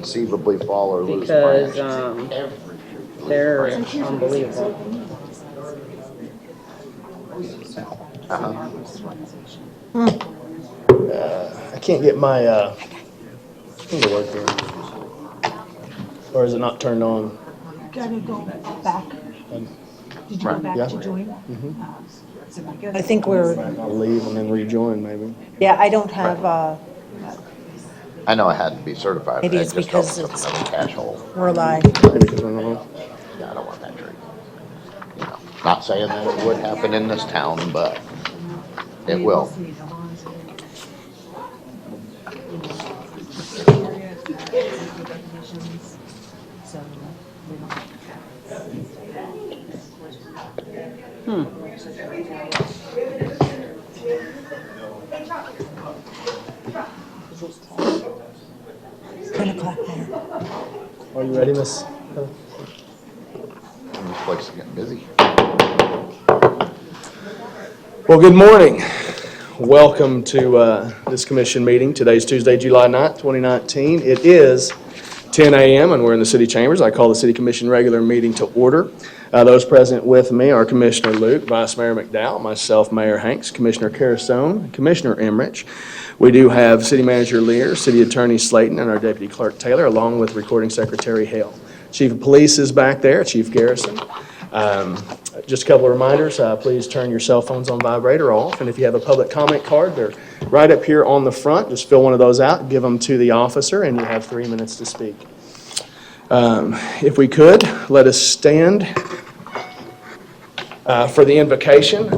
conceivably fall or lose because branches. they're unbelievable. I can't get my thing to work here. Or is it not turned on? Gotta go back. Did you go back Yeah. to join? I think we're, I'll leave and then rejoin maybe. yeah, I don't have, I know I had to be certified, but Maybe it it's just because opens up it's- another cache hole. we're live. Maybe because we're not on. Yeah, I don't want that tree. You know, not saying that it would happen in this town, but it will. It's 10 o'clock now. Are you ready, Miss? This place is getting busy. Well, good morning. Welcome to this commission meeting. Today's Tuesday, July 9th, 2019. It is 10 a.m. and we're in the city chambers. I call the city commission regular meeting to order. Those present with me are Commissioner Luke, Vice Mayor McDowell, myself, Mayor Hanks, Commissioner Carasone, Commissioner Emrich. We do have City Manager Lear, City Attorney Slayton, and our Deputy Clerk Taylor, along with Recording Secretary Hale. Chief of Police is back there, Chief Garrison. Just a couple of reminders, please turn your cell phones on vibrator off, and if you have a public comment card, they're right up here on the front. Just fill one of those out, give them to the officer, and you have 3 minutes to speak. If we could, let us stand for the invocation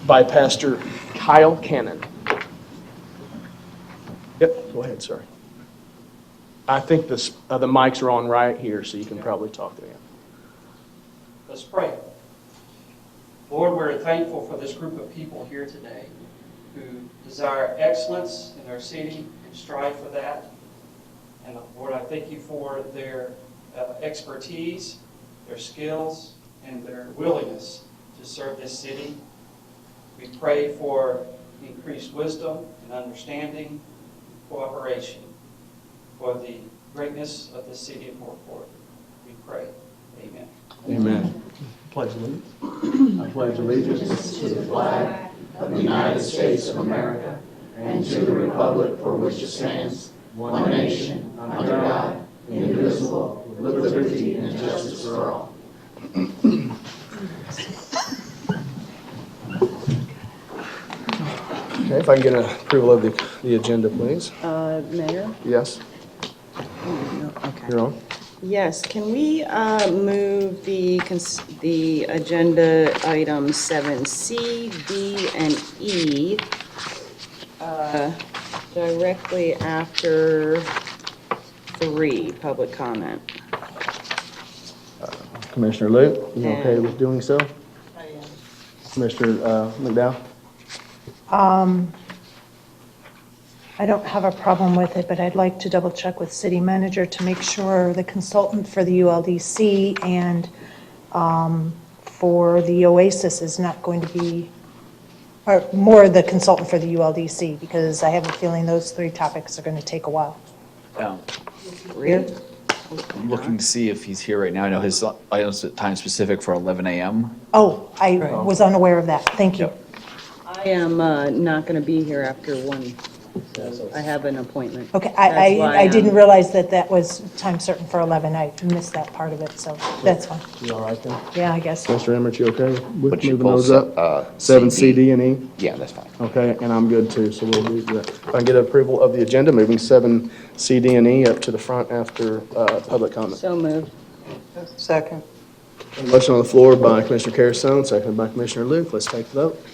by Pastor Kyle Cannon. Yep, go ahead, sorry. I think the mics are on right here, so you can probably talk to them. Let's pray. Lord, we're thankful for this group of people here today who desire excellence in their city and strive for that. And Lord, I thank you for their expertise, their skills, and their willingness to serve this city. We pray for increased wisdom and understanding, cooperation for the greatness of the city of Northport. We pray. Amen. Amen. Pledge allegiance. I pledge allegiance to the flag of the United States of America and to the republic for which it stands, one nation, under God, indivisible, with liberty and justice for all. Okay, if I can get an approval of the agenda, please. Mayor? Yes, Okay. you're on. Yes, can we move the agenda items 7C, D, and E directly after 3, public comment? Commissioner Luke, you okay And- with doing so? I am. Commissioner McDowell? I don't have a problem with it, but I'd like to double check with city manager to make sure the consultant for the ULDC and for the Oasis is not going to be, or more the consultant for the ULDC, because I have a feeling those 3 topics are going to take a while. Read? I'm looking to see if he's here right now. I know his items at time specific for 11 a.m. Oh, I was unaware of that. Thank you. Yep. I am not going to be here after 1. I have an appointment. Okay, That's why I didn't I'm- realize that was time certain for 11. I missed that part of it, so that's fine. You all right then? Yeah, I guess. Mr. Emmerich, you okay with Would you moving pull those up? 7, C, D, and E? Yeah, that's fine. Okay, and I'm good too, so we'll do that. If I can get approval of the agenda, moving 7, C, D, and E up to the front after public comment. So moved. Second. Motion on the floor by Commissioner Carasone, seconded by Commissioner Luke. Let's take the vote.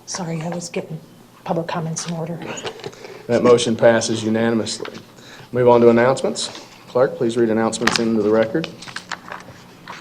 Sorry, I was getting public comments in order. That motion passes unanimously. Move on to announcements. Clerk, please read announcements into the record.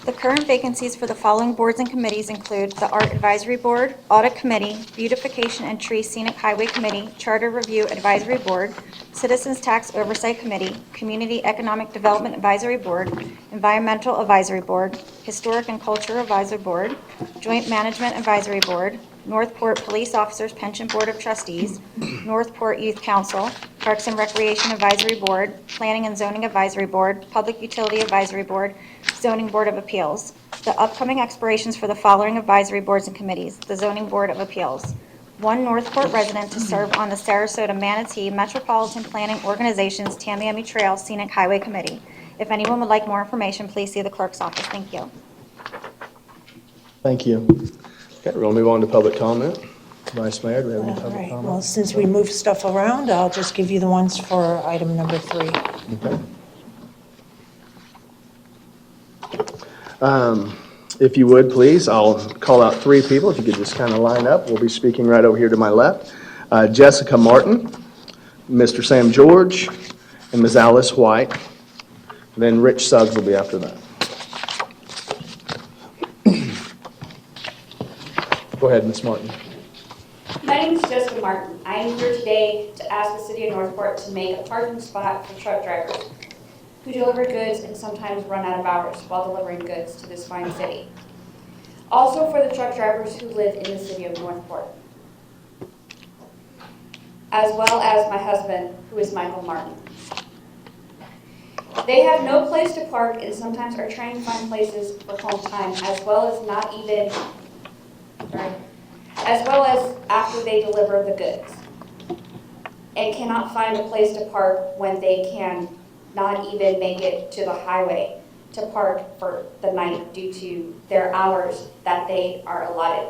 The current vacancies for the following boards and committees include the Art Advisory Board, Audit Committee, Beautification and Tree Scenic Highway Committee, Charter Review Advisory Board, Citizens Tax Oversight Committee, Community Economic Development Advisory Board, Environmental Advisory Board, Historic and Cultural Advisory Board, Joint Management Advisory Board, Northport Police Officers Pension Board of Trustees, Northport Youth Council, Parks and Recreation Advisory Board, Planning and Zoning Advisory Board, Public Utility Advisory Board, Zoning Board of Appeals. The upcoming expirations for the following advisory boards and committees: the Zoning Board of Appeals. 1 Northport resident to serve on the Sarasota Manatee Metropolitan Planning Organization's Tamiami Trail Scenic Highway Committee. If anyone would like more information, please see the clerk's office. Thank you. Thank you. Okay, we'll move on to public comment. Vice Mayor, do we have any All public right, well, comment? since we moved stuff around, I'll just give you the ones for item number 3. Okay. If you would, please, I'll call out 3 people. If you could just kind of line up. We'll be speaking right over here to my left. Jessica Martin, Mr. Sam George, and Ms. Alice White. Then Rich Suggs will be after that. Go ahead, Ms. Martin. My name is Jessica Martin. I am here today to ask the City of Northport to make a parking spot for truck drivers who deliver goods and sometimes run out of hours while delivering goods to this fine city. Also for the truck drivers who live in the City of Northport, as well as my husband, who is Michael Martin. They have no place to park and sometimes are trying to find places for home time, as well as after they deliver the goods, and cannot find a place to park when they can not even make it to the highway to park for the night due to their hours that they are allotted.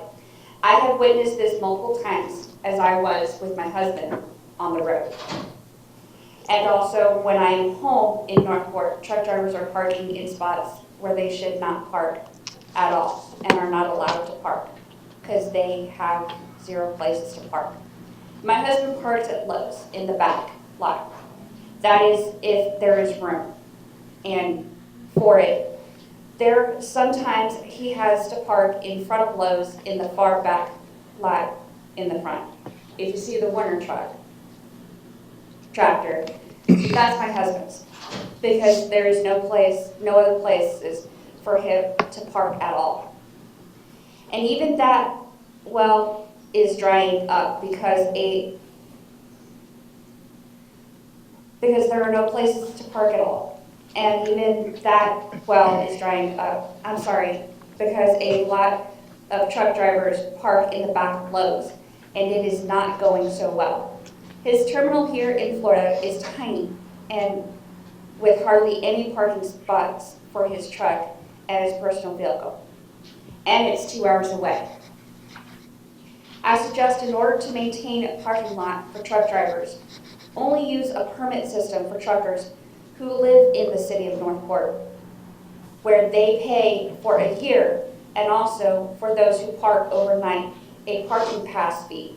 I have witnessed this multiple times as I was with my husband on the road. And also when I am home in Northport, truck drivers are parking in spots where they should not park at all and are not allowed to park because they have 0 places to park. My husband parks at Lowe's in the back lot. That is if there is room and for it. Sometimes he has to park in front of Lowe's in the far back lot in the front. If you see the winter tractor, that's my husband's, because there is no other places for him to park at all. And even that well is drying up because there are no places to park at all. And even that well is drying up, because a lot of truck drivers park in the back of Lowe's, and it is not going so well. His terminal here in Florida is tiny, and with hardly any parking spots for his truck and his personal vehicle. And it's 2 hours away. I suggest in order to maintain a parking lot for truck drivers, only use a permit system for truckers who live in the City of Northport, where they pay for a year, and also for those who park overnight, a parking pass fee,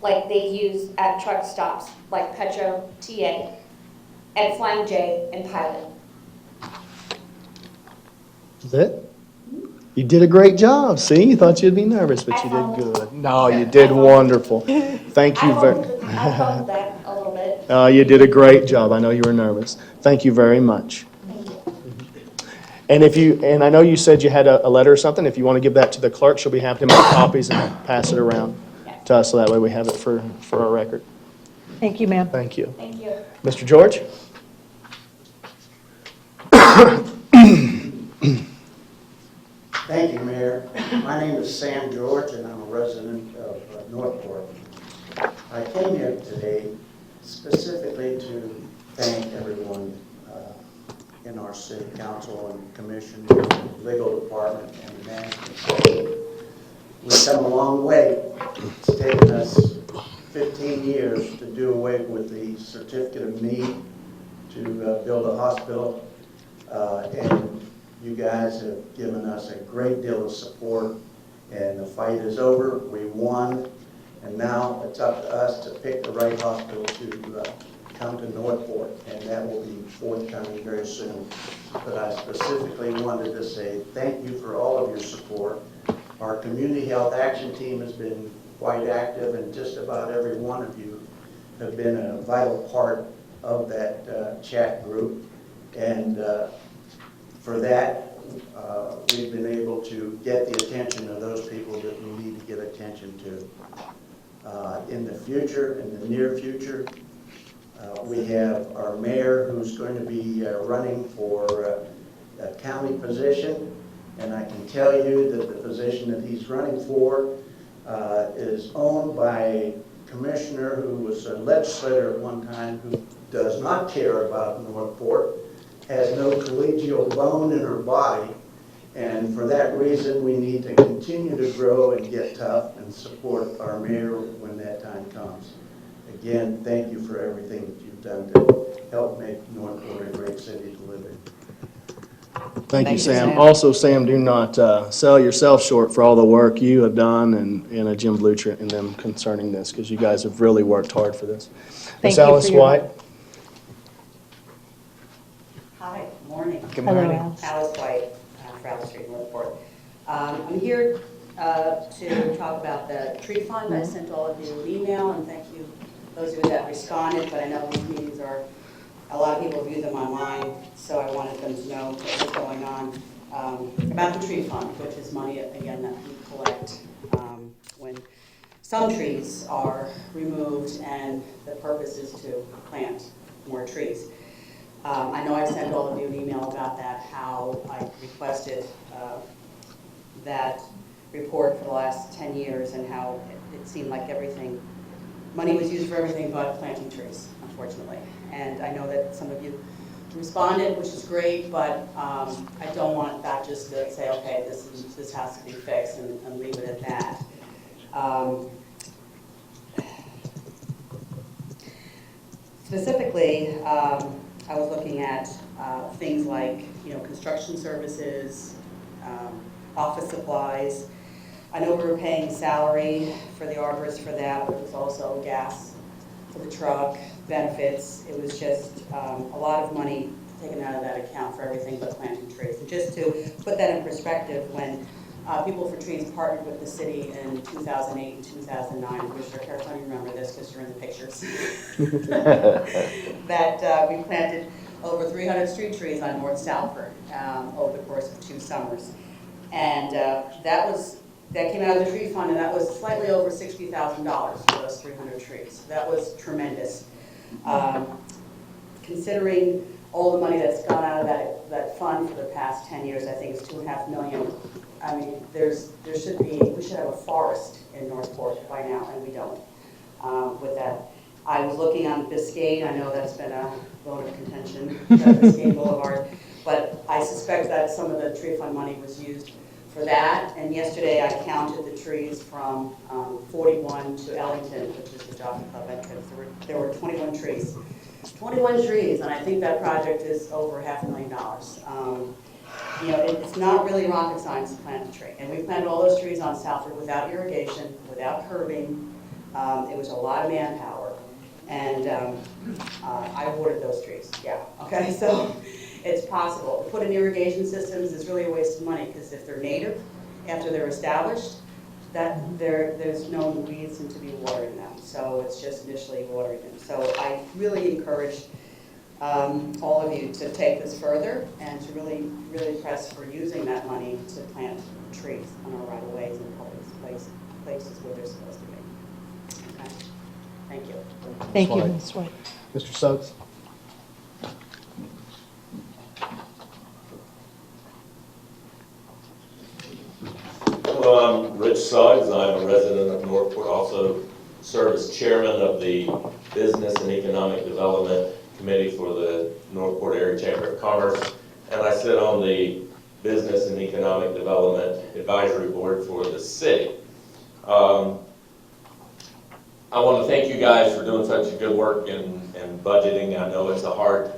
like they use at truck stops like Petro, TA, and Flying J and Pilot. Is it? You did a great job. See, you thought you'd be nervous, but you did good. No, you did wonderful. Thank you very much. I fumbled that a little bit. You did a great job. I know you were nervous. Thank you very much. Thank you. And I know you said you had a letter or something. If you want to give that to the clerk, she'll be happy to make copies and pass it around to us, so that way we have it for our record. Thank you, ma'am. Thank you. Thank you. Mr. George? Thank you, Mayor. My name is Sam George, and I'm a resident of Northport. I came here today specifically to thank everyone in our city council and commission, legal department, and the management. We've come a long way. It's taken us 15 years to do away with the certificate of need to build a hospital, and you guys have given us a great deal of support, and the fight is over. We won, and now it's up to us to pick the right hospital to come to Northport, and that will be forthcoming very soon. But I specifically wanted to say thank you for all of your support. Our community health action team has been quite active, and just about every one of you have been a vital part of that chat group. And for that, we've been able to get the attention of those people that we need to get attention to. In the future, in the near future, we have our mayor who's going to be running for a county position, and I can tell you that the position that he's running for is owned by a commissioner who was a legislator at one time who does not care about Northport, has no collegial bone in her body, and for that reason we need to continue to grow and get tough and support our mayor when that time comes. Again, thank you for everything that you've done to help make Northport a great city to live in. Thank you, Sam. Also, Sam, do not sell yourself short for all the work you have done and Jim Blucher and them concerning this, because you guys have really worked hard for this. Miss you for Alice your- White? Hi, good morning. Good Hello, morning. Alice. Alice White, Frowell Street, Northport. I'm here to talk about the tree fund. I sent all of you an email, and thank you, those of you that responded, but I know these meetings are, a lot of people view them online, so I wanted them to know what was going on about the tree fund, which is money, again, that we collect when some trees are removed, and the purpose is to plant more trees. I know I sent all of you an email about that, how I requested that report for the last 10 years and how it seemed like everything, money was used for everything but planting trees, unfortunately. And I know that some of you responded, which is great, but I don't want that just to say, okay, this has to be fixed and leave it at that. Specifically, I was looking at things like, construction services, office supplies. I know we were paying salary for the arborist for that, but it was also gas for the truck, benefits. It was just a lot of money taken out of that account for everything but planting trees. And just to put that in perspective, when People for Trees partnered with the city in 2008 and 2009, Commissioner Carafone, you remember this because you're in the pictures, that we planted over 300 street trees on North Salford over the course of 2 summers. And that came out of the tree fund, and that was slightly over $60,000 for those 300 trees. That was tremendous. Considering all the money that's gone out of that fund for the past 10 years, I think it's $2.5 million. I mean, we should have a forest in Northport by now, and we don't. With that, I was looking on Biscayne. I know that's been a bone of contention, Biscayne Boulevard, but I suspect that some of the tree fund money was used for that. And yesterday, I counted the trees from 41 to Ellington, which is the Jockey Club entrance. There were 21 trees. 21 trees, and I think that project is over $500,000. It's not really rocket science to plant a tree. And we planted all those trees on Salford without irrigation, without curbing. It was a lot of manpower. And I watered those trees, yeah. Okay, so it's possible. To put in irrigation systems is really a waste of money, because if they're native, after they're established, there's no reason to be watering them. So it's just initially watering them. So I really encourage all of you to take this further and to really, really press for using that money to plant trees on our right-of-ways and public places where they're supposed to be. Okay. Thank you. Thank you, Ms. White. Mr. Suggs? Hello, I'm Rich Suggs. I'm a resident of Northport, also serve as chairman of the Business and Economic Development Committee for the Northport Area Chamber of Commerce, and I sit on the Business and Economic Development Advisory Board for the city. I want to thank you guys for doing such a good work in budgeting. I know it's a hard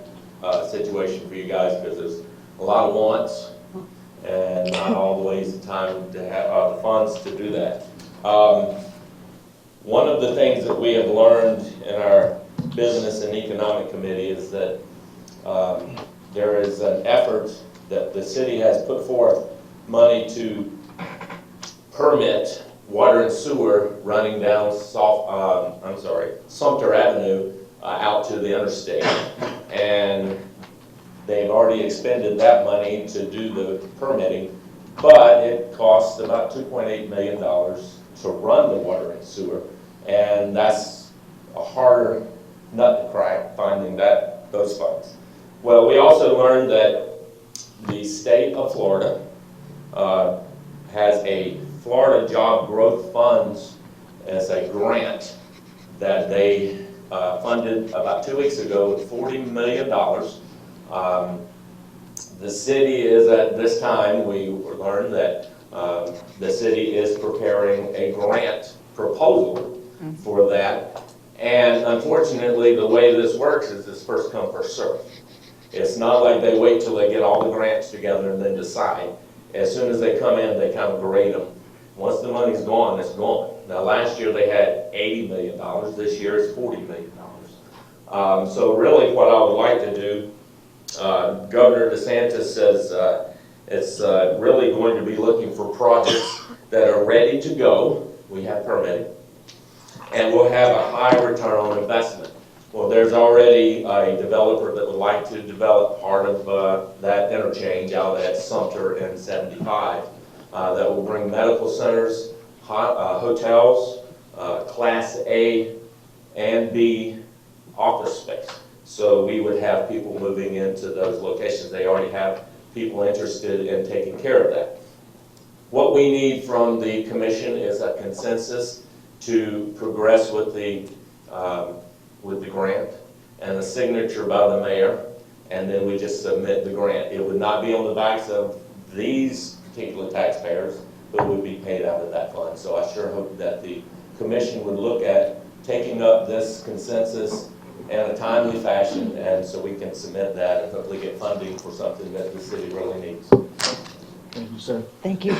situation for you guys because there's a lot of wants and not all the ways and time to have the funds to do that. One of the things that we have learned in our Business and Economic Committee is that there is an effort that the city has put forth money to permit water and sewer running down Sumter Avenue out to the interstate. And They've already expended that money to do the permitting, but it costs about $2.8 million to run the water and sewer, and that's a harder nut to crack, finding those funds. Well, we also learned that the state of Florida has a Florida Job Growth Funds as a grant that they funded about 2 weeks ago with $40 million. The city is, at this time, we learned that the city is preparing a grant proposal for that. And unfortunately, the way this works is it's first come, first served. It's not like they wait till they get all the grants together and then decide. As soon as they come in, they kind of grade them. Once the money's gone, it's gone. Now, last year they had $80 million. This year it's $40 million. So really what I would like to do, Governor DeSantis says it's really going to be looking for projects that are ready to go. We have permitting. And we'll have a high return on investment. Well, there's already a developer that would like to develop part of that interchange out at Sumter and 75 that will bring medical centers, hotels, Class A and B office space. So we would have people moving into those locations. They already have people interested in taking care of that. What we need from the commission is a consensus to progress with the grant and a signature by the mayor, and then we just submit the grant. It would not be on the backs of these particular taxpayers, but would be paid out of that fund. So I sure hope that the commission would look at taking up this consensus in a timely fashion, and so we can submit that and hopefully get funding for something that the city really needs. Thank you, sir. Thank you.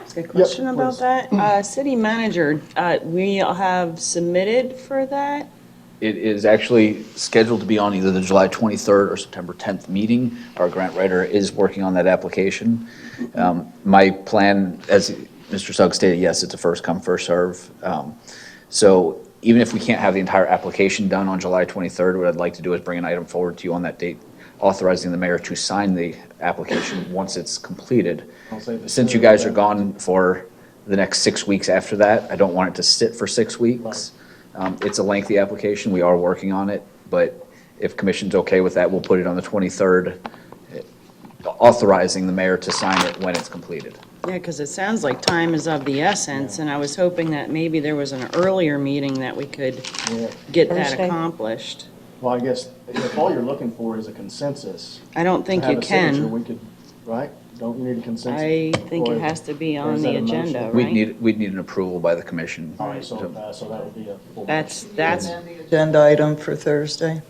Ask a question Yep, about please. that? City manager, we have submitted for that? It is actually scheduled to be on either the July 23rd or September 10th meeting. Our grant writer is working on that application. My plan, as Mr. Sugg stated, yes, it's a first come, first serve. So even if we can't have the entire application done on July 23rd, what I'd like to do is bring an item forward to you on that date, authorizing the mayor to sign the application once it's completed. Since you guys are gone for the next 6 weeks after that, I don't want it to sit for 6 weeks. It's a lengthy application. We are working on it, but if commission's okay with that, we'll put it on the 23rd, authorizing the mayor to sign it when it's completed. Yeah, because it sounds like time is of the essence, and I was hoping that maybe there was an earlier meeting that we could get that Thursday. accomplished. Well, I guess if all you're looking for is a consensus. I don't think to have you a signature, can. We could, right? Don't you need a consensus? I think Or it has to be or on is that the a motion? agenda, We'd right? need an approval by the commission. All right, so that would be a full. That's Agenda item for Thursday.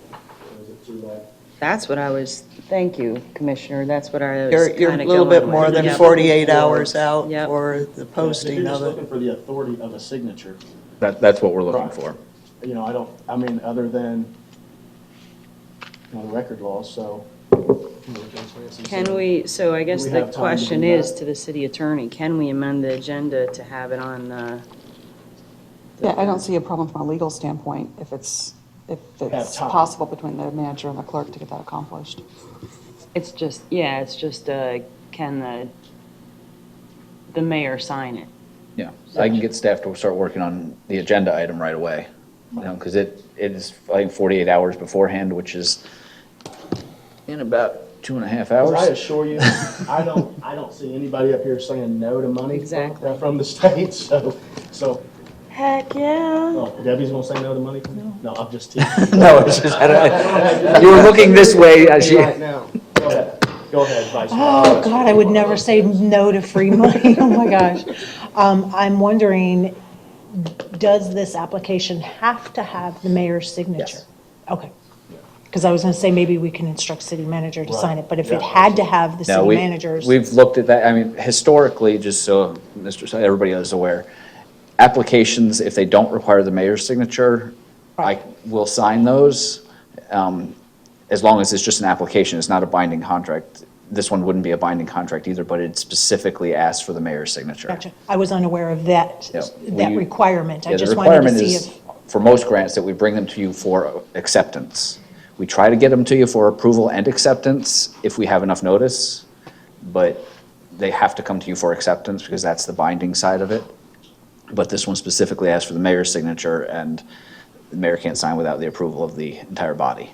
Is it too late? That's what I was, thank you, Commissioner, that's what I was You're kind a of little going bit more with. than Yep. 48 hours out Yep. for the If posting you're of just it. looking for the authority of a signature, That's what we're looking Right. for. you know, other than, the record laws, so. Can we, so I guess we the have time to question do is that? to the city attorney, can we amend the agenda to have it on the? Yeah, I don't see a problem from a legal standpoint if it's time. possible between the manager and the clerk to get that accomplished. It's just, yeah, it's just, can the mayor sign it? Yeah, I can get staff to start working on the agenda item right away. Because it is, I think, 48 hours beforehand, which is in about 2.5 As hours. I assure you, I don't see anybody up here saying no to money Exactly. from the state, so, Heck, yeah. oh, Debbie's gonna say no to money? No, I'm just teasing. No, it's just, you were looking this way as you. Right now. Go ahead, Vice Mayor. Oh, God, I would never say no to free money. Oh, my gosh. I'm wondering, does this application have to have the mayor's signature? Yes. Okay. Because I was going to say, maybe we can instruct city manager to Right. sign it, but if Yeah. it had to have the No, city manager's. We've looked at that. I mean, historically, just so everybody is aware, applications, if they don't require the mayor's signature, I will sign those, as long as it's just an application. It's not a binding contract. This one wouldn't be a binding contract either, but it specifically asks for the mayor's signature. Gotcha. I was unaware of that, Yeah, that we- requirement. I Yeah, just the wanted to requirement see is, if. for most grants, that we bring them to you for acceptance. We try to get them to you for approval and acceptance if we have enough notice, but they have to come to you for acceptance because that's the binding side of it. But this one specifically asks for the mayor's signature, and the mayor can't sign without the approval of the entire body.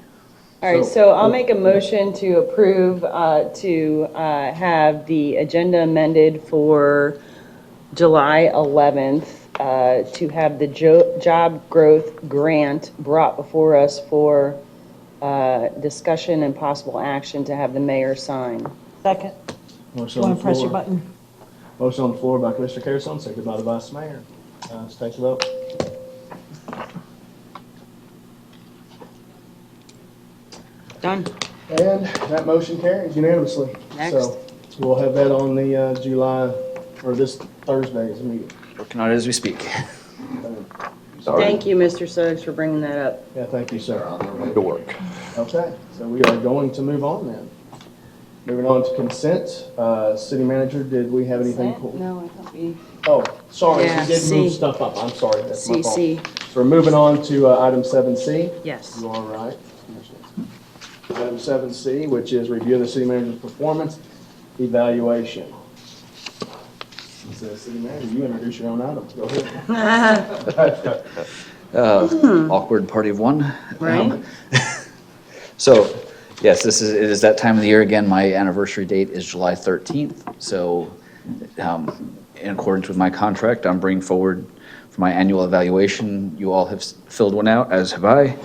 All right, so I'll make a motion to approve, to have the agenda amended for July 11th, to have the job growth grant brought before us for discussion and possible action to have the mayor sign. Second. Motion You on want the to press your floor. button? Motion on the floor by Commissioner Carrison, seconded by the Vice Mayor. Let's take a vote. Done. And that motion carries unanimously. Next. So we'll have that on the July, or this Thursday's meeting. Working on it as we speak. Thank you, Mr. Suggs, for bringing that up. Yeah, thank you, sir. On their way to work. Okay, so we are going to move on then. Moving on to consent. City manager, did we have anything? No, I thought we. Oh, sorry, Yeah, we did C. move stuff up. I'm sorry, that's my fault. CC. So we're moving on to item 7C. Yes. You are right. Item 7C, which is review of the city manager's performance evaluation. So, city manager, you introduce your own item. Go ahead. Awkward party of one. Right. So, yes, it is that time of the year again. My anniversary date is July 13th. So, in accordance with my contract, I'm bringing forward for my annual evaluation. You all have filled one out, as have I.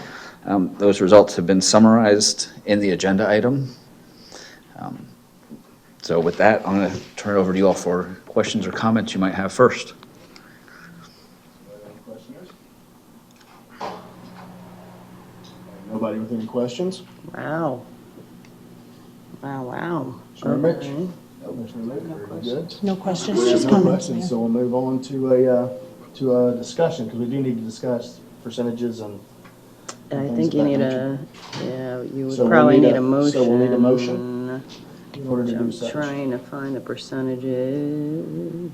Those results have been summarized in the agenda item. So with that, I'm going to turn it over to you all for questions or comments you might have first. Nobody with any questions? Wow. Wow. Commissioner Mitch? Okay. Commissioner Luke, very good. No questions, We have just no comments. questions, so we'll move on to a discussion, because we do need to discuss percentages and. I things think of you that need nature. you would So we'll probably need need a- a motion. so we'll need a motion in order to do I'm such. trying to find the percentages.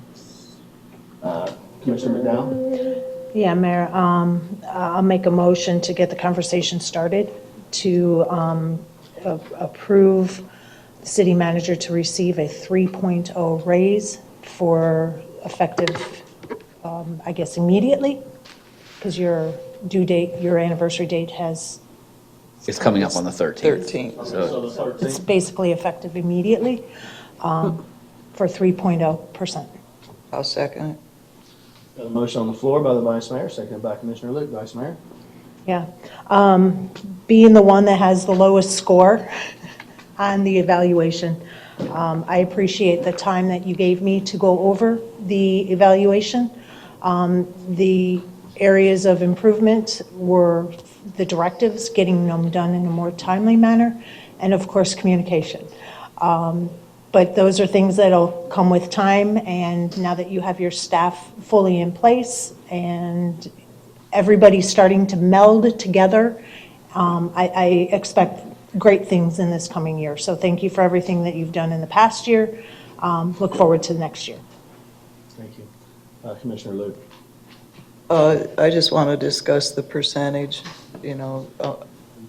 Commissioner McDowell? Yeah, Mayor, I'll make a motion to get the conversation started to approve the city manager to receive a 3.0 raise for effective, I guess, immediately, because your due date, your anniversary date has, It's coming up on the 13th. 13th. So the it's 13th. basically effective immediately for 3.0%. I'll second it. Got a motion on the floor by the Vice Mayor, seconded by Commissioner Luke. Vice Mayor? Yeah. Being the one that has the lowest score on the evaluation, I appreciate the time that you gave me to go over the evaluation. The areas of improvement were the directives, getting them done in a more timely manner, and of course, communication. But those are things that'll come with time, and now that you have your staff fully in place and everybody's starting to meld together, I expect great things in this coming year. So thank you for everything that you've done in the past year. Look forward to the next year. Thank you. Commissioner Luke? I just want to discuss the percentage,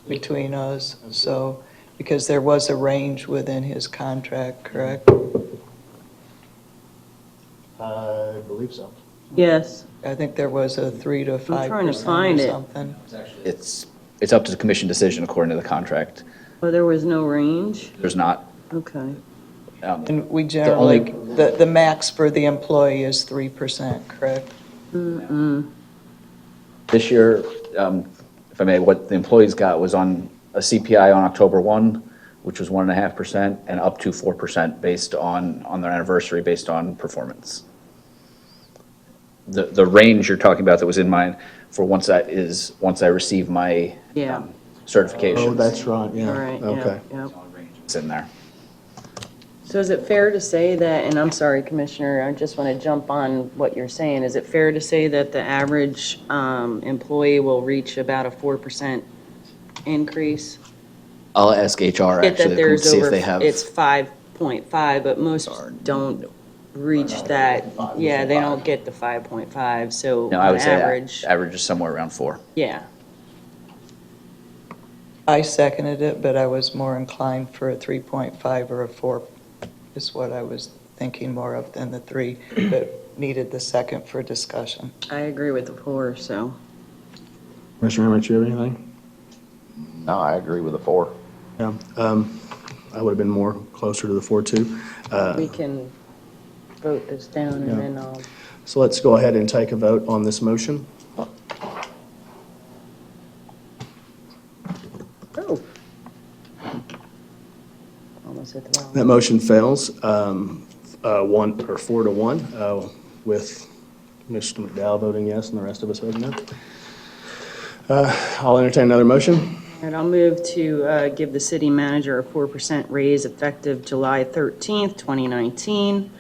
between us, so, because there was a range within his contract, correct? I believe so. Yes. I think there was a 3 to 5% trying to find or it. something. It's up to the commission decision according to the contract. Oh, there was no range? There's not. Okay. And we generally, the max for the employee is 3%, correct? This year, if I may, what the employees got was on a CPI on October 1, which was 1.5%, and up to 4% based on their anniversary, based on performance. The range you're talking about that was in mind for once I receive my Yeah. certification. Oh, that's right, yeah. All right, Okay. yeah. It's in there. So is it fair to say that, and I'm sorry, Commissioner, I just want to jump on what you're saying. Is it fair to say that the average employee will reach about a 4% increase? I'll ask HR Get actually that to there's see if over, they have. it's 5.5, but most don't reach that. Yeah, they don't get the 5.5, so No, I on would say average, average is somewhere around 4. yeah. I seconded it, but I was more inclined for a 3.5 or a 4 is what I was thinking more of than the 3, but needed the second for discussion. I agree with the 4, so. Commissioner Emmett, you have anything? No, I agree with the 4. Yeah, I would have been more closer to the 4 too. We can vote this down and then I'll. So let's go ahead and take a vote on this motion. Oh. Almost hit the wrong. That motion fails, 4 to 1, with Mr. McDowell voting yes and the rest of us voting no. I'll entertain another motion. And I'll move to give the city manager a 4% raise effective July 13th, 2019,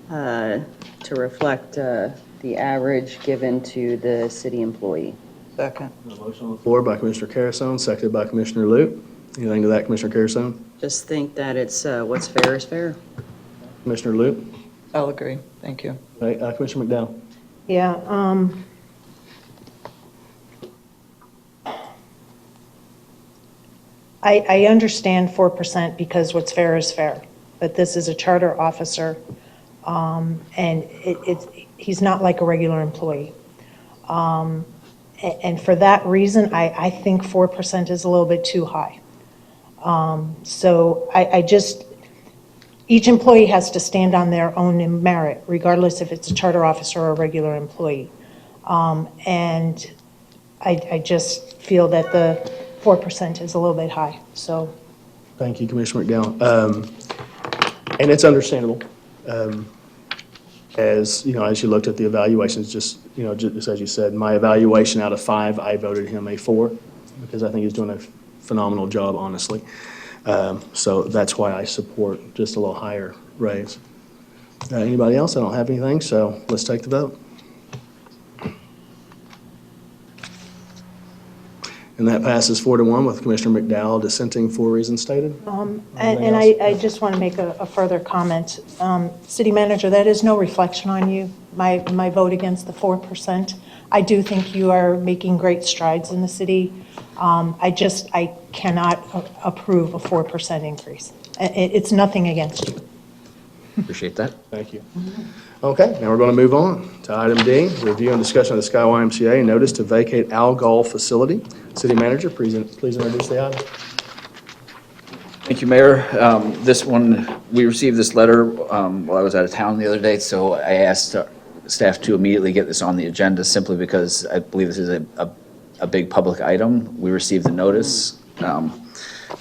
to reflect the average given to the city employee. Second. A motion on the floor by Commissioner Carasone, seconded by Commissioner Loop. Anything to that, Commissioner Carasone? Just think that it's what's fair is fair. Commissioner Loop? I'll agree. Thank you. Okay, Commissioner McDowell? Yeah, I understand 4% because what's fair is fair, but this is a charter officer, and he's not like a regular employee. And for that reason, I think 4% is a little bit too high. So I just, each employee has to stand on their own merit, regardless if it's a charter officer or a regular employee. And I just feel that the 4% is a little bit high, so. Thank you, Commissioner McDowell. And it's understandable. As, as you looked at the evaluations, just as you said, my evaluation out of 5, I voted him a 4 because I think he's doing a phenomenal job, honestly. So that's why I support just a little higher raise. Anybody else? I don't have anything, so let's take the vote. And that passes 4 to 1 with Commissioner McDowell dissenting for reasons stated. And I just want to make a further comment. City Manager, that is no reflection on you, my vote against the 4%. I do think you are making great strides in the city. I cannot approve a 4% increase. It's nothing against you. Appreciate that. Thank you. Okay, now we're going to move on to item D, review and discussion of the Sky YMCA notice to vacate Algol facility. City Manager, please introduce the item. Thank you, Mayor. This one, we received this letter while I was out of town the other day, so I asked staff to immediately get this on the agenda simply because I believe this is a big public item. We received the notice. There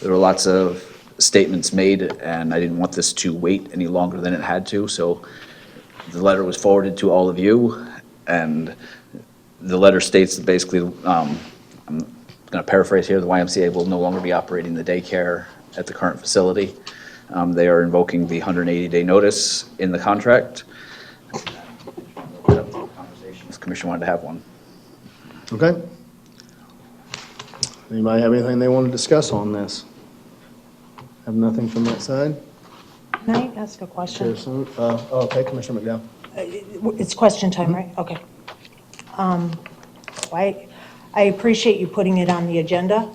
were lots of statements made, and I didn't want this to wait any longer than it had to, so the letter was forwarded to all of you, and the letter states that basically, I'm going to paraphrase here, the YMCA will no longer be operating the daycare at the current facility. They are invoking the 180-day notice in the contract. This commission wanted to have one. Okay. Anybody have anything they want to discuss on this? Have nothing from that side? Can I ask a question? Okay, Commissioner McDowell. It's question time, right? Okay. I appreciate you putting it on the agenda,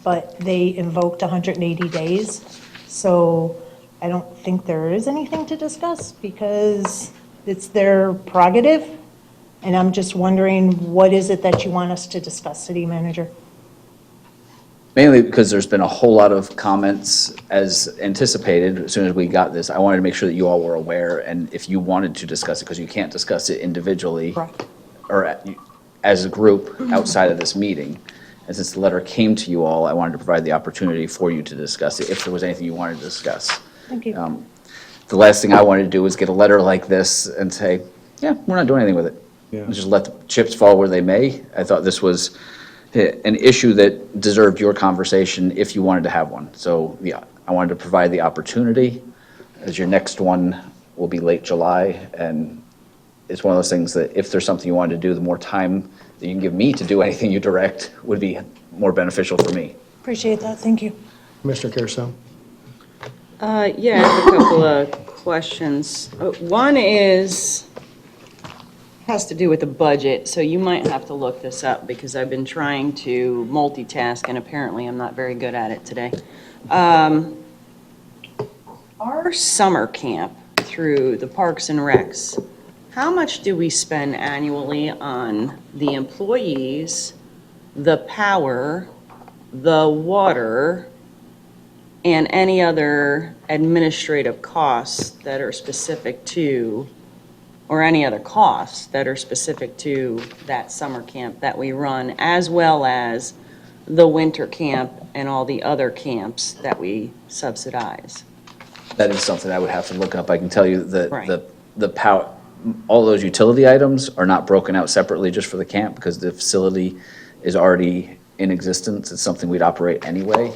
but they invoked 180 days, so I don't think there is anything to discuss because it's their prerogative, and I'm just wondering, what is it that you want us to discuss, City Manager? Mainly because there's been a whole lot of comments as anticipated. As soon as we got this, I wanted to make sure that you all were aware, and if you wanted to discuss it, because you can't discuss it individually or as a group outside of this meeting. And since the letter came to you all, I wanted to provide the opportunity for you to discuss it if there was anything you wanted to discuss. Thank you. The last thing I wanted to do was get a letter like this and say, yeah, we're not doing anything with it. Yeah. Just let the chips fall where they may. I thought this was an issue that deserved your conversation if you wanted to have one. So I wanted to provide the opportunity, as your next one will be late July, and it's one of those things that if there's something you wanted to do, the more time that you can give me to do anything you direct would be more beneficial for me. Appreciate that. Thank you. Commissioner Carasone. Yeah, I have a couple of questions. One is, has to do with the budget, so you might have to look this up because I've been trying to multitask and apparently I'm not very good at it today. Our summer camp through the Parks and Recs, how much do we spend annually on the employees, the power, the water, and any other administrative costs that are specific to, or any other costs that are specific to that summer camp that we run, as well as the winter camp and all the other camps that we subsidize? That is something I would have to look up. I can tell you that Right. the power, all those utility items are not broken out separately just for the camp because the facility is already in existence. It's something we'd operate anyway.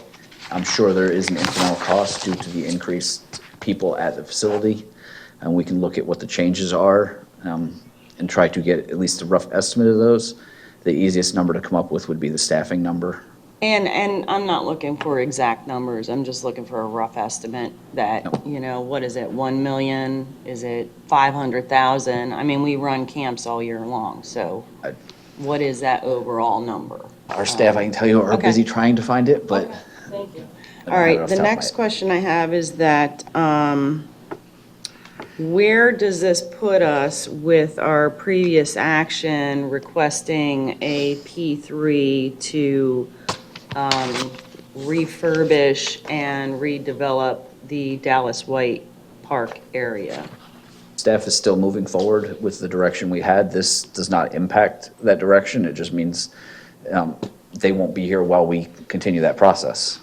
I'm sure there is an incremental cost due to the increased people at the facility. And we can look at what the changes are and try to get at least a rough estimate of those. The easiest number to come up with would be the staffing number. And I'm not looking for exact numbers, I'm just looking for a rough estimate that, what is it, 1 million? Is it 500,000? I mean, we run camps all year long, so what is that overall number? Our staff, I can tell you, are Okay. busy trying to find it, but. Thank you. I don't All have it right, off the top of my next head. question I have is that, where does this put us with our previous action requesting a P3 to refurbish and redevelop the Dallas White Park area? Staff is still moving forward with the direction we had. This does not impact that direction. It just means they won't be here while we continue that process.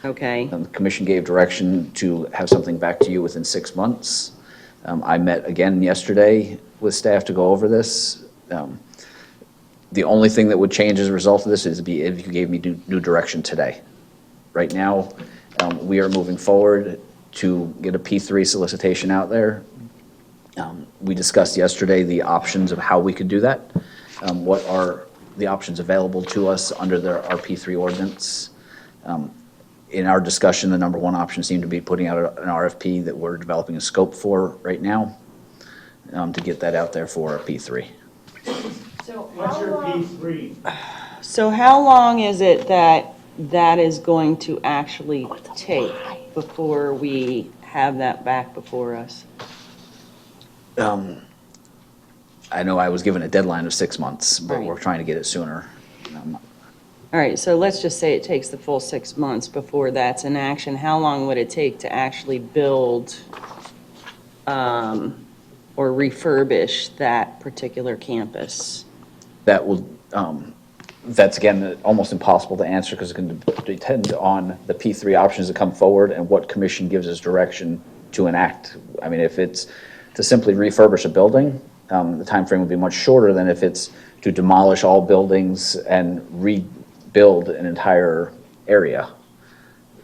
Okay, The commission gave direction to have something back to you within 6 months. I met again yesterday with staff to go over this. The only thing that would change as a result of this is if you gave me new direction today. Right now, we are moving forward to get a P3 solicitation out there. We discussed yesterday the options of how we could do that. What are the options available to us under our P3 ordinance? In our discussion, the number one option seemed to be putting out an RFP that we're developing a scope for right now to get that out there for a P3. What's your P3? so how long is it that is going to actually take before we have that back before us? I know I was given a deadline of 6 months, but Right. we're trying to get it sooner. All right, so let's just say it takes the full 6 months before that's in action. How long would it take to actually build or refurbish that particular campus? That will, that's again, almost impossible to answer because it's going to depend on the P3 options that come forward and what commission gives us direction to enact. I mean, if it's to simply refurbish a building, the timeframe would be much shorter than if it's to demolish all buildings and rebuild an entire area.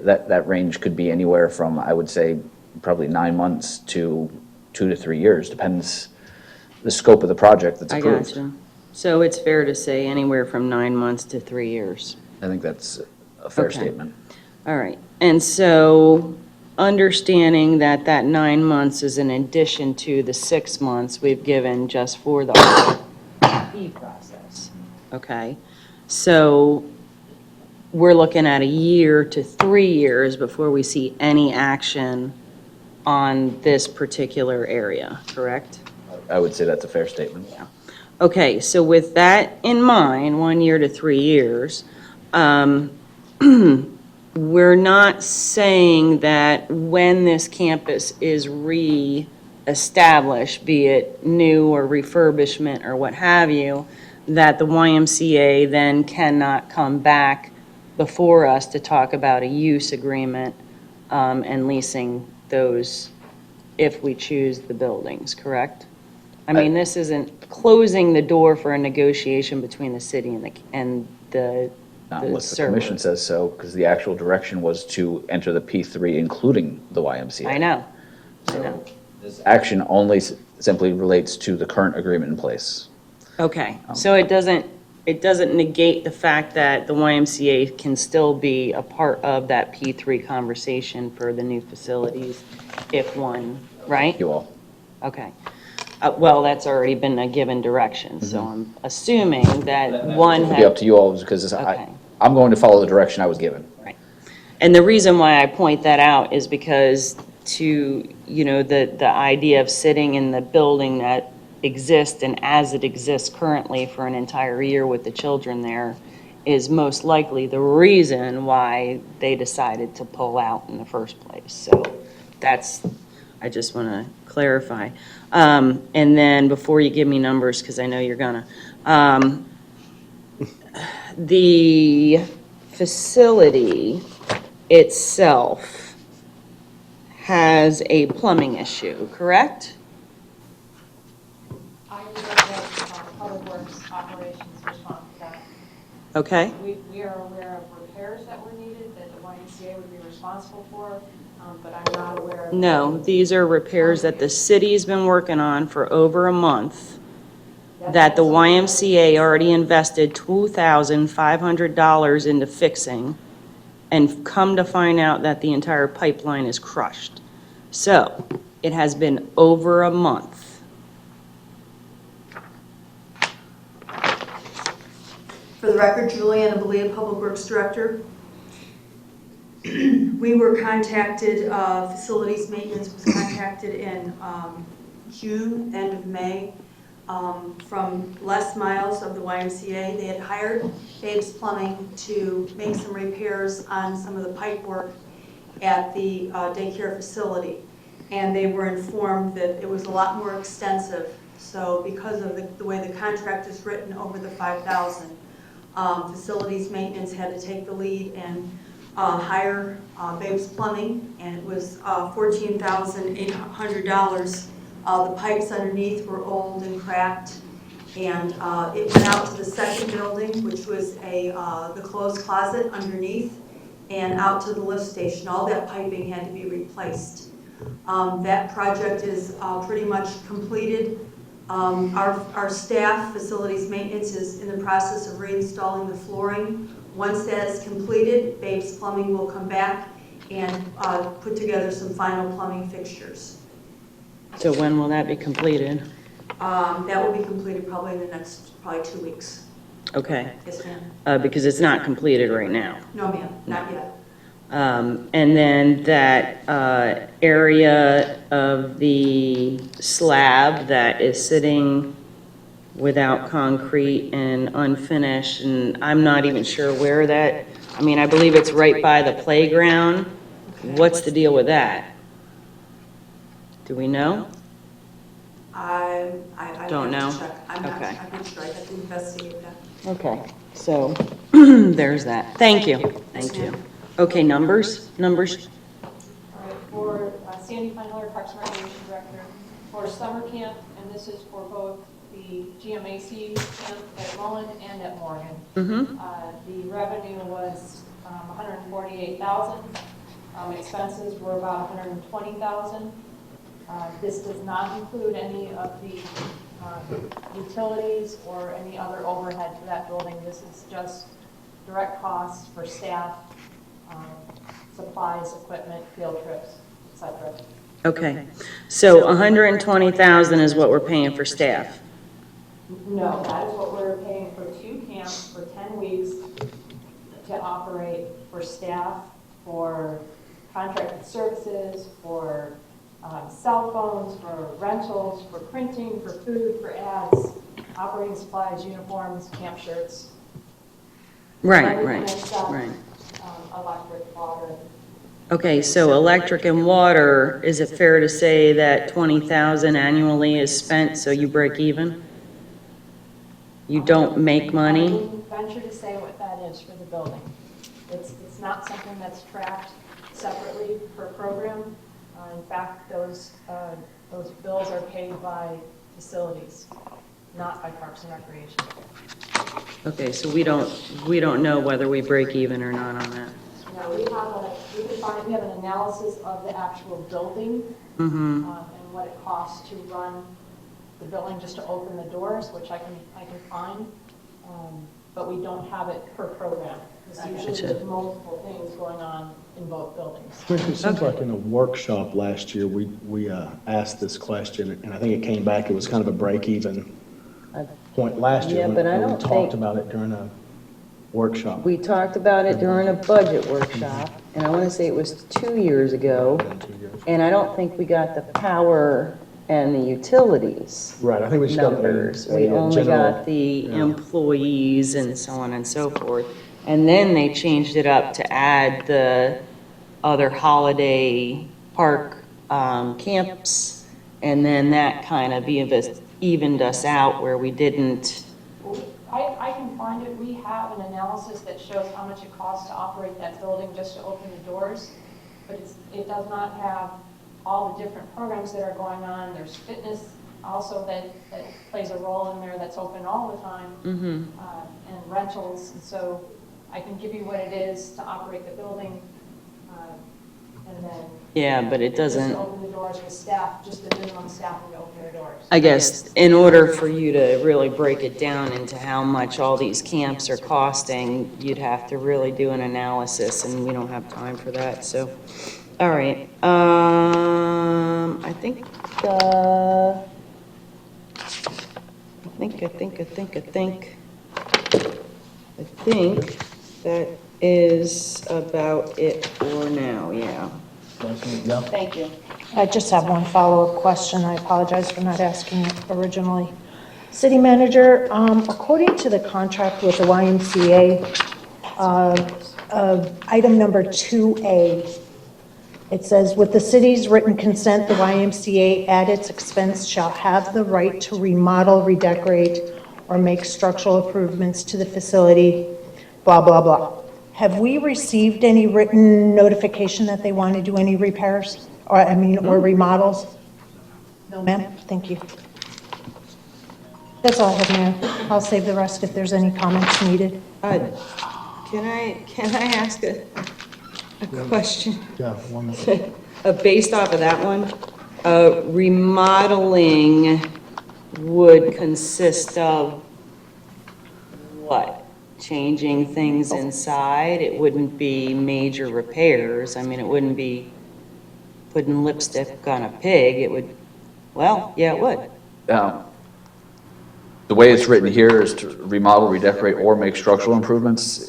That range could be anywhere from, I would say, probably 9 months to 2 to 3 years, depends the scope of the project that's I approved. got you. So it's fair to say anywhere from 9 months to 3 years. I think that's a fair Okay. statement. All right, and so understanding that that 9 months is in addition to the 6 months we've given just for the RFP process, okay? So we're looking at 1 year to 3 years before we see any action on this particular area, correct? I would say that's a fair statement. Okay, so with that in mind, 1 year to 3 years, we're not saying that when this campus is re-established, be it new or refurbishment or what have you, that the YMCA then cannot come back before us to talk about a use agreement and leasing those if we choose the buildings, correct? I mean, this isn't closing the door for a negotiation between the city and the Not unless the commission servers. says so, because the actual direction was to enter the P3, including the YMCA. I know, I know. This action only simply relates to the current agreement in place. Okay, so it doesn't negate the fact that the YMCA can still be a part of that P3 conversation for the new facilities if one, right? You all. Okay. Well, that's already been a given direction, so I'm assuming that one It'll be up had, to you all, because Okay. I'm going to follow the direction I was given. and the reason why I point that out is because to, the idea of sitting in the building that exists and as it exists currently for an entire year with the children there is most likely the reason why they decided to pull out in the first place. So that's, I just want to clarify. And then before you give me numbers, because I know you're gonna, the facility itself has a plumbing issue, correct? I was at Public Works Operations response to that. Okay. We are aware of repairs that were needed that the YMCA would be responsible for, but I'm not aware of. No, these are repairs that the city's been working on for over a month, that the YMCA already invested $2,500 into fixing, and come to find out that the entire pipeline is crushed. So, it has been over a month. For the record, Juliana Belia, Public Works Director. We were contacted, Facilities Maintenance was contacted in June, end of May, from Les Miles of the YMCA. They had hired Babes Plumbing to make some repairs on some of the pipe work at the daycare facility. And they were informed that it was a lot more extensive. So because of the way the contract is written over the $5,000, Facilities Maintenance had to take the lead and hire Babes Plumbing, and it was $14,800. The pipes underneath were old and cracked, and it went out to the second building, which was the clothes closet underneath, and out to the lift station. All that piping had to be replaced. That project is pretty much completed. Our staff, Facilities Maintenance, is in the process of reinstalling the flooring. Once that is completed, Babes Plumbing will come back and put together some final plumbing fixtures. So when will that be completed? That will be completed probably in the next, 2 weeks. Okay. Yes, ma'am. Because it's not completed right now. No, ma'am, not yet. And then that area of the slab that is sitting without concrete and unfinished, and I'm not even sure where that, I believe it's right by the playground. What's the deal with that? Do we know? I Don't know? have to check. I'm not Okay. sure. I have to investigate that. Okay, so there's that. Thank you. Thank you. Okay, numbers? All right, for Sandy Feinler, Parks and Recreation Director, for summer camp, and this is for both the GMAC camp at Mullen and at Morgan. The revenue was $148,000. Expenses were about $120,000. This does not include any of the utilities or any other overhead for that building. This is just direct costs for staff, supplies, equipment, field trips, etc. Okay, so 120,000 is what we're paying for staff. No, that is what we're paying for 2 camps for 10 weeks to operate for staff, for contracted services, for cell phones, for rentals, for printing, for food, for ads, operating supplies, uniforms, camp shirts. Right, Everything right, except, right. Electric, water. Okay, so electric and water, is it fair to say that 20,000 annually is spent, so you break even? You don't make money? I wouldn't venture to say what that is for the building. It's not something that's tracked separately per program. In fact, those bills are paid by facilities, not by Parks and Recreation. Okay, so we don't know whether we break even or not on that. Now, we have an analysis of the actual building Mm-hmm. and what it costs to run the building just to open the doors, which I can find, but we don't have it per program. Because usually there's multiple things going on in both buildings. It seems like in a workshop last year, we asked this question, and I think it came back, it was kind of a break-even point last year. Yeah, but I when don't we talked think- about it during a workshop. We talked about it during a budget workshop, and I want to say it was 2 years ago. And I don't think we got the power and the utilities Right, I think we just got numbers. a We only general- got the employees and so on and so forth. And then they changed it up to add the other holiday park camps. And then that kind of evened us out where we didn't. I can find it. We have an analysis that shows how much it costs to operate that building just to open the doors. But it does not have all the different programs that are going on. There's fitness also that plays a role in there that's open all the time, and rentals. And so I can give you what it is to operate the building, and then Yeah, but it doesn't. just open the doors with staff, just the minimum staff will open their doors. I guess in order for you to really break it down into how much all these camps are costing, you'd have to really do an analysis, and we don't have time for that, so. All right, I think that is about it for now, yeah. Thank you. I just have one follow-up question. I apologize for not asking it originally. City Manager, according to the contract with the YMCA, item number 2A, it says, with the city's written consent, the YMCA at its expense shall have the right to remodel, redecorate, or make structural improvements to the facility, blah, blah, blah. Have we received any written notification that they want to do any repairs, or remodels? No, ma'am? Thank you. That's all I have, Mayor. I'll save the rest if there's any comments needed. Can I ask a question? Yeah, one more. Based off of that one, remodeling would consist of what? Changing things inside? It wouldn't be major repairs. I mean, it wouldn't be putting lipstick on a pig. It would, well, yeah, it would. The way it's written here is to remodel, redecorate, or make structural improvements.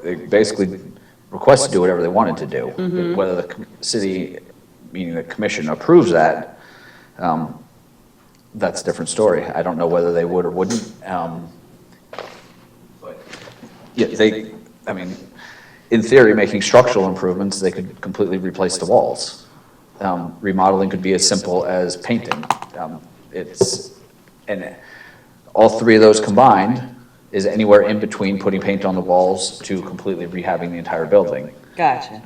They basically request to do whatever they wanted to do. Whether the city, meaning the commission, approves that, that's a different story. I don't know whether they would or wouldn't. Yeah, I mean, in theory, making structural improvements, they could completely replace the walls. Remodeling could be as simple as painting. And all three of those combined is anywhere in between putting paint on the walls to completely rehabbing the entire building. Gotcha.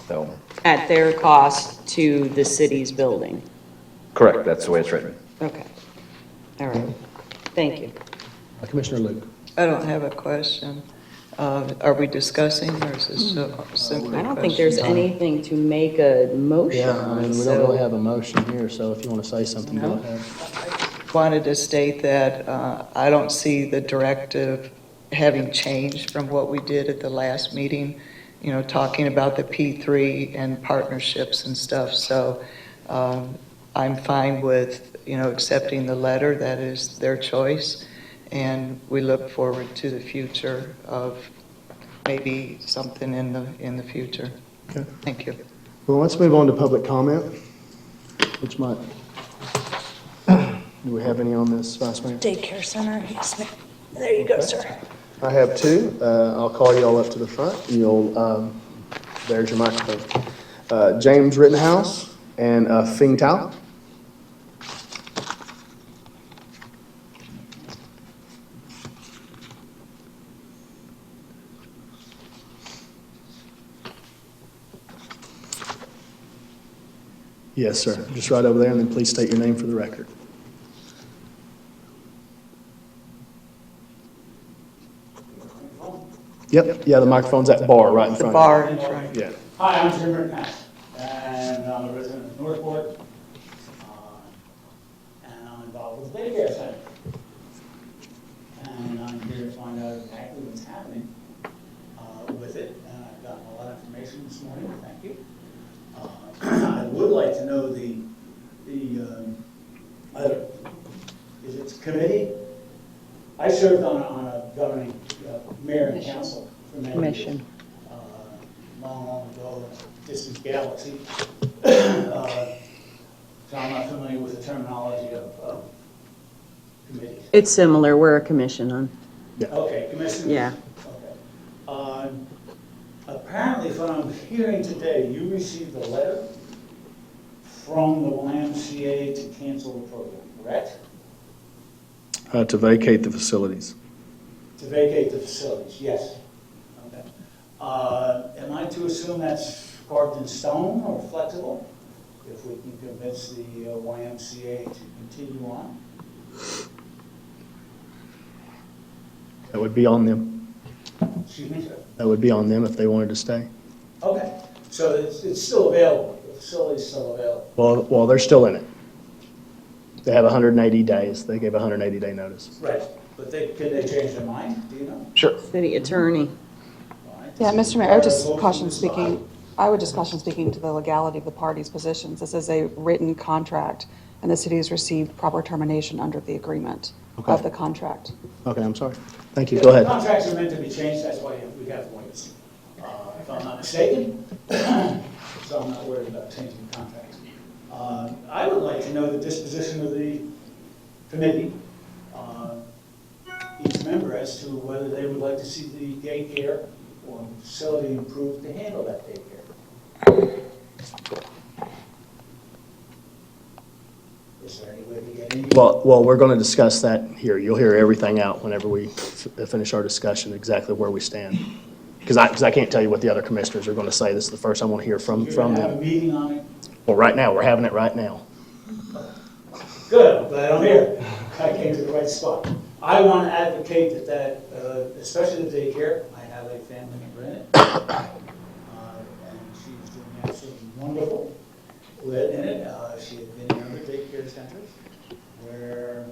So, At their cost to the city's building. correct, that's the way it's written. Okay. All right. Thank you. Commissioner Luke. I don't have a question. Are we discussing, or is this simply a I don't think there's question? anything to make a motion Yeah, I on, mean, we so- don't really have a motion here, so if you want to say something, go No. ahead. Wanted to state that I don't see the directive having changed from what we did at the last meeting, you know, talking about the P3 and partnerships and stuff. So I'm fine with, you know, accepting the letter. That is their choice. And we look forward to the future of maybe something in the future. Okay. Thank you. Well, let's move on to public comment, which might, do we have any on this, Vice Mayor? Daycare center, yes, ma'am. There you go, sir. I have two. I'll call you all up to the front. You'll, there's your microphone. James Rittenhouse and Fing Tao. Yes, sir. Just right over there, and then please state your name for the record. Yep, yeah, the microphone's at the bar right in front. The bar in front. Yeah. Hi, I'm Jim Rittenhouse, and I'm a resident of Northport, and I'm involved with the daycare center. And I'm here to find out exactly what's happening it, and I've gotten a lot of information this morning, thank you. I would like to know is it committee? I served on a governing mayor and council for many years. Commission. Long ago, in a distant galaxy. So I'm not familiar with the terminology of committees. It's similar, we're a commission on. Okay, commission? Yeah. Okay. Apparently, from what I'm hearing today, you received a letter from the YMCA to cancel the program, correct? To vacate the facilities. To vacate the facilities, yes. Okay. Am I to assume that's carved in stone or flexible? If we can convince the YMCA to continue on? That would be on them. Excuse me, sir? That would be on them if they wanted to stay. Okay, so it's still available, the facility's still available. Well, they're still in it. They have 180 days. They gave a 180-day notice. Right, but can they change their mind, do you know? Sure. City attorney. Yeah, Mr. Mayor, I would just caution speaking to the legality of the parties' positions. This is a written contract, and the city has received proper termination under the agreement of the contract. Okay, I'm sorry. Thank you. Go ahead. Contracts are meant to be changed, that's why we have lawyers. If I'm not mistaken, so I'm not worried about changing contracts. I would like to know the disposition of the committee, each member, as to whether they would like to see the daycare or facility improved to handle that daycare. Is there any way to get any? Well, we're going to discuss that here. You'll hear everything out whenever we finish our discussion, exactly where we stand. Because I can't tell you what the other commissioners are going to say. This is the first I want to hear from You're going to have a them. meeting on it? Well, right now, we're having it right now. Good, I'm glad I'm here. I came to the right spot. I want to advocate that, especially the daycare, I have a family member in it. And she's doing absolutely wonderful in it. She had been in other daycare centers where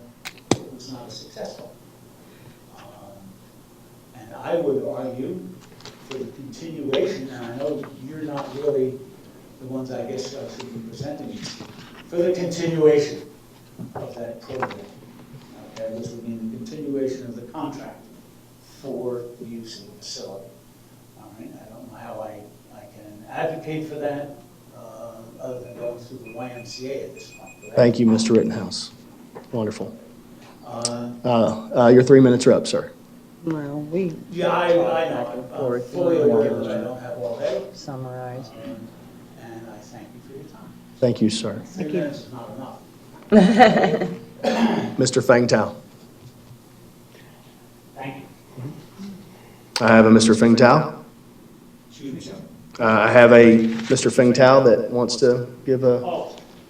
it was not as successful. And I would argue for the continuation, and I know you're not really the ones I guess should be presenting, for the continuation of that program. Okay, this would mean the continuation of the contract for the use of the facility. All right, I don't know how I can advocate for that other than going through the YMCA at this point. Correct? Thank you, Mr. Rittenhouse. Wonderful. Your 3 minutes are up, sir. Well, we. Yeah, I know. I'm fully aware that I don't have all day. Summarize. And I thank you for your time. Thank you, sir. 3 minutes is not enough. Mr. Feng Tao. Thank you. I have a Mr. Feng Tao. Excuse me, sir. I have a Mr. Feng Tao that wants to give a,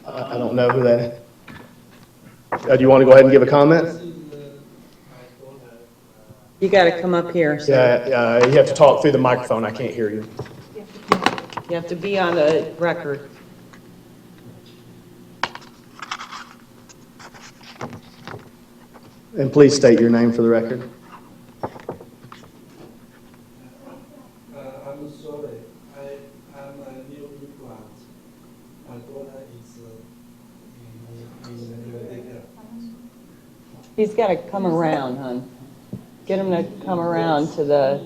I don't know who that is. Do you want to go ahead and give a comment? You got to come up here. sir. Yeah, you have to talk through the microphone. I can't hear you. You have to be on the record. And please state your name for the record. I'm sorry. I'm a new immigrant. My daughter is in the daycare. He's got to come around, hon. Get him to come around to the.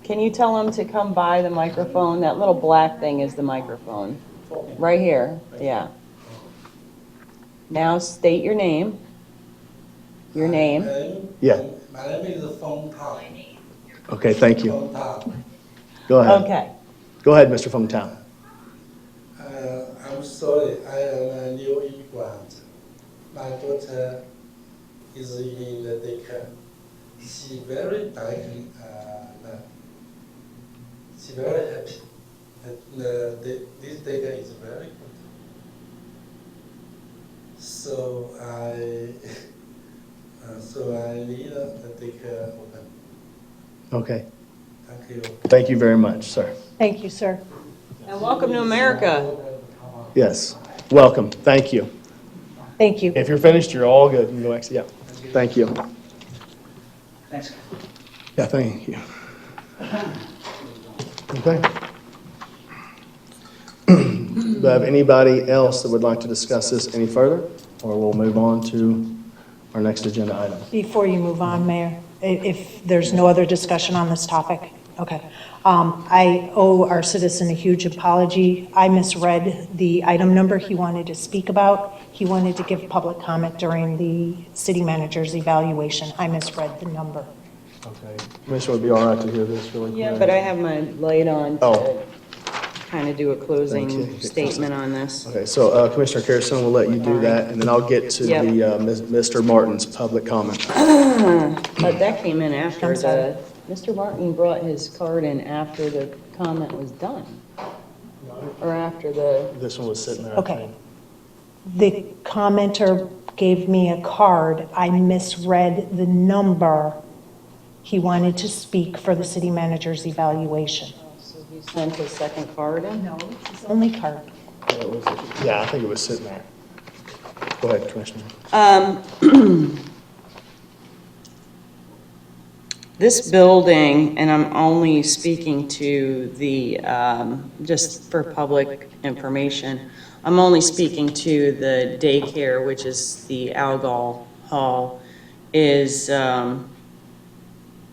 Can you tell him to come by the microphone? That little black thing is the microphone. Right here, yeah. Now state your name. Your name. Yeah. My name is Feng Tao. Okay, thank you. Feng Tao. Go ahead. Okay. Go ahead, Mr. Feng Tao. I'm sorry. I am a new immigrant. My daughter is in the daycare. She very like. She very happy. This daycare is very good. So I need the daycare open. Okay. Thank you. Thank you very much, sir. Thank you, sir. And welcome to America. Yes. Welcome. Thank you. Thank you. If you're finished, you're all good. You can go exit. Yeah. Thank you. Thanks. Yeah, thank you. Okay. Do I have anybody else that would like to discuss this any further? Or we'll move on to our next agenda item. Before you move on, Mayor, if there's no other discussion on this topic, okay. I owe our citizen a huge apology. I misread the item number he wanted to speak about. He wanted to give public comment during the city manager's evaluation. I misread the number. Okay. Commissioner, would it be all right to hear this really quick? Yeah, but I have my light on to Oh. kind of do a Thank closing you. statement on this. Okay, so Commissioner Carrison, we'll let you do that, and then I'll get to Yep. Mr. Martin's public comment. But that came in after I'm sorry. Mr. Martin brought his card in after the comment was done. Or after the, This one was sitting there. I Okay. think. The commenter gave me a card. I misread the number. He wanted to speak for the city manager's evaluation. so he sent his second card in? No, it's only card. Yeah, I think it was sitting there. Go ahead, Commissioner. This building, and I'm only speaking to the, just for public information, I'm only speaking to the daycare, which is the Algol Hall, is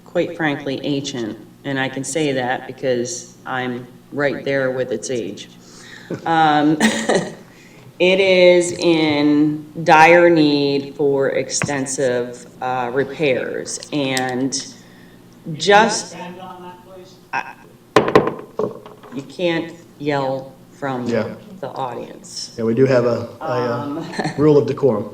quite frankly ancient. And I can say that because I'm right there with its age. It is in dire need for extensive repairs, and just, you can't yell from Yeah. the audience. Yeah, we do have a rule of decorum.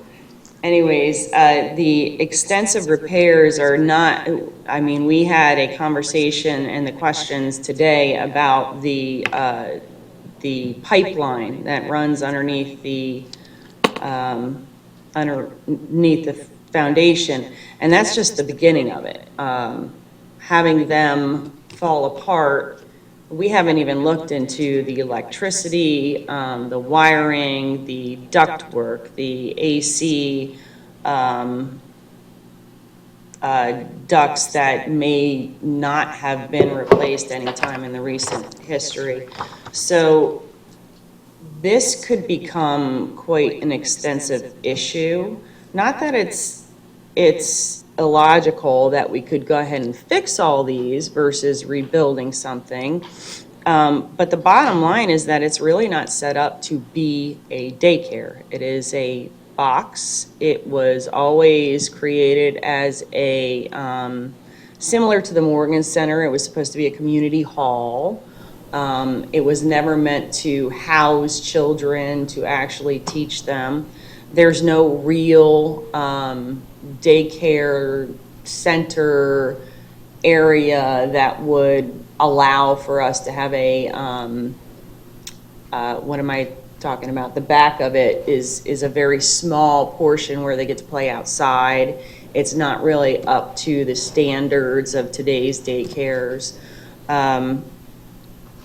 Anyways, the extensive repairs are not, I mean, we had a conversation and the questions today about the pipeline that runs underneath the foundation, and that's just the beginning of it. Having them fall apart, we haven't even looked into the electricity, the wiring, the ductwork, the AC ducts that may not have been replaced anytime in the recent history. So this could become quite an extensive issue. Not that it's illogical that we could go ahead and fix all these versus rebuilding something. But the bottom line is that it's really not set up to be a daycare. It is a box. It was always created as a, similar to the Morgan Center, it was supposed to be a community hall. It was never meant to house children, to actually teach them. There's no real daycare center area that would allow for us to have a, what am I talking about? The back of it is a very small portion where they get to play outside. It's not really up to the standards of today's daycares.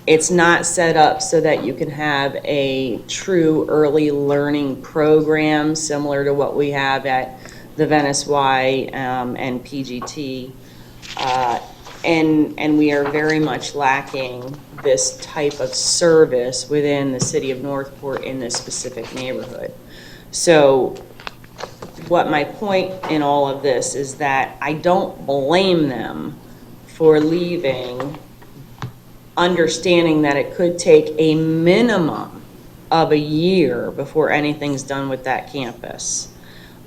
It's not set up so that you can have a true early learning program similar to what we have at the Venice Y and PGT. And we are very much lacking this type of service within the city of Northport in this specific neighborhood. So what my point in all of this is that I don't blame them for leaving, understanding that it could take a minimum of a year before anything's done with that campus.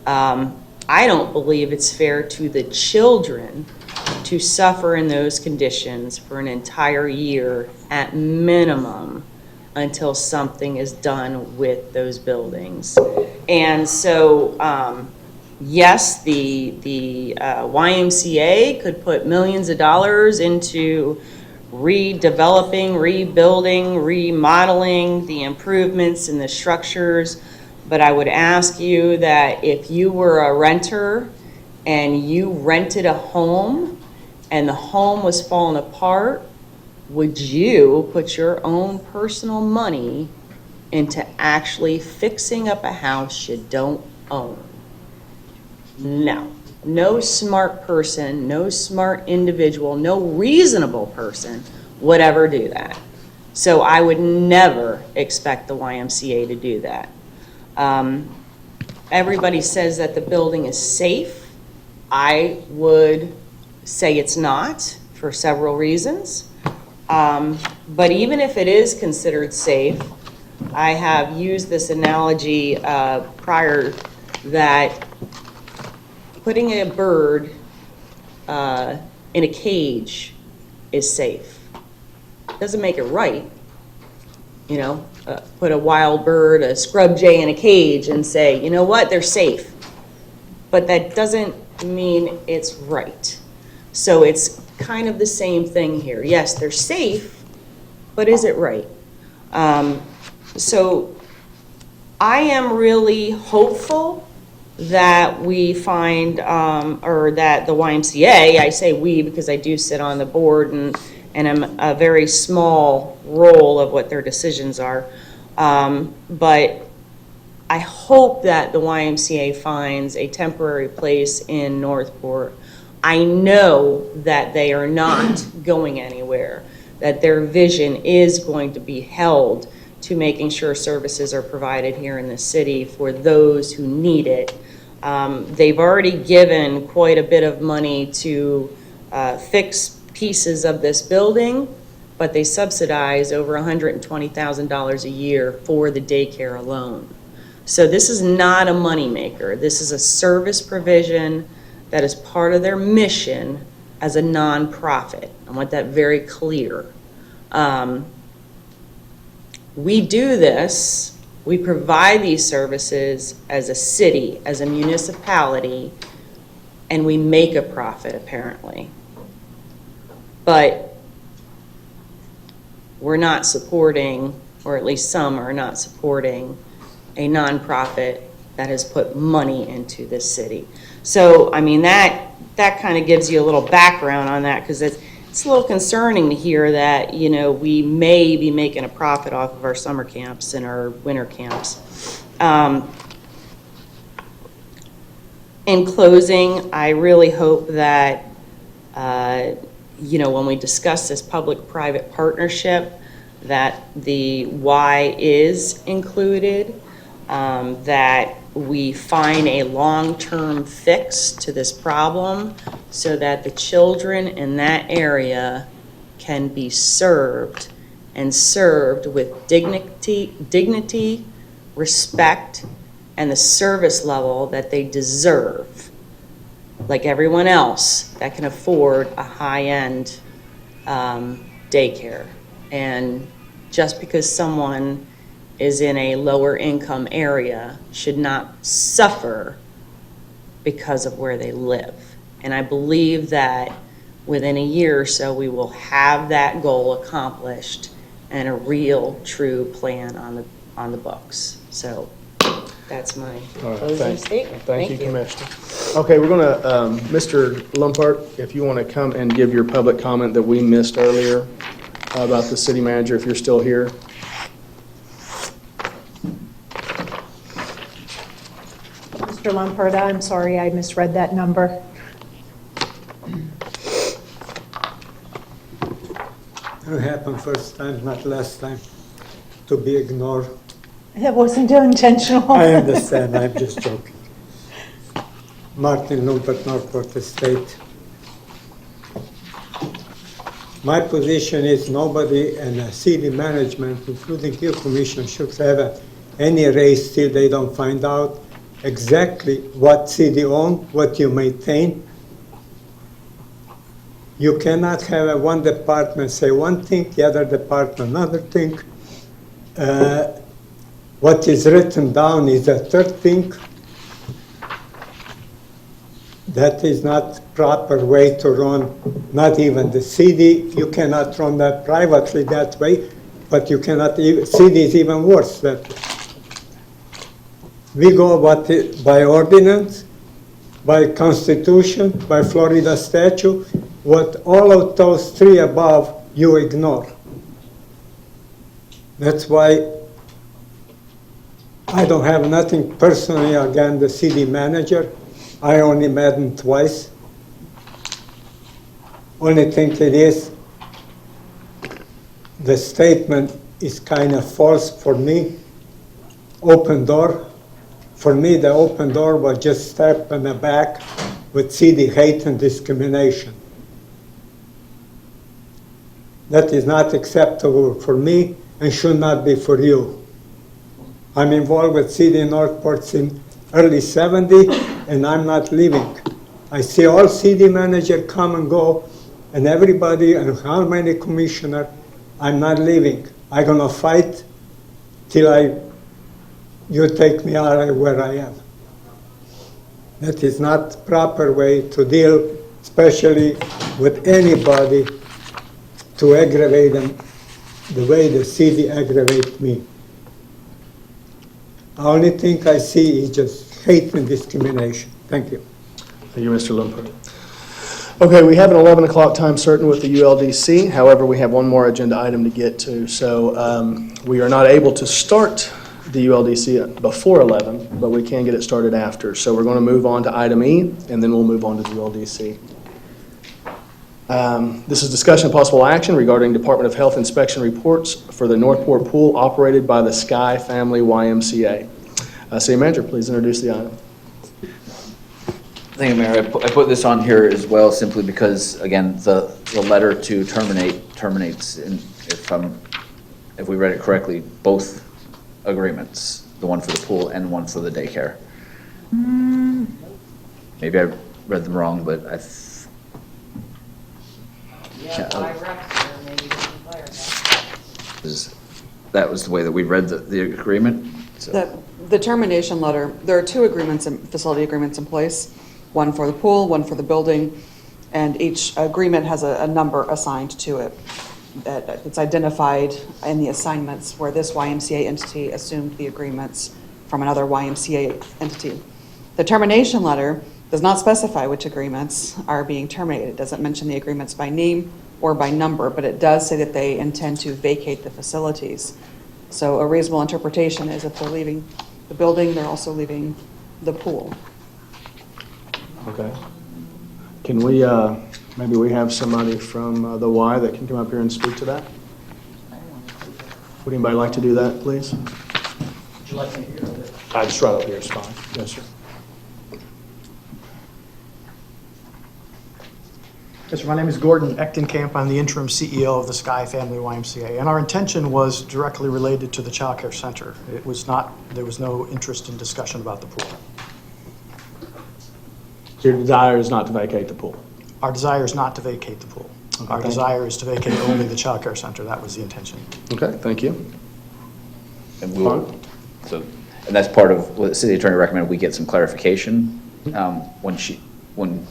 I don't believe it's fair to the children to suffer in those conditions for an entire year at minimum until something is done with those buildings. And so, yes, the YMCA could put millions of dollars into redeveloping, rebuilding, remodeling the improvements in the structures, but I would ask you that if you were a renter and you rented a home and the home was falling apart, would you put your own personal money into actually fixing up a house you don't own? No. no smart person, no smart individual, no reasonable person would ever do that. So I would never expect the YMCA to do that. Everybody says that the building is safe. I would say it's not for several reasons. But even if it is considered safe, I have used this analogy prior that putting a bird in a cage is safe. Doesn't make it right. You know, put a wild bird, a scrub jay in a cage and say, you know what, they're safe. But that doesn't mean it's right. So it's kind of the same thing here. Yes, they're safe, but is it right? So I am really hopeful that we find, or that the YMCA, I say we because I do sit on the board and I'm a very small role of what their decisions are. But I hope that the YMCA finds a temporary place in Northport. I know that they are not going anywhere, that their vision is going to be held to making sure services are provided here in the city for those who need it. They've already given quite a bit of money to fix pieces of this building, but they subsidize over $120,000 a year for the daycare alone. So this is not a moneymaker. This is a service provision that is part of their mission as a nonprofit. I want that very clear. We do this, we provide these services as a city, as a municipality, and we make a profit apparently. But we're not supporting, or at least some are not supporting, a nonprofit that has put money into this city. So, I mean, that kind of gives you a little background on that, because it's a little concerning to hear that, you know, we may be making a profit off of our summer camps and our winter camps. In closing, I really hope that, you know, when we discuss this public-private partnership, that the Y is included, that we find a long-term fix to this problem so that the children in that area can be served, and served with dignity, respect, and the service level that they deserve, like everyone else that can afford a high-end daycare. And just because someone is in a lower income area should not suffer because of where they live. And I believe that within a year or so we will have that goal accomplished and a real true plan on the books. So that's my closing statement. Thank you, Commissioner. Okay, we're gonna, Mr. Lumpart, if you want to come and give your public comment that we missed earlier about the city manager, if you're still here. Mr. Lamperda, I'm sorry, I misread that number. It happened first time, not last time, to be ignored. That wasn't intentional. I understand, I'm just joking. Martin Lumpert, Northport Estate. My position is nobody in city management, including your commission, should have any raise till they don't find out exactly what city owns, what you maintain. You cannot have one department say one thing, the other department another thing. What is written down is a third thing. That is not proper way to run, not even the city. You cannot run that privately that way, but you cannot, city is even worse that way. We go by ordinance, by constitution, by Florida statute. What all of those three above, you ignore. That's why I don't have nothing personally against the city manager. I only met him twice. Only thing it is, the statement is kind of false for me. Open door. For me, the open door was just step in the back with city hate and discrimination. That is not acceptable for me and should not be for you. I'm involved with City of Northport since early 70, and I'm not leaving. I see all city managers come and go, and everybody, and how many commissioners, I'm not leaving. I'm gonna fight till you take me out of where I am. That is not proper way to deal, especially with anybody, to aggravate them the way the city aggravates me. The only thing I see is just hate and discrimination. Thank you. Thank you, Mr. Limpert. Okay, we have an 11 o'clock time certain with the ULDC. However, we have one more agenda item to get to. So we are not able to start the ULDC before 11, but we can get it started after. So we're going to move on to item E, and then we'll move on to the ULDC. This is discussion of possible action regarding Department of Health inspection reports for the Northport pool operated by the Sky Family YMCA. City Manager, please introduce the item. Thank you, Mayor. I put this on here as well simply because, again, the letter to terminates, if we read it correctly, both agreements, the one for the pool and one for the daycare. Maybe I read them wrong, but that was the way that we read the agreement. So. The termination letter, there are two agreements, facility agreements in place, one for the pool, one for the building, and each agreement has a number assigned to it. It's identified in the assignments where this YMCA entity assumed the agreements from another YMCA entity. The termination letter does not specify which agreements are being terminated. It doesn't mention the agreements by name or by number, but it does say that they intend to vacate the facilities. So a reasonable interpretation is if they're leaving the building, they're also leaving the pool. Okay. Can we, maybe we have somebody from the Y that can come up here and speak to that? Would anybody like to do that, please? Would you like me to hear it? Just right up here is fine. Yes, sir. Yes, sir. My name is Gordon Echtenkamp. I'm the interim CEO of the Sky Family YMCA. And our intention was directly related to the child care center. It was not, there was no interest in discussion about the pool. So your desire is not to vacate the pool? Our desire is not to vacate the pool. Okay, Our desire is to vacate only the child care center. That was the intention. Okay, thank you. And and that's part of what the city attorney recommended we get some clarification when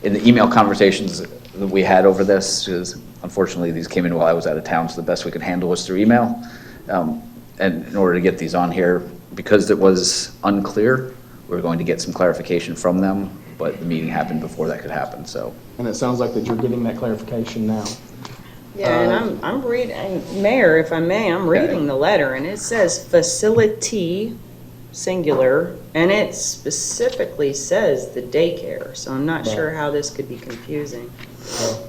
in the email conversations that we had over this, because unfortunately these came in while I was out of town, so the best we could handle was through email. And in order to get these on here, because it was unclear, we were going to get some clarification from them, but the meeting happened before that could happen, so. And it sounds like that you're getting that clarification now. Yeah, and I'm reading, Mayor, if I may, I'm reading the letter, and it says facility, singular, and it specifically says the daycare, so I'm not sure how this could be confusing.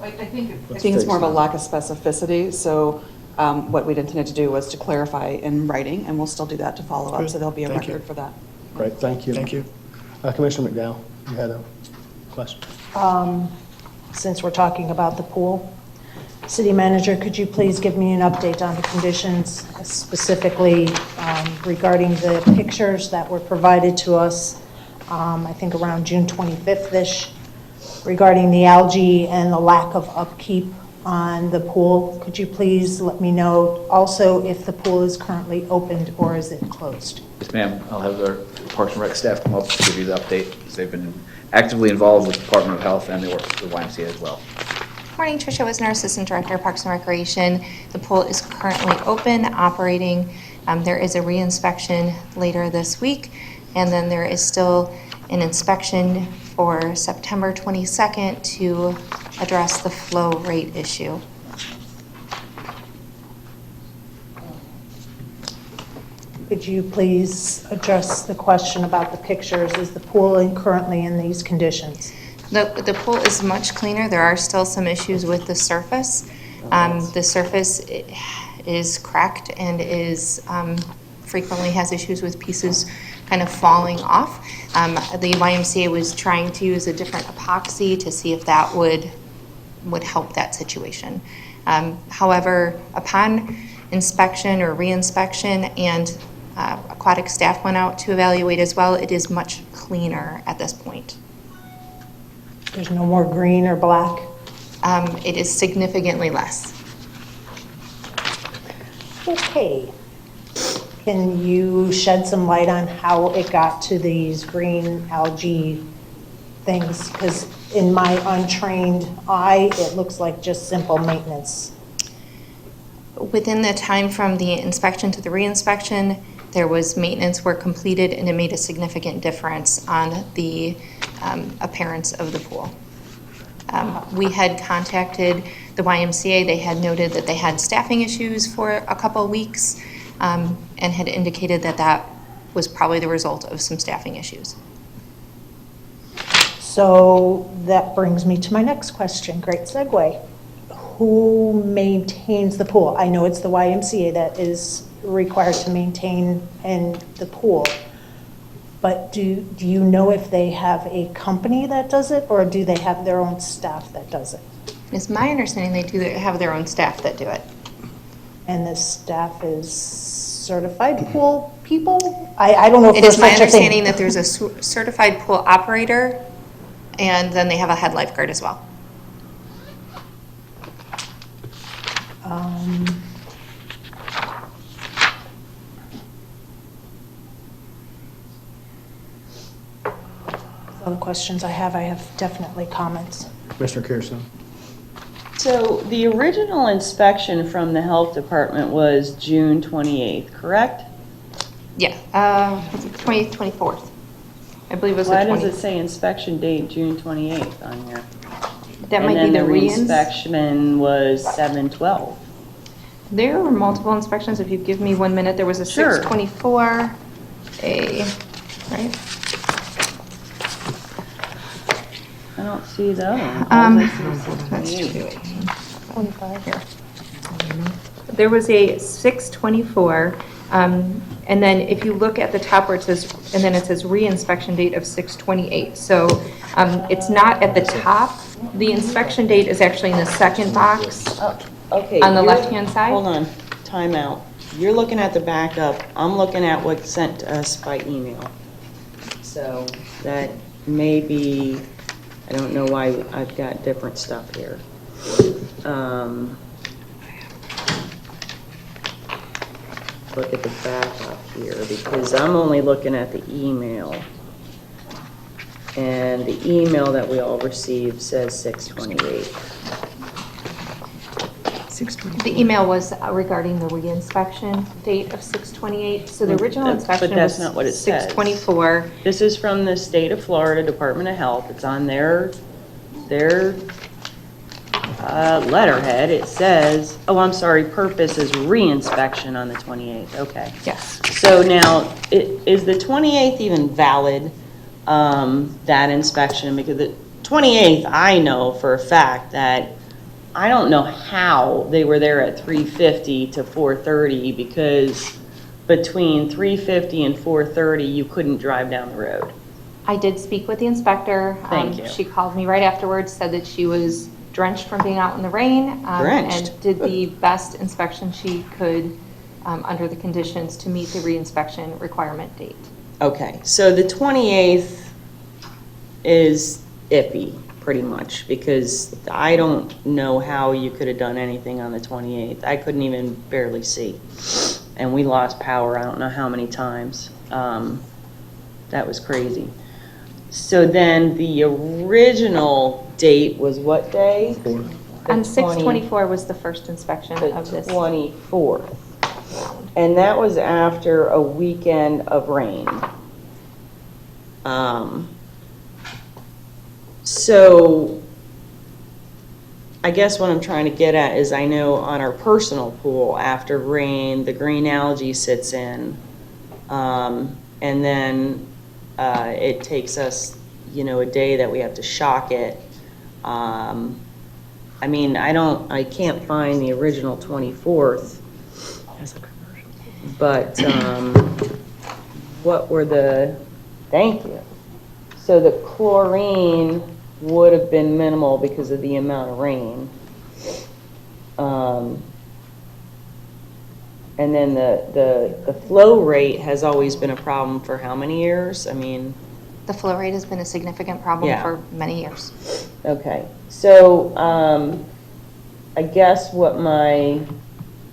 I think it's more of a lack of specificity, so what we'd intended to do was to clarify in writing, and we'll still do that to follow up, so there'll be a record for that. Great, thank you. Thank you. Commissioner McDowell, you had a question. Since we're talking about the pool, City Manager, could you please give me an update on the conditions, specifically regarding the pictures that were provided to us, I think around June 25th-ish, regarding the algae and the lack of upkeep on the pool? Could you please let me know also if the pool is currently opened or is it closed? Yes, ma'am. I'll have our Parks and Rec staff come up to give you the update, because they've been actively involved with the Department of Health and they work with the YMCA as well. Morning, Tricia Wisner, Assistant Director of Parks and Recreation. The pool is currently open, operating. There is a re-inspection later this week, and then there is still an inspection for September 22nd to address the flow rate issue. Could you please address the question about the pictures? Is the pool currently in these conditions? The pool is much cleaner. There are still some issues with the surface. The surface is cracked and is frequently has issues with pieces kind of falling off. The YMCA was trying to use a different epoxy to see if that would help that situation. However, upon inspection or re-inspection and aquatic staff went out to evaluate as well, it is much cleaner at this point. There's no more green or black? It is significantly less. Okay. Can you shed some light on how it got to these green algae things? Because in my untrained eye, it looks like just simple maintenance. Within the time from the inspection to the re-inspection, there was maintenance work completed and it made a significant difference on the appearance of the pool. We had contacted the YMCA. They had noted that they had staffing issues for a couple weeks and had indicated that that was probably the result of some staffing issues. So that brings me to my next question. Great segue. Who maintains the pool? I know it's the YMCA that is required to maintain the pool. But do you know if they have a company that does it, or do they have their own staff that does it? It's my understanding they do have their own staff that do it. And the staff is certified pool people? I don't know if It there's is my such a thing. understanding that there's a certified pool operator, and then they have a head lifeguard as well. All the questions I have definitely comments. Commissioner Kearson. So the original inspection from the health department was June 28th, correct? Yeah, was it 20th, 24th? I believe it was the 20th. Why does it say inspection date June 28th on here? That might be the re-inspection was 7/12. There were multiple inspections. If you give me 1 minute, there was a Sure. 624, right? I don't see the other one. All I see is That's 6/28. 25 here. There was a 624, and then if you look at the top where it says, and then it says re-inspection date of 6/28. So it's not at the top. The inspection date is actually in the second box. Okay. On the you're- left-hand side? Hold on, time out. You're looking at the backup. I'm looking at what's sent to us by email. So that may be, I don't know why I've got different stuff here. Look at the backup here, because I'm only looking at the email. And the email that we all received says 6/28. The email was regarding the re-inspection date of 6/28. So the original inspection But that's was not what it says. 6/24. This is from the state of Florida Department of Health. It's on their letterhead. It says, oh, I'm sorry, purpose is re-inspection on the 28th. Okay. Yes. So now, is the 28th even valid, that inspection? Because the 28th, I know for a fact that I don't know how they were there at 3:50 to 4:30, because between 3:50 and 4:30, you couldn't drive down the road. I did speak with the inspector. Thank you. She called me right afterwards, said that she was drenched from being out in the rain. Drenched? And did the best inspection she could under the conditions to meet the re-inspection requirement date. Okay, so the 28th is iffy, pretty much, because I don't know how you could have done anything on the 28th. I couldn't even barely see. And we lost power, I don't know how many times. That was crazy. So then the original date was what day? And 6/24 was the first inspection of this. 24th. And that was after a weekend of rain. So I guess what I'm trying to get at is I know on our personal pool, after rain, the green algae sits in. And then it takes us, a day that we have to shock it. I mean, I can't find the original 24th. But what were thank you. So the chlorine would have been minimal because of the amount of rain. And then the flow rate has always been a problem for how many years? I mean. The flow rate has been a significant problem Yeah. for many years. Okay, so I guess what my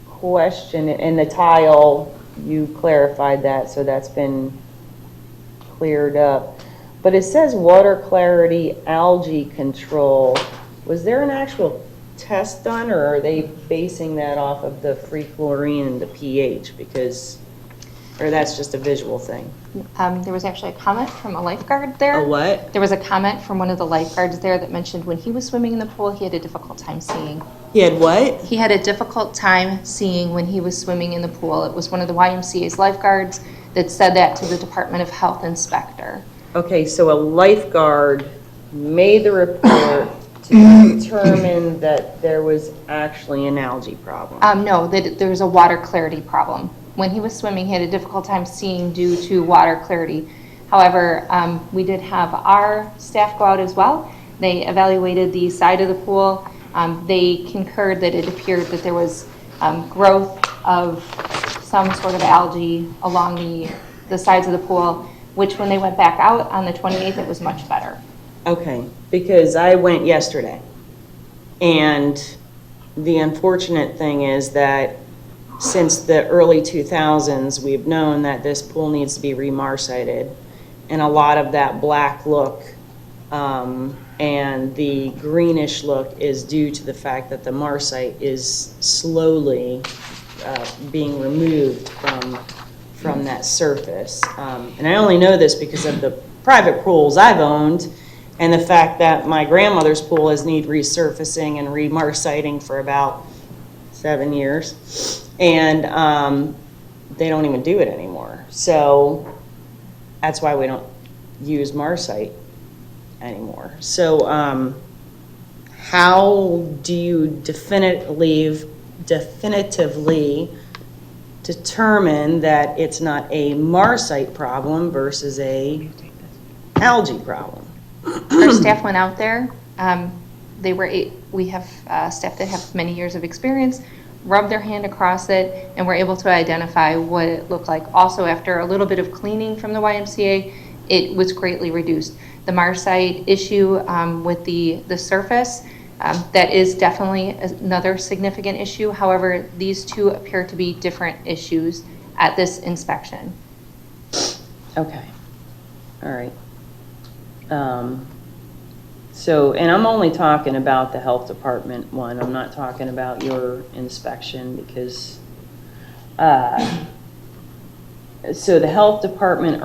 question, and the tile, you clarified that, so that's been cleared up. But it says water clarity algae control. Was there an actual test done, or are they basing that off of the free chlorine and the pH? Or that's just a visual thing? There was actually a comment from a lifeguard there. A what? There was a comment from one of the lifeguards there that mentioned when he was swimming in the pool, he had a difficult time seeing. He had what? He had a difficult time seeing when he was swimming in the pool. It was one of the YMCA's lifeguards that said that to the Department of Health inspector. Okay, so a lifeguard made the report to determine that there was actually an algae problem. No, that there was a water clarity problem. When he was swimming, he had a difficult time seeing due to water clarity. However, we did have our staff go out as well. They evaluated the side of the pool. They concurred that it appeared that there was growth of some sort of algae along the sides of the pool, which when they went back out on the 28th, it was much better. Okay, because I went yesterday, and the unfortunate thing is that since the early 2000s, we've known that this pool needs to be remarcited, and a lot of that black look and the greenish look is due to the fact that the marcite is slowly being removed from that surface. And I only know this because of the private pools I've owned, and the fact that my grandmother's pool has need resurfacing and remarciting for about 7 years. And they don't even do it anymore. So that's why we don't use marcite anymore. So how do you definitively determine that it's not a marcite problem versus a algae problem? Our staff went out there. We have staff that have many years of experience, rubbed their hand across it, and were able to identify what it looked like. Also, after a little bit of cleaning from the YMCA, it was greatly reduced. The marcite issue with the surface, that is definitely another significant issue. However, these two appear to be different issues at this inspection. Okay, all right. So, and I'm only talking about the health department one. I'm not talking about your inspection because, so the health department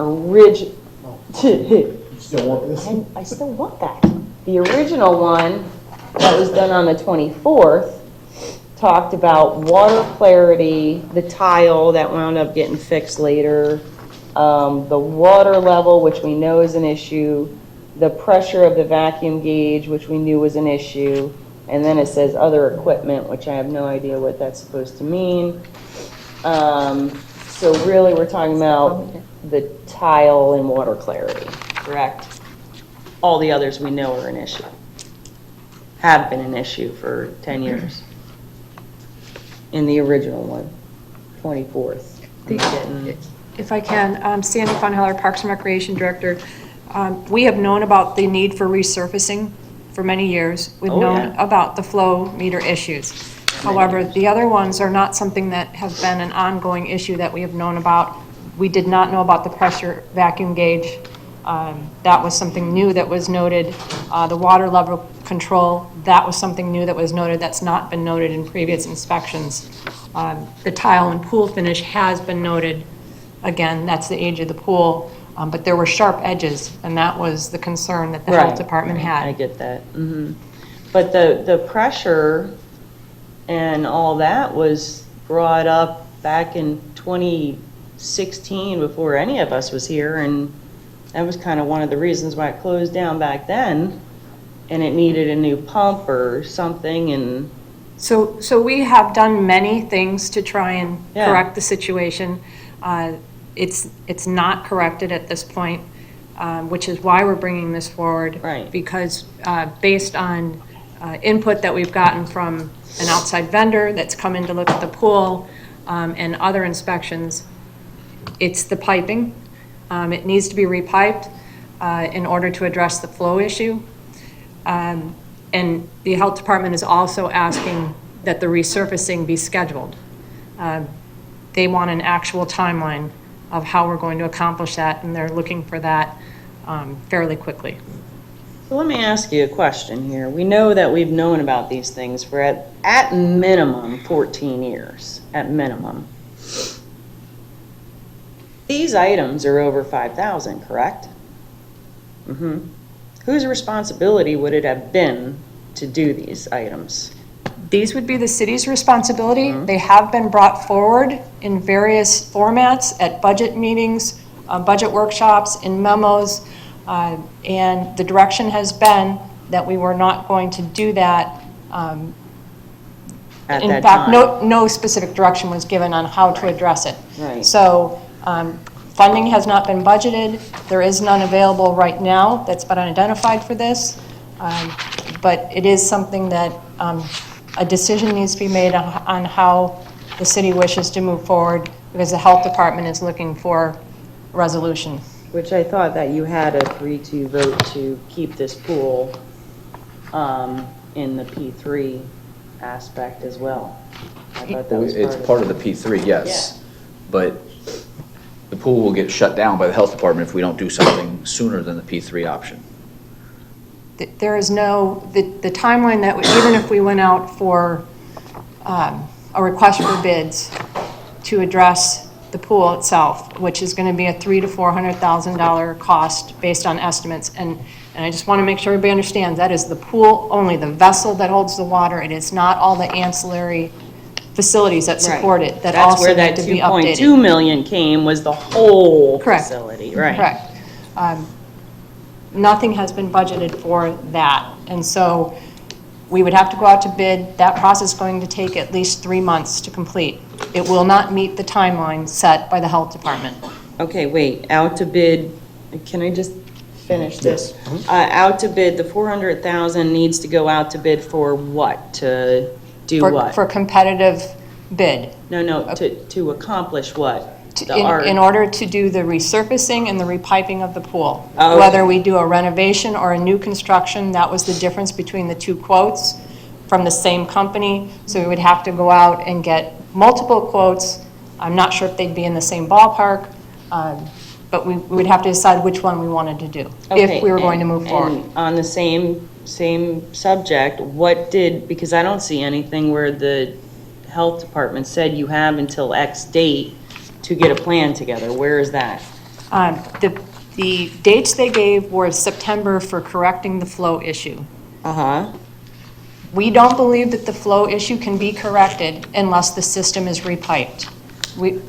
You still want this? I still want that. The original one that was done on the 24th talked about water clarity, the tile that wound up getting fixed later, the water level, which we know is an issue, the pressure of the vacuum gauge, which we knew was an issue, and then it says other equipment, which I have no idea what that's supposed to mean. So really, we're talking about the tile and water clarity, correct? All the others we know are an issue, have been an issue for 10 years. In the original one, 24th. If I can, Sandy Funheller, Parks and Recreation Director. We have known about the need for resurfacing for many years. We've known about the flow meter issues. However, the other ones are not something that have been an ongoing issue that we have known about. We did not know about the pressure vacuum gauge. That was something new that was noted. The water level control, that was something new that was noted that's not been noted in previous inspections. The tile and pool finish has been noted. Again, that's the age of the pool. But there were sharp edges, and that was the concern that the health department had. I get that. But the pressure and all that was brought up back in 2016, 2016 before any of us was here, and that was kind of one of the reasons why it closed down back then, and it needed a new pump or something, and So we have done many things to try and Yeah. correct the situation. It's not corrected at this point, which is why we're bringing this forward. Right. Because based on input that we've gotten from an outside vendor that's come in to look at the pool and other inspections, it's the piping. It needs to be repiped in order to address the flow issue. And the health department is also asking that the resurfacing be scheduled. They want an actual timeline of how we're going to accomplish that, and they're looking for that fairly quickly. So let me ask you a question here. We know that we've known about these things for at minimum 14 years, at minimum. These items are over 5,000, correct? Mm-hmm. Whose responsibility would it have been to do these items? These would be the city's responsibility. They have been brought forward in various formats at budget meetings, budget workshops, in memos, and the direction has been that we were not going to do that. At In that fact, time. no specific direction was given on how to address it. Right. So funding has not been budgeted. There is none available right now that's been identified for this. But it is something that a decision needs to be made on how the city wishes to move forward, because the health department is looking for resolution. Which I thought that you had a 3-2 vote to keep this pool in the P3 aspect as well. I thought that was It's part of the P3, yes. But the pool will get shut down by the health department if we don't do something sooner than the P3 option. There is no, the timeline that, even if we went out for a request for bids to address the pool itself, which is going to be a $300,000 to $400,000 cost based on estimates, and I just want to make sure everybody understands, that is the pool only, the vessel that holds the water. It is not all the ancillary facilities that support it, that That's also where need that to be updated. 2.2 million came, was the whole Correct. facility, right? Correct. Nothing has been budgeted for that, and so we would have to go out to bid. That process is going to take at least 3 months to complete. It will not meet the timeline set by the health department. Okay, wait, out to bid, can I just finish this? Out to bid, the 400,000 needs to go out to bid for what? To do what? For competitive bid. No, to accomplish what? In order to do the resurfacing and the repiping of the pool. Oh, okay. Whether we do a renovation or a new construction, that was the difference between the two quotes from the same company. So we would have to go out and get multiple quotes. I'm not sure if they'd be in the same ballpark, but we would have to decide which one we wanted to do if we were going to move forward. And on the same subject, because I don't see anything where the health department said you have until X date to get a plan together. Where is that? The dates they gave were September for correcting the flow issue. Uh-huh. We don't believe that the flow issue can be corrected unless the system is repiped.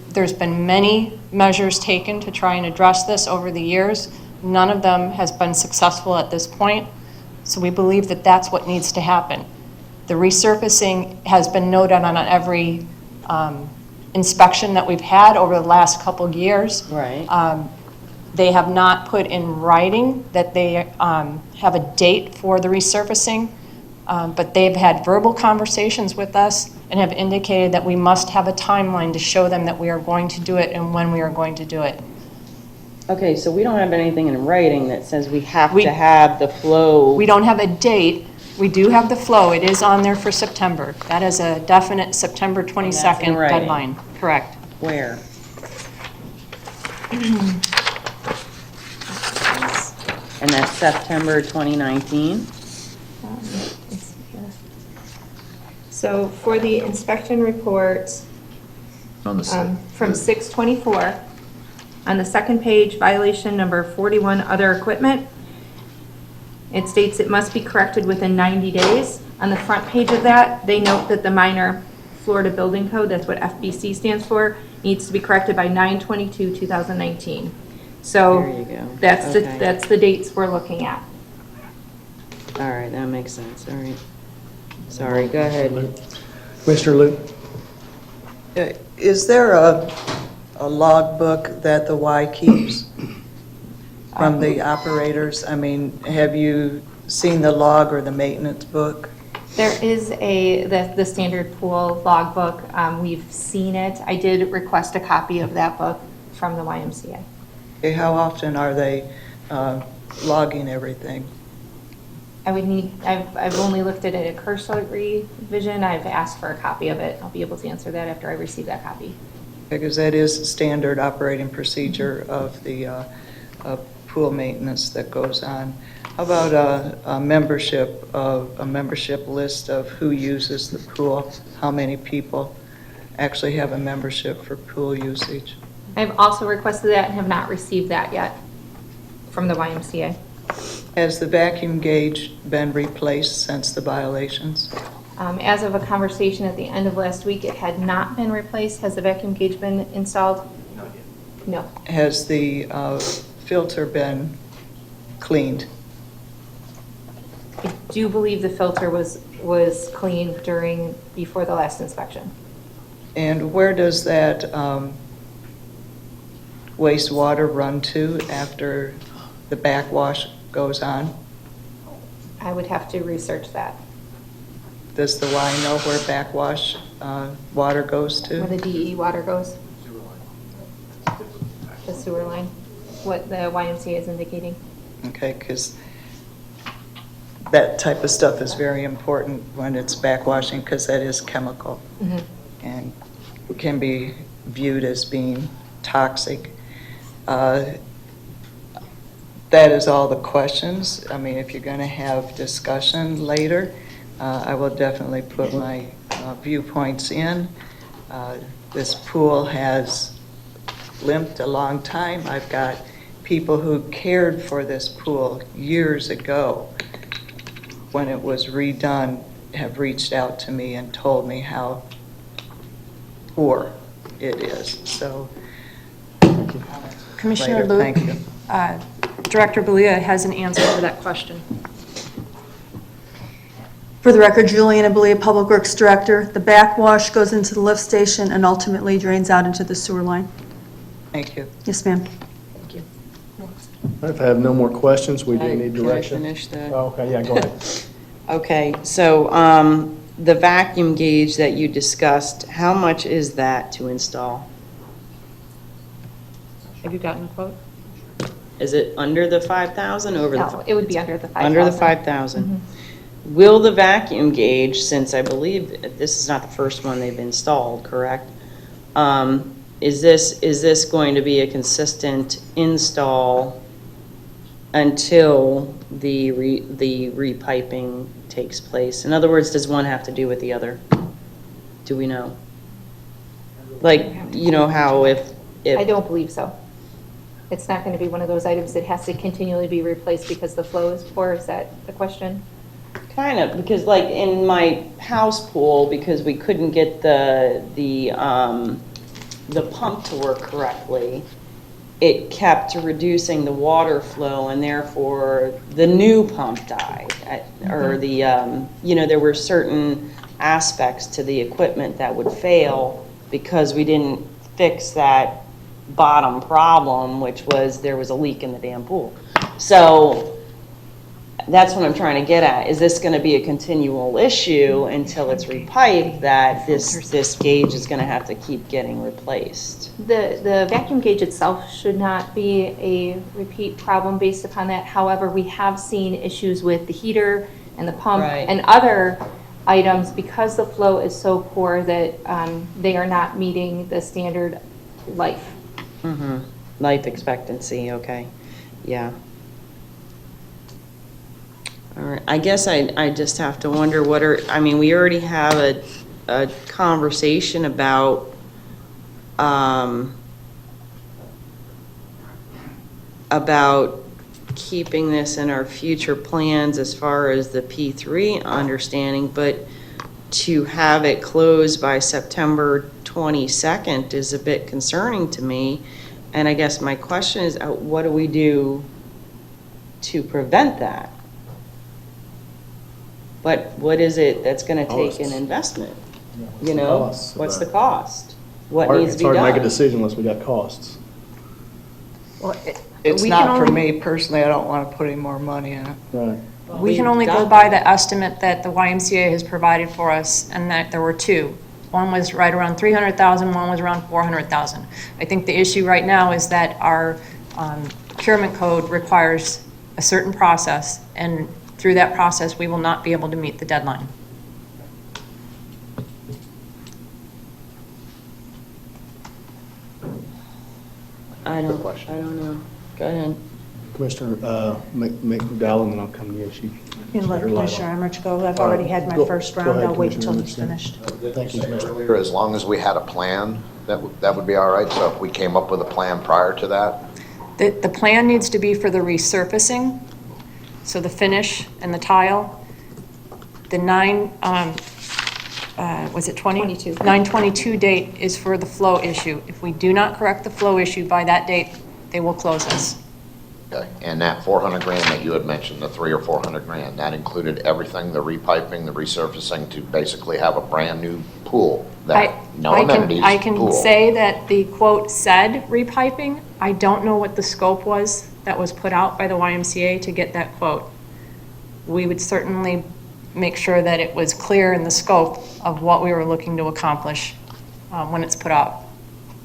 There's been many measures taken to try and address this over the years. None of them has been successful at this point, so we believe that that's what needs to happen. The resurfacing has been noted on every inspection that we've had over the last couple of years. Right. They have not put in writing that they have a date for the resurfacing, but they've had verbal conversations with us and have indicated that we must have a timeline to show them that we are going to do it and when we are going to do it. Okay, so we don't have anything in writing that says we have to have the flow. We don't have a date. We do have the flow. It is on there for September. That is a definite September 22nd writing. deadline. Correct. Where? And that's September 2019? So for the inspection reports On the side. from 6/24, on the second page, violation number 41, other equipment, it states it must be corrected within 90 days. On the front page of that, they note that the minor Florida Building Code, that's what FBC stands for, needs to be corrected by 9/22/2019. So There you go. that's Okay. that's the dates we're looking at. All right, that makes sense, all right. Sorry, go ahead. Commissioner Liu? Is there a logbook that the Y keeps from the operators? I mean, have you seen the log or the maintenance book? There is the standard pool logbook. We've seen it. I did request a copy of that book from the YMCA. Okay, how often are they logging everything? I've only looked at it a cursory vision. I've asked for a copy of it. I'll be able to answer that after I receive that copy. Because that is standard operating procedure of the pool maintenance that goes on. How about a membership list of who uses the pool? How many people actually have a membership for pool usage? I've also requested that and have not received that yet from the YMCA. Has the vacuum gauge been replaced since the violations? As of a conversation at the end of last week, it had not been replaced. Has the vacuum gauge been installed? No. Has the filter been cleaned? I do believe the filter was cleaned before the last inspection. And where does that wastewater run to after the backwash goes on? I would have to research that. Does the Y know where backwash water goes to? Where the DE water goes? The sewer line, what the YMCA is indicating. Okay, because that type of stuff is very important when it's backwashing, because that is chemical and can be viewed as being toxic. That is all the questions. I mean, if you're going to have discussion later, I will definitely put my viewpoints in. This pool has limped a long time. I've got people who cared for this pool years ago when it was redone have reached out to me and told me how poor it is. So, Commissioner later. Luke, Thank you. Director Belia has an answer to that question. For the record, Juliana Belia, Public Works Director. The backwash goes into the lift station and ultimately drains out into the sewer line. Thank you. Yes, ma'am. Thank you. If I have no more questions, we do need Can I direction. finish the? Oh, okay, yeah, go ahead. Okay, so the vacuum gauge that you discussed, how much is that to install? Have you gotten a quote? Is it under the 5,000, over the? No, it would be under the 5,000. Under the 5,000. Will the vacuum gauge, since I believe this is not the first one they've installed, correct? Is this going to be a consistent install until the repiping takes place? In other words, does one have to do with the other? Do we know? Like, you know how if I don't believe so. It's not going to be one of those items that has to continually be replaced because the flow is poor. Is that the question? Kind of, because like in my house pool, because we couldn't get the pump to work correctly, it kept reducing the water flow, and therefore the new pump died. Or the, you know, there were certain aspects to the equipment that would fail because we didn't fix that bottom problem, which was there was a leak in the damn pool. So that's what I'm trying to get at. Is this going to be a continual issue until it's repiped, that this gauge is going to have to keep getting replaced? The vacuum gauge itself should not be a repeat problem based upon that. However, we have seen issues with the heater and the pump Right. and other items because the flow is so poor that they are not meeting the standard life. Life expectancy, okay, yeah. All right, I guess I just have to wonder I mean, we already have a conversation about keeping this in our future plans as far as the P3 understanding, but to have it closed by September 22nd is a bit concerning to me. And I guess my question is, what do we do to prevent that? But what is it that's gonna take an investment? You know, what's the cost? What needs to be It's hard to make a done? decision unless we got costs. Well, it's we not can for only- me personally, I don't want to put any more money in it. Right. We can only go by the estimate that the YMCA has provided for us, and that there were two. One was right around 300,000, one was around 400,000. I think the issue right now is that our procurement code requires a certain process, and through that process, we will not be able to meet the deadline. I don't know. Go ahead. Commissioner McDowell, and then I'll come to you. You can let Commissioner Emmerich go. I've already had my first round. I'll wait until he's finished. Thank you, Commissioner. Earlier, as long as we had a plan, that would be all right. So if we came up with a plan prior to that, The plan needs to be for the resurfacing, so the finish and the tile. The 9/22 date is for the flow issue. If we do not correct the flow issue by that date, they will close us. okay, and that 400 grand that you had mentioned, the 300 or 400 grand, that included everything, the repiping, the resurfacing, to basically have a brand-new pool, no amenities, I can pool. say that the quote said repiping. I don't know what the scope was that was put out by the YMCA to get that quote. We would certainly make sure that it was clear in the scope of what we were looking to accomplish when it's put out.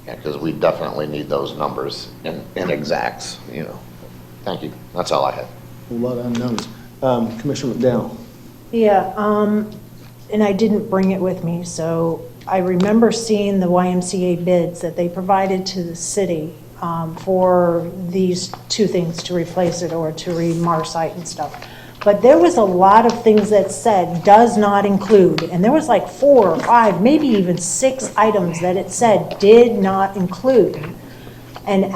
Yeah, because we definitely need those numbers in exacts, you know. Thank you, that's all I had. A lot of unknowns. Commissioner McDowell. Yeah, and I didn't bring it with me, so I remember seeing the YMCA bids that they provided to the city for these two things, to replace it or to re-marcite and stuff. But there was a lot of things that said does not include, and there was like 4 or 5, maybe even 6 items that it said did not include. And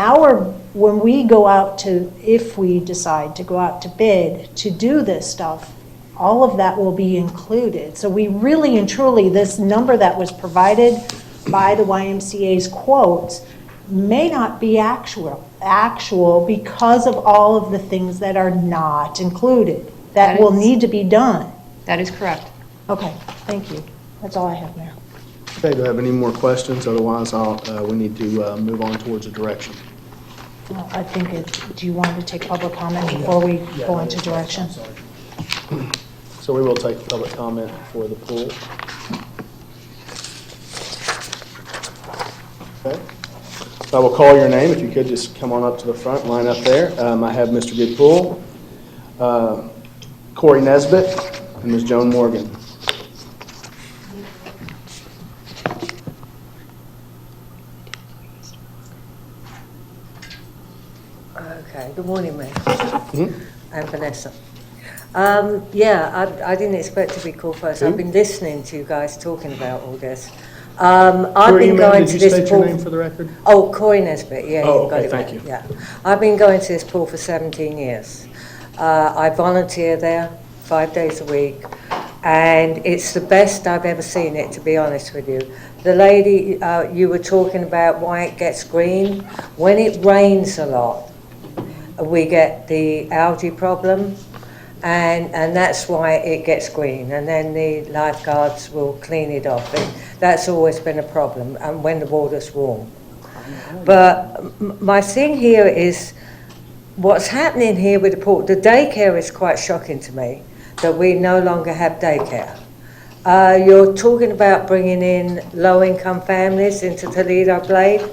when we go out to, if we decide to go out to bid to do this stuff, all of that will be included. So we really and truly, this number that was provided by the YMCA's quotes may not be actual because of all of the things that are not included, that will need to be done. That is correct. Okay, thank you. That's all I have, Mayor. Okay, do I have any more questions? Otherwise, we need to move on towards a direction. Well, I think do you want to take public comment before we go into direction? So we will take public comment for the pool. Okay. So I will call your name. If you could just come on up to the front, line up there. I have Mr. Goodpool, Corey Nesbitt, and Ms. Joan Morgan. Okay, good morning, Mayor. I'm Vanessa. I didn't expect to be called first. I've been listening to you guys talking about all this. I've been going to this pool. Did you state your name for the record? Oh, Corey Nesbitt, yeah. Oh, you've got okay, it thank right, you. Yeah. I've been going to this pool for 17 years. I volunteer there 5 days a week, and it's the best I've ever seen it, to be honest with you. The lady, you were talking about why it gets green. When it rains a lot, we get the algae problem, and that's why it gets green, and then the lifeguards will clean it off. That's always been a problem, and when the water's warm. But my thing here is what's happening here with the pool. The daycare is quite shocking to me, that we no longer have daycare. You're talking about bringing in low-income families into Toledo Glade.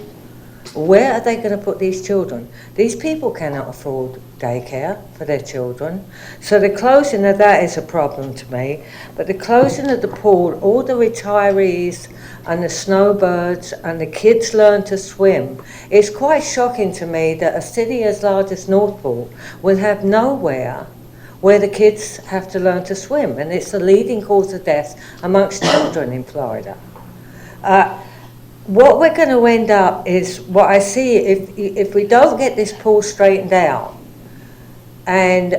Where are they going to put these children? These people cannot afford daycare for their children. So the closing of that is a problem to me. But the closing of the pool, all the retirees and the snowbirds and the kids learn to swim. It's quite shocking to me that a city as large as Northport will have nowhere where the kids have to learn to swim. And it's the leading cause of death amongst children in Florida. What we're going to end up is what I see, if we don't get this pool straightened out and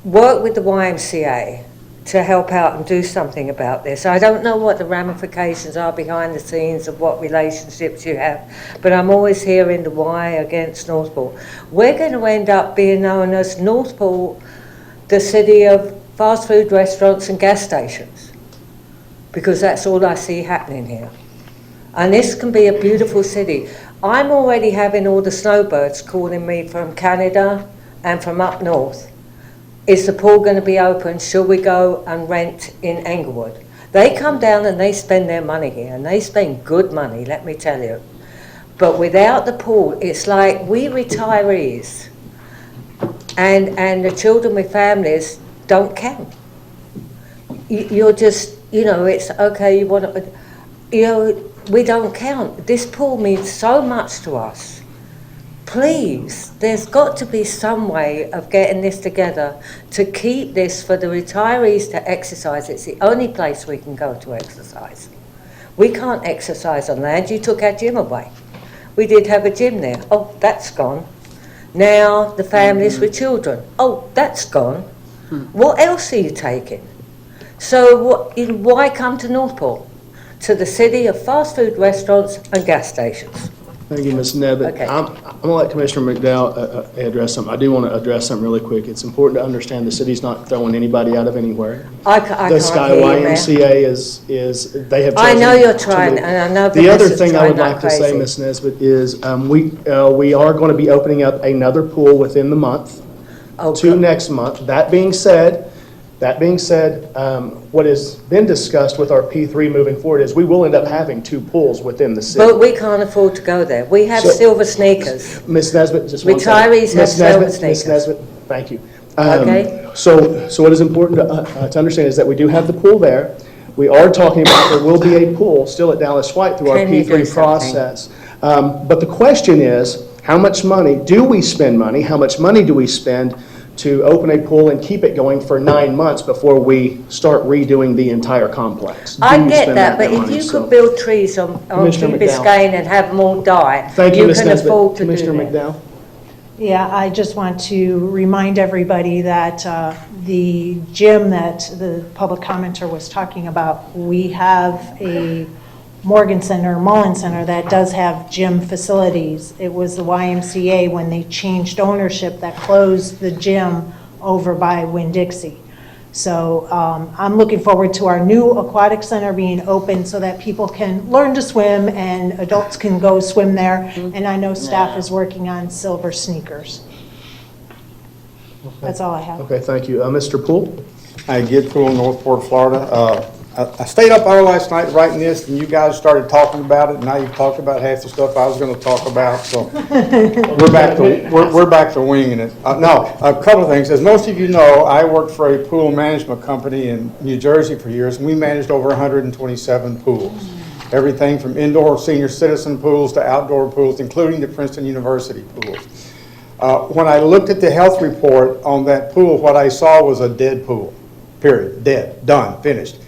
work with the YMCA to help out and do something about this. I don't know what the ramifications are behind the scenes of what relationships you have, but I'm always hearing the why against Northport. We're going to end up being known as Northport, the city of fast food restaurants and gas stations, because that's all I see happening here. And this can be a beautiful city. I'm already having all the snowbirds calling me from Canada and from up north. Is the pool going to be open? Should we go and rent in Englewood? They come down and they spend their money here, and they spend good money, let me tell you. But without the pool, it's like we retirees and the children with families don't count. You're just, it's okay, you want to, we don't count. This pool means so much to us. Please, there's got to be some way of getting this together to keep this for the retirees to exercise. It's the only place we can go to exercise. We can't exercise on land. You took our gym away. We did have a gym there. Oh, that's gone. Now the families with children. Oh, that's gone. What else are you taking? So why come to Northport? To the city of fast food restaurants and gas stations. Thank you, Ms. Nevitt. Okay. I'm going to let Commissioner McDowell address something. I do want to address something really quick. It's important to understand the city's not throwing anybody out of anywhere. I The can't Sky hear you, YMCA is they have I chosen know you're to trying, move. and I know The other Vanessa's thing I trying would like like to say, crazy. Ms. Nesbitt, is we are going to be opening up another pool within the month, to next month. That being said, what has been discussed with our P3 moving forward is we will end up having 2 pools within the city. But we can't afford to go there. We have So- silver sneakers. Ms. Nesbitt, just one second. Retirees have Ms. silver Nesbitt, sneakers. Ms. Nesbitt, thank you. Okay. So what is important to understand is that we do have the pool there. We are talking about there will be a pool still at Dallas White through our Can you do P3 something? process. But the question is, how much money, do we spend money? How much money do we spend to open a pool and keep it going for 9 months before we start redoing the entire complex? Do I we get spend that, but if money? you So- could build trees on Key Commissioner McDowell. Biscayne and have them all die, Thank you, you Ms. can Nesbitt. afford to do Commissioner that. McDowell? Yeah, I just want to remind everybody that the gym that the public commenter was talking about, we have a Morgan Center, Mullen Center, that does have gym facilities. It was the YMCA, when they changed ownership, that closed the gym over by Winn-Dixie. So I'm looking forward to our new aquatic center being open so that people can learn to swim and adults can go swim there. And I know staff is working on silver sneakers. That's all I have. Okay, thank you. Mr. Poole? Hi, Gid Poole, Northport, Florida. I stayed up all last night writing this, and you guys started talking about it, and now you've talked about half the stuff I was going to talk about, so we're back to winging it. No, a couple of things. As most of you know, I worked for a pool management company in New Jersey for years, and we managed over 127 pools. Everything from indoor senior citizen pools to outdoor pools, including the Princeton University pools. When I looked at the health report on that pool, what I saw was a dead pool, period, dead, done, finished.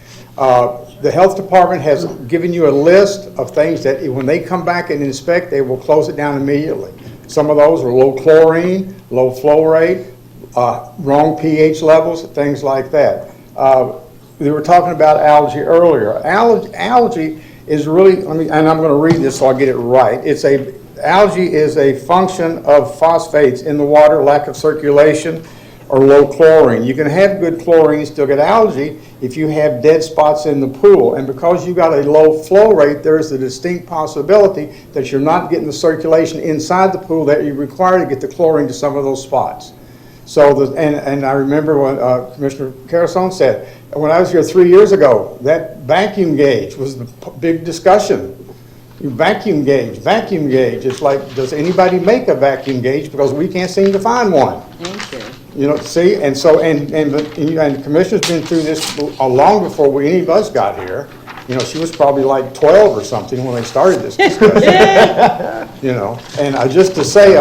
The health department has given you a list of things that when they come back and inspect, they will close it down immediately. Some of those are low chlorine, low flow rate, wrong pH levels, things like that. We were talking about algae earlier. Algae is really, and I'm going to read this so I get it right. Algae is a function of phosphates in the water, lack of circulation, or low chlorine. You can have good chlorine and still get algae if you have dead spots in the pool. And because you got a low flow rate, there's a distinct possibility that you're not getting the circulation inside the pool that you require to get the chlorine to some of those spots. So, and I remember what Commissioner Carasone said, when I was here 3 years ago, that vacuum gauge was the big discussion. Vacuum gauge. It's like, does anybody make a vacuum gauge? Because we can't seem to find one. You know, see, and so, and the commissioner's been through this long before any of us got here. You know, she was probably like 12 or something when they started this discussion. You know, and just to say,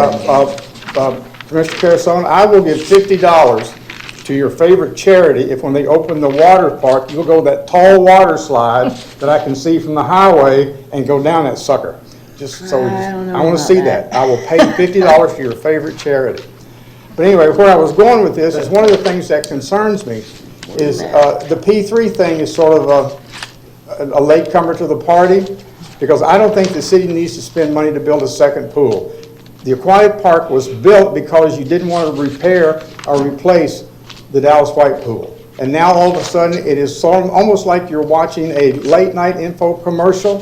Commissioner Carasone, I will give $50 to your favorite charity if when they open the water park, you'll go that tall water slide that I can see from the highway and go down that sucker. Just so, I want to see that. I will pay $50 for your favorite charity. But anyway, where I was going with this is one of the things that concerns me is the P3 thing is sort of a latecomer to the party, because I don't think the city needs to spend money to build a second pool. The aquatic park was built because you didn't want to repair or replace the Dallas White Pool. And now all of a sudden, it is almost like you're watching a late-night info commercial.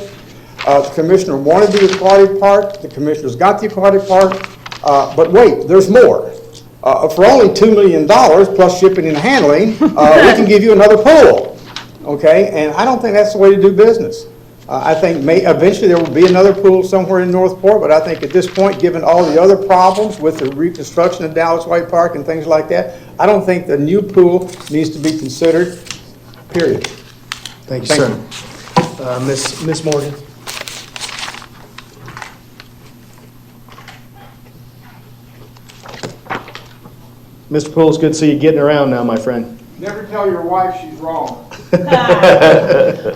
The commissioner wanted the aquatic park. The commissioner's got the aquatic park. But wait, there's more. For only $2 million plus shipping and handling, we can give you another pool. Okay? And I don't think that's the way to do business. I think eventually there will be another pool somewhere in Northport, but I think at this point, given all the other problems with the reconstruction of Dallas White Park and things like that, I don't think the new pool needs to be considered, period. Thank you, sir. Ms. Morgan? Mr. Poole, it's good to see you getting around now, my friend. Never tell your wife she's wrong.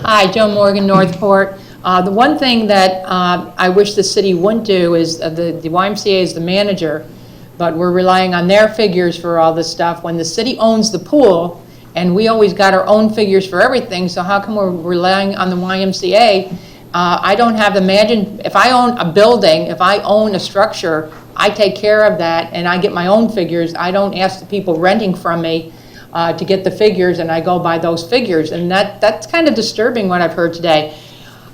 Hi, Joan Morgan, Northport. The one thing that I wish the city wouldn't do is, the YMCA is the manager, but we're relying on their figures for all this stuff. When the city owns the pool, and we always got our own figures for everything, so how come we're relying on the YMCA? I don't have imagine, if I own a building, if I own a structure, I take care of that, and I get my own figures. I don't ask the people renting from me to get the figures, and I go by those figures. And that's kind of disturbing what I've heard today.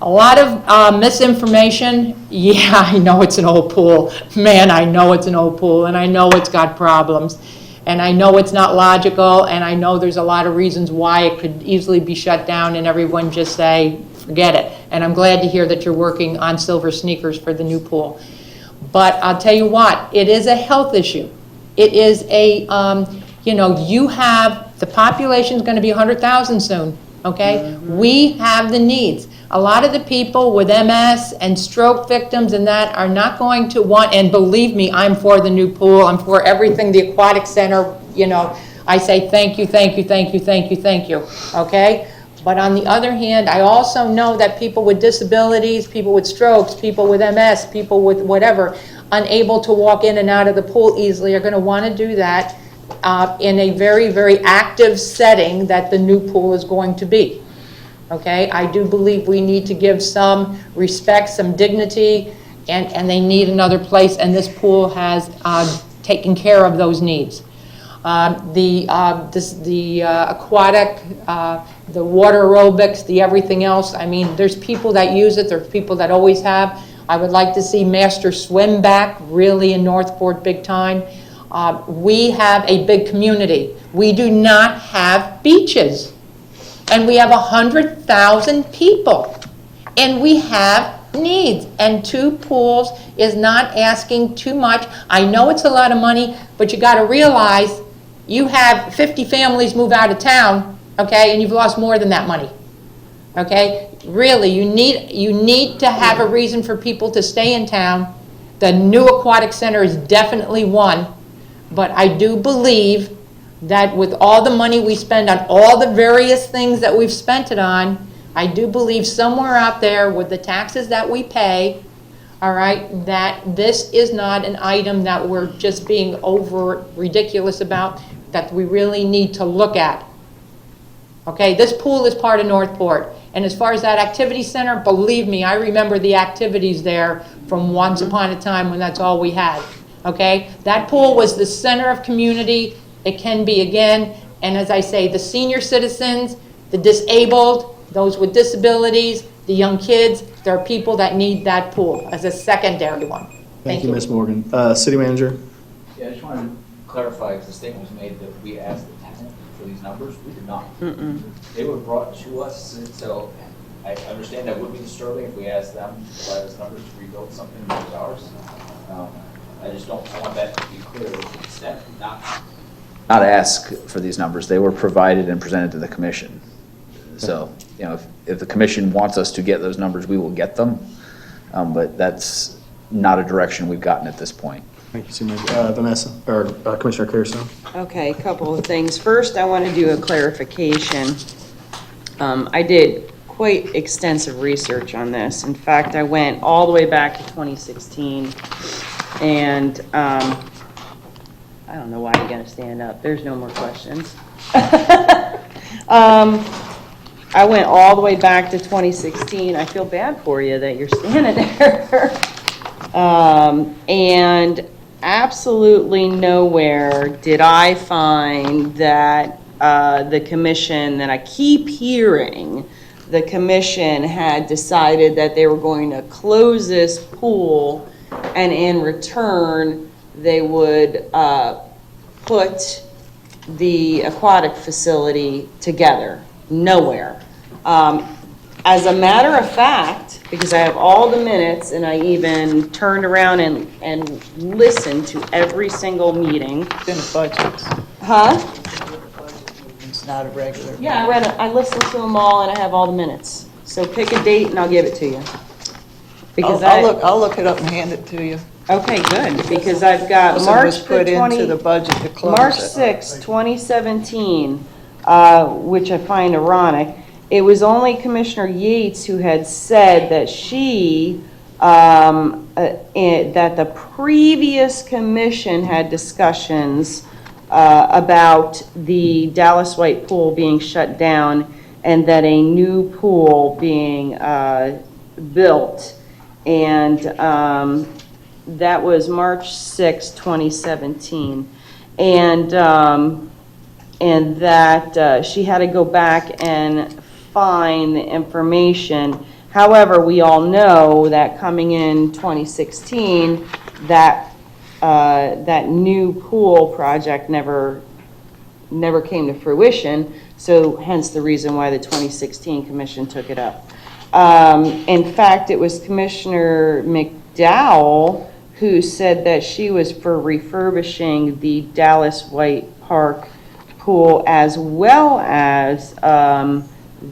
A lot of misinformation. Yeah, I know it's an old pool. Man, I know it's an old pool, and I know it's got problems. And I know it's not logical, and I know there's a lot of reasons why it could easily be shut down and everyone just say, forget it. And I'm glad to hear that you're working on silver sneakers for the new pool. But I'll tell you what, it is a health issue. It is a, you have, the population's going to be 100,000 soon, okay? We have the needs. A lot of the people with MS and stroke victims and that are not going to want, and believe me, I'm for the new pool, I'm for everything, the aquatic center, I say thank you, thank you, thank you, thank you, thank you, okay? But on the other hand, I also know that people with disabilities, people with strokes, people with MS, people with whatever, unable to walk in and out of the pool easily are going to want to do that in a very, very active setting that the new pool is going to be. Okay? I do believe we need to give some respect, some dignity, and they need another place, and this pool has taken care of those needs. The aquatic, the water aerobics, the everything else, I mean, there's people that use it, there's people that always have. I would like to see Master Swim back, really in Northport big time. We have a big community. We do not have beaches. And we have 100,000 people. And we have needs. And 2 pools is not asking too much. I know it's a lot of money, but you got to realize you have 50 families move out of town, okay, and you've lost more than that money, okay? Really, you need to have a reason for people to stay in town. The new aquatic center is definitely one, but I do believe that with all the money we spend on all the various things that we've spent it on, I do believe somewhere out there with the taxes that we pay, all right, that this is not an item that we're just being over ridiculous about, that we really need to look at. Okay, this pool is part of Northport. And as far as that activity center, believe me, I remember the activities there from once upon a time when that's all we had. Okay, that pool was the center of community. It can be again. And as I say, the senior citizens, the disabled, those with disabilities, the young kids, there are people that need that pool as a secondary one. Thank you, Ms. Morgan. City Manager? Yeah, I just wanted to clarify, because the statement was made that we asked the tenant for these numbers. We did not. They were brought to us, so I understand that would be disturbing if we asked them to provide us numbers to rebuild something that was ours. I just don't want that to be clear to the extent not ask for these numbers. They were provided and presented to the commission. So, if the commission wants us to get those numbers, we will get them. But that's not a direction we've gotten at this point. Thank you, City Manager. Vanessa, or Commissioner Carson. Okay, a couple of things. First, I want to do a clarification. I did quite extensive research on this. In fact, I went all the way back to 2016, and I don't know why you're going to stand up. There's no more questions. I went all the way back to 2016. I feel bad for you that you're standing there. And absolutely nowhere did I find that the commission, that I keep hearing, the commission had decided that they were going to close this pool, and in return, they would put the aquatic facility together. Nowhere. As a matter of fact, because I have all the minutes, and I even turned around and listened to every single meeting. It's in the budgets. Huh? It's not a regular. Yeah, I listened to them all, and I have all the minutes. So pick a date and I'll give it to you. Because I'll look it up and hand it to you. Okay, good, because I've got Most of it March was put the into the budget to close March it. 6, 2017, which I find ironic. It was only Commissioner Yates who had said that that the previous commission had discussions about the Dallas White Pool being shut down and that a new pool being built. And that was March 6, 2017. And that she had to go back and find the information. However, we all know that coming in 2016, that new pool project never came to fruition, so hence the reason why the 2016 commission took it up. In fact, it was Commissioner McDowell who said that she was for refurbishing the Dallas White Park pool as well as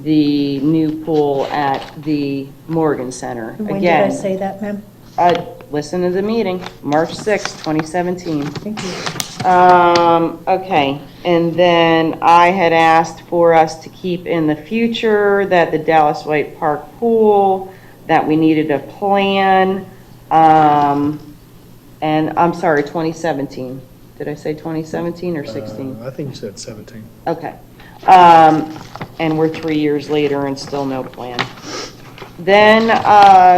the new pool at the Morgan Center. When did I say that, ma'am? Listen to the meeting, March 6, 2017. Thank you. Okay, and then I had asked for us to keep in the future that the Dallas White Park pool, that we needed a plan, and I'm sorry, 2017. Did I say 2017 or 16? I think you said 17. Okay. And we're 3 years later and still no plan. Then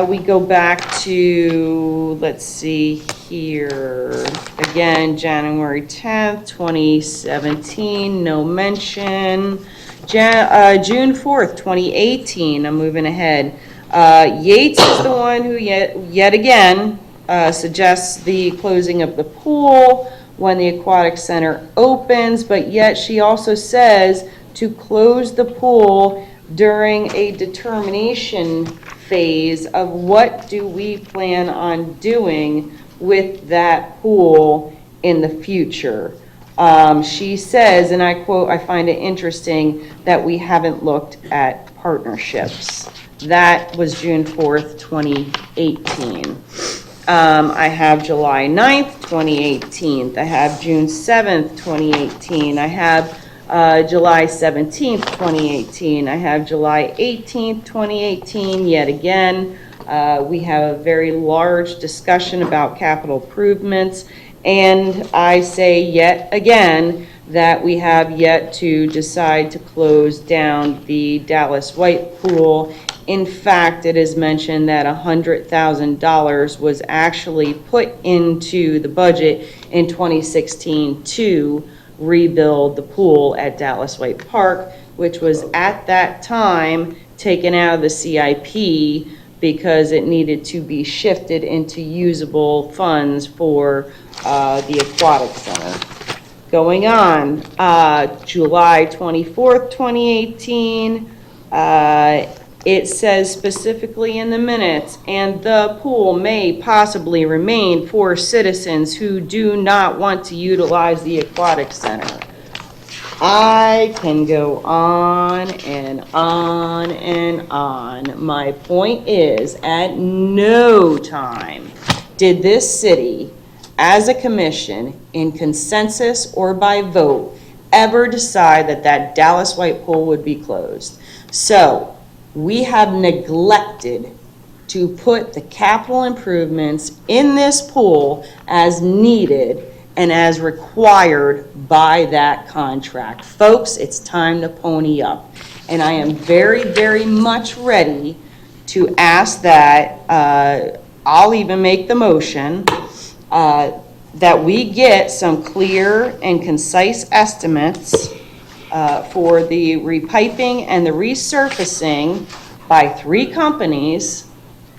we go back to, let's see here, again, January 10th, 2017, no mention. June 4th, 2018, I'm moving ahead. Yates is the one who yet again suggests the closing of the pool when the aquatic center opens, but yet she also says to close the pool during a determination phase of what do we plan on doing with that pool in the future. She says, and I quote, I find it interesting that we haven't looked at partnerships. That was June 4th, 2018. I have July 9th, 2018. I have June 7th, 2018. I have July 17th, 2018. I have July 18th, 2018. Yet again, we have a very large discussion about capital improvements. And I say yet again that we have yet to decide to close down the Dallas White Pool. In fact, it is mentioned that $100,000 was actually put into the budget in 2016 to rebuild the pool at Dallas White Park, which was at that time taken out of the CIP because it needed to be shifted into usable funds for the aquatic center. Going on, July 24th, 2018, it says specifically in the minutes, and the pool may possibly remain for citizens who do not want to utilize the aquatic center. I can go on and on and on. My point is, at no time did this city, as a commission, in consensus or by vote, ever decide that that Dallas White Pool would be closed. So, we have neglected to put the capital improvements in this pool as needed, and as required by that contract. Folks, it's time to pony up. And I am very, very much ready to ask that, I'll even make the motion, that we get some clear and concise estimates for the repiping and the resurfacing by 3 companies,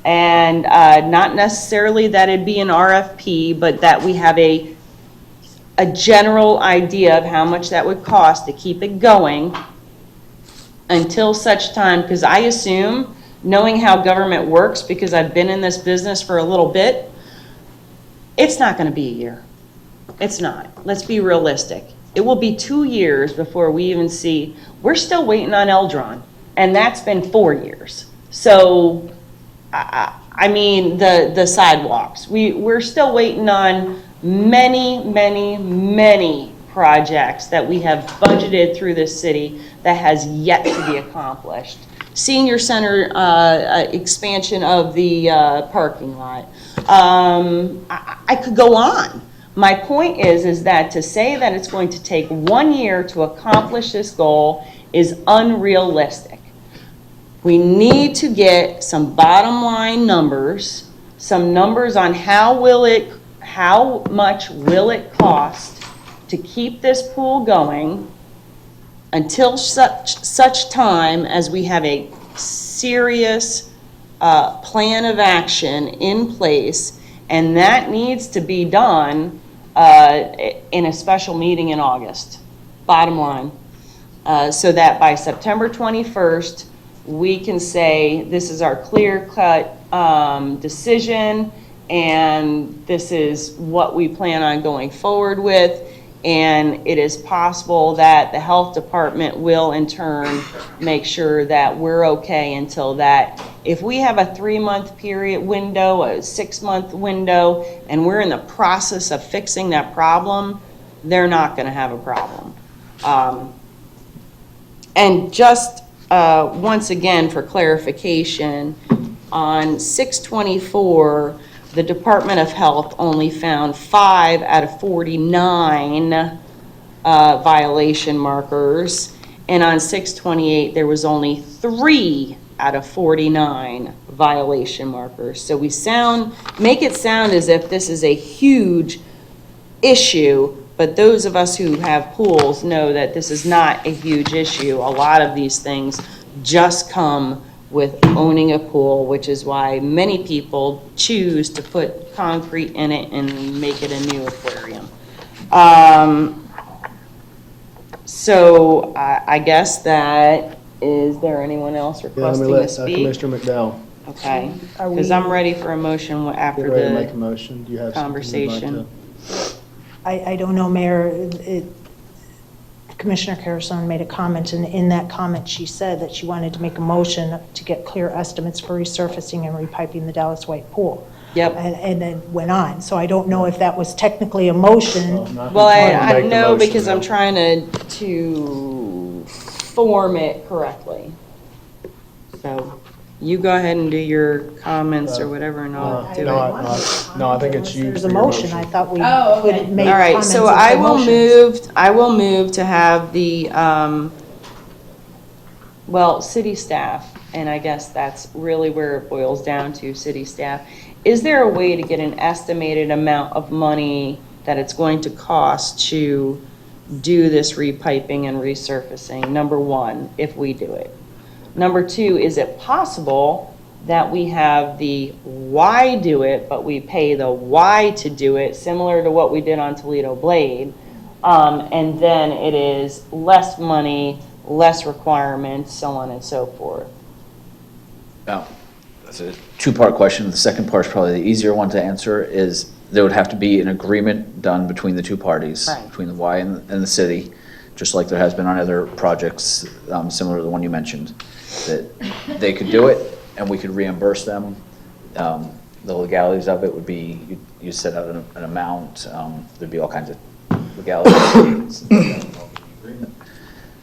and not necessarily that it'd be an RFP, but that we have a general idea of how much that would cost to keep it going until such time, because I assume, knowing how government works, because I've been in this business for a little bit, it's not going to be a year. It's not. Let's be realistic. It will be 2 years before we even see, we're still waiting on Eldron, and that's been 4 years. So, I mean, the sidewalks, we're still waiting on many, many, many projects that we have budgeted through this city that has yet to be accomplished. Senior center expansion of the parking lot. I could go on. My point is that to say that it's going to take 1 year to accomplish this goal is unrealistic. We need to get some bottom line numbers, some numbers on how much will it cost to keep this pool going until such time as we have a serious plan of action in place, and that needs to be done in a special meeting in August, bottom line, so that by September 21st, we can say this is our clear-cut decision, and this is what we plan on going forward with. And it is possible that the health department will in turn make sure that we're okay until that. If we have a 3-month period window, a 6-month window, and we're in the process of fixing that problem, they're not going to have a problem. And just once again for clarification, on 6/24, the Department of Health only found 5 out of 49 violation markers, and on 6/28 there was only 3 out of 49 violation markers. So we make it sound as if this is a huge issue, but those of us who have pools know that this is not a huge issue. A lot of these things just come with owning a pool, which is why many people choose to put concrete in it and make it a new aquarium. So I guess that, is there anyone else requesting to speak? Commissioner McDowell. Okay, because I'm ready for a motion after Get ready to make a the motion. Do you have something you'd like conversation. I don't know, Mayor, Commissioner Carrasone made a comment, and in that comment, she said that she wanted to make a motion to get clear estimates for resurfacing and repiping the Dallas White Pool. Yep. And then went on. So I don't know if that was technically a motion. Well, I know because I'm trying to form it correctly. So you go ahead and do your comments or whatever, and I'll do it. No, I think it's you. There's for a your motion. I thought we Oh, okay. could make All right, comments so into I will motions. move to have the, well, city staff, and I guess that's really where it boils down to, city staff. Is there a way to get an estimated amount of money that it's going to cost to do this repiping and resurfacing? Number one, if we do it. Number two, is it possible that we have the why do it, but we pay the why to do it, similar to what we did on Toledo Blade, and then it is less money, less requirements, so on and so forth? Now, that's a two-part question. The second part is probably the easier one to answer, is there would have to be an agreement done between the two parties, Right. between the Y and the city, just like there has been on other projects similar to the one you mentioned, that they could do it and we could reimburse them. The legalities of it would be, you set out an amount, there'd be all kinds of legalities.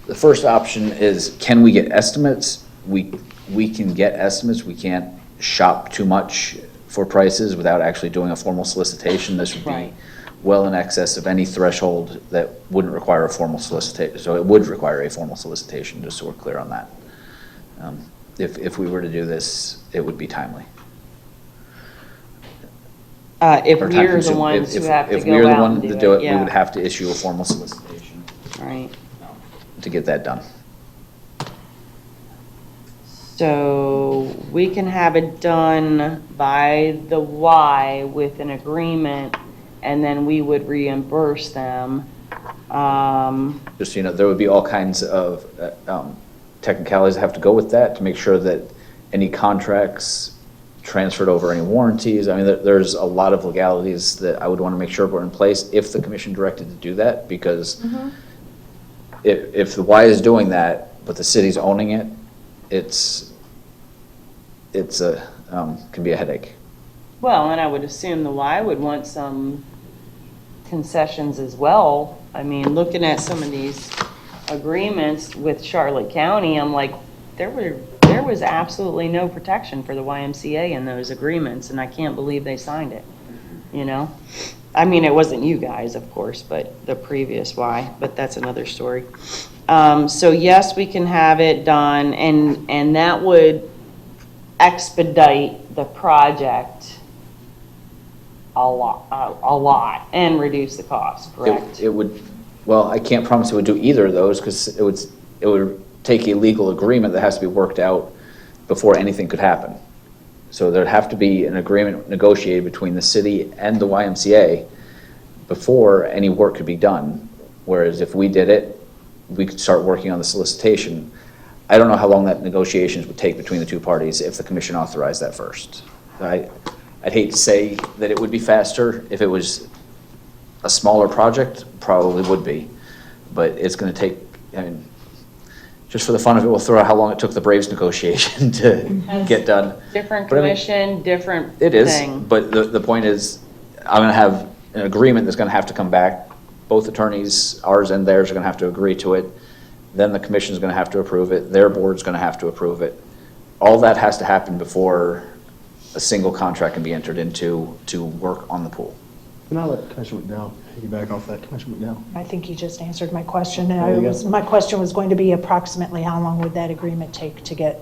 The first option is, can we get estimates? We can get estimates. We can't shop too much for prices without actually doing a formal solicitation. This would be Right. well in excess of any threshold that wouldn't require a formal solicitation. So it would require a formal solicitation, just so we're clear on that. If we were to do this, it would be timely. If Or we're the time-consuming. ones who If- have to If we're go the out one and to do do it, it, we yeah. would have to issue a formal solicitation Right. to get that done. So we can have it done by the Y with an agreement, and then we would reimburse them. Just so you know, there would be all kinds of technicalities that have to go with that to make sure that any contracts transferred over, any warranties. I mean, there's a lot of legalities that I would want to make sure were in place if the commission directed to do that, because if the Y is doing that, but the city's owning it, can be a headache. Well, and I would assume the Y would want some concessions as well. I mean, looking at some of these agreements with Charlotte County, I'm like, there was absolutely no protection for the YMCA in those agreements, and I can't believe they signed it, you know? I mean, it wasn't you guys, of course, but the previous Y, but that's another story. So yes, we can have it done, and that would expedite the project a lot, and reduce the cost, correct? It would, well, I can't promise it would do either of those, because it would take a legal agreement that has to be worked out before anything could happen. So there'd have to be an agreement negotiated between the city and the YMCA before any work could be done. Whereas if we did it, we could start working on the solicitation. I don't know how long that negotiations would take between the two parties if the commission authorized that first. I'd hate to say that it would be faster. If it was a smaller project, probably would be. But it's going to take, I mean, just for the fun of it, we'll throw out how long it took the Braves negotiation to get done. Different But I mean, commission, different it is, thing. but the point is, I'm going to have an agreement that's going to have to come back. Both attorneys, ours and theirs, are going to have to agree to it. Then the commission's going to have to approve it. Their board's going to have to approve it. All that has to happen before a single contract can be entered into to work on the pool. Can I let Commissioner McDowell piggyback off that? Commissioner McDowell? I think you just answered my question. There you go. My question was going to be approximately how long would that agreement take to get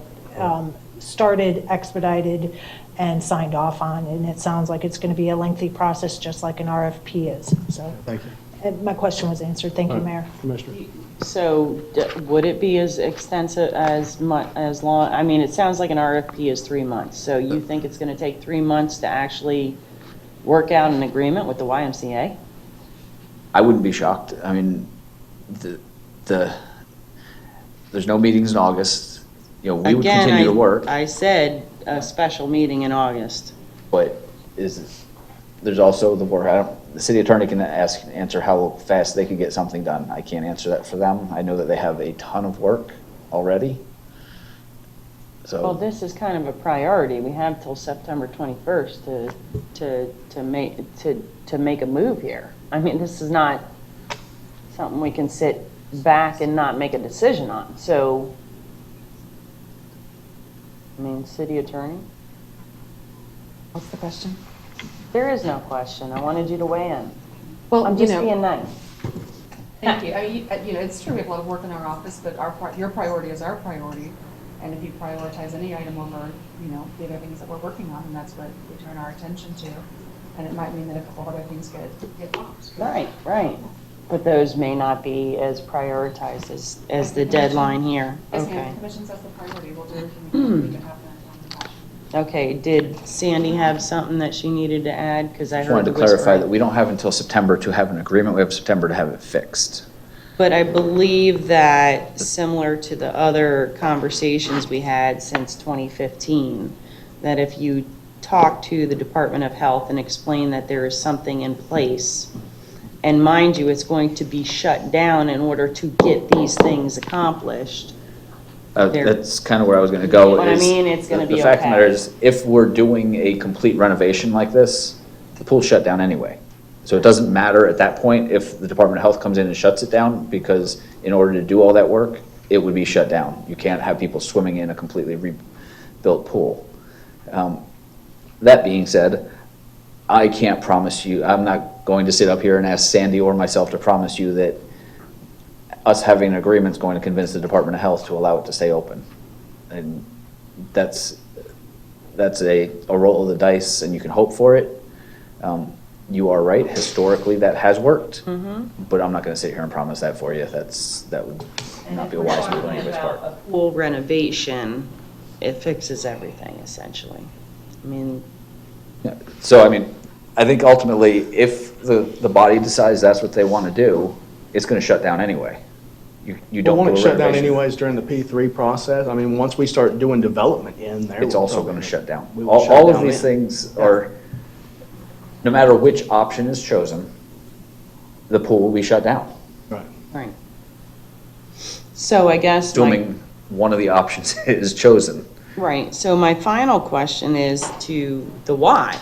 started, expedited, and signed off on? And it sounds like it's going to be a lengthy process, just like an RFP is. So Thank you. and my question was answered. Thank you, All right. Mayor. Commissioner? So would it be as extensive as long, I mean, it sounds like an RFP is 3 months. So you think it's going to take 3 months to actually work out an agreement with the YMCA? I wouldn't be shocked. I mean, there's no meetings in August. You know, we would continue to work. I said a special meeting in August. But there's also the work. The city attorney can answer how fast they could get something done. I can't answer that for them. I know that they have a ton of work already. Well, So this is kind of a priority. We have till September 21st to make a move here. I mean, this is not something we can sit back and not make a decision on. So, I mean, city attorney? What's the question? There is no question. I wanted you to weigh in. Well, I'm you just know- being nice. Thank you. I mean, you know, it's true, we have a lot of work in our office, but your priority is our priority. And if you prioritize any item over, you know, the other things that we're working on, and that's what we turn our attention to. And it might mean that a couple of other things get lost. Right. But those may not be as prioritized as the deadline here. Yes, Okay. ma'am, the commission sets the priority, we'll do everything we can to make it happen. Okay, did Sandy have something that she needed to add? Because I just heard wanted to the whisper. clarify that we don't have until September to have an agreement. We have September to have it fixed. But I believe that, similar to the other conversations we had since 2015, that if you talk to the Department of Health and explain that there is something in place, and mind you, it's going to be shut down in order to get these things accomplished. That's kind of where I was going to go. What I is mean, it's gonna the be fact of the okay. matter is, if we're doing a complete renovation like this, the pool's shut down anyway. So it doesn't matter at that point if the Department of Health comes in and shuts it down, because in order to do all that work, it would be shut down. You can't have people swimming in a completely rebuilt pool. That being said, I can't promise you, I'm not going to sit up here and ask Sandy or myself to promise you that us having an agreement is going to convince the Department of Health to allow it to stay open. And that's a roll of the dice, and you can hope for it. You are right, historically, that has worked, but I'm not gonna sit here and promise that for you. That would not be a wise move on anybody's part. A pool renovation, it fixes everything essentially. I mean, Yeah. So, I mean, I think ultimately, if the body decides that's what they want to do, it's going to shut down anyway. You don't. Won't it do a shut down renovation. anyways during the P3 process? I mean, once we start doing development in there. It's also going to shut down. We will shut All of down these then. things are, no matter which option is chosen, the pool will be shut down. right. So I guess, like, Assuming one of the options is chosen. right, so my final question is to the why.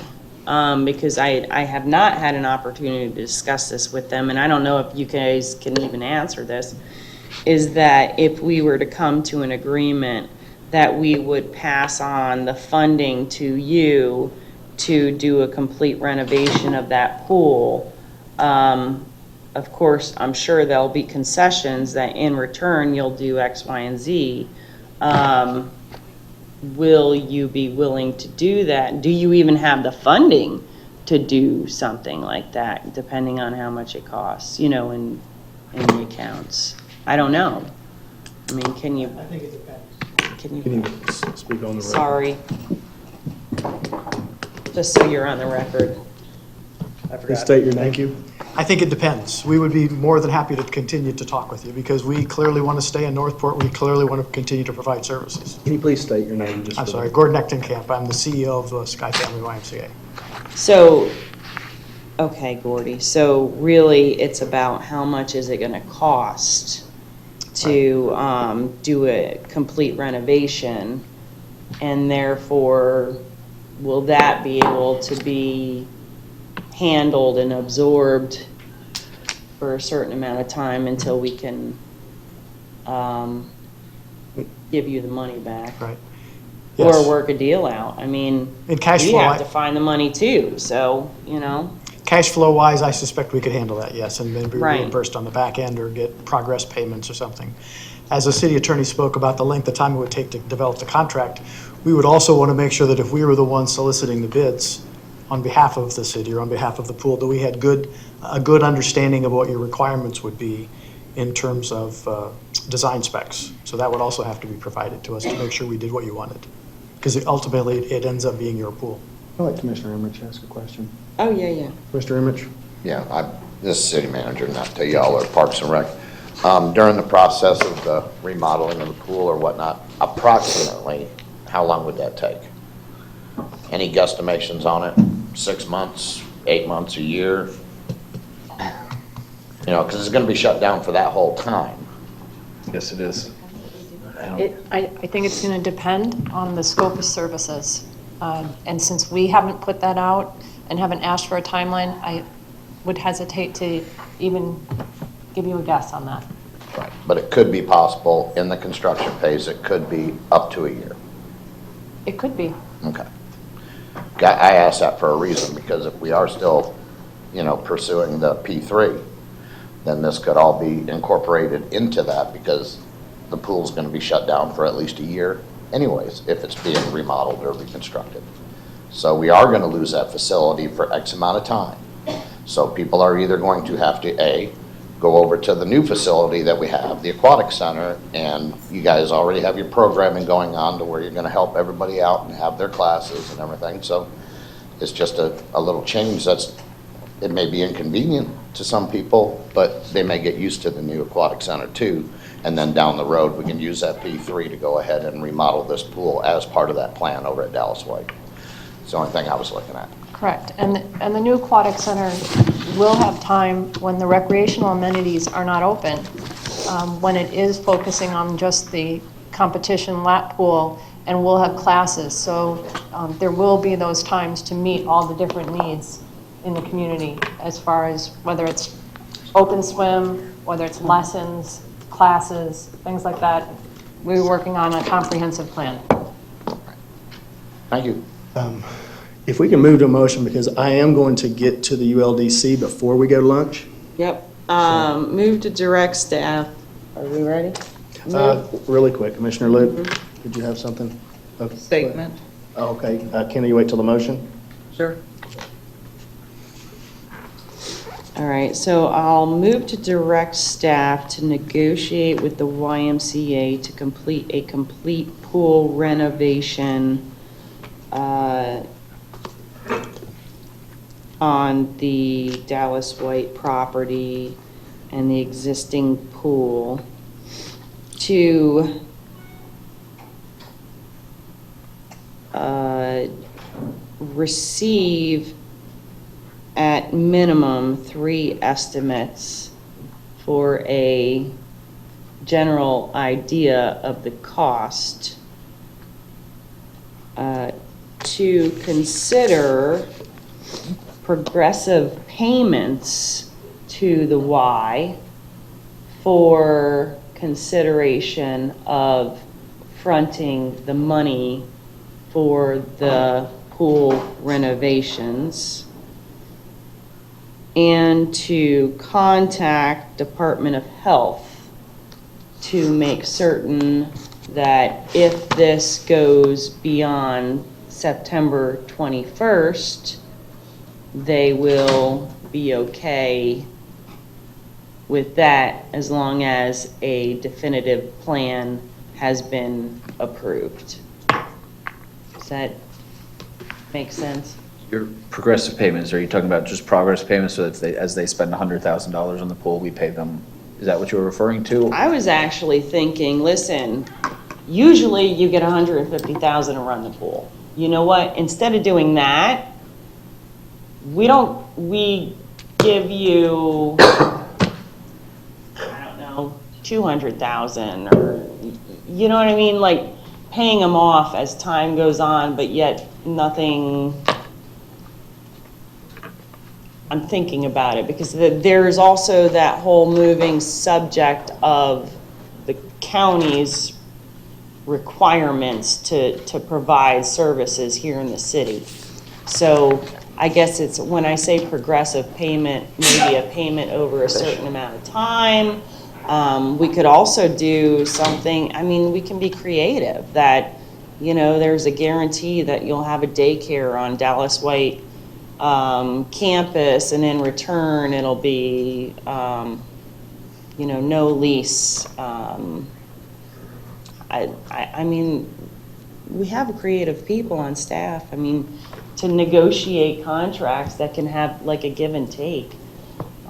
Because I have not had an opportunity to discuss this with them, and I don't know if you guys can even answer this, is that if we were to come to an agreement that we would pass on the funding to you to do a complete renovation of that pool, of course, I'm sure there'll be concessions that in return you'll do X, Y, and Z. Will you be willing to do that? Do you even have the funding to do something like that, depending on how much it costs, in the accounts? I don't know. I mean, can you? I think it depends. Can you speak on the record? Sorry. Just so you're on the record. Please state your name. Thank you. I think it depends. We would be more than happy to continue to talk with you because we clearly want to stay in Northport. We clearly want to continue to provide services. Can you please state your name? I'm sorry, Gordon Ectenkamp. I'm the CEO of the Sky Family YMCA. So, okay, Gordy, so really it's about how much is it gonna cost to do a complete renovation? And therefore, will that be able to be handled and absorbed for a certain amount of time until we can give you the money back? Right. Or Yes. work a deal out. I mean, In cash we flow, have to find the money too, so, Cash flow wise, I suspect we could handle that, yes, and then be Right. reimbursed on the back end or get progress payments or something. As the city attorney spoke about the length of time it would take to develop the contract, we would also want to make sure that if we were the ones soliciting the bids on behalf of the city or on behalf of the pool, that we had a good understanding of what your requirements would be in terms of design specs. So that would also have to be provided to us to make sure we did what you wanted. Because ultimately, it ends up being your pool. I'd like Commissioner Emmerich to ask a question. Oh, yeah. Mr. Emmerich? Yeah, this is city manager, not to y'all or Parks and Rec. During the process of the remodeling of the pool or whatnot, approximately, how long would that take? Any guesstimations on it? 6 months, 8 months, a year? Because it's going to be shut down for that whole time. Yes, it is. I think it's going to depend on the scope of services. And since we haven't put that out and haven't asked for a timeline, I would hesitate to even give you a guess on that. Right. But it could be possible in the construction phase, it could be up to a year. It could be. Okay. I asked that for a reason, because if we are still, pursuing the P3, then this could all be incorporated into that, because the pool's going to be shut down for at least a year anyways, if it's being remodeled or reconstructed. So we are going to lose that facility for X amount of time. So people are either going to have to, A, go over to the new facility that we have, the Aquatic Center, and you guys already have your programming going on to where you're going to help everybody out and have their classes and everything. So it's just a little change it may be inconvenient to some people, but they may get used to the new Aquatic Center too. And then down the road, we can use that P3 to go ahead and remodel this pool as part of that plan over at Dallas White. It's the only thing I was looking at. Correct. And the new aquatic center will have time when the recreational amenities are not open, when it is focusing on just the competition lap pool, and we'll have classes. So there will be those times to meet all the different needs in the community, as far as whether it's open swim, whether it's lessons, classes, things like that. We're working on a comprehensive plan. Thank you. If we can move to a motion, because I am going to get to the ULDC before we go to lunch. Yep. Move to direct staff. Are we ready? Really quick, Commissioner Luke, did you have something? Okay. Statement. Oh, okay. Can you wait till the motion? Sure. All right, so I'll move to direct staff to negotiate with the YMCA to complete a complete pool renovation on the Dallas White property and the existing pool to receive at minimum 3 estimates for a general idea of the cost, to consider progressive payments to the Y for consideration of fronting the money for the pool renovations, and to contact Department of Health to make certain that if this goes beyond September 21st, they will be okay with that as long as a definitive plan has been approved. Does that make sense? Your progressive payments, are you talking about just progress payments, so that as they spend $100,000 on the pool, we pay them? Is that what you were referring to? I was actually thinking, listen, usually you get $150,000 to run the pool. You know what? Instead of doing that, we give you, I don't know, $200,000, or, you know what I mean? Like paying them off as time goes on, but yet nothing. I'm thinking about it because there's also that whole moving subject of the county's requirements to provide services here in the city. So I guess it's, when I say progressive payment, maybe a payment over a certain amount of time. We could also do something, I mean, we can be creative that, you know, there's a guarantee that you'll have a daycare on Dallas White campus, and in return it'll be you know, no lease. I mean, we have creative people on staff. I mean, to negotiate contracts that can have like a give and take,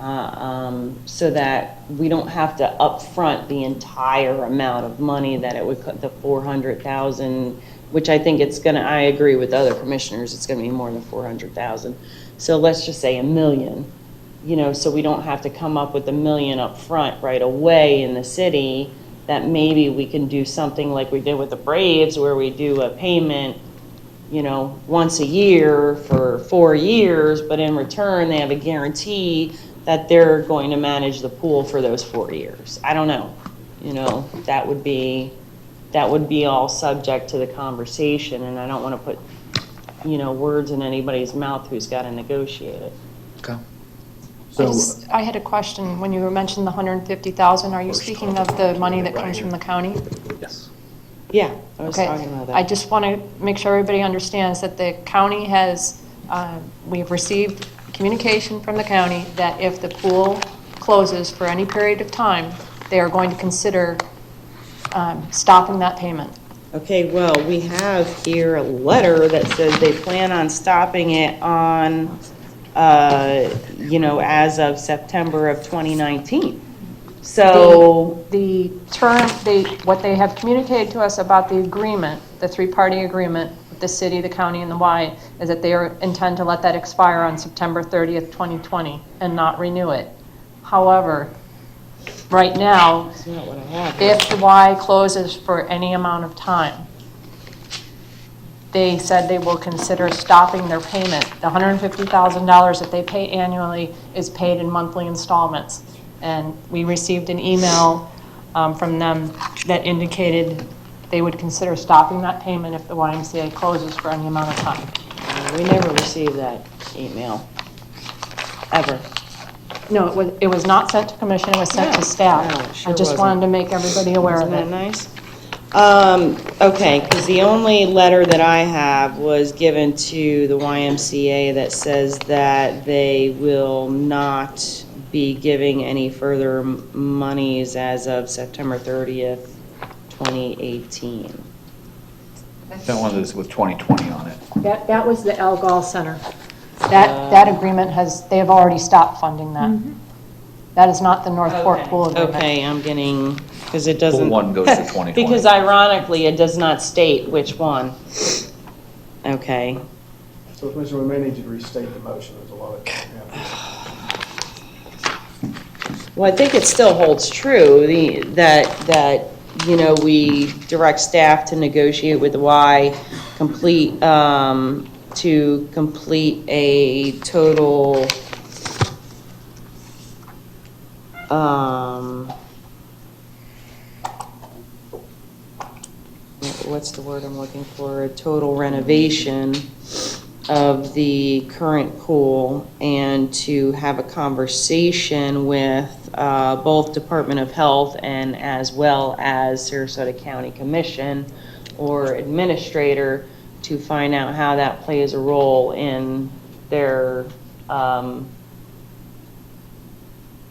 so that we don't have to upfront the entire amount of money that it would cut, the $400,000, which I think it's gonna, I agree with other commissioners, it's gonna be more than $400,000. So let's just say $1 million, you know, so we don't have to come up with $1 million up front right away in the city, that maybe we can do something like we did with the Braves, where we do a payment, you know, once a year for 4 years, but in return, they have a guarantee that they're going to manage the pool for those 4 years. I don't know, you know, that would be all subject to the conversation, and I don't want to put, you know, words in anybody's mouth who's got to negotiate it. Okay. So, I had a question. When you mentioned the $150,000, are you speaking of the money that comes from the county? Yes. Yeah, I was Okay. talking about that. I just want to make sure everybody understands that the county has, we've received communication from the county that if the pool closes for any period of time, they are going to consider stopping that payment. Okay, well, we have here a letter that says they plan on stopping it on, you know, as of September of 2019. So The term, what they have communicated to us about the agreement, the three-party agreement with the city, the county, and the Y, is that they intend to let that expire on September 30th, 2020, and not renew it. However, right now, that's not what I have here. if the Y closes for any amount of time, they said they will consider stopping their payment. The $150,000 that they pay annually is paid in monthly installments. And we received an email from them that indicated they would consider stopping that payment if the YMCA closes for any amount of time. We never received that email, ever. No, it was not sent to commission, it was sent to No, staff. it sure I just wasn't. wanted to make everybody aware of Isn't that it. nice? Okay, because the only letter that I have was given to the YMCA that says that they will not be giving any further monies as of September 30th, 2018. That one is with 2020 on it. That was the El Gal Center. That agreement they have already stopped funding that. That is not the Northport Pool agreement. Okay, I'm getting, because it doesn't. Pool one goes to 2020. Because ironically, it does not state which one. Okay. So Commissioner, we may need you to restate the motion. There's a lot of. Well, I think it still holds true, that, you know, we direct staff to negotiate with the Y, to complete a total, what's the word I'm looking for? A total renovation of the current pool, and to have a conversation with both Department of Health and as well as Sarasota County Commission or Administrator to find out how that plays a role in their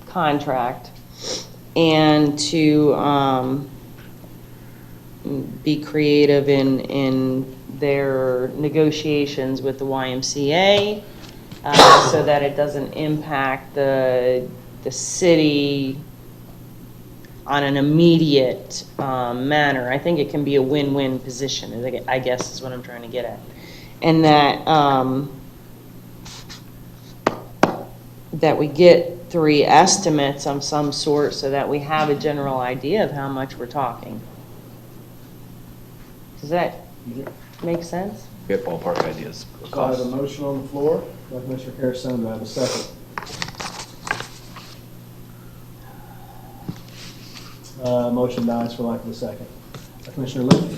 contract, and to be creative in their negotiations with the YMCA so that it doesn't impact the city on an immediate manner. I think it can be a win-win position, I guess is what I'm trying to get at. And that we get 3 estimates of some sort so that we have a general idea of how much we're talking. Does that make sense? Get ballpark ideas. So I have a motion on the floor by Commissioner Harrison. Do I have a second? Motion dies for lack of a second. Commissioner Lee?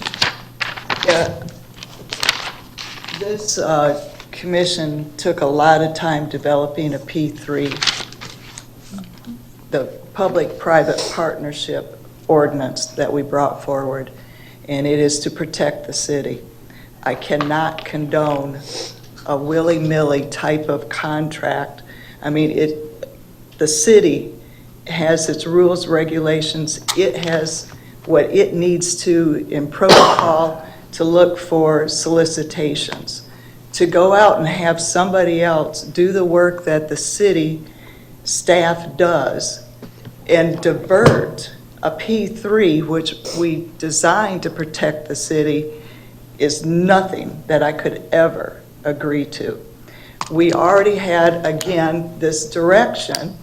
Yeah. This commission took a lot of time developing a P3, the public-private partnership ordinance that we brought forward, and it is to protect the city. I cannot condone a willy-nilly type of contract. I mean, the city has its rules, regulations. It has what it needs to in protocol to look for solicitations. To go out and have somebody else do the work that the city staff does and divert a P3, which we designed to protect the city, is nothing that I could ever agree to. We already had, again, this direction,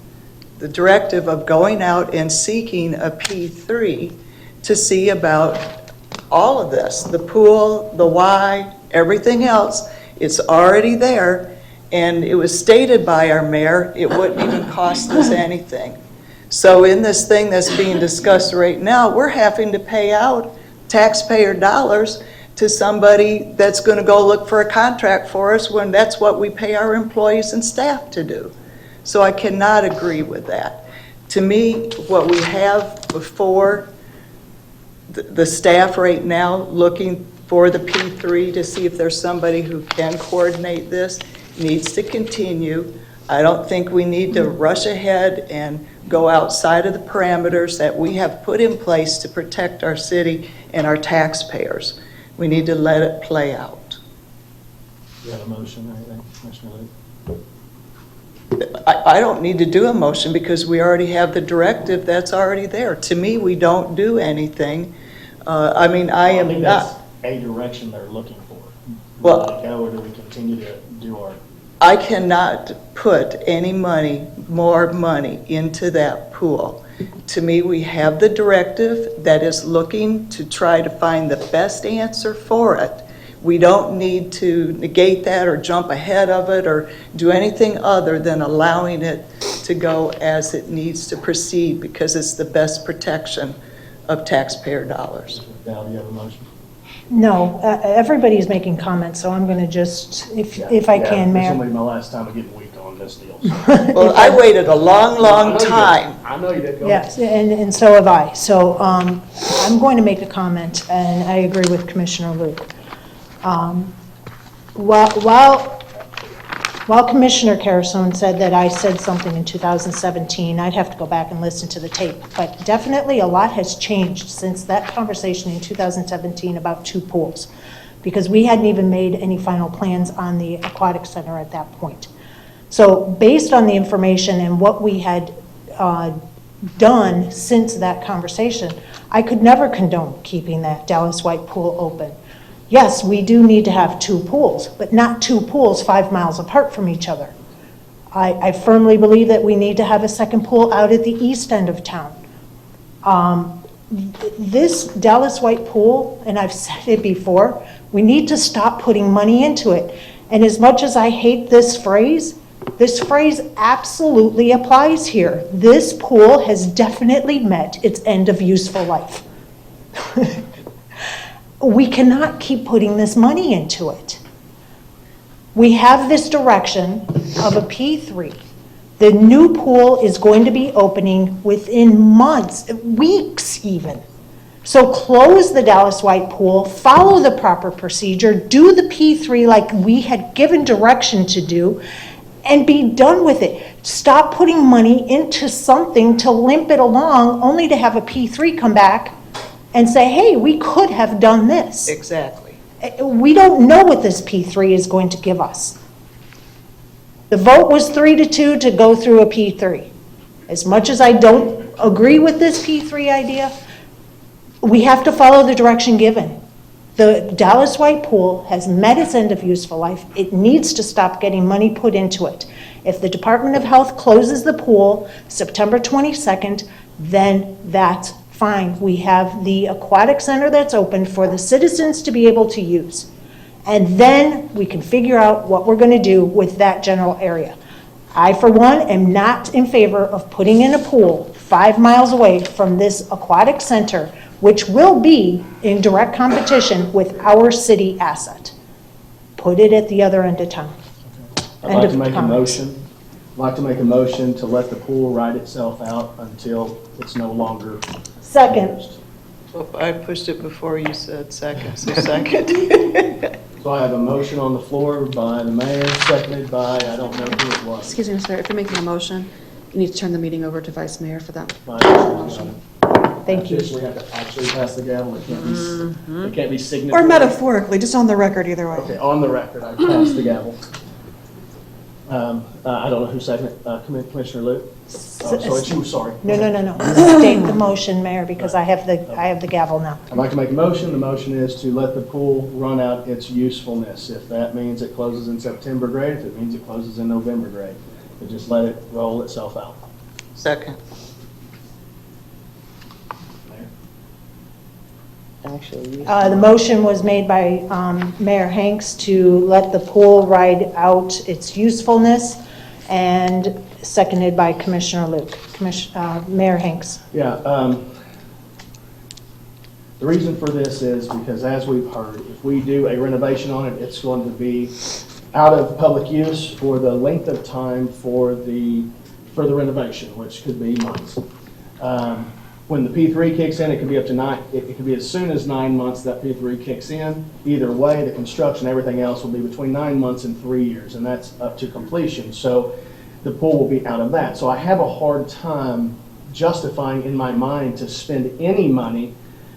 the directive of going out and seeking a P3 to see about all of this, the pool, the Y, everything else. It's already there, and it was stated by our mayor it wouldn't even cost us anything. So in this thing that's being discussed right now, we're having to pay out taxpayer dollars to somebody that's going to go look for a contract for us when that's what we pay our employees and staff to do. So I cannot agree with that. To me, what we have before the staff right now looking for the P3 to see if there's somebody who can coordinate this needs to continue. I don't think we need to rush ahead and go outside of the parameters that we have put in place to protect our city and our taxpayers. We need to let it play out. Do you have a motion or anything, Commissioner Lee? I don't need to do a motion because we already have the directive that's already there. To me, we don't do anything. I mean, I am think not. that's a direction they're looking for. Well, Do we go, or do we continue to do our? I cannot put any more money into that pool. To me, we have the directive that is looking to try to find the best answer for it. We don't need to negate that or jump ahead of it or do anything other than allowing it to go as it needs to proceed because it's the best protection of taxpayer dollars. Val, do you have a motion? No, everybody's making comments, so I'm going to just, if I can, This Mayor. will be my last time of getting weak on this deal. Well, I waited a long, long time. I know you did. Go ahead. Yes, and so have I. So I'm going to make a comment, and I agree with Commissioner Luke. While Commissioner Carasone said that I said something in 2017, I'd have to go back and listen to the tape. But definitely a lot has changed since that conversation in 2017 about 2 pools, because we hadn't even made any final plans on the aquatic center at that point. So based on the information and what we had done since that conversation, I could never condone keeping that Dallas White pool open. Yes, we do need to have 2 pools, but not 2 pools 5 miles apart from each other. I firmly believe that we need to have a second pool out at the east end of town. This Dallas White pool, and I've said it before, we need to stop putting money into it. And as much as I hate this phrase absolutely applies here. This pool has definitely met its end of useful life. We cannot keep putting this money into it. We have this direction of a P3. The new pool is going to be opening within months, weeks even. So close the Dallas White pool, follow the proper procedure, do the P3 like we had given direction to do, and be done with it. Stop putting money into something to limp it along only to have a P3 come back and say, hey, we could have done this. Exactly. We don't know what this P3 is going to give us. The vote was 3-2 to go through a P3. As much as I don't agree with this P3 idea, we have to follow the direction given. The Dallas White pool has met its end of useful life. It needs to stop getting money put into it. If the Department of Health closes the pool September 22nd, then that's fine. We have the aquatic center that's open for the citizens to be able to use. And then we can figure out what we're going to do with that general area. I, for one, am not in favor of putting in a pool 5 miles away from this aquatic center, which will be in direct competition with our city asset. Put it at the other end of town. I'd like to make a motion. I'd like to make a motion to let the pool ride itself out until it's no longer. Second. Well, I pushed it before you said second, so second. So I have a motion on the floor by the mayor, seconded by, I don't know who it was. Excuse me, Mr. Mayor, if you're making a motion, you need to turn the meeting over to Vice Mayor for that. Thank you. We have to actually pass the gavel. It can't be significant. Or metaphorically, just on the record, either way. Okay, on the record, I passed the gavel. I don't know who seconded, Commissioner Luke? Oh, so it's you, sorry. No. State the motion, Mayor, because I have the gavel now. I'd like to make a motion. The motion is to let the pool run out its usefulness. If that means it closes in September, great. If it means it closes in November, great. But just let it roll itself out. Second. The motion was made by Mayor Hanks to let the pool ride out its usefulness, and seconded by Commissioner Luke. Mayor Hanks. Yeah. The reason for this is because, as we've heard, if we do a renovation on it, it's going to be out of public use for the length of time for the renovation, which could be months. When the P3 kicks in, it could be up to 9. It could be as soon as 9 months that P3 kicks in. Either way, the construction, everything else will be between 9 months and 3 years, and that's up to completion. So the pool will be out of that. So I have a hard time justifying in my mind to spend any money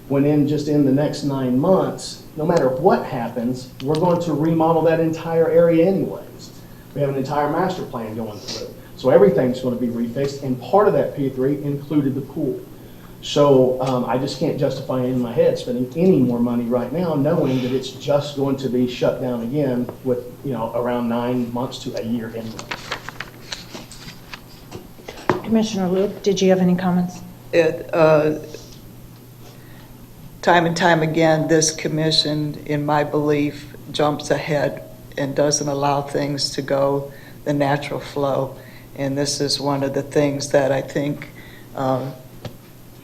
when in the next 9 months, no matter what happens, we're going to remodel that entire area anyways. We have an entire master plan going through. So everything's going to be refixed, and part of that P3 included the pool. So I just can't justify in my head spending any more money right now, knowing that it's just going to be shut down again with, around 9 months to a year anyway. Commissioner Luke, did you have any comments? Time and time again, this commission, in my belief, jumps ahead and doesn't allow things to go the natural flow. And this is one of the things that I think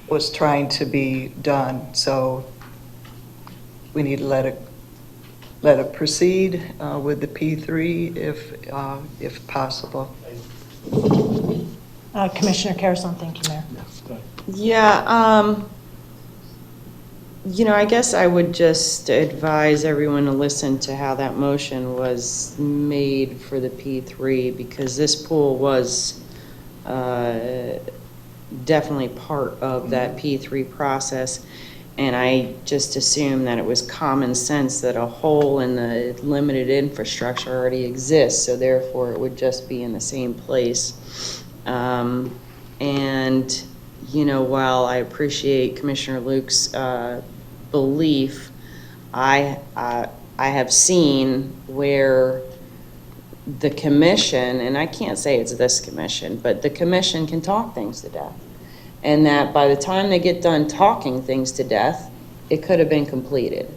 was trying to be done. So we need to let it proceed with the P3 if possible. Commissioner Carrison, thank you, Mayor. Yeah, I guess I would just advise everyone to listen to how that motion was made for the P3, because this pool was definitely part of that P3 process. And I just assumed that it was common sense that a hole in the limited infrastructure already exists, so therefore it would just be in the same place. And, while I appreciate Commissioner Luke's belief, I have seen where the commission, and I can't say it's this commission, but the commission can talk things to death. And that by the time they get done talking things to death, it could have been completed.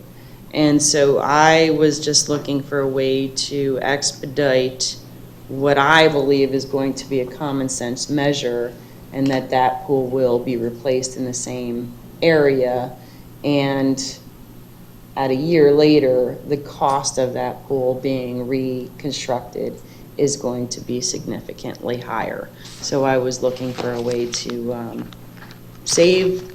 And so I was just looking for a way to expedite what I believe is going to be a common sense measure, and that pool will be replaced in the same area. And at a year later, the cost of that pool being reconstructed is going to be significantly higher. So I was looking for a way to save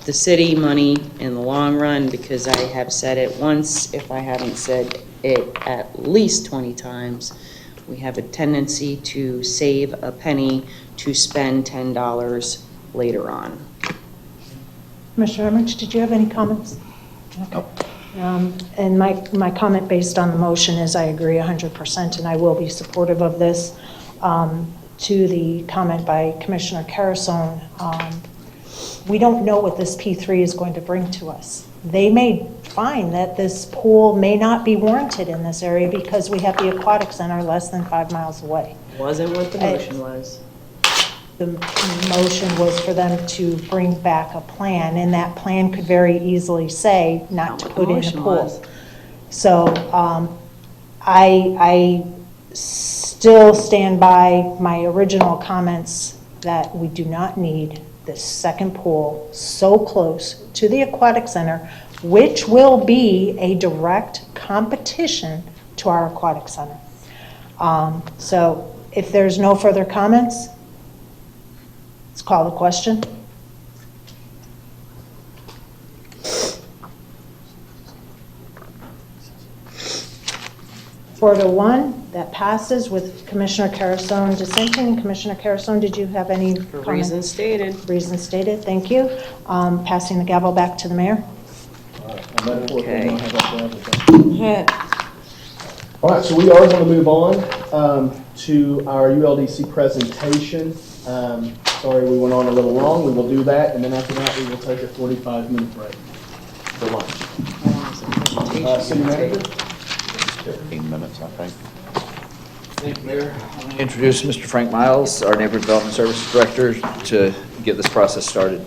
the city money in the long run, because I have said it once, if I haven't said it at least 20 times, we have a tendency to save a penny to spend $10 later on. Commissioner Emmerich, did you have any comments? Okay. And my comment based on the motion is I agree 100%, and I will be supportive of this. To the comment by Commissioner Carrison, we don't know what this P3 is going to bring to us. They may find that this pool may not be warranted in this area because we have the aquatic center less than 5 miles away. Wasn't what the motion was. The motion was for them to bring back a plan, and that plan could very easily say not to put in a pool. So I still stand by my original comments that we do not need this second pool so close to the aquatic center, which will be a direct competition to our aquatic center. So if there's no further comments, let's call the question. 4-1, that passes with Commissioner Carrison dissenting. Commissioner Carrison, did you have any comments? Reasons stated. Reasons stated, thank you. Passing the gavel back to the mayor. Okay. All right, so we are going to move on to our ULDC presentation. Sorry we went on a little long. We will do that, and then after that we will take a 45-minute break for lunch. City Manager? 15 minutes, I think. Thank you, Mayor. Introduce Mr. Frank Miles, our Neighborhood Development Services Director, to get this process started.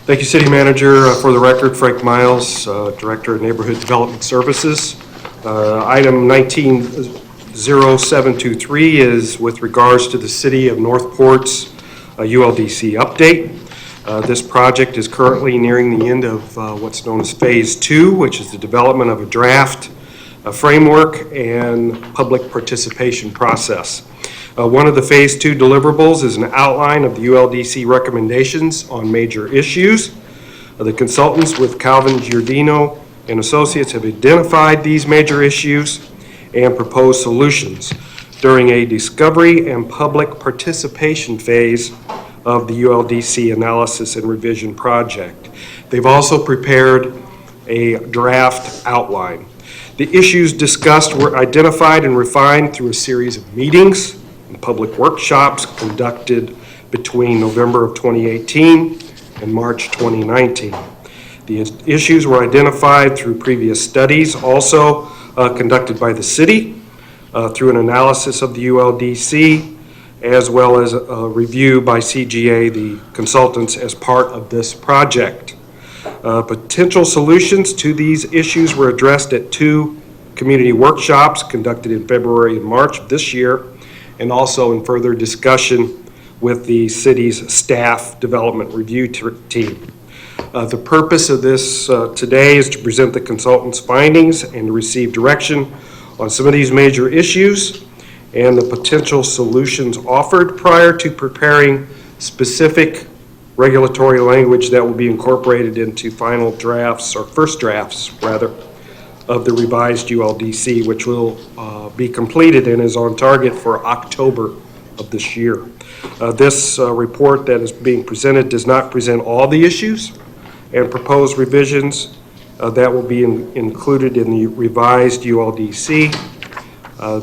Thank you, City Manager. For the record, Frank Miles, Director of Neighborhood Development Services. Item 190723 is with regards to the City of Northport's ULDC update. This project is currently nearing the end of what's known as Phase 2, which is the development of a draft framework and public participation process. One of the Phase 2 deliverables is an outline of the ULDC recommendations on major issues. The consultants with Calvin Giordino and Associates have identified these major issues and proposed solutions during a discovery and public participation phase of the ULDC analysis and revision project. They've also prepared a draft outline. The issues discussed were identified and refined through a series of meetings and public workshops conducted between November of 2018 and March 2019. The issues were identified through previous studies, also conducted by the city, through an analysis of the ULDC, as well as a review by CGA, the consultants, as part of this project. Potential solutions to these issues were addressed at 2 community workshops conducted in February and March of this year, and also in further discussion with the city's staff development review team. The purpose of this today is to present the consultant's findings and to receive direction on some of these major issues and the potential solutions offered prior to preparing specific regulatory language that will be incorporated into final drafts, or first drafts rather, of the revised ULDC, which will be completed and is on target for October of this year. This report that is being presented does not present all the issues and proposed revisions that will be included in the revised ULDC.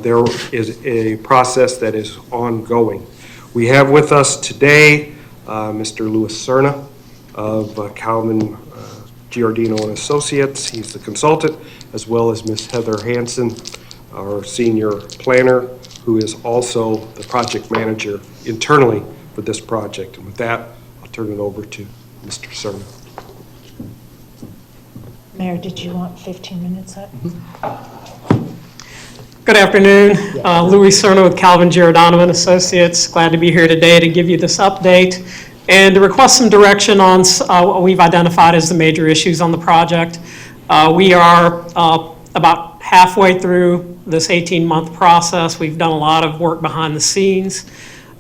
There is a process that is ongoing. We have with us today Mr. Louis Cerna of Calvin Giardino and Associates. He's the consultant, as well as Ms. Heather Hansen, our senior planner, who is also the project manager internally for this project. And with that, I'll turn it over to Mr. Cerna. Mayor, did you want 15 minutes up? Good afternoon. Louis Cerna with Calvin Giordano and Associates. Glad to be here today to give you this update and to request some direction on what we've identified as the major issues on the project. We are about halfway through this 18-month process. We've done a lot of work behind the scenes.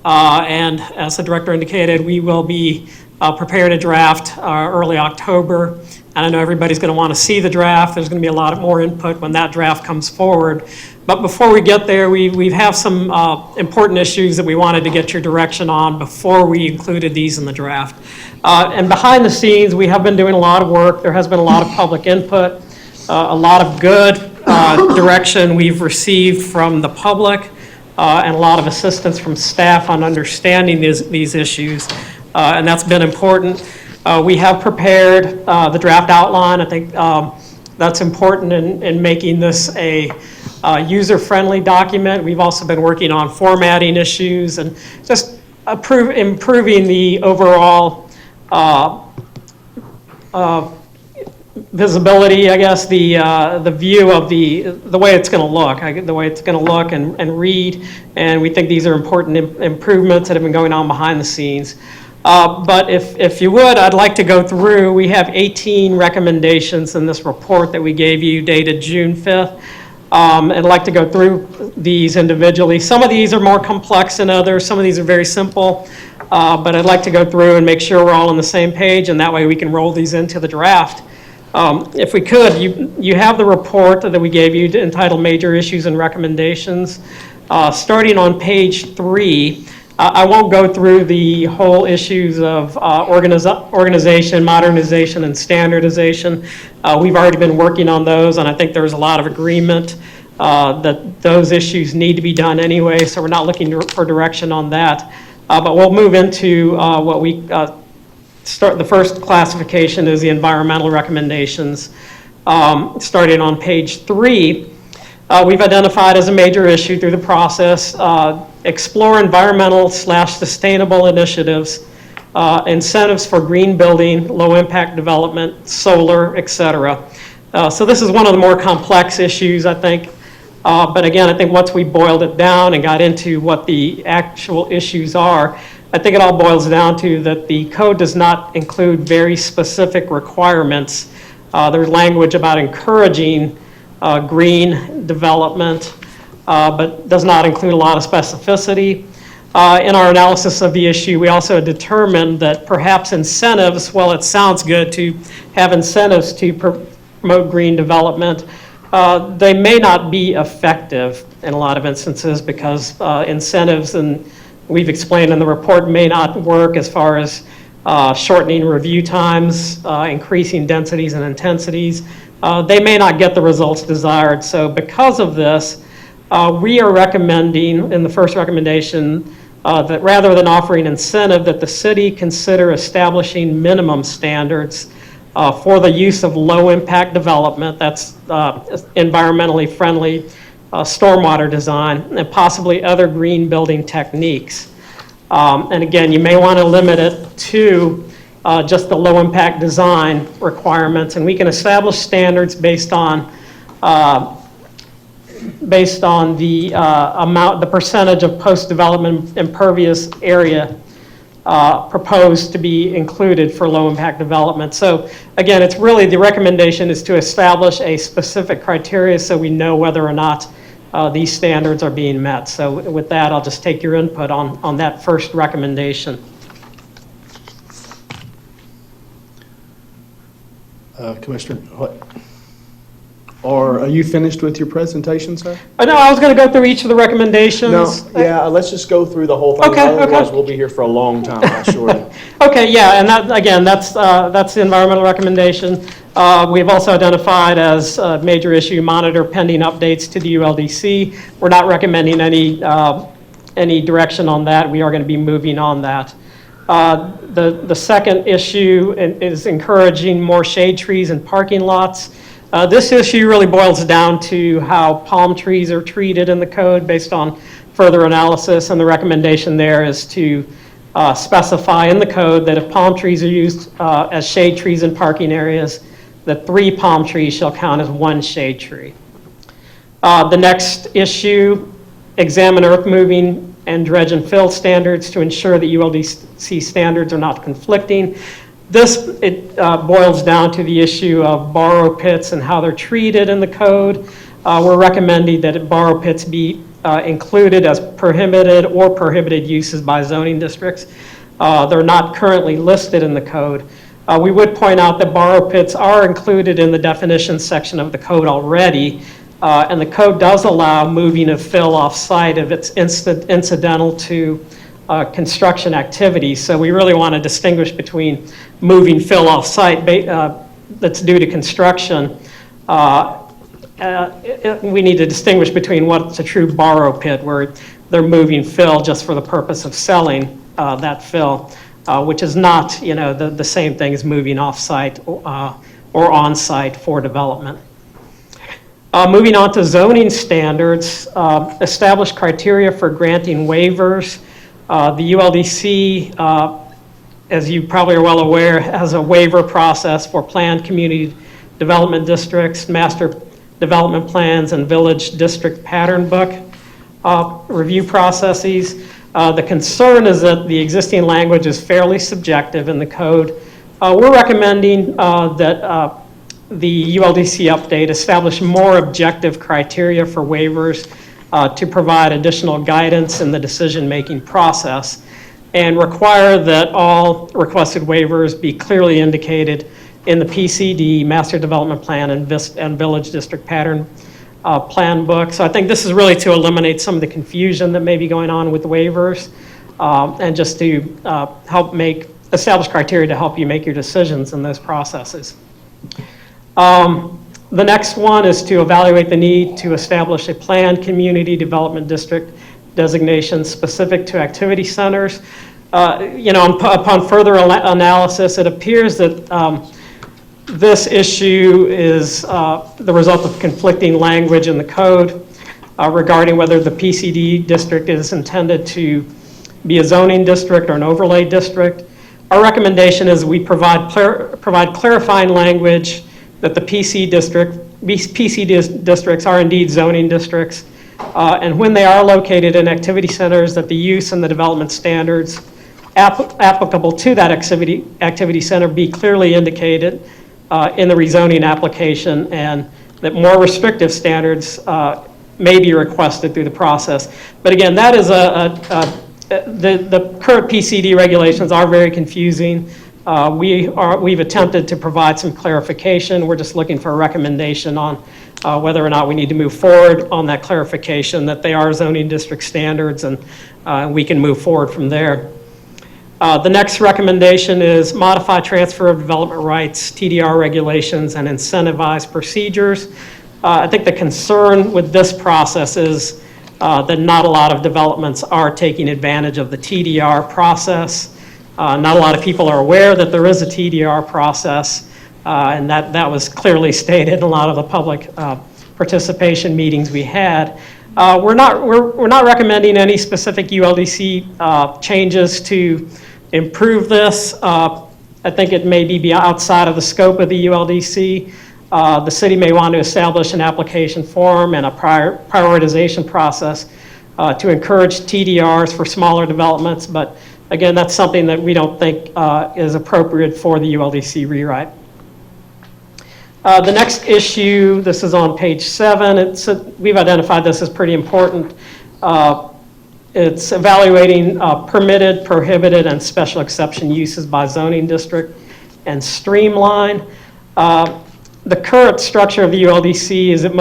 And as the director indicated, we will be preparing a draft early October. And I know everybody's going to want to see the draft. There's going to be a lot more input when that draft comes forward. But before we get there, we have some important issues that we wanted to get your direction on before we included these in the draft. And behind the scenes, we have been doing a lot of work. There has been a lot of public input, a lot of good direction we've received from the public, and a lot of assistance from staff on understanding these issues. And that's been important. We have prepared the draft outline. I think that's important in making this a user-friendly document. We've also been working on formatting issues and just improving the overall visibility, I guess, the view of the way it's going to look, the way it's going to look and read. And we think these are important improvements that have been going on behind the scenes. But if you would, I'd like to go through. We have 18 recommendations in this report that we gave you dated June 5th. I'd like to go through these individually. Some of these are more complex than others. Some of these are very simple. But I'd like to go through and make sure we're all on the same page, and that way we can roll these into the draft. If we could, you have the report that we gave you entitled Major Issues and Recommendations. Starting on page 3, I won't go through the whole issues of organization, modernization, and standardization. We've already been working on those, and I think there's a lot of agreement that those issues need to be done anyway, so we're not looking for direction on that. But we'll move into what we start. The first classification is the environmental recommendations. Starting on page 3, we've identified as a major issue through the process, explore environmental/sustainable initiatives, incentives for green building, low impact development, solar, etc. So this is one of the more complex issues, I think. But again, I think once we boiled it down and got into what the actual issues are, I think it all boils down to that the code does not include very specific requirements. There's language about encouraging green development, but does not include a lot of specificity. In our analysis of the issue, we also determined that perhaps incentives, while it sounds good to have incentives to promote green development, they may not be effective in a lot of instances because incentives, and we've explained in the report, may not work as far as shortening review times, increasing densities and intensities. They may not get the results desired. So because of this, we are recommending in the first recommendation that rather than offering incentive, that the city consider establishing minimum standards for the use of low impact development, that's environmentally friendly stormwater design, and possibly other green building techniques. And again, you may want to limit it to just the low impact design requirements, and we can establish standards based on the amount, the percentage of post-development impervious area proposed to be included for low-impact development. So again, it's really, the recommendation is to establish a specific criteria so we know whether or not these standards are being met. So with that, I'll just take your input on that first recommendation. Commissioner, what? Or are you finished with your presentation, sir? No, I was going to go through each of the recommendations. No, yeah, let's just go through the whole thing. Okay, Otherwise, okay. we'll be here for a long time, I assure you. Okay, yeah, and that, again, that's the environmental recommendation. We've also identified as a major issue, monitor pending updates to the ULDC. We're not recommending any direction on that. We are going to be moving on that. The second issue is encouraging more shade trees in parking lots. This issue really boils down to how palm trees are treated in the code based on further analysis, and the recommendation there is to specify in the code that if palm trees are used as shade trees in parking areas, that 3 palm trees shall count as 1 shade tree. The next issue, examine earth moving and dredge and fill standards to ensure that ULDC standards are not conflicting. This boils down to the issue of borrow pits and how they're treated in the code. We're recommending that borrow pits be included as prohibited or prohibited uses by zoning districts. They're not currently listed in the code. We would point out that borrow pits are included in the definitions section of the code already, and the code does allow moving of fill off-site if it's incidental to construction activity. So we really want to distinguish between moving fill off-site that's due to construction. We need to distinguish between what's a true borrow pit, where they're moving fill just for the purpose of selling that fill, which is not, the same thing as moving off-site or on-site for development. Moving on to zoning standards, establish criteria for granting waivers. The ULDC, as you probably are well aware, has a waiver process for planned community development districts, master development plans, and village district pattern book review processes. The concern is that the existing language is fairly subjective in the code. We're recommending that the ULDC update establish more objective criteria for waivers to provide additional guidance in the decision-making process, and require that all requested waivers be clearly indicated in the PCD, Master Development Plan, and Village District Pattern Plan book. So I think this is really to eliminate some of the confusion that may be going on with waivers, and just to help establish criteria to help you make your decisions in those processes. The next one is to evaluate the need to establish a planned community development district designation specific to activity centers. Upon further analysis, it appears that this issue is the result of conflicting language in the code regarding whether the PCD district is intended to be a zoning district or an overlay district. Our recommendation is we provide clarifying language that the PC districts are indeed zoning districts, and when they are located in activity centers, that the use and the development standards applicable to that activity center be clearly indicated in the rezoning application, and that more restrictive standards may be requested through the process. But again, that is the current PCD regulations are very confusing. We've attempted to provide some clarification. We're just looking for a recommendation on whether or not we need to move forward on that clarification that they are zoning district standards, and we can move forward from there. The next recommendation is modify transfer of development rights, TDR regulations, and incentivize procedures. I think the concern with this process is that not a lot of developments are taking advantage of the TDR process. Not a lot of people are aware that there is a TDR process, and that was clearly stated in a lot of the public participation meetings we had. We're not recommending any specific ULDC changes to improve this. I think it may be outside of the scope of the ULDC. The city may want to establish an application form and a prioritization process to encourage TDRs for smaller developments, but Again, that's something that we don't think is appropriate for the ULDC rewrite. The next issue, this is on page 7. We've identified this as pretty important. It's evaluating permitted, prohibited, and special exception uses by zoning district and streamline. The current structure of the ULDC is that in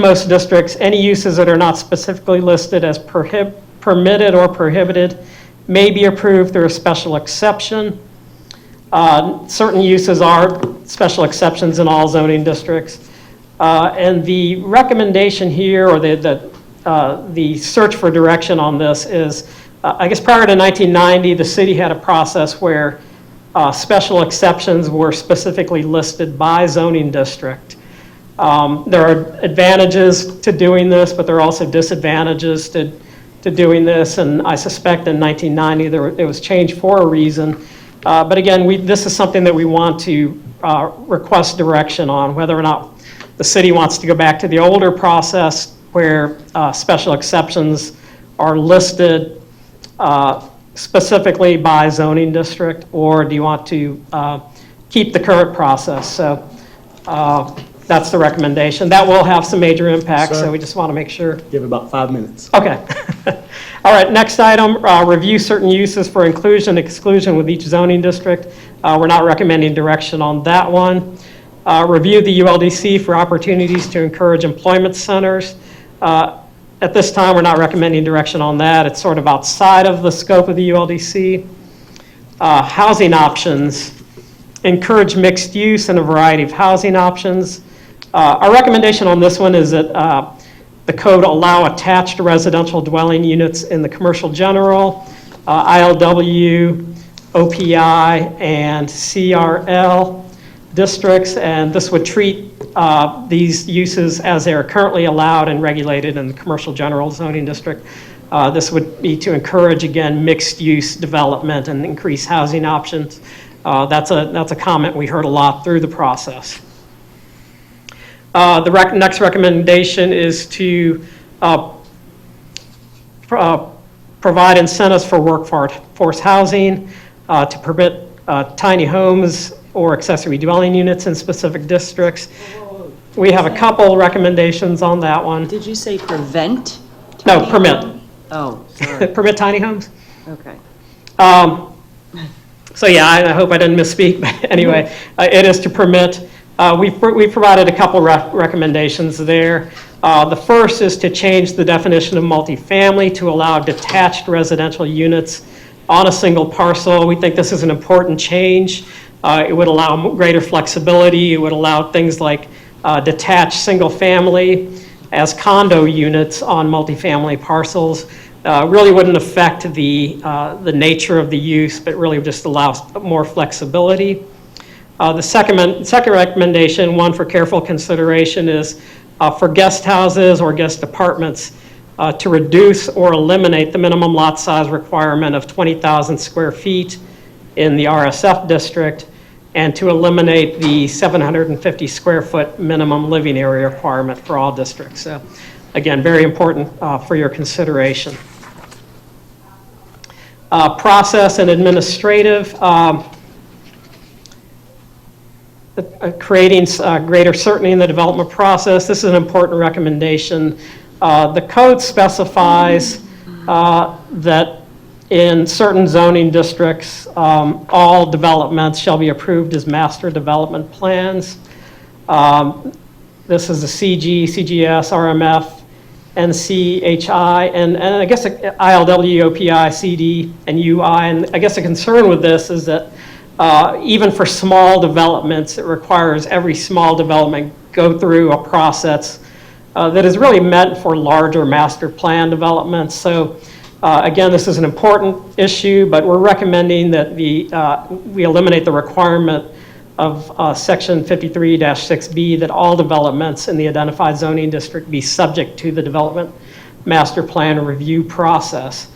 most districts, any uses that are not specifically listed as permitted or prohibited may be approved through a special exception. Certain uses are special exceptions in all zoning districts. And the recommendation here, or the search for direction on this is, I guess prior to 1990, the city had a process where special exceptions were specifically listed by zoning district. There are advantages to doing this, but there are also disadvantages to doing this, and I suspect in 1990 it was changed for a reason. But again, this is something that we want to request direction on, whether or not the city wants to go back to the older process where special exceptions are listed specifically by zoning district, or do you want to keep the current process? So that's the recommendation. That will have some major impacts, so we just want to make sure. Give about 5 minutes. Okay. All right, next item, review certain uses for inclusion and exclusion with each zoning district. We're not recommending direction on that one. Review the ULDC for opportunities to encourage employment centers. At this time, we're not recommending direction on that. It's sort of outside of the scope of the ULDC. Housing options. Encourage mixed use and a variety of housing options. Our recommendation on this one is that the code allow attached residential dwelling units in the commercial general, ILW, OPI, and CRL districts, and this would treat these uses as they are currently allowed and regulated in the commercial general zoning district. This would be to encourage, again, mixed-use development and increase housing options. That's a comment we heard a lot through the process. The next recommendation is to provide incentives for workforce housing, to permit tiny homes or accessory dwelling units in specific districts. We have a couple recommendations on that one. Did you say prevent? No, permit. Oh, sorry. Permit tiny homes? Okay. So yeah, I hope I didn't misspeak, but anyway, it is to permit. We've provided a couple recommendations there. The first is to change the definition of multifamily to allow detached residential units on a single parcel. We think this is an important change. It would allow greater flexibility. It would allow things like detached single family as condo units on multifamily parcels. Really wouldn't affect the nature of the use, but really just allows more flexibility. The second recommendation, one for careful consideration, is for guest houses or guest apartments to reduce or eliminate the minimum lot size requirement of 20,000 square feet in the RSF district, and to eliminate the 750 square foot minimum living area requirement for all districts. So again, very important for your consideration. Process and administrative, creating greater certainty in the development process. This is an important recommendation. The code specifies that in certain zoning districts, all developments shall be approved as master development plans. This is the CG, CGS, RMF, NCHI, and I guess ILW, OPI, CD, and UI. And I guess the concern with this is that even for small developments, it requires every small development go through a process that is really meant for larger master plan developments. So again, this is an important issue, but we're recommending that we eliminate the requirement of Section 53-6B that all developments in the identified zoning district be subject to the development master plan review process.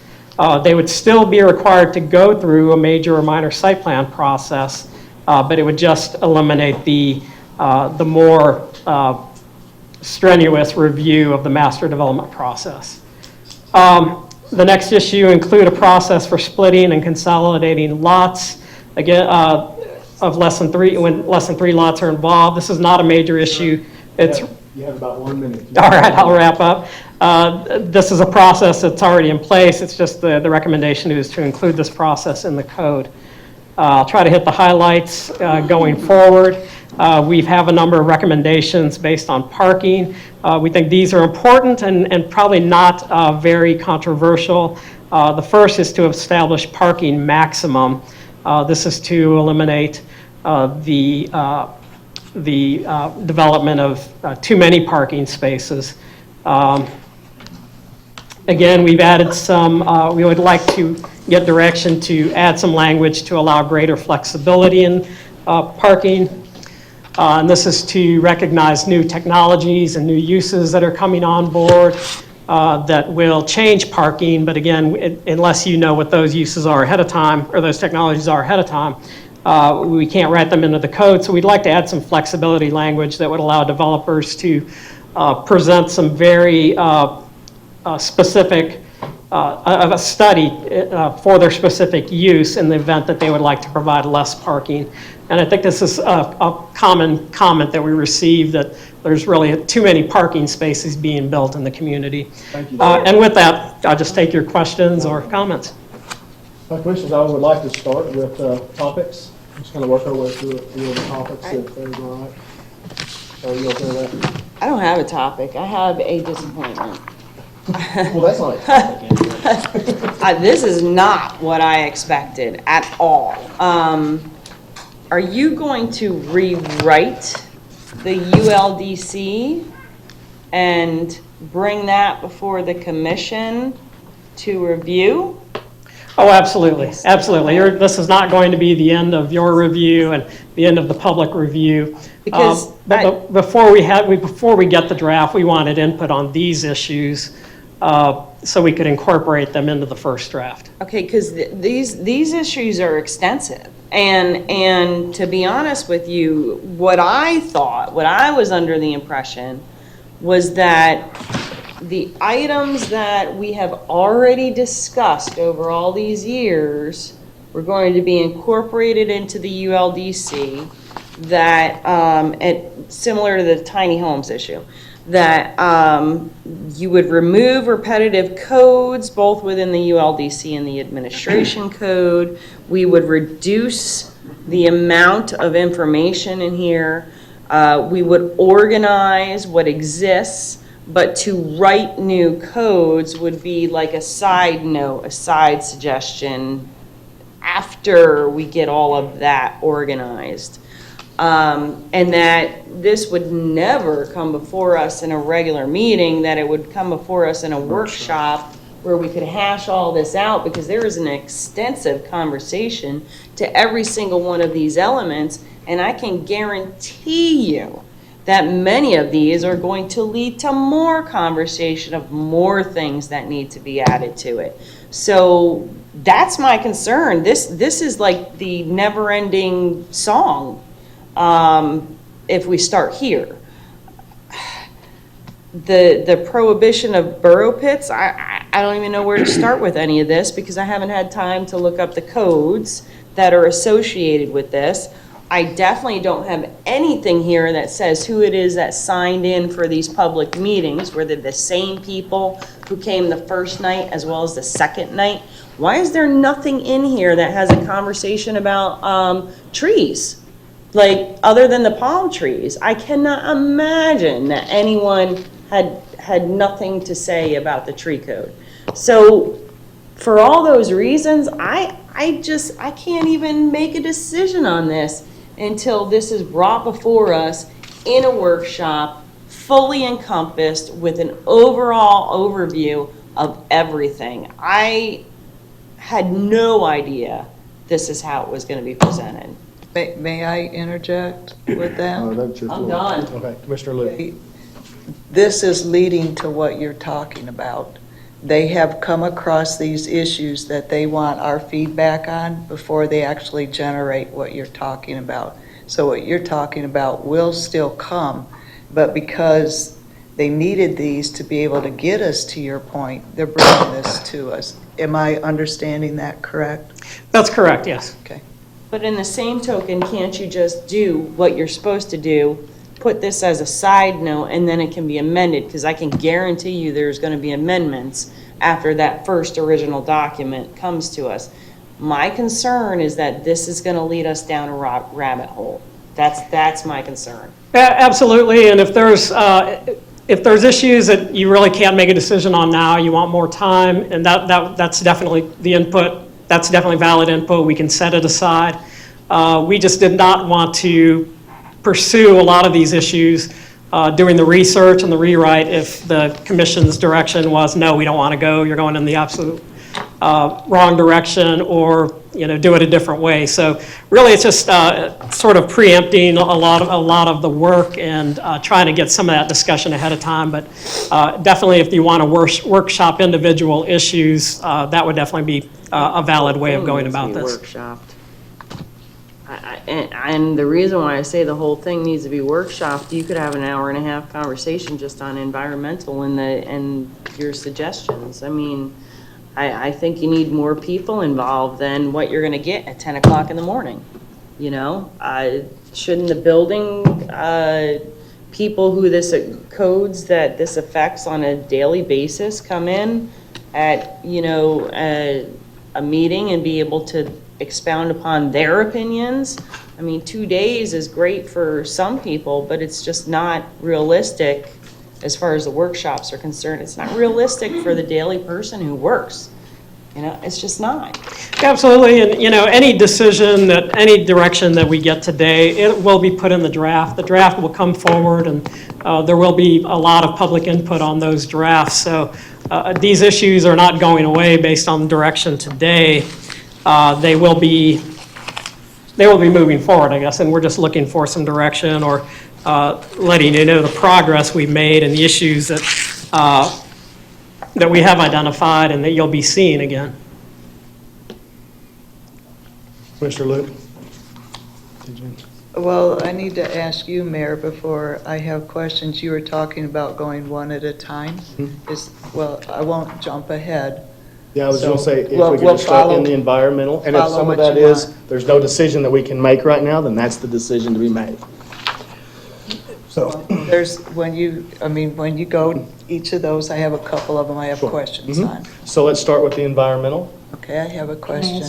They would still be required to go through a major or minor site plan process, but it would just eliminate the more strenuous review of the master development process. The next issue include a process for splitting and consolidating lots, again, of less than 3, when less than 3 lots are involved. This is not a major issue. It's, You have about 1 minute. all right, I'll wrap up. This is a process that's already in place. It's just the recommendation is to include this process in the code. I'll try to hit the highlights going forward. We have a number of recommendations based on parking. We think these are important and probably not very controversial. The first is to establish parking maximum. This is to eliminate the development of too many parking spaces. Again, we've added some, we would like to get direction to add some language to allow greater flexibility in parking. And this is to recognize new technologies and new uses that are coming on board that will change parking. But again, unless you know what those uses are ahead of time, or those technologies are ahead of time, we can't write them into the code. So we'd like to add some flexibility language that would allow developers to present some very specific, a study for their specific use in the event that they would like to provide less parking. And I think this is a common comment that we received, that there's really too many parking spaces being built in the community. Thank you. And with that, I'll just take your questions or comments. Commissioners, I would like to start with topics. Just kind of work our way through a few of the topics if they're all right. Are you okay with that? I don't have a topic. I have a disappointment. Well, that's not a topic. This is not what I expected at all. Are you going to rewrite the ULDC and bring that before the commission to review? Oh, absolutely, absolutely. This is not going to be the end of your review and the end of the public review. Because but before we get the draft, we wanted input on these issues so we could incorporate them into the first draft. Okay, because these issues are extensive. And to be honest with you, what I was under the impression was that the items that we have already discussed over all these years were going to be incorporated into the ULDC, that, similar to the tiny homes issue, that you would remove repetitive codes both within the ULDC and the administration code. We would reduce the amount of information in here. We would organize what exists, but to write new codes would be like a side note, a side suggestion after we get all of that organized. And that this would never come before us in a regular meeting, that it would come before us in a workshop where we could hash all this out, because there is an extensive conversation to every single one of these elements, and I can guarantee you that many of these are going to lead to more conversation of more things that need to be added to it. So that's my concern. This is like the never-ending song. If we start here, the prohibition of burrow pits, I don't even know where to start with any of this, because I haven't had time to look up the codes that are associated with this. I definitely don't have anything here that says who it is that signed in for these public meetings. Were they the same people who came the first night as well as the second night? Why is there nothing in here that has a conversation about trees? Like, other than the palm trees, I cannot imagine that anyone had nothing to say about the tree code. So for all those reasons, I can't even make a decision on this until this is brought before us in a workshop, fully encompassed with an overall overview of everything. I had no idea this is how it was going to be presented. May I interject with that? I'm done. Okay, Commissioner Liu. This is leading to what you're talking about. They have come across these issues that they want our feedback on before they actually generate what you're talking about. So what you're talking about will still come, but because they needed these to be able to get us to your point. They're bringing this to us. Am I understanding that correct? That's correct, yes. Okay. But in the same token, can't you just do what you're supposed to do, put this as a side note, and then it can be amended? Because I can guarantee you there's going to be amendments after that first original document comes to us. My concern is that this is going to lead us down a rabbit hole. That's my concern. Absolutely, and if there's issues that you really can't make a decision on now, you want more time, and that's definitely the input, that's definitely valid input, we can set it aside. We just did not want to pursue a lot of these issues doing the research and the rewrite if the commission's direction was, no, we don't want to go, you're going in the absolute wrong direction, or do it a different way. So really, it's just sort of preempting a lot of the work and trying to get some of that discussion ahead of time. But definitely, if you want to workshop individual issues, that would definitely be a valid way of going about this. Workshopped. And the reason why I say the whole thing needs to be workshopped, you could have an hour-and-a-half conversation just on environmental and your suggestions. I mean, I think you need more people involved than what you're going to get at 10 o'clock in the morning. Shouldn't the building people who codes that this affects on a daily basis come in at, a meeting and be able to expound upon their opinions? I mean, 2 days is great for some people, but it's just not realistic as far as the workshops are concerned. It's not realistic for the daily person who works. It's just not. Absolutely, and any decision any direction that we get today, it will be put in the draft. The draft will come forward, and there will be a lot of public input on those drafts. So these issues are not going away based on the direction today. They will be moving forward, I guess, and we're just looking for some direction or letting you know the progress we've made and the issues that we have identified and that you'll be seeing again. Mr. Luke? Well, I need to ask you, Mayor, before I have questions. You were talking about going one at a time. Well, I won't jump ahead. Yeah, I was going to say, if we'll we could just start follow- in the environmental, and if follow some of what that you is, want. there's no decision that we can make right now, then that's the decision to be made. So, When you go each of those, I have a couple of them I have questions on. so let's start with the environmental. Okay, I have a question.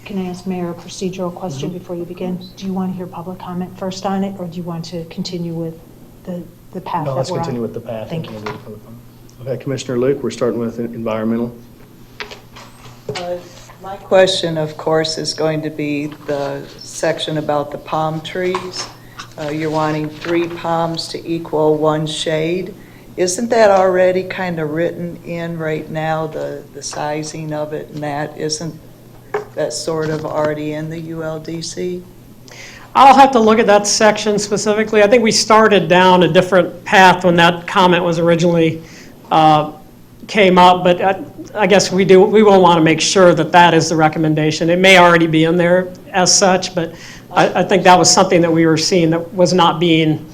Can I ask Mayor a procedural question before you begin? Do you want to hear public comment first on it, or do you want to continue with the path that No, we're on? let's continue with the path. Thank you. Okay, Commissioner Luke, we're starting with environmental. My question, of course, is going to be the section about the palm trees. You're wanting 3 palms to equal 1 shade. Isn't that already kind of written in right now, the sizing of it and that? Isn't that sort of already in the ULDC? I'll have to look at that section specifically. I think we started down a different path when that comment was originally came up, but I guess we will want to make sure that that is the recommendation. It may already be in there as such, but I think that was something that we were seeing that was not being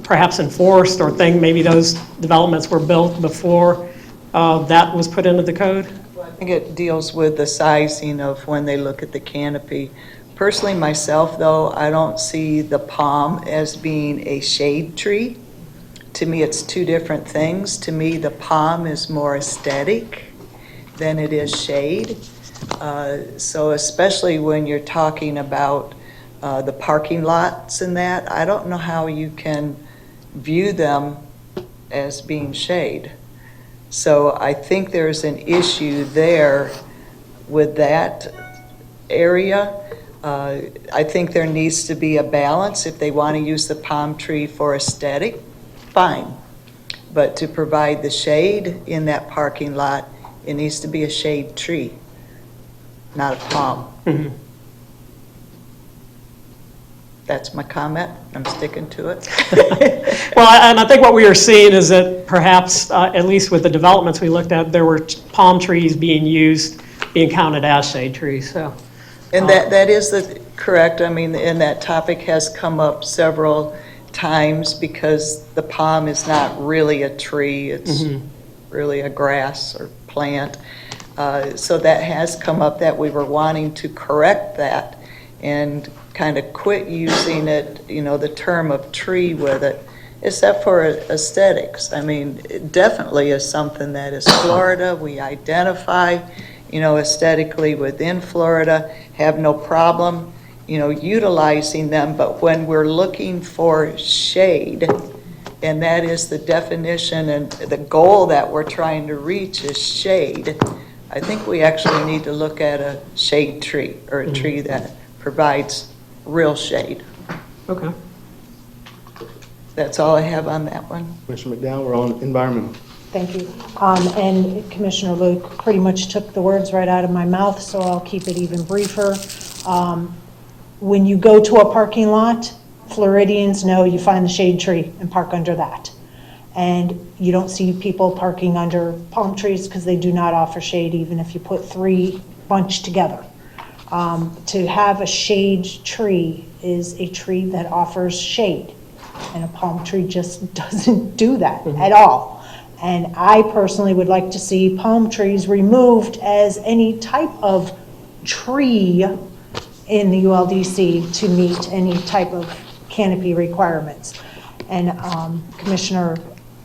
perhaps enforced, or maybe those developments were built before that was put into the code. I think it deals with the sizing of when they look at the canopy. Personally, myself, though, I don't see the palm as being a shade tree. To me, it's 2 different things. To me, the palm is more aesthetic than it is shade. So especially when you're talking about the parking lots and that, I don't know how you can view them as being shade. So I think there's an issue there with that area. I think there needs to be a balance. If they want to use the palm tree for aesthetic, fine. But to provide the shade in that parking lot, it needs to be a shade tree, not a palm. That's my comment. I'm sticking to it. Well, and I think what we are seeing is that perhaps, at least with the developments we looked at, there were palm trees being counted as shade trees, so. And that is correct. I mean, and that topic has come up several times because the palm is not really a tree, it's really a grass or plant. So that has come up that we were wanting to correct that and kind of quit using it, the term of tree with it, except for aesthetics. I mean, it definitely is something that is Florida. We identify, aesthetically within Florida, have no problem, utilizing them. But when we're looking for shade, and that is the definition and the goal that we're trying to reach is shade, I think we actually need to look at a shade tree or a tree that provides real shade. Okay. That's all I have on that one. Commissioner McDowell, we're on environmental. Thank you. And Commissioner Luke pretty much took the words right out of my mouth, so I'll keep it even briefer. When you go to a parking lot, Floridians know you find the shade tree and park under that. And you don't see people parking under palm trees because they do not offer shade, even if you put 3 bunched together. To have a shade tree is a tree that offers shade, and a palm tree just doesn't do that at all. And I personally would like to see palm trees removed as any type of tree in the ULDC to meet any type of canopy requirements. And Commissioner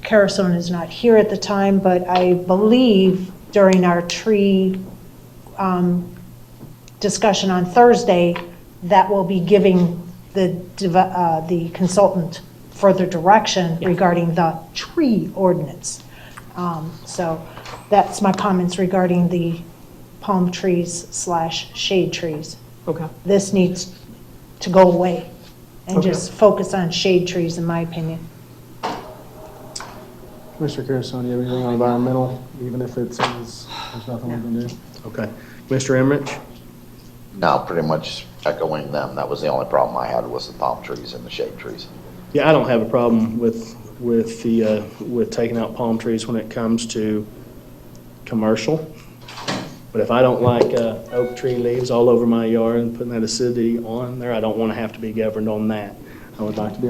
Carasone is not here at the time, but I believe during our tree discussion on Thursday, that will be giving the consultant further direction regarding the tree ordinance. So that's my comments regarding the palm trees / shade trees. Okay. This needs to go away and Okay. just focus on shade trees, in my opinion. Commissioner Carasone, do you have anything on environmental, even if it says there's nothing we can do? Okay. Commissioner Emmerich? No, pretty much echoing them. That was the only problem I had was the palm trees and the shade trees. Yeah, I don't have a problem with taking out palm trees when it comes to commercial. But if I don't like oak tree leaves all over my yard and putting that acidity on there, I don't want to have to be governed on that. I would like to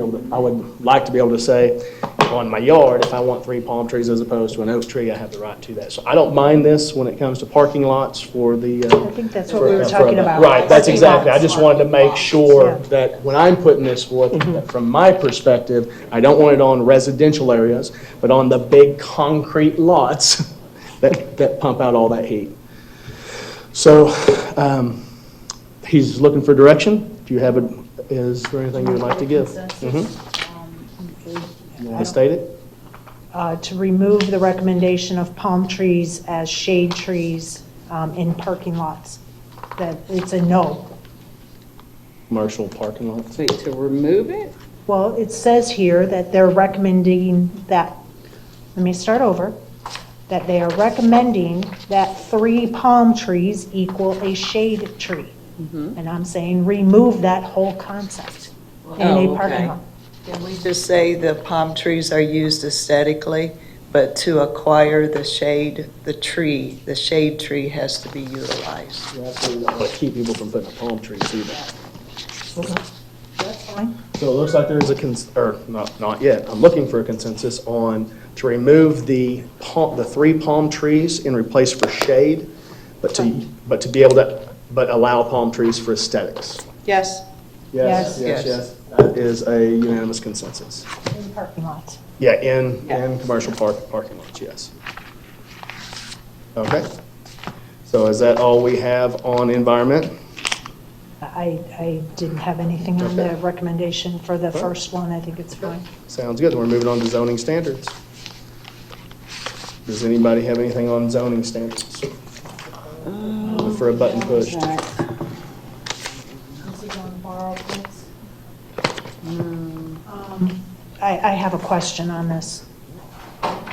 be able to say on my yard, if I want 3 palm trees as opposed to an oak tree, I have the right to that. So I don't mind this when it comes to parking lots for the. I think that's what we were talking about. Right, that's Parking exactly. I lots. just wanted to make sure Yeah. that when I'm putting this forth, that from my perspective, I don't want it on residential areas, but on the big concrete lots that pump out all that heat. So he's looking for direction. Do you have is there anything you would like to give? You want to state it? To remove the recommendation of palm trees as shade trees in parking lots. That it's a no. Commercial parking lots. Wait, to remove it? Well, it says here that they're recommending that, let me start over, that they are recommending that 3 palm trees equal a shade tree. And I'm saying remove that whole concept in a parking lot. Can we just say the palm trees are used aesthetically, but to acquire the shade, the shade tree has to be utilized? Yeah, absolutely. I want to keep people from putting a palm tree either. Okay. That's fine. So it looks like there is not yet. I'm looking for a consensus on to remove the 3 palm trees and replace for shade, but to be able to allow palm trees for aesthetics. Yes. Yes. That is a unanimous consensus. In parking lots. Yeah, in commercial parking lots, yes. Okay. So is that all we have on environment? I didn't have anything on the recommendation for the first one. I think it's fine. Sounds good. Then we're moving on to zoning standards. Does anybody have anything on zoning standards? For a button pushed. I have a question on this.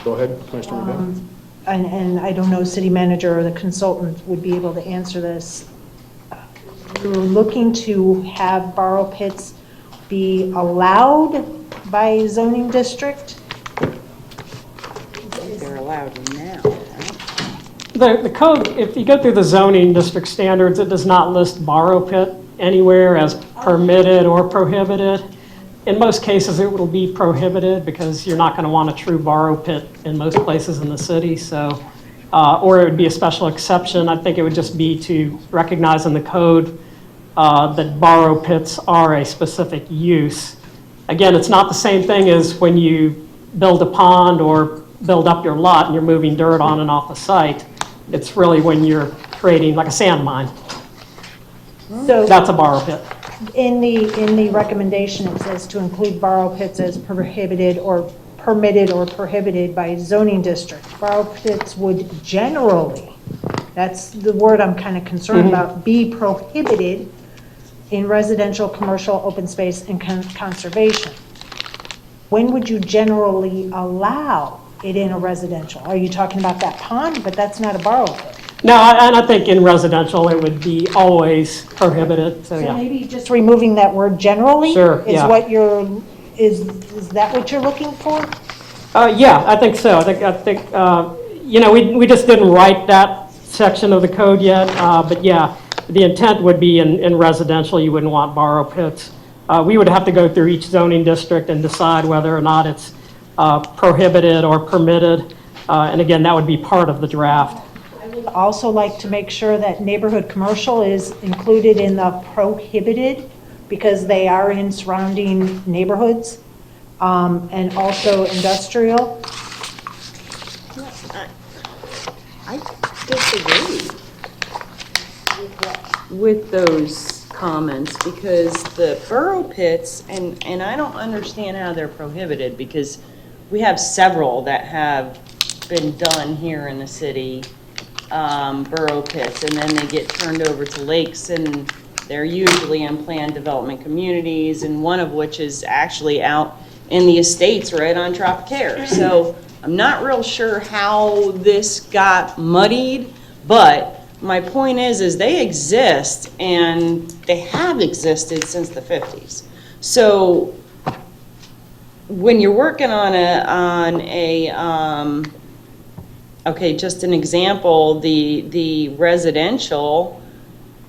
Go ahead, Commissioner McDowell. And I don't know, city manager or the consultant would be able to answer this. We're looking to have borrow pits be allowed by zoning district? They're allowed now. The code, if you go through the zoning district standards, it does not list borrow pit anywhere as permitted or prohibited. in most cases, it will be prohibited because you're not going to want a true borrow pit in most places in the city, so, or it would be a special exception. I think it would just be to recognize in the code that borrow pits are a specific use. Again, it's not the same thing as when you build a pond or build up your lot and you're moving dirt on and off the site. It's really when you're creating like a sand mine. So That's a borrow pit. in the recommendation, it says to include borrow pits as prohibited or permitted or prohibited by zoning district. Borrow pits would generally, that's the word I'm kind of concerned about, be prohibited in residential, commercial, open space, and conservation. When would you generally allow it in a residential? Are you talking about that pond? But that's not a borrow pit. No, and I think in residential, it would be always prohibited, so So yeah. maybe just removing that word generally? Sure, Is yeah. what you're, is that what you're looking for? Yeah, I think so. I think, you know, we just didn't write that section of the code yet, but yeah, the intent would be in residential, you wouldn't want borrow pits. We would have to go through each zoning district and decide whether or not it's prohibited or permitted. And again, that would be part of the draft. I would also like to make sure that neighborhood commercial is included in the prohibited because they are in surrounding neighborhoods, and also industrial. I disagree with those comments because the burrow pits, and I don't understand how they're prohibited because we have several that have been done here in the city, burrow pits, and then they get turned over to lakes, and they're usually in planned development communities, and one of which is actually out in the estates right on Tropicare. So I'm not real sure how this got muddied, but my point is they exist, and they have existed since the 50s. So when you're working on okay, just an example, the residential,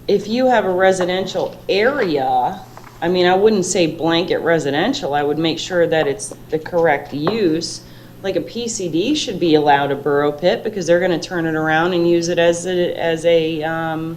if you have a residential area, I mean, I wouldn't say blanket residential, I would make sure that it's the correct use. Like a PCD should be allowed a burrow pit because they're gonna turn it around and use it as a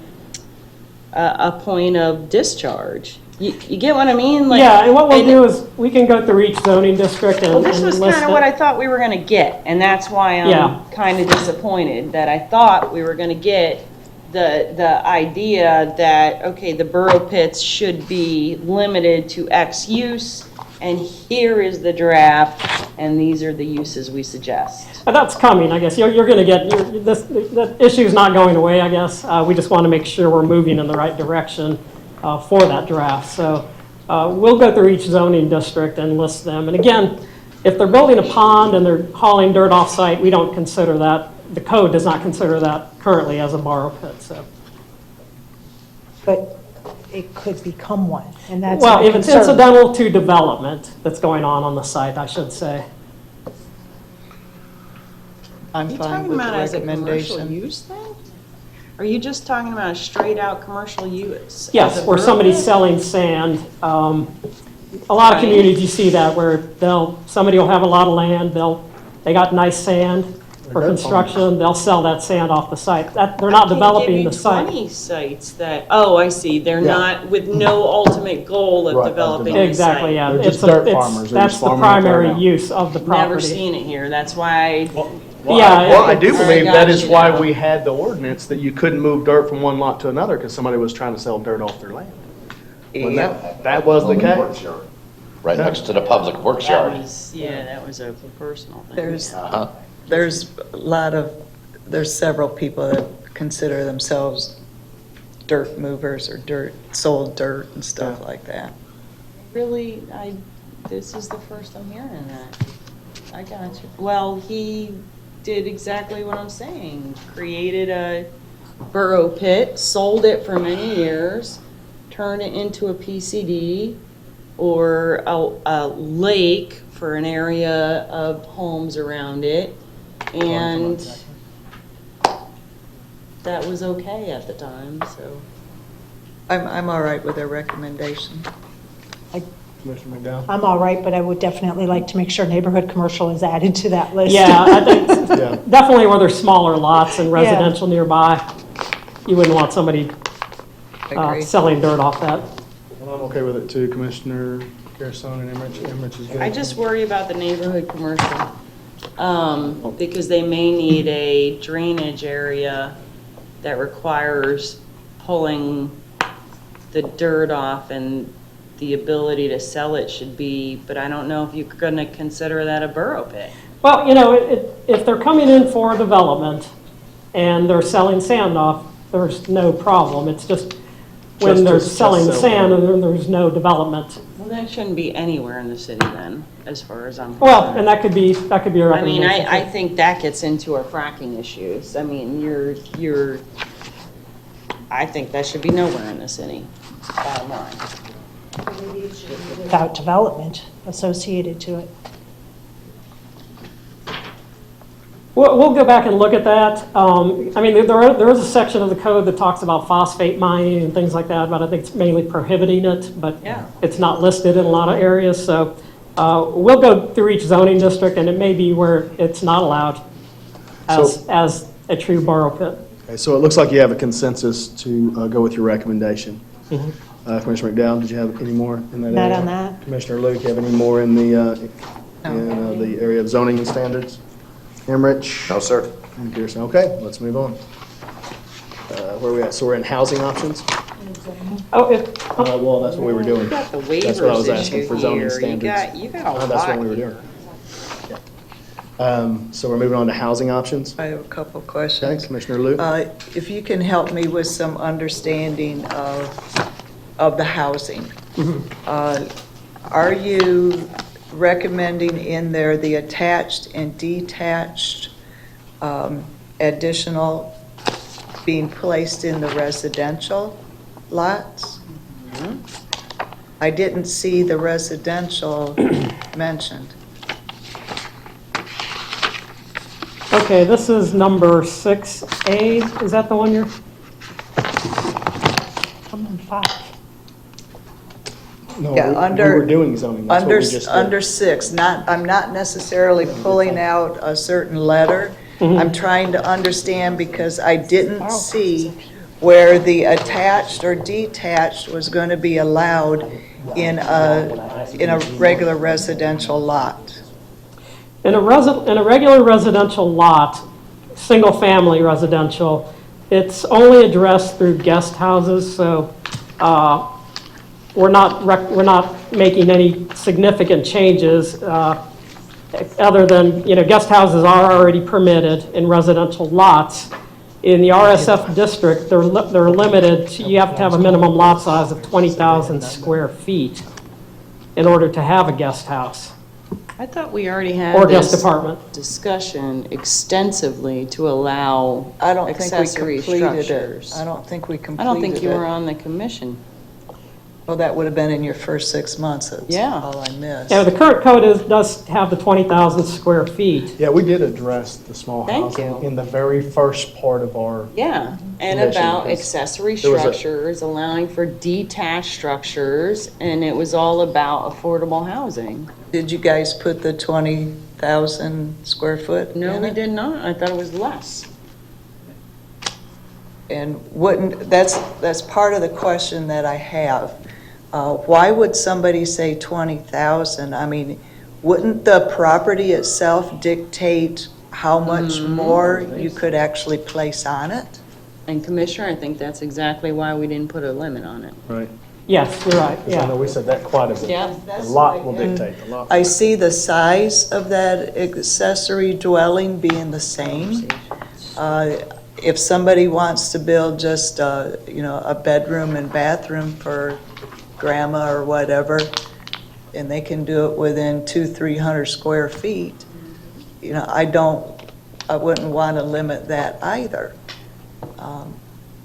point of discharge. You get what I mean? Like, Yeah, and what we'll do is, we can go through each zoning district and well, this was list kind of what I it. thought we were gonna get, and that's why Yeah. I'm kind of disappointed, that I thought we were gonna get the idea that, okay, the burrow pits should be limited to X use, and here is the draft, and these are the uses we suggest. That's coming, I guess. You're gonna get, the issue's not going away, I guess. We just want to make sure we're moving in the right direction for that draft. So we'll go through each zoning district and list them. And again, if they're building a pond and they're hauling dirt off-site, we don't consider that, the code does not consider that currently as a borrow pit, so. But it could become one, and that's Well, my if it's concern. incidental to development that's going on the site, I should say. I'm Are you fine talking with the about as a commercial recommendation. use thing? Are you just talking about a straight-out commercial use? Yes, as a where burrow somebody's pit? selling sand. A lot of Right. communities, you see that, where somebody will have a lot of land, they got nice sand for dirt construction, they'll sell that sand off the site. They're not developing the I site. can give you 20 sites that, oh, I see, they're Yeah. not, with no ultimate goal of Right, developing the site. Exactly, yeah. They're It's just a- dirt it's- farmers. They're That's just the farming it right primary now. use of the property. Never seen it here, that's why, Yeah, Well, I do I believe got that is you why now. we had the ordinance that you couldn't move dirt from one lot to another because somebody was trying to sell dirt off their land. When that was the case. Right next to the public works yard. that was a personal thing. There's a lot of, there's several people that consider themselves dirt movers or sold dirt and stuff like that. Really, this is the first I'm hearing that. I got you. Well, he did exactly what I'm saying. Created a burrow pit, sold it for many years, turned it into a PCD or a lake for an area of homes around it. And that was okay at the time, so. I'm all right with their recommendation. Commissioner McDowell? I'm all right, but I would definitely like to make sure neighborhood commercial is added to that list. Yeah, I think Yeah. definitely where there's smaller lots and residential nearby, you wouldn't want somebody Agree. selling dirt off that. Well, I'm okay with it too, Commissioner Garrison and Emmerich. Emmerich is good. I just worry about the neighborhood commercial, because they may need a drainage area that requires pulling the dirt off, and the ability to sell it should be, but I don't know if you're gonna consider that a borough pit. Well, if they're coming in for a development and they're selling sand off, there's no problem. It's just when they're selling sand and then there's no development. Well, that shouldn't be anywhere in the city then, as far as I'm concerned. Well, and that could be a I mean, recommendation. I think that gets into our fracking issues. I mean, I think that should be nowhere in the city, bottom line. Without development associated to it. We'll go back and look at that. I mean, there is a section of the code that talks about phosphate mining and things like that, but I think it's mainly prohibiting it, but Yeah. it's not listed in a lot of areas, so we'll go through each zoning district, and it may be where it's not allowed as a true borough pit. Okay, so it looks like you have a consensus to go with your recommendation. Mhm. Commissioner McDowell, did you have any more in that area? Not on that. Commissioner Luke, you have any more in the area of zoning and standards? Emmerich? No, sir. And Pearson. Okay, let's move on. Where are we at? So we're in housing options? Oh, Well, that's what we were doing. You got the That's what I was waivers asking issue for zoning here. standards. You got a lot. That's what we were doing. Yeah. So we're moving on to housing options. I have a couple of Okay, questions. Commissioner Luke? If you can help me with some understanding of the housing. Are you recommending in there the attached and detached additional being placed in the residential lots? I didn't see the residential mentioned. Okay, this is number 6A. Is that the one you're? I'm on 5. No, Yeah, we were doing zoning. That's what we just did. Under 6, I'm not necessarily pulling out a certain letter. I'm trying to understand because I didn't see where the attached or detached was going to be allowed in a regular residential lot. In a regular residential lot, single-family residential, it's only addressed through guest houses, so we're not making any significant changes other than, guest houses are already permitted in residential lots. In the RSF district, they're limited, you have to have a minimum lot size of 20,000 square feet in order to have a guest house. I thought we already had Or guest this apartment. discussion extensively to allow I don't think we accessory completed it. structures. I don't think we I completed it. don't think you were on the commission. Well, that would have been in your first 6 months. That's Yeah. all I missed. Yeah, the current code does have the 20,000 square feet. Yeah, we did address the small Thank housing you. in the very first part of our, Yeah, and Commission, about because accessory there was a- structures, allowing for detached structures, and it was all about affordable housing. Did you guys put the 20,000 square foot No, in we it? did not. I thought it was less. And that's part of the question that I have. Why would somebody say 20,000? I mean, wouldn't the property itself dictate how much more you could actually place on it? And Commissioner, I think that's exactly why we didn't put a limit on it. right? Yes, you're right, Because I know yeah. we said that quite a bit. Yeah. A lot will dictate, a lot. I see the size of that accessory dwelling being the same. If somebody wants to build just, a bedroom and bathroom for grandma or whatever, and they can do it within 200-300 square feet, I wouldn't want to limit that either.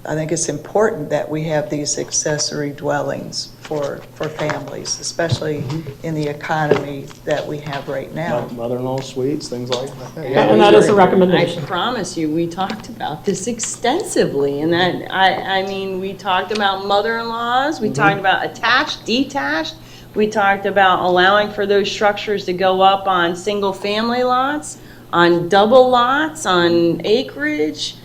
I think it's important that we have these accessory dwellings for families, especially in the economy that we have right now. Mother-in-law suites, things like that. And that is a recommendation. I promise you, we talked about this extensively, and that, I mean, we talked about mother-in-laws, we talked about attached, detached, We talked about allowing for those structures to go up on single-family lots, on double lots, on acreage.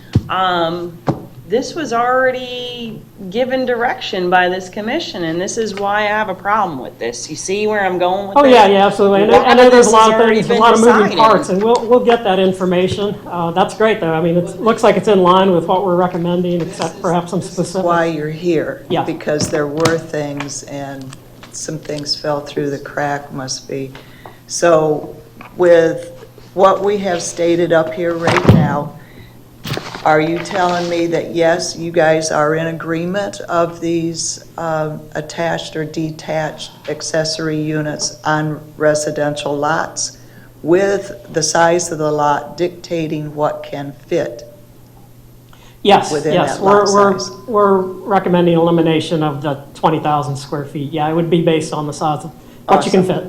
This was already given direction by this commission, and this is why I have a problem with this. You see where I'm going with Oh, this? yeah, absolutely. And I know there's a lot of things, a lot of moving decided. parts, and we'll get that information. That's great, though. I mean, it looks like it's in line with what we're recommending, except perhaps some specific. Why you're here. Yeah. Because there were things and some things fell through the crack, must be. So with what we have stated up here right now, are you telling me that, yes, you guys are in agreement of these attached or detached accessory units on residential lots with the size of the lot dictating what can fit? Yes, within yes, that lot size? we're recommending elimination of the 20,000 square feet. Yeah, it would be based on the size of what you can fit.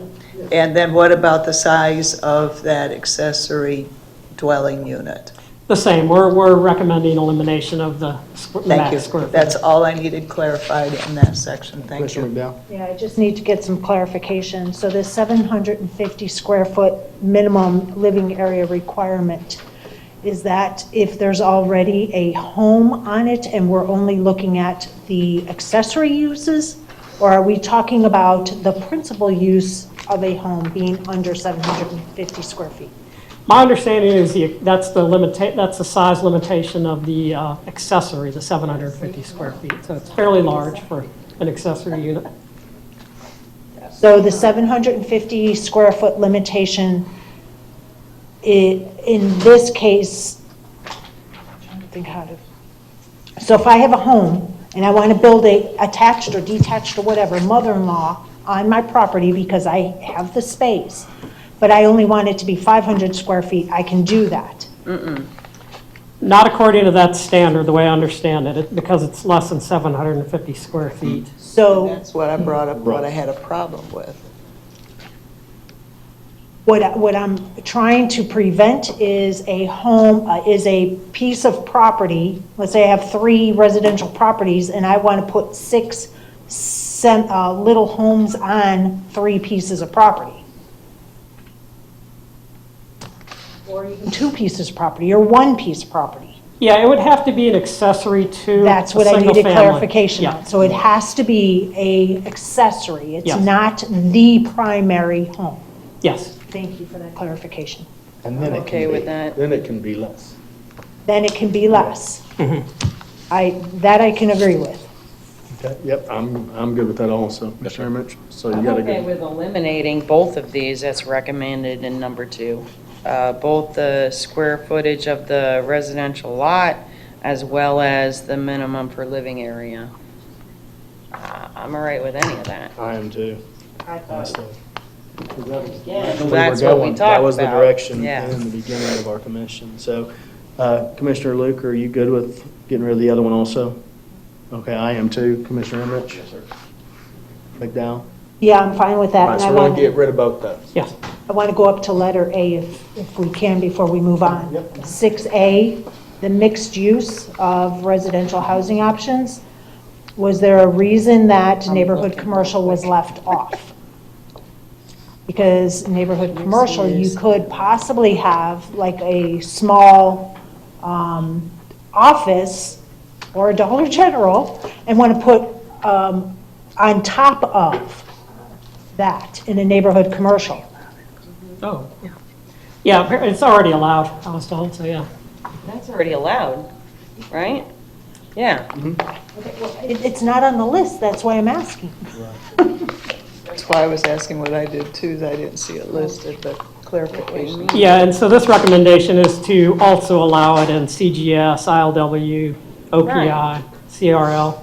And then what about the size of that accessory dwelling unit? The same, we're recommending elimination of the Thank max you. square feet. That's all I needed clarified in that section. Thank you. Commissioner McDowell? Yeah, I just need to get some clarification. So this 750 square foot minimum living area requirement, is that if there's already a home on it and we're only looking at the accessory uses? Or are we talking about the principal use of a home being under 750 square feet? My understanding is that's the size limitation of the accessory, the 750 square feet. So it's fairly large for an accessory unit. So the 750 square foot limitation, in this case, I'm trying to think how to, so if I have a home and I want to build a attached or detached or whatever, mother-in-law on my property because I have the space, but I only want it to be 500 square feet, I can do that. Not according to that standard, the way I understand it, because it's less than 750 square feet. So That's what I brought up, what I had a problem with. what I'm trying to prevent is a home, is a piece of property. Let's say I have 3 residential properties and I want to put 6 little homes on 3 pieces of property. Or even 2 pieces of property, or 1 piece of property. Yeah, it would have to be an accessory to That's a what I single needed family. clarification Yeah. on. So it has to be a accessory. It's Yes. not the primary home. Yes. Thank you for that clarification. And then it Okay can with be, that. then it can be less. Then it can be less. Mm-hmm. That I can agree with. Okay, yep, I'm good with that also, Mr. Chairman. So you I'm gotta okay go. with eliminating both of these that's recommended in number 2. Both the square footage of the residential lot as well as the minimum per living area. I'm all right with any of that. I am too. Honestly. Again, Where that's we're what we going. talked That was the about. direction Yeah. in the beginning of our commission. So, Commissioner Luke, are you good with getting rid of the other one also? Okay, I am too. Commissioner Emmerich? Yes, sir. McDowell? Yeah, I'm fine with that. Right, And so I we're gonna want, get rid of both those. Yes. I want to go up to letter A if we can before we move on. 6A, the mixed use of residential housing options. Was there a reason that neighborhood commercial was left off? Because neighborhood commercial, you could possibly have like a small office or a Dollar General and want to put on top of that in a neighborhood commercial. Oh, yeah. Yeah, it's already allowed, I was told, so yeah. That's already allowed, right? Yeah. It's not on the list, that's why I'm asking. That's why I was asking what I did too, is I didn't see it listed, but clarification. Yeah, and so this recommendation is to also allow it in CGS, ILW, OPI, CRL.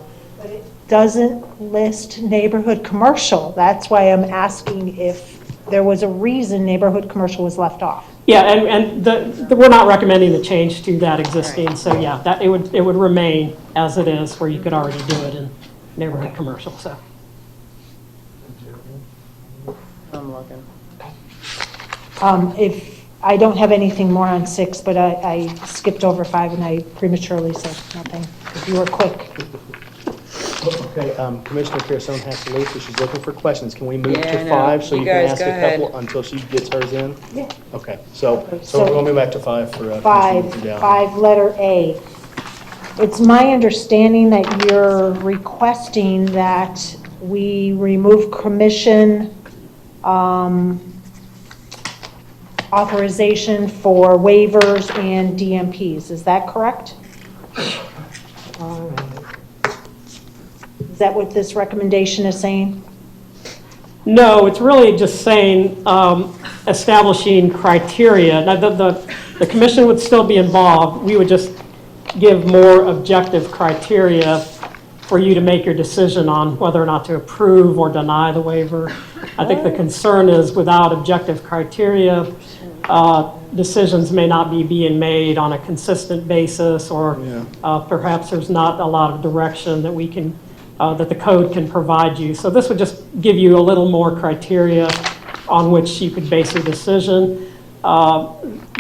Doesn't list neighborhood commercial, that's why I'm asking if there was a reason neighborhood commercial was left off. Yeah, and we're not recommending the change to that existing, so yeah, that it would remain as it is, where you could already do it in neighborhood commercial, so. I'm looking. If, I don't have anything more on 6, but I skipped over 5 and I prematurely said nothing, if you were quick. Okay, Commissioner Carasone has to leave, so she's looking for questions. Can we move Yeah, I to know. 5 so You you can guys ask go a ahead. couple until she gets hers in? Yeah. Okay, so So- we'll move back to 5 for. Commissioner 5, McDowell. letter A. It's my understanding that you're requesting that we remove commission authorization for waivers and DMPs. Is that correct? Is that what this recommendation is saying? No, it's really just saying, establishing criteria. Now, the commission would still be involved. We would just give more objective criteria for you to make your decision on whether or not to approve or deny the waiver. I think the concern is without objective criteria, decisions may not be being made on a consistent basis, or perhaps there's not a lot of direction that we can, that the code can provide you. So this would just give you a little more criteria on which you could base your decision.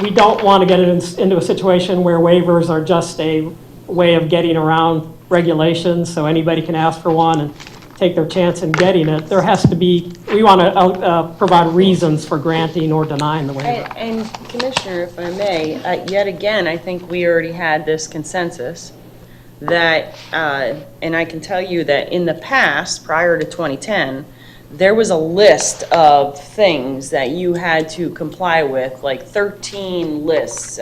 We don't want to get it into a situation where waivers are just a way of getting around regulations, so anybody can ask for one and take their chance in getting it. There has to be, we want to provide reasons for granting or denying the waiver. And Commissioner, if I may, yet again, I think we already had this consensus that, and I can tell you that in the past, prior to 2010, there was a list of things that you had to comply with, like 13 lists,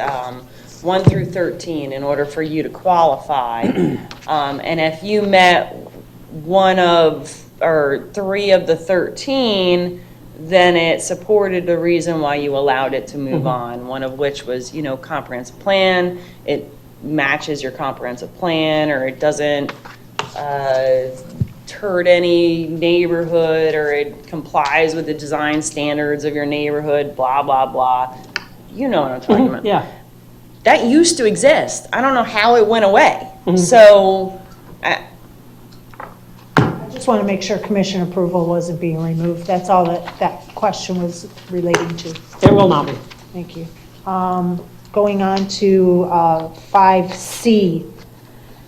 1 through 13, in order for you to qualify. And if you met one of, or 3 of the 13, then it supported the reason why you allowed it to move on. One of which was, comprehensive plan. It matches your comprehensive plan, or it doesn't hurt any neighborhood, or it complies with the design standards of your neighborhood, blah, blah, blah. You know what I'm talking about. Yeah. That used to exist. I don't know how it went away. So, I just want to make sure commission approval wasn't being removed. That's all that question was relating to. It will not be. Thank you. Going on to 5C.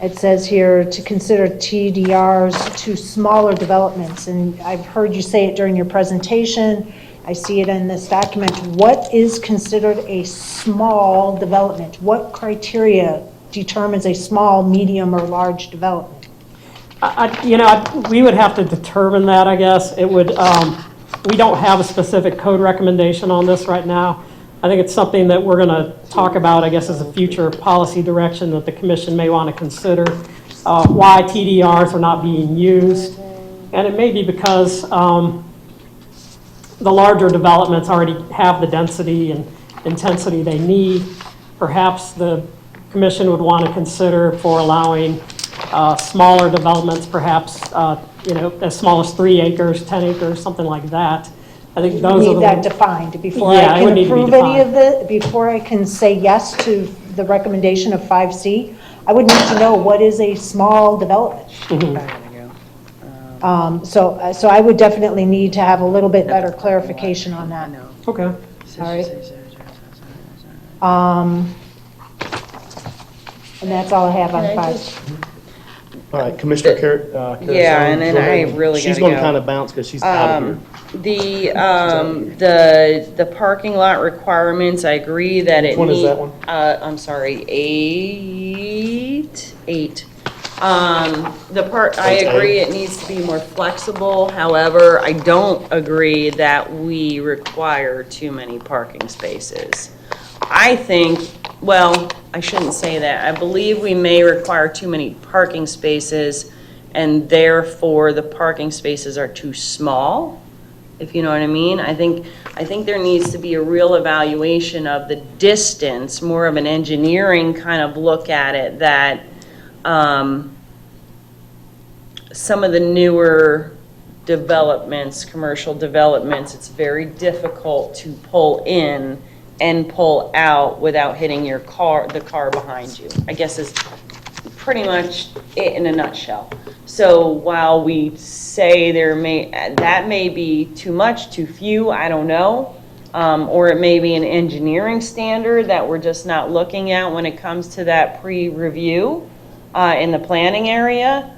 It says here to consider TDRs to smaller developments, and I've heard you say it during your presentation. I see it in this document. What is considered a small development? What criteria determines a small, medium, or large development? We would have to determine that, I guess. It would, we don't have a specific code recommendation on this right now. I think it's something that we're going to talk about, I guess, as a future policy direction that the commission may want to consider, why TDRs are not being used. And it may be because the larger developments already have the density and intensity they need. Perhaps the commission would want to consider for allowing smaller developments, perhaps, as small as 3 acres, 10 acres, something like that. I think those are the Need that defined before Yeah, I it would can need to be approve any of defined. before I can say yes to the recommendation of 5C. I would need to know what is a small development. So I would definitely need to have a little bit better clarification on that. Okay. All right. And that's all I have on 5. All right, Commissioner Carasone. Yeah, and then I really She's gotta going to go. kind of bounce because she's out of here. The parking lot requirements, I agree that Which it one is need- that one? I'm sorry, 8. I agree it needs to be more flexible. However, I don't agree that we require too many parking spaces. I think, well, I shouldn't say that. I believe we may require too many parking spaces, and therefore the parking spaces are too small, if you know what I mean. I think there needs to be a real evaluation of the distance, more of an engineering kind of look at it, that some of the newer developments, commercial developments, it's very difficult to pull in and pull out without hitting your car, the car behind you, I guess is pretty much it in a nutshell. So while we say that may be too much, too few, I don't know. Or it may be an engineering standard that we're just not looking at when it comes to that pre-review in the planning area.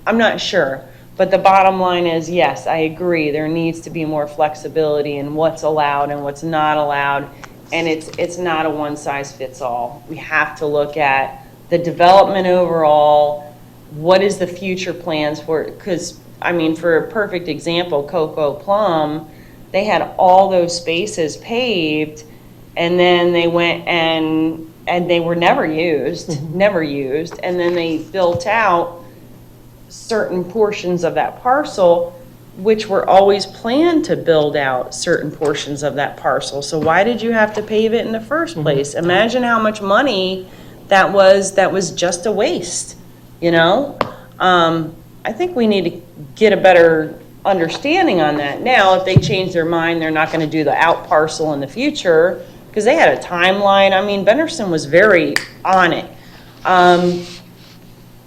I'm not sure. But the bottom line is, yes, I agree, there needs to be more flexibility in what's allowed and what's not allowed. And it's not a one-size-fits-all. We have to look at the development overall, what is the future plans for it? Because, I mean, for a perfect example, Coco Plum, they had all those spaces paved, and then they went and they were never used, and then they built out certain portions of that parcel, which were always planned to build out certain portions of that parcel. So why did you have to pave it in the first place? Imagine how much money that was just a waste, you know? I think we need to get a better understanding on that. Now, if they change their mind, they're not gonna do the out parcel in the future, because they had a timeline. I mean, Benderson was very on it.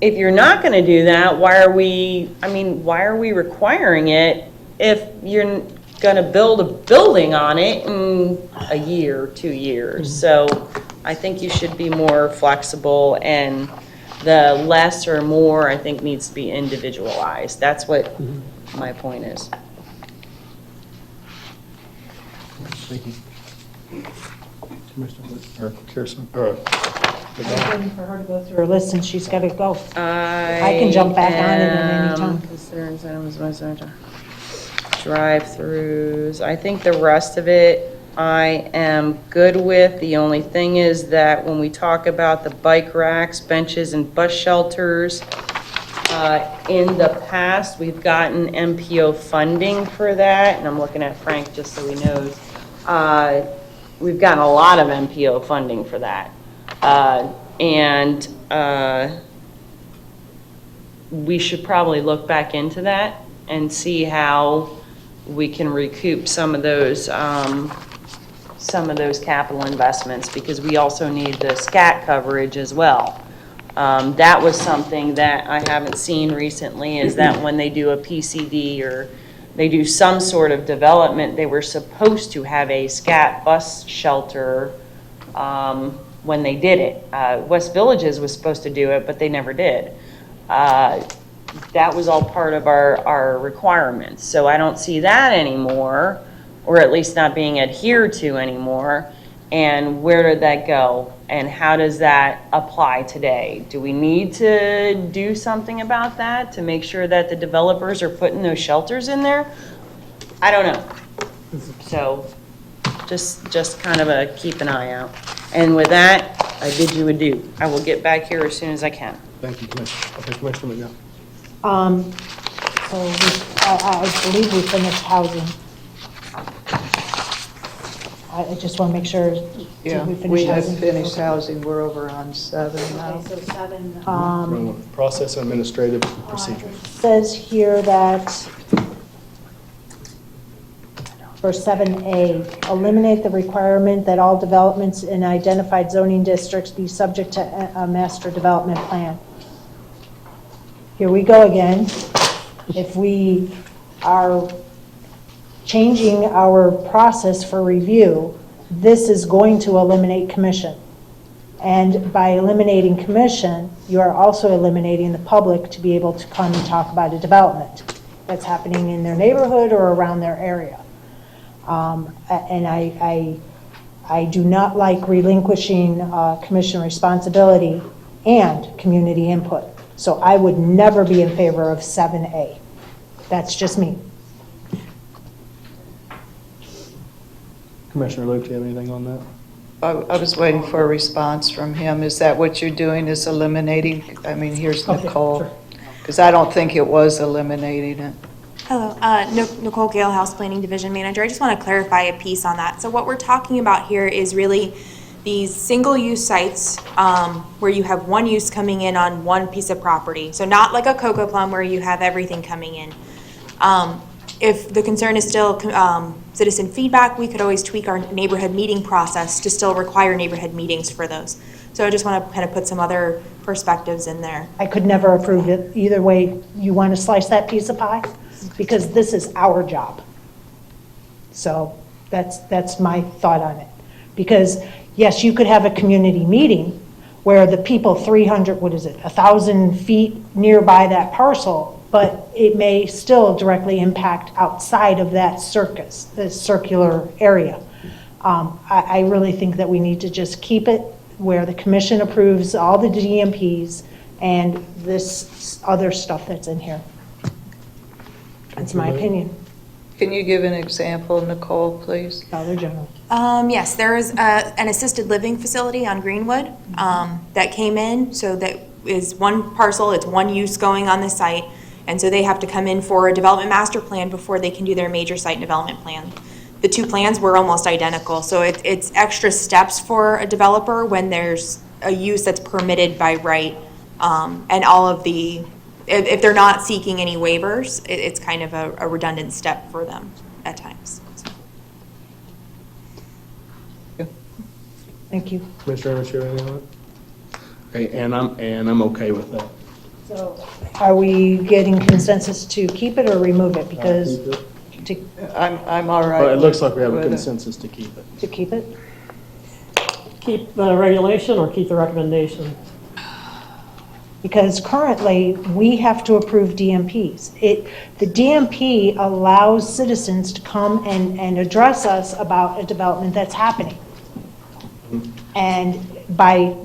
If you're not gonna do that, why are we requiring it if you're gonna build a building on it in a year, 2 years? So I think you should be more flexible, and the less or more, I think, needs to be individualized. That's what my point is. Thank you. Commissioner Kirsten, I'm waiting for her to go through her list, and she's got to go. I can jump back on it at any time. Considers items, drive-throughs. I think the rest of it I am good with. The only thing is that when we talk about the bike racks, benches, and bus shelters, in the past, we've gotten MPO funding for that, and I'm looking at Frank just so he knows. We've gotten a lot of MPO funding for that. We should probably look back into that and see how we can recoup some of those capital investments, because we also need the SCAT coverage as well. That was something that I haven't seen recently, is that when they do a PCD or they do some sort of development, they were supposed to have a SCAT bus shelter when they did it. West Villages was supposed to do it, but they never did. That was all part of our requirements. So I don't see that anymore, or at least not being adhered to anymore. And where did that go? And how does that apply today? Do we need to do something about that to make sure that the developers are putting those shelters in there? I don't know. So just kind of a keep an eye out. And with that, I bid you adieu. I will get back here as soon as I can. Thank you, Commissioner. Okay, Commissioner McNeil. I believe we finished housing. I just want to make sure. Yeah, did we finish have housing? finished Okay. housing, we're over on 7 now. Okay, so 7. Process and administrative procedures. Says here that for 7A, eliminate the requirement that all developments in identified zoning districts be subject to a master development plan. Here we go again. If we are changing our process for review, this is going to eliminate commission. And by eliminating commission, you are also eliminating the public to be able to come and talk about a development that's happening in their neighborhood or around their area. And I do not like relinquishing commission responsibility and community input. So I would never be in favor of 7A. That's just me. Commissioner Luke, do you have anything on that? I was waiting for a response from him. Is that what you're doing, is eliminating? I mean, here's Okay, Nicole. sure. Because I don't think it was eliminating it. Hello, Nicole Gale, House Planning Division Manager. I just want to clarify a piece on that. So what we're talking about here is really these single-use sites where you have one use coming in on one piece of property. So not like a Coco Plum where you have everything coming in. If the concern is still citizen feedback, we could always tweak our neighborhood meeting process to still require neighborhood meetings for those. So I just want to kind of put some other perspectives in there. I could never approve it either way. You want to slice that piece of pie? Because this is our job. So that's my thought on it. Because yes, you could have a community meeting where the people 300, 1,000 feet nearby that parcel, but it may still directly impact outside of that the circular area. I really think that we need to just keep it where the commission approves all the DMPs and this other stuff that's in here. That's my opinion. Can you give an example, Nicole, please? Dollar General. Yes, there is an assisted living facility on Greenwood that came in. So that is one parcel, it's one use going on the site. And so they have to come in for a development master plan before they can do their major site development plan. The two plans were almost identical. So it's extra steps for a developer when there's a use that's permitted by right. And all of if they're not seeking any waivers, it's kind of a redundant step for them at times. Thank you. Commissioner Evans, you have anything on it? Okay, and I'm okay with that. So are we getting consensus to keep it or remove it? Because I'm all right. Well, it looks like we have a with it. consensus to keep it. to keep it? Keep the regulation or keep the recommendation? Because currently, we have to approve DMPs. The DMP allows citizens to come and address us about a development that's happening. And by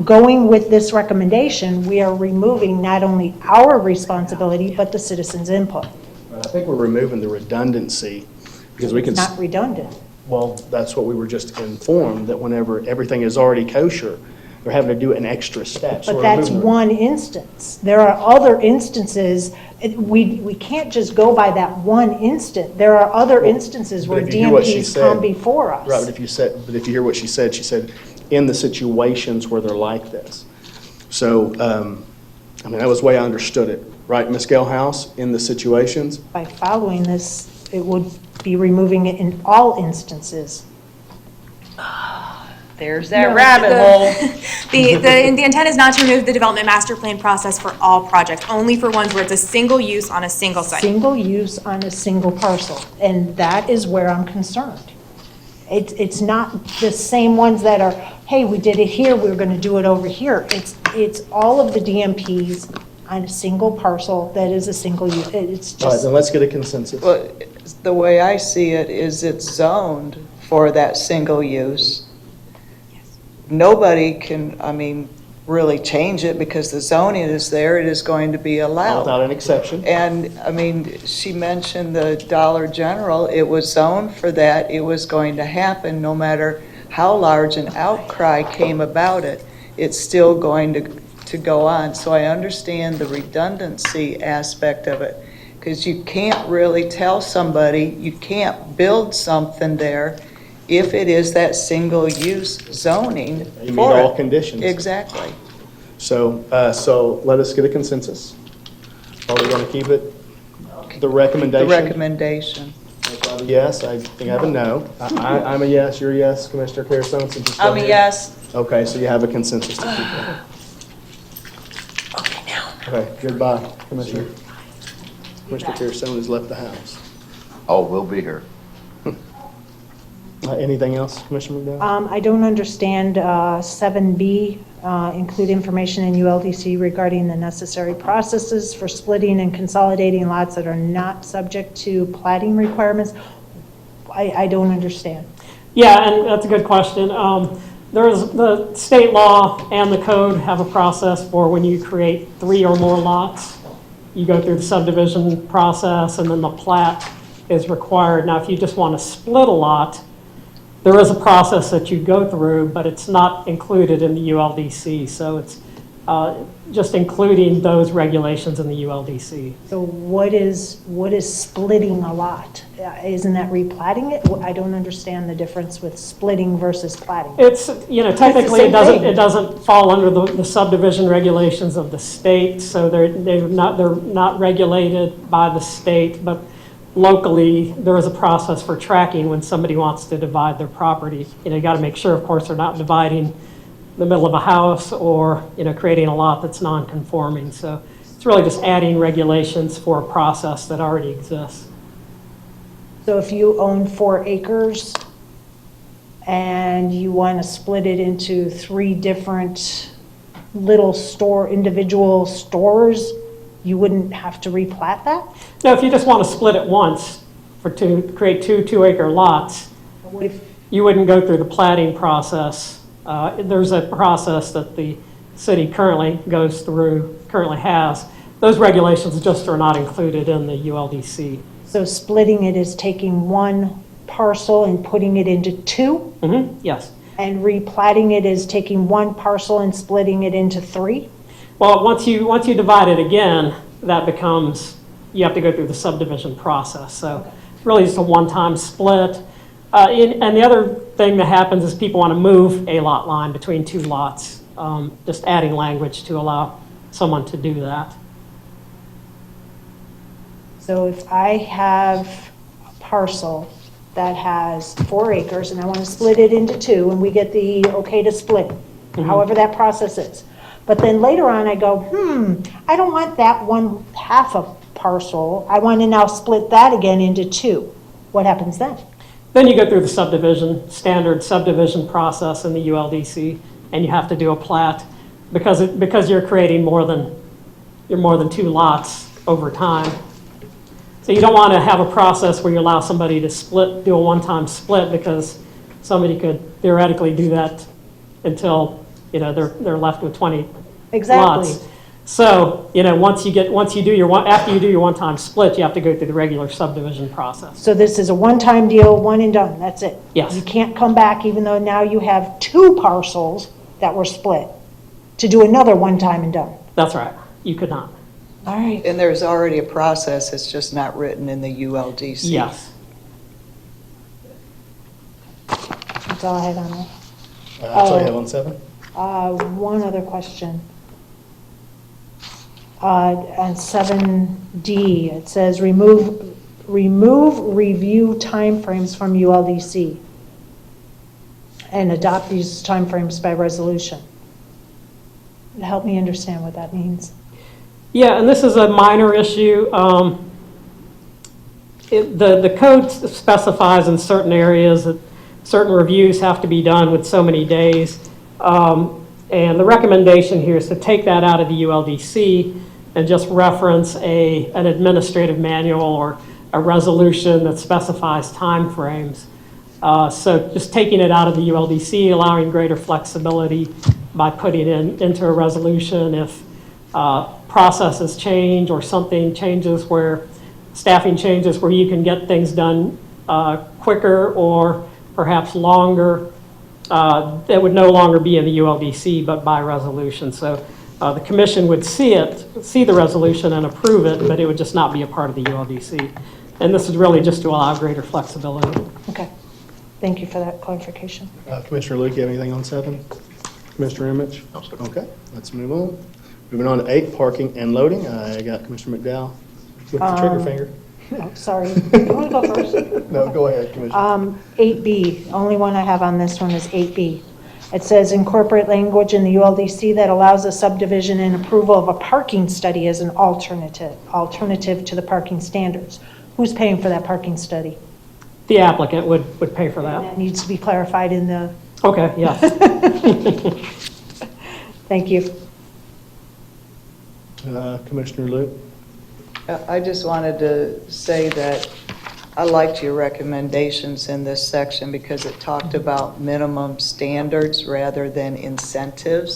going with this recommendation, we are removing not only our responsibility, but the citizens' input. I think we're removing the redundancy because we can. It's not redundant. Well, that's what we were just informed, that whenever everything is already kosher, they're having to do an extra step. So But we're that's removing- one instance. There are other instances. We can't just go by that one instant. There are other instances But where if you hear what she DMPs come said- before us. Right, but if you hear what she said, in the situations where they're like this. So, I mean, that was the way I understood it, right, Ms. Gelhaus, in the situations? By following this, it would be removing it in all instances. There's that No, rabbit the- hole. The intent is not to remove the development master plan process for all projects, only for ones where it's a single use on a single site. Single use on a single parcel, and that is where I'm concerned. It's not the same ones that are, hey, we did it here, we're going to do it over here. It's all of the DMPs on a single parcel that is a single use. It's All right, just, then let's get a consensus. Well, the way I see it is it's zoned for that single use. Nobody can, really change it because the zoning is there, it is going to be allowed. Without an exception. And, she mentioned the Dollar General, it was zoned for that, it was going to happen no matter how large an outcry came about it, it's still going to go on. So I understand the redundancy aspect of it, because you can't really tell somebody, you can't build something there if it is that single-use zoning You meet for all it. conditions. Exactly. So let us get a consensus. Are we going to keep it, the recommendation? The recommendation. Yes, I think I have a no. I'm a yes, you're a yes, Commissioner Carestone, since you're still I'm a here? yes. Okay, so you have a consensus to keep it. Okay, now. Okay, goodbye, Commissioner. Commissioner Carestone has left the house. Oh, we'll be here. Anything else, Commissioner McDowell? I don't understand 7B, include information in ULDC regarding the necessary processes for splitting and consolidating lots that are not subject to plating requirements. I don't understand. Yeah, and that's a good question. There's the state law and the code have a process for when you create 3 or more lots. You go through the subdivision process and then the plat is required. Now, if you just want to split a lot, there is a process that you go through, but it's not included in the ULDC. So it's just including those regulations in the ULDC. So what is splitting a lot? Isn't that replatting it? I don't understand the difference with splitting versus platting. It's, technically same thing. it doesn't fall under the subdivision regulations of the state, so they're not regulated by the state, but locally, there is a process for tracking when somebody wants to divide their property. You got to make sure, of course, they're not dividing the middle of a house or, creating a lot that's non-conforming. So it's really just adding regulations for a process that already exists. So if you own 4 acres and you want to split it into 3 different little store, individual stores, you wouldn't have to replat that? Now, if you just want to split it once create two 2-acre lots, you wouldn't go through the platting process. There's a process that the city currently has. Those regulations just are not included in the ULDC. So splitting it is taking one parcel and putting it into two? Mm-hmm, yes. And replatting it is taking one parcel and splitting it into three? Well, once you divide it again, that becomes, you have to go through the subdivision process. So it's really just a one-time split. And the other thing that happens is people want to move a lot line between two lots, just adding language to allow someone to do that. So if I have a parcel that has 4 acres and I want to split it into two and we get the okay to split, however that process is. But then later on I go, I don't want that one half a parcel. I want to now split that again into two. What happens then? Then you go through the standard subdivision process in the ULDC, and you have to do a plat because you're creating more than 2 lots over time. So you don't want to have a process where you allow somebody to do a one-time split, because somebody could theoretically do that until, they're left with 20 Exactly. lots. So, after you do your one-time split, you have to go through the regular subdivision process. So this is a one-time deal, one and done, that's it? Yes. You can't come back, even though now you have 2 parcels that were split, to do another one-time and done? That's right. You could not. All right. And there's already a process, it's just not written in the ULDC. Yes. That's all I had on that. That's all you have on 7? One other question. On 7D, it says remove review timeframes from ULDC and adopt these timeframes by resolution. Help me understand what that means. Yeah, and this is a minor issue. The code specifies in certain areas that certain reviews have to be done with so many days. And the recommendation here is to take that out of the ULDC and just reference an administrative manual or a resolution that specifies timeframes. So just taking it out of the ULDC, allowing greater flexibility by putting it into a resolution if processes change or something changes where staffing changes where you can get things done quicker or perhaps longer. That would no longer be in the ULDC, but by resolution. So the commission would see the resolution and approve it, but it would just not be a part of the ULDC. And this is really just to allow greater flexibility. Okay. Thank you for that clarification. Commissioner Luke, you have anything on 7? Commissioner Imich? No, sir. Okay, let's move on. Moving on to 8, parking and loading. I got Commissioner McDowell with the trigger finger. Oh, sorry. You want to go first? No, go ahead, Commissioner. 8B, only one I have on this one is 8B. It says incorporate language in the ULDC that allows a subdivision and approval of a parking study as an alternative to the parking standards. Who's paying for that parking study? The applicant would pay for that. That needs to be clarified in the... Okay, yes. Thank you. Commissioner Luke? I just wanted to say that I liked your recommendations in this section because it talked about minimum standards rather than incentives.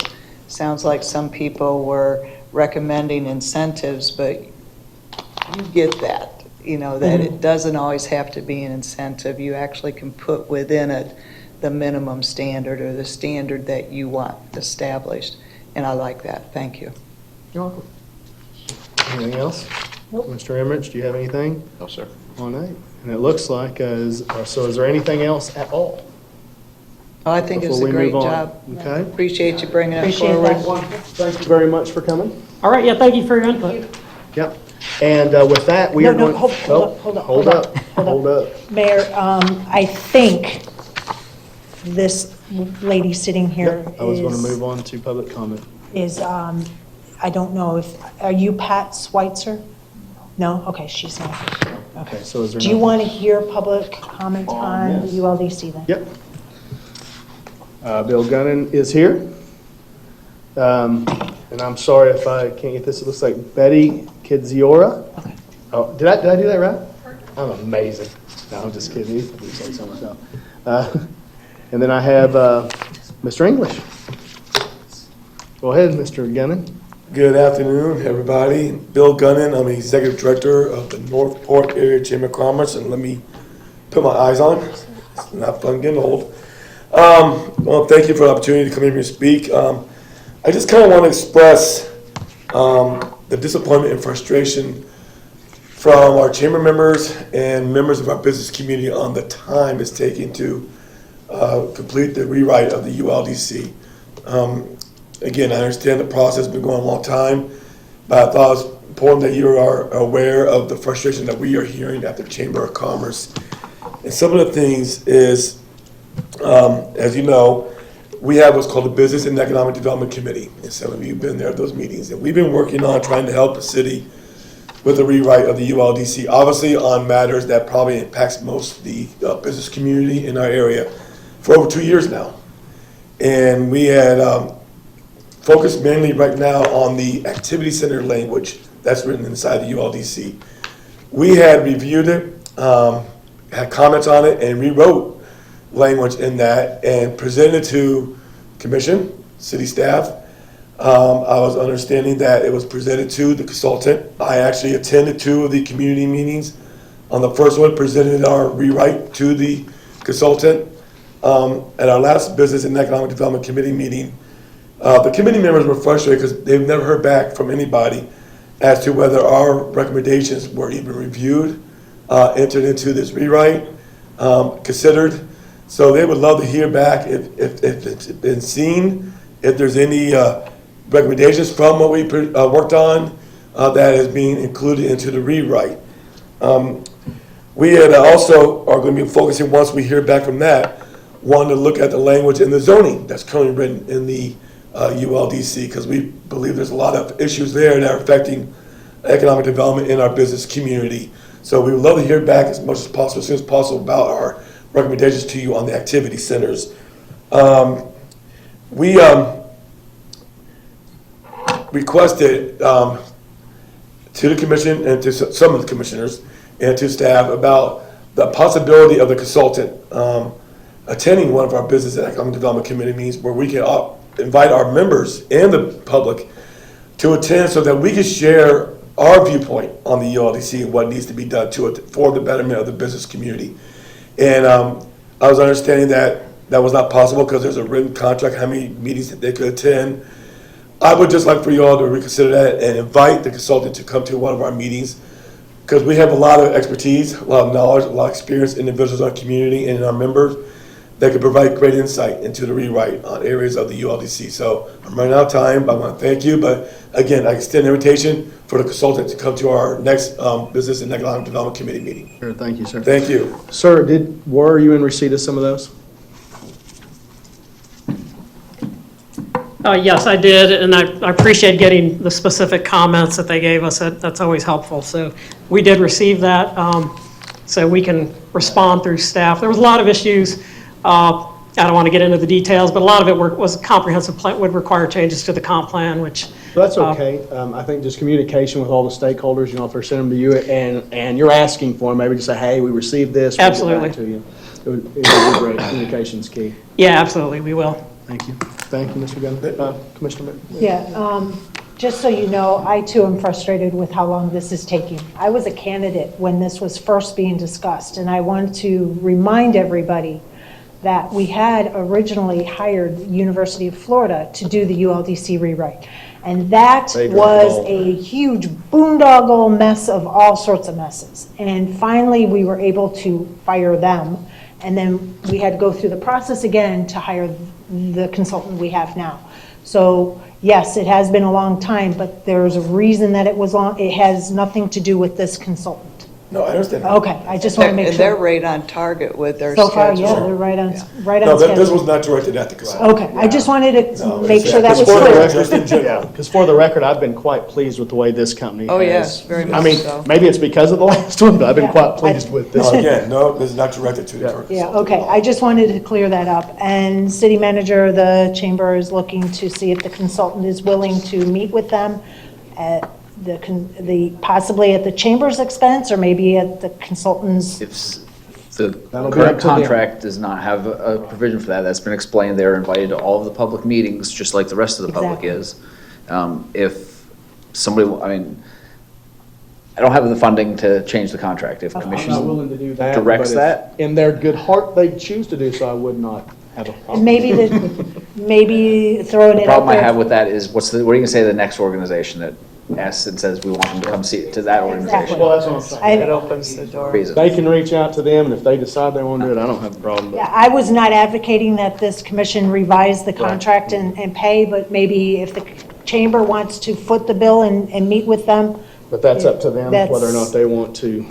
Sounds like some people were recommending incentives, but you get that, that it doesn't always have to be an incentive. You actually can put within it the minimum standard or the standard that you want established. And I like that. Thank you. You're welcome. Anything else? Nope. Mr. Emmerich, do you have anything? No, sir. On 8. And it looks like, is there anything else at all? Oh, I think it's a Before we great move on? job. Okay. Appreciate you bringing it Appreciate forward. that. Thank you very much for coming. All right, yeah, thank you for your input. Yep. And with that, we are going... Hold up. Mayor, I think this lady sitting here I was going to move on to public comment. is, I don't know if, are you Pat Schweitzer? No? Okay, she's not. Okay, so is there... Do you want to hear public comment on the ULDC then? Yep. Bill Gunnan is here. And I'm sorry if I can't get this. It looks like Betty Kidziora. Oh, did I do that right? I'm amazing. No, I'm just kidding. I say so myself. And then I have Mr. English. Go ahead, Mr. Gunnan. Good afternoon, everybody. Bill Gunnan, I'm the Executive Director of the Northport Area Chamber of Commerce, and let me put my eyes on. It's not fun getting old. Well, thank you for the opportunity to come here and speak. I just kind of want to express the disappointment and frustration from our chamber members and members of our business community on the time it's taking to complete the rewrite of the ULDC. Again, I understand the process has been going a long time, but I thought it was important that you are aware of the frustration that we are hearing at the Chamber of Commerce. And some of the things is, as you know, we have what's called the Business and Economic Development Committee. And some of you have been there at those meetings. And we've been working on trying to help the city with the rewrite of the ULDC, obviously on matters that probably impacts most of the business community in our area for over 2 years now. And we had focused mainly right now on the activity center language that's written inside the ULDC. We had reviewed it, had comments on it, and rewrote language in that and presented to commission, city staff. I was understanding that it was presented to the consultant. I actually attended 2 of the community meetings. On the first one, presented our rewrite to the consultant. At our last Business and Economic Development Committee meeting, the committee members were frustrated because they've never heard back from anybody as to whether our recommendations were even reviewed, entered into this rewrite, considered. So they would love to hear back if it's been seen, if there's any recommendations from what we worked on that is being included into the rewrite. We had also are going to be focusing, once we hear back from that, wanting to look at the language in the zoning that's currently written in the ULDC, because we believe there's a lot of issues there that are affecting economic development in our business community. So we would love to hear back as much as possible, as soon as possible, about our recommendations to you on the activity centers. We requested to the commission and to some of the commissioners and to staff about the possibility of the consultant attending one of our Business and Economic Development Committee meetings where we can invite our members and the public to attend so that we can share our viewpoint on the ULDC and what needs to be done to it for the betterment of the business community. And I was understanding that that was not possible because there's a written contract, how many meetings that they could attend. I would just like for you all to reconsider that and invite the consultant to come to one of our meetings, because we have a lot of expertise, a lot of knowledge, a lot of experience, individuals in our community and in our members that could provide great insight into the rewrite on areas of the ULDC. So I'm running out of time, but I want to thank you. But again, I extend an invitation for the consultant to come to our next Business and Economic Development Committee meeting. Sure, thank you, sir. Thank you. Sir, were you in receipt of some of those? Yes, I did, and I appreciate getting the specific comments that they gave us. That's always helpful. So we did receive that, so we can respond through staff. There was a lot of issues. I don't want to get into the details, but a lot of it was comprehensive plan, would require changes to the comp plan, which. That's okay. I think just communication with all the stakeholders, if they're sending them to you and you're asking for them, maybe just say, hey, we received this. We'll get back to you. It would be great. Communication's key. Yeah, absolutely. We will. Thank you. Thank you, Mr. Gunn. Commissioner. Yeah, just so you know, I too am frustrated with how long this is taking. I was a candidate when this was first being discussed, and I want to remind everybody that we had originally hired University of Florida to do the ULDC rewrite. And that was a huge boondoggle mess of all sorts of messes. And finally, we were able to fire them. And then we had to go through the process again to hire the consultant we have now. So yes, it has been a long time, but there's a reason that it was long. It has nothing to do with this consultant. No, I understand. that. Okay, I just want to make And they're sure. right on target with their So schedule. far, yeah, they're right on No, this schedule. was not directed at the consultant. Okay, I just wanted to No, make it's- sure that it's was for the clear. record. Just in general. Because for the record, I've been quite pleased with the way this company Oh, has. yes, very I much mean, so. maybe it's because of the last one, but I've been Yeah. quite pleased with this No, one. again, no, this is not directed to the current Yeah, consultant. okay, I just wanted to clear that up. And city manager, the chamber is looking to see if the consultant is willing to meet with them at possibly at the chamber's expense, or maybe at the consultant's. If the That'll be current up to them. contract does not have a provision for that, that's been explained, they're invited to all of the public meetings, just like the rest of the public Exactly. is. If somebody, I mean, I don't have the funding to change the contract. If I'm commission not willing to do that. directs but if that, in their good heart, they choose to do so, I would not have a problem. And maybe throwing the it out problem I have there. with that is, what are you gonna say to the next organization that asks and says, we want them to come see, to that organization? Well, that's what I'm saying. It opens the door. Reason. They can reach out to them, and if they decide they want to do it, I don't have a problem. But Yeah, I was not advocating that this commission revise the contract and pay, but maybe if the chamber wants to foot the bill and meet with them. But that's up to them, That's- whether or not they want to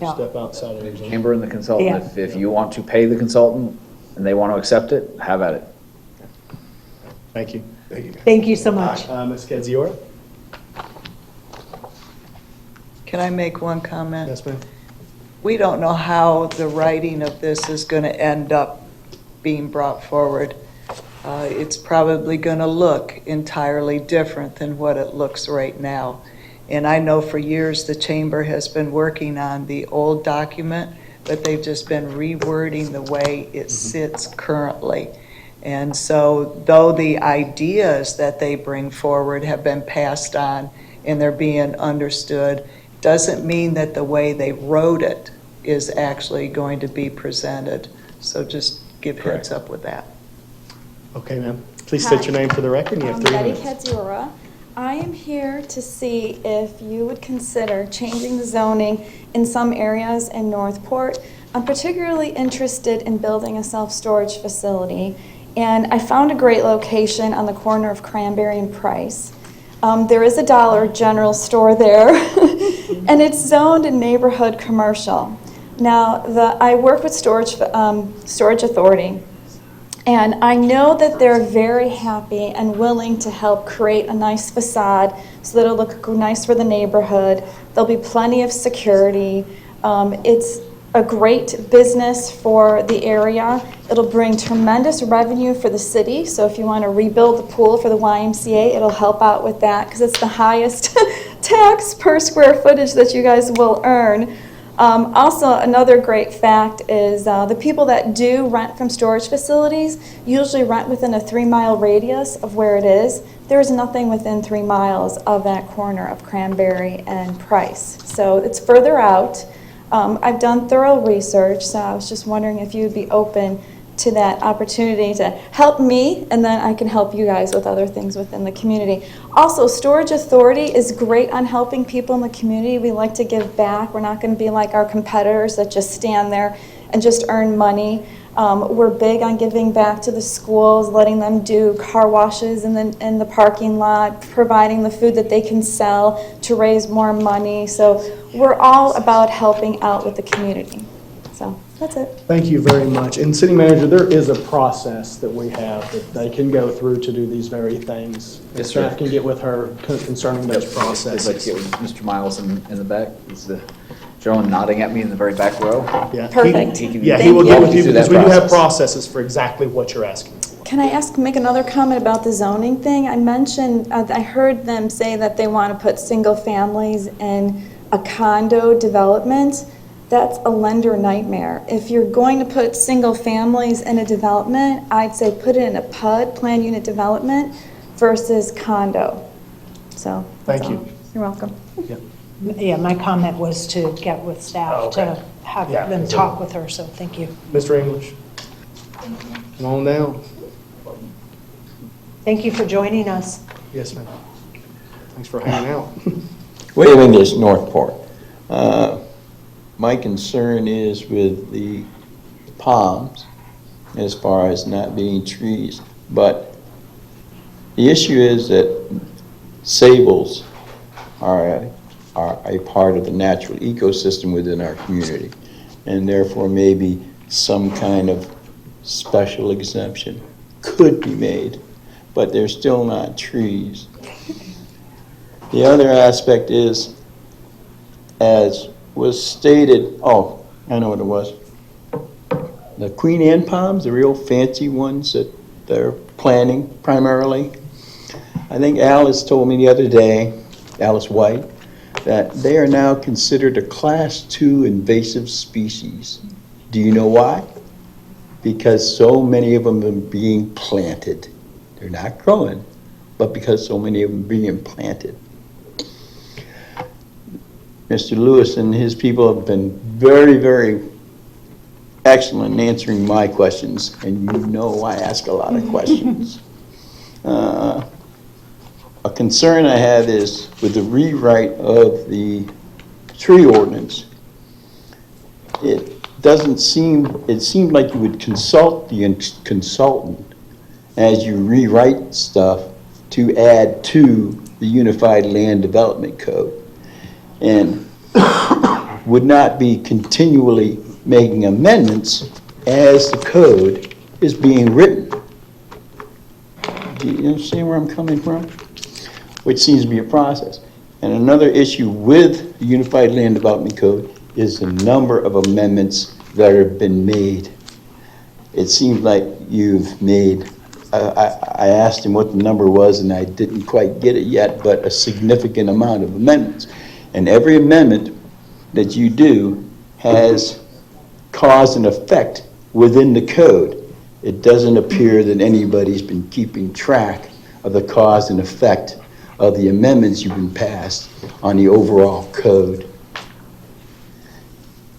Yeah. step outside of the Chamber and the consultant, Yeah. if you want to pay the consultant and they want to accept it, have at it. Thank you. Thank you. Thank you so much. Ms. Kadziora? Can I make one comment? Yes, ma'am. We don't know how the writing of this is going to end up being brought forward. It's probably going to look entirely different than what it looks right now. And I know for years the chamber has been working on the old document, but they've just been rewording the way it sits currently. And so though the ideas that they bring forward have been passed on and they're being understood, doesn't mean that the way they wrote it is actually going to be presented. So just give heads up with that. Okay, ma'am. Please state your name for the record, and you have 3 Betty minutes. Kadziora. I am here to see if you would consider changing the zoning in some areas in Northport. I'm particularly interested in building a self-storage facility, and I found a great location on the corner of Cranberry and Price. There is a Dollar General store there, and it's zoned in neighborhood commercial. Now, I work with Storage Authority, and I know that they're very happy and willing to help create a nice facade so that it'll look nice for the neighborhood. There'll be plenty of security. It's a great business for the area. It'll bring tremendous revenue for the city. So if you want to rebuild the pool for the YMCA, it'll help out with that because it's the highest tax per square footage that you guys will earn. Also, another great fact is the people that do rent from storage facilities usually rent within a 3-mile radius of where it is. There's nothing within 3 miles of that corner of Cranberry and Price. So it's further out. I've done thorough research, so I was just wondering if you'd be open to that opportunity to help me, and then I can help you guys with other things within the community. Also, Storage Authority is great on helping people in the community. We like to give back. We're not going to be like our competitors that just stand there and just earn money. We're big on giving back to the schools, letting them do car washes in the parking lot, providing the food that they can sell to raise more money. So we're all about helping out with the community. So that's it. Thank you very much. And City Manager, there is a process that we have that they can go through to do these very things. Yes, sir. Staff can get with her concerning those I'd like processes. to get with Mr. Miles in the back. He's the gentleman nodding at me in the very back row. Yeah. Perfect. He can Yeah, he will walk get with you through because that we do have process. processes for exactly what you're asking. Can I make another comment about the zoning thing? I mentioned, I heard them say that they want to put single families in a condo development. That's a lender nightmare. If you're going to put single families in a development, I'd say put it in a PUD, planned unit development, versus condo. So. that's Thank you. all. You're welcome. Yeah, my comment was to get with staff to have Yeah. them talk with her, so thank you. Mr. English? Come on down. Thank you for joining us. Yes, ma'am. Thanks for hanging out. William English, Northport. My concern is with the palms as far as not being trees. But the issue is that sables are are a part of the natural ecosystem within our community. And therefore, maybe some kind of special exemption could be made, but they're still not trees. The other aspect is, as was stated, oh, I know what it was. The Queen Anne palms, the real fancy ones that they're planting primarily. I think Alice told me the other day, Alice White, that they are now considered a Class 2 invasive species. Do you know why? Because so many of them are being planted. They're not growing, but because so many of them are being planted. Mr. Lewis and his people have been very, very excellent in answering my questions, and you know I ask a lot of questions. A concern I have is with the rewrite of the tree ordinance, it seemed like you would consult the consultant as you rewrite stuff to add to the Unified Land Development Code, and would not be continually making amendments as the code is being written. Do you understand where I'm coming from? Which seems to be a process. And another issue with the Unified Land Development Code is the number of amendments that have been made. It seems like you've made, I asked him what the number was and I didn't quite get it yet, but a significant amount of amendments. And every amendment that you do has cause and effect within the code. It doesn't appear that anybody's been keeping track of the cause and effect of the amendments you've been passed on the overall code.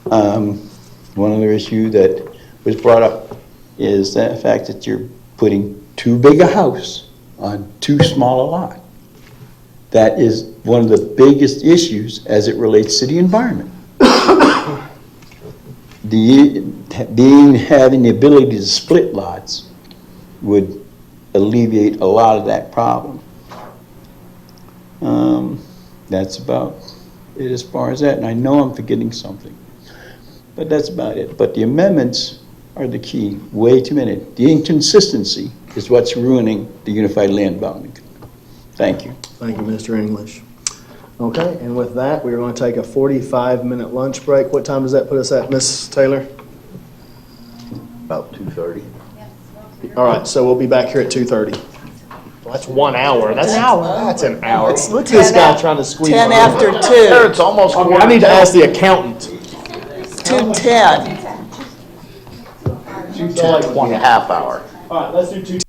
One other issue that was brought up is the fact that you're putting too big a house on too small a lot. That is one of the biggest issues as it relates to the environment. Having the ability to split lots would alleviate a lot of that problem. That's about it as far as that, and I know I'm forgetting something, but that's about it. But the amendments are the key, way too many. The inconsistency is what's ruining the Unified Land Development. Thank you. Thank you, Mr. English. Okay, and with that, we're going to take a 45-minute lunch break. What time does that put us at, Ms. Taylor? About 2:30. All right, so we'll be back here at 2:30. Well, that's 1 hour. That's An hour. That's an hour. Look at this guy trying to squeeze 10 one after in. 2. It's almost I need to ask the accountant. 2:10. So like 1.5 hour. All right, let's do 2.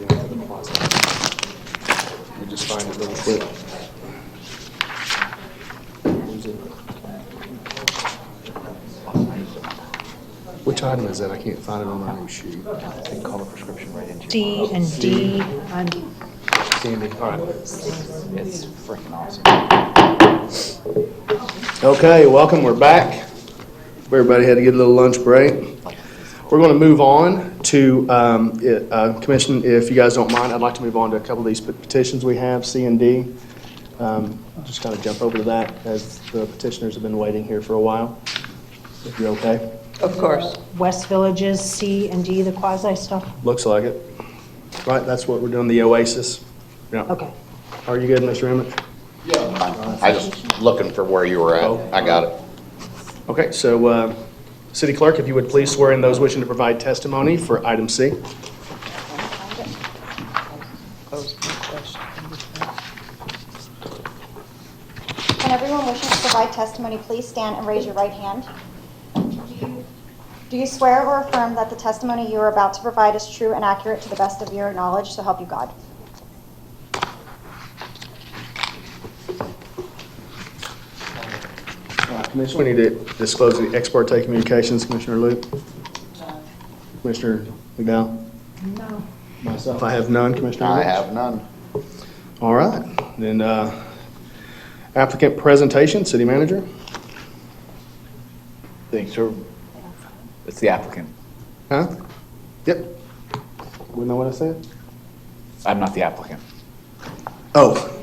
Let me just find it real quick. Which item is that? I can't find it on my new sheet. Call the prescription right into D and D on Sandy, all right. It's freaking awesome. Okay, welcome, we're back. Everybody had to get a little lunch break. We're going to move on to, Commission, if you guys don't mind, I'd like to move on to a couple of these petitions we have, C and D. Just kind of jump over to that as the petitioners have been waiting here for a while. If you're okay. Of course. West Villages, C and D, the quasi stuff. Looks like it. Right, that's what we're doing, the Oasis. Yeah. Okay. Are you good, Mr. Emmett? Yeah. I just looking for where you were at. I got it. Okay, so, City Clerk, if you would please swear in those wishing to provide testimony for item C. Can everyone wishing to provide testimony please stand and raise your right hand? Do you swear or affirm that the testimony you are about to provide is true and accurate to the best of your knowledge, so help you God? Commissioner, we need to disclose the ex parte communications, Commissioner Luke. Commissioner McDowell? No. Myself, I have none, Commissioner I Rich? have none. All right, then, applicant presentation, City Manager? Thanks, sir. It's the applicant. Huh? Yep. We know what I said? I'm not the applicant. Oh.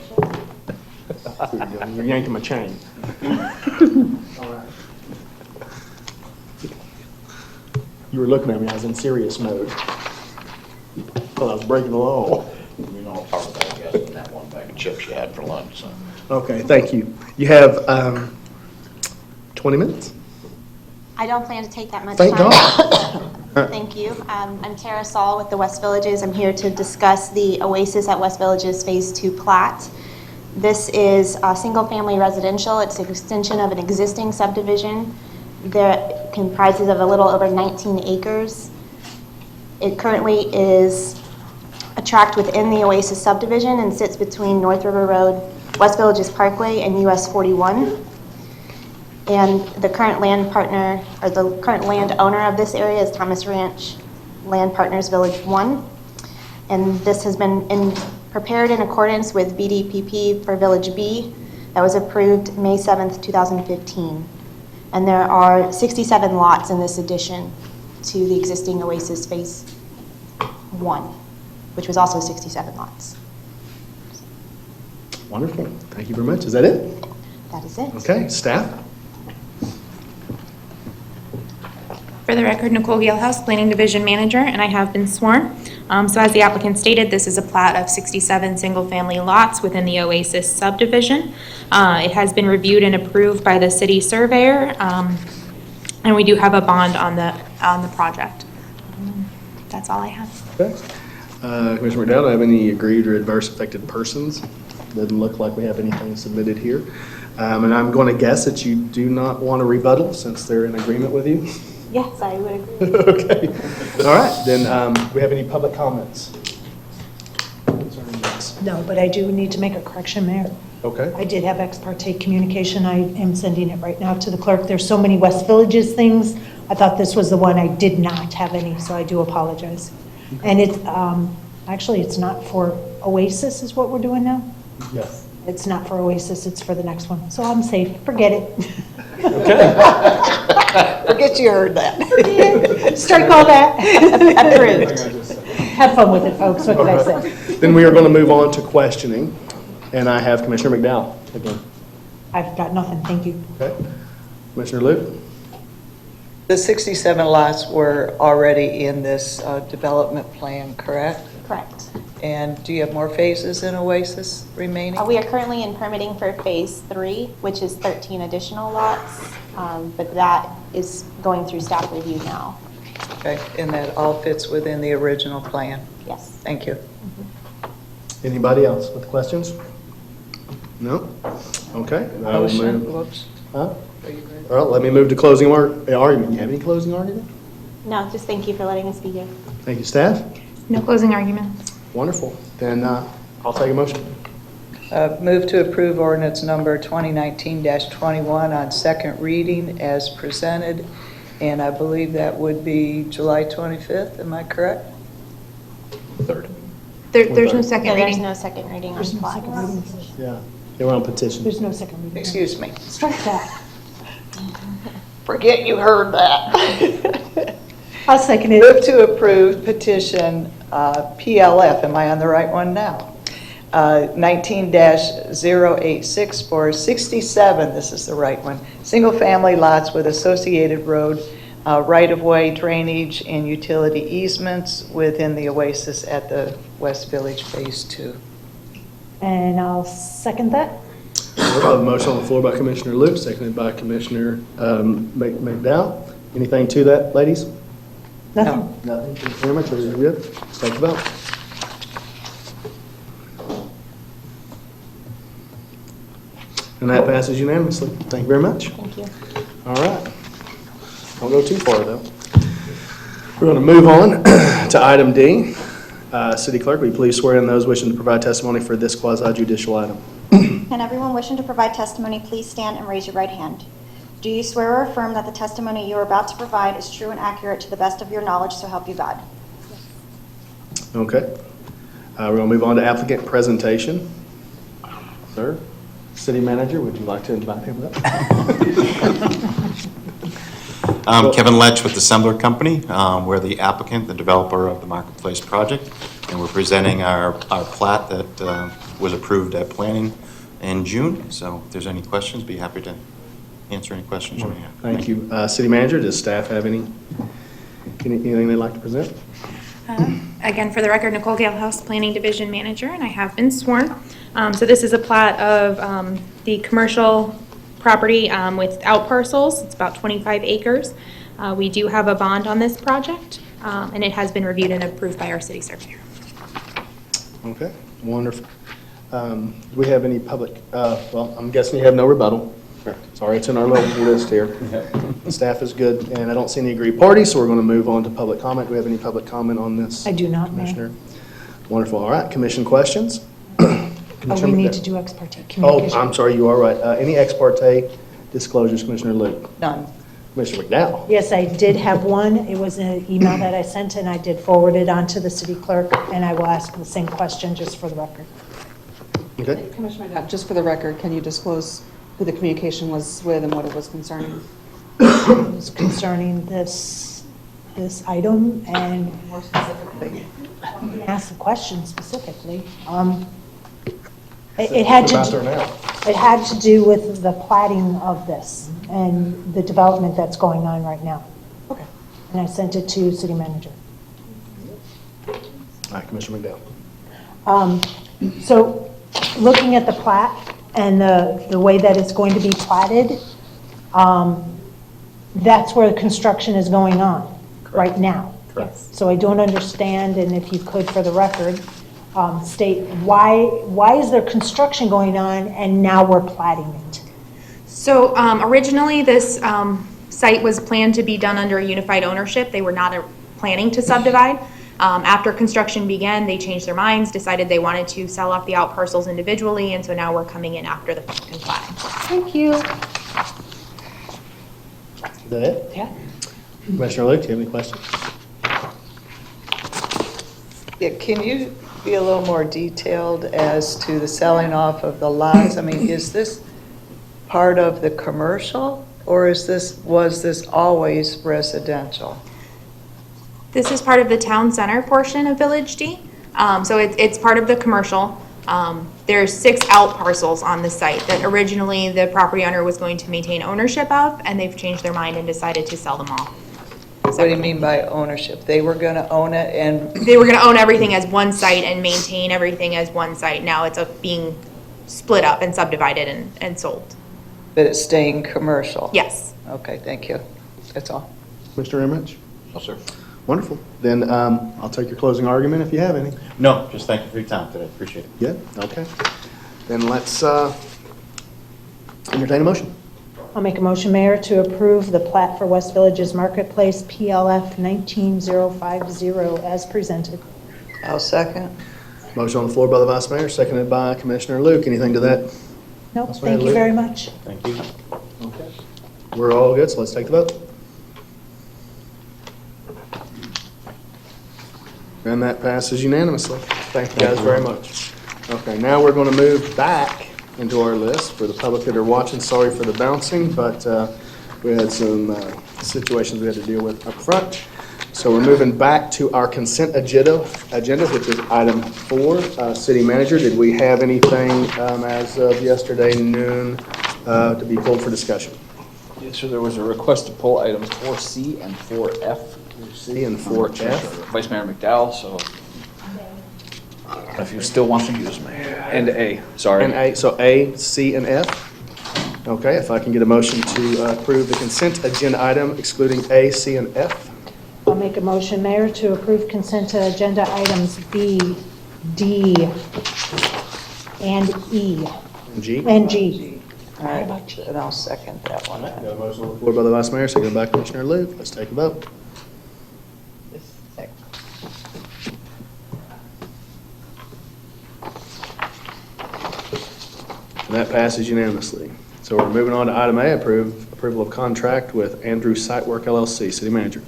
You're yanking my chain. All right. You were looking at me, I was in serious mode. Well, I was breaking the law. We don't talk about it yet, that one bag of chips you had for lunch, so. Okay, thank you. You have 20 minutes? I don't plan to take that much Thank time. God. Thank you. I'm Tara Saul with the West Villages. I'm here to discuss the Oasis at West Villages Phase 2 plat. This is a single-family residential. It's an extension of an existing subdivision that comprises of a little over 19 acres. It currently is a tract within the Oasis subdivision and sits between North River Road, West Villages Parkway, and US 41. And the current land partner, or the current landowner of this area is Thomas Ranch Land Partners Village 1. And this has been prepared in accordance with BDPP for Village B that was approved May 7th, 2015. And there are 67 lots in this addition to the existing Oasis Phase 1, which was also 67 lots. Wonderful. Thank you very much. Is that it? That is it. Okay, staff? For the record, Nicole Galehouse, Planning Division Manager, and I have been sworn. So as the applicant stated, this is a plat of 67 single-family lots within the Oasis subdivision. It has been reviewed and approved by the city surveyor, and we do have a bond on the project. That's all I have. Okay. Commissioner McDowell, do I have any aggrieved or adverse affected persons? Doesn't look like we have anything submitted here. And I'm going to guess that you do not want a rebuttal since they're in agreement with you? Yes, I would agree. Okay. All right, then, do we have any public comments? No, but I do need to make a correction, Mayor. Okay. I did have ex parte communication. I am sending it right now to the clerk. There's so many West Villages things. I thought this was the one I did not have any, so I do apologize. And it's, actually, it's not for Oasis is what we're doing now? Yes. It's not for Oasis, it's for the next one. So I'm safe. Forget it. Forget you heard that. Strike all that. Approved. Have fun with it, folks. What can I say? Then we are going to move on to questioning, and I have Commissioner McDowell again. I've got nothing. Thank you. Okay. Commissioner Luke? The 67 lots were already in this development plan, correct? Correct. And do you have more phases in Oasis remaining? We are currently in permitting for Phase 3, which is 13 additional lots, but that is going through staff review now. Okay, and that all fits within the original plan? Yes. Thank you. Anybody else with questions? No? Okay. I will Motion, move. whoops. Huh? Well, let me move to closing argument. You have any closing argument? No, just thank you for letting us be here. Thank you, staff. No closing arguments. Wonderful. Then I'll take a motion. Move to approve ordinance number 2019-21 on second reading as presented, and I believe that would be July 25th, am I correct? Third. There's no second Yeah, there's reading. no second reading on There's no plat. second reading. Yeah. They were on petition. There's no second reading. Excuse me. Strike that. Forget you heard that. I'll second it. Move to approve petition PLF, am I on the right one now? 19-086 for 67, this is the right one, single-family lots with associated road, right-of-way drainage and utility easements within the Oasis at the West Village Phase 2. And I'll second that. We have a motion on the floor by Commissioner Luke, seconded by Commissioner McDowell. Anything to that, ladies? Nothing. Nothing. Thank you very much. Everything good? Let's take a vote. And that passes unanimously. Thank you very much. Thank you. All right. Don't go too far, though. We're going to move on to item D. City Clerk, will you please swear in those wishing to provide testimony for this quasi-judicial item? Can everyone wishing to provide testimony please stand and raise your right hand? Do you swear or affirm that the testimony you are about to provide is true and accurate to the best of your knowledge, so help you God? Okay. We're going to move on to applicant presentation. Sir, City Manager, would you like to invite him up? I'm Kevin Letch with the Sembler Company. We're the applicant, the developer of the Marketplace project, and we're presenting our plat that was approved at planning in June. So if there's any questions, be happy to answer any questions you may have. Thank you. City Manager, does staff have anything they'd like to present? Again, for the record, Nicole Galehouse, Planning Division Manager, and I have been sworn. So this is a plat of the commercial property with out parcels. It's about 25 acres. We do have a bond on this project, and it has been reviewed and approved by our city surveyor. Okay, wonderful. Do we have any public, well, I'm guessing you have no rebuttal. Sorry, it's in our little list here. The staff is good, and I don't see any agreed parties, so we're going to move on to public comment. Do we have any public comment on this? I do not, Mayor. Commissioner? Wonderful. All right, commission questions? Oh, we need to do ex parte Oh, communication. I'm sorry, you are right. Any ex parte disclosures, Commissioner Luke? None. Commissioner McDowell? Yes, I did have one. It was an email that I sent, and I did forward it on to the city clerk, and I will ask the same question just for the record. Okay. Commissioner Knapp, just for the record, can you disclose who the communication was with and what it was concerning? It was concerning this item, and More specifically. asked the question specifically. It had to About do, there now. it had to do with the plating of this and the development that's going on right now. Okay. And I sent it to city manager. All right, Commissioner McDowell. So looking at the plat and the way that it's going to be platted, that's where the construction is going on right now. Correct. So I don't understand, and if you could, for the record, state why is there construction going on and now we're platting it? So originally, this site was planned to be done under a unified ownership. They were not planning to subdivide. After construction began, they changed their minds, decided they wanted to sell off the out parcels individually, and so now we're coming in after the platting. Thank you. Is that it? Yeah. Commissioner Luke, do you have any questions? Yeah, can you be a little more detailed as to the selling off of the lots? I mean, is this part of the commercial, or was this always residential? This is part of the town center portion of Village D. So it's part of the commercial. There's 6 out parcels on the site that originally the property owner was going to maintain ownership of, and they've changed their mind and decided to sell them all. What do you mean by ownership? They were going to own it and... They were going to own everything as one site and maintain everything as one site. Now it's being split up and subdivided and sold. But it's staying commercial? Yes. Okay, thank you. That's all. Mr. Emrich? No, sir. Wonderful. Then I'll take your closing argument if you have any. No, just thank you for your time today. Appreciate it. Yeah, okay. Then let's entertain a motion. I'll make a motion, Mayor, to approve the plat for West Villages Marketplace, PLF 19050 as presented. I'll second. Motion on the floor by the Vice Mayor, seconded by Commissioner Luke. Anything to that? Nope, Vice Mayor thank you Luke? very much. Thank you. Okay. We're all good, so let's take the vote. And that passes unanimously. Thank you guys very much. Okay, now we're going to move back into our list for the public that are watching. Sorry for the bouncing, but we had some situations we had to deal with up front. So we're moving back to our consent agenda, which is item 4. City Manager, did we have anything as of yesterday noon to be pulled for discussion? Yes, sir, there was a request to pull items 4C and 4F. 4C and 4F. Vice Mayor McDowell, so if you still want to use them. And A, sorry. And A, so A, C, and F? Okay, if I can get a motion to approve the consent agenda item excluding A, C, and F? I'll make a motion, Mayor, to approve consent agenda items B, D, and E. And G? And G. All right, and I'll second that one. Got a motion on the floor by the Vice Mayor, seconded by Commissioner Luke. Let's take a vote. And that passes unanimously. So we're moving on to item A, approval of contract with Andrew Sitework LLC. City Manager.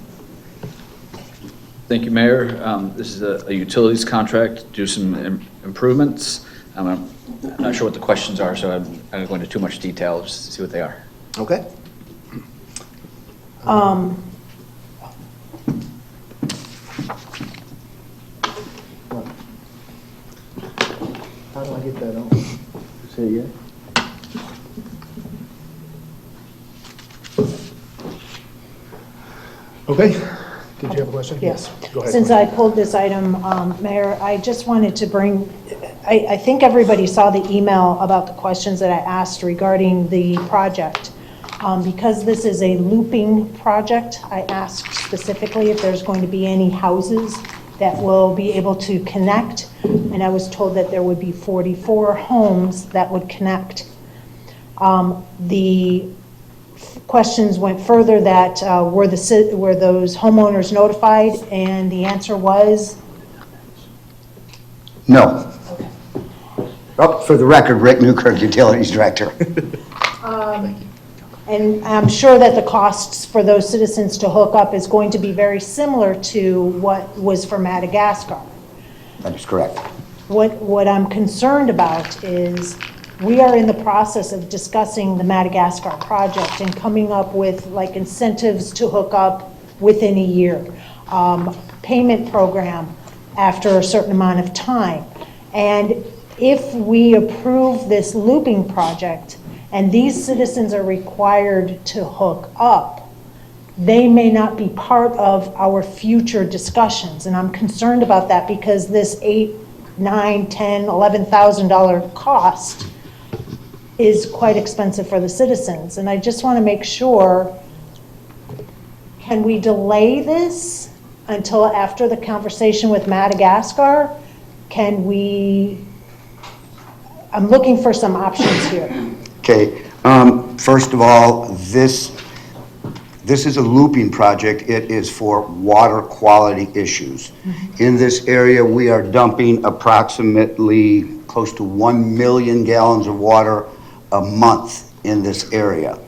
Thank you, Mayor. This is a utilities contract to do some improvements. I'm not sure what the questions are, so I'm not going to go into too much detail, just to see what they are. Okay. How do I get that on? Say it again. Okay. Did you have a question? Yes. Go ahead. Since I pulled this item, Mayor, I just wanted to bring, I think everybody saw the email about the questions that I asked regarding the project. Because this is a looping project, I asked specifically if there's going to be any houses that will be able to connect, and I was told that there would be 44 homes that would connect. The questions went further that were those homeowners notified, and the answer was? No. Oh, for the record, Rick Newkirk, Utilities Director. And I'm sure that the costs for those citizens to hook up is going to be very similar to what was for Madagascar. That is correct. What I'm concerned about is we are in the process of discussing the Madagascar project and coming up with like incentives to hook up within a year, payment program after a certain amount of time. And if we approve this looping project and these citizens are required to hook up, they may not be part of our future discussions. And I'm concerned about that because this $8,000, $9,000, $10,000, $11,000 cost is quite expensive for the citizens. And I just want to make sure, can we delay this until after the conversation with Madagascar? Can we, I'm looking for some options here. Okay, first of all, this is a looping project. It is for water quality issues. In this area, we are dumping approximately close to 1 million gallons of water a month in this area.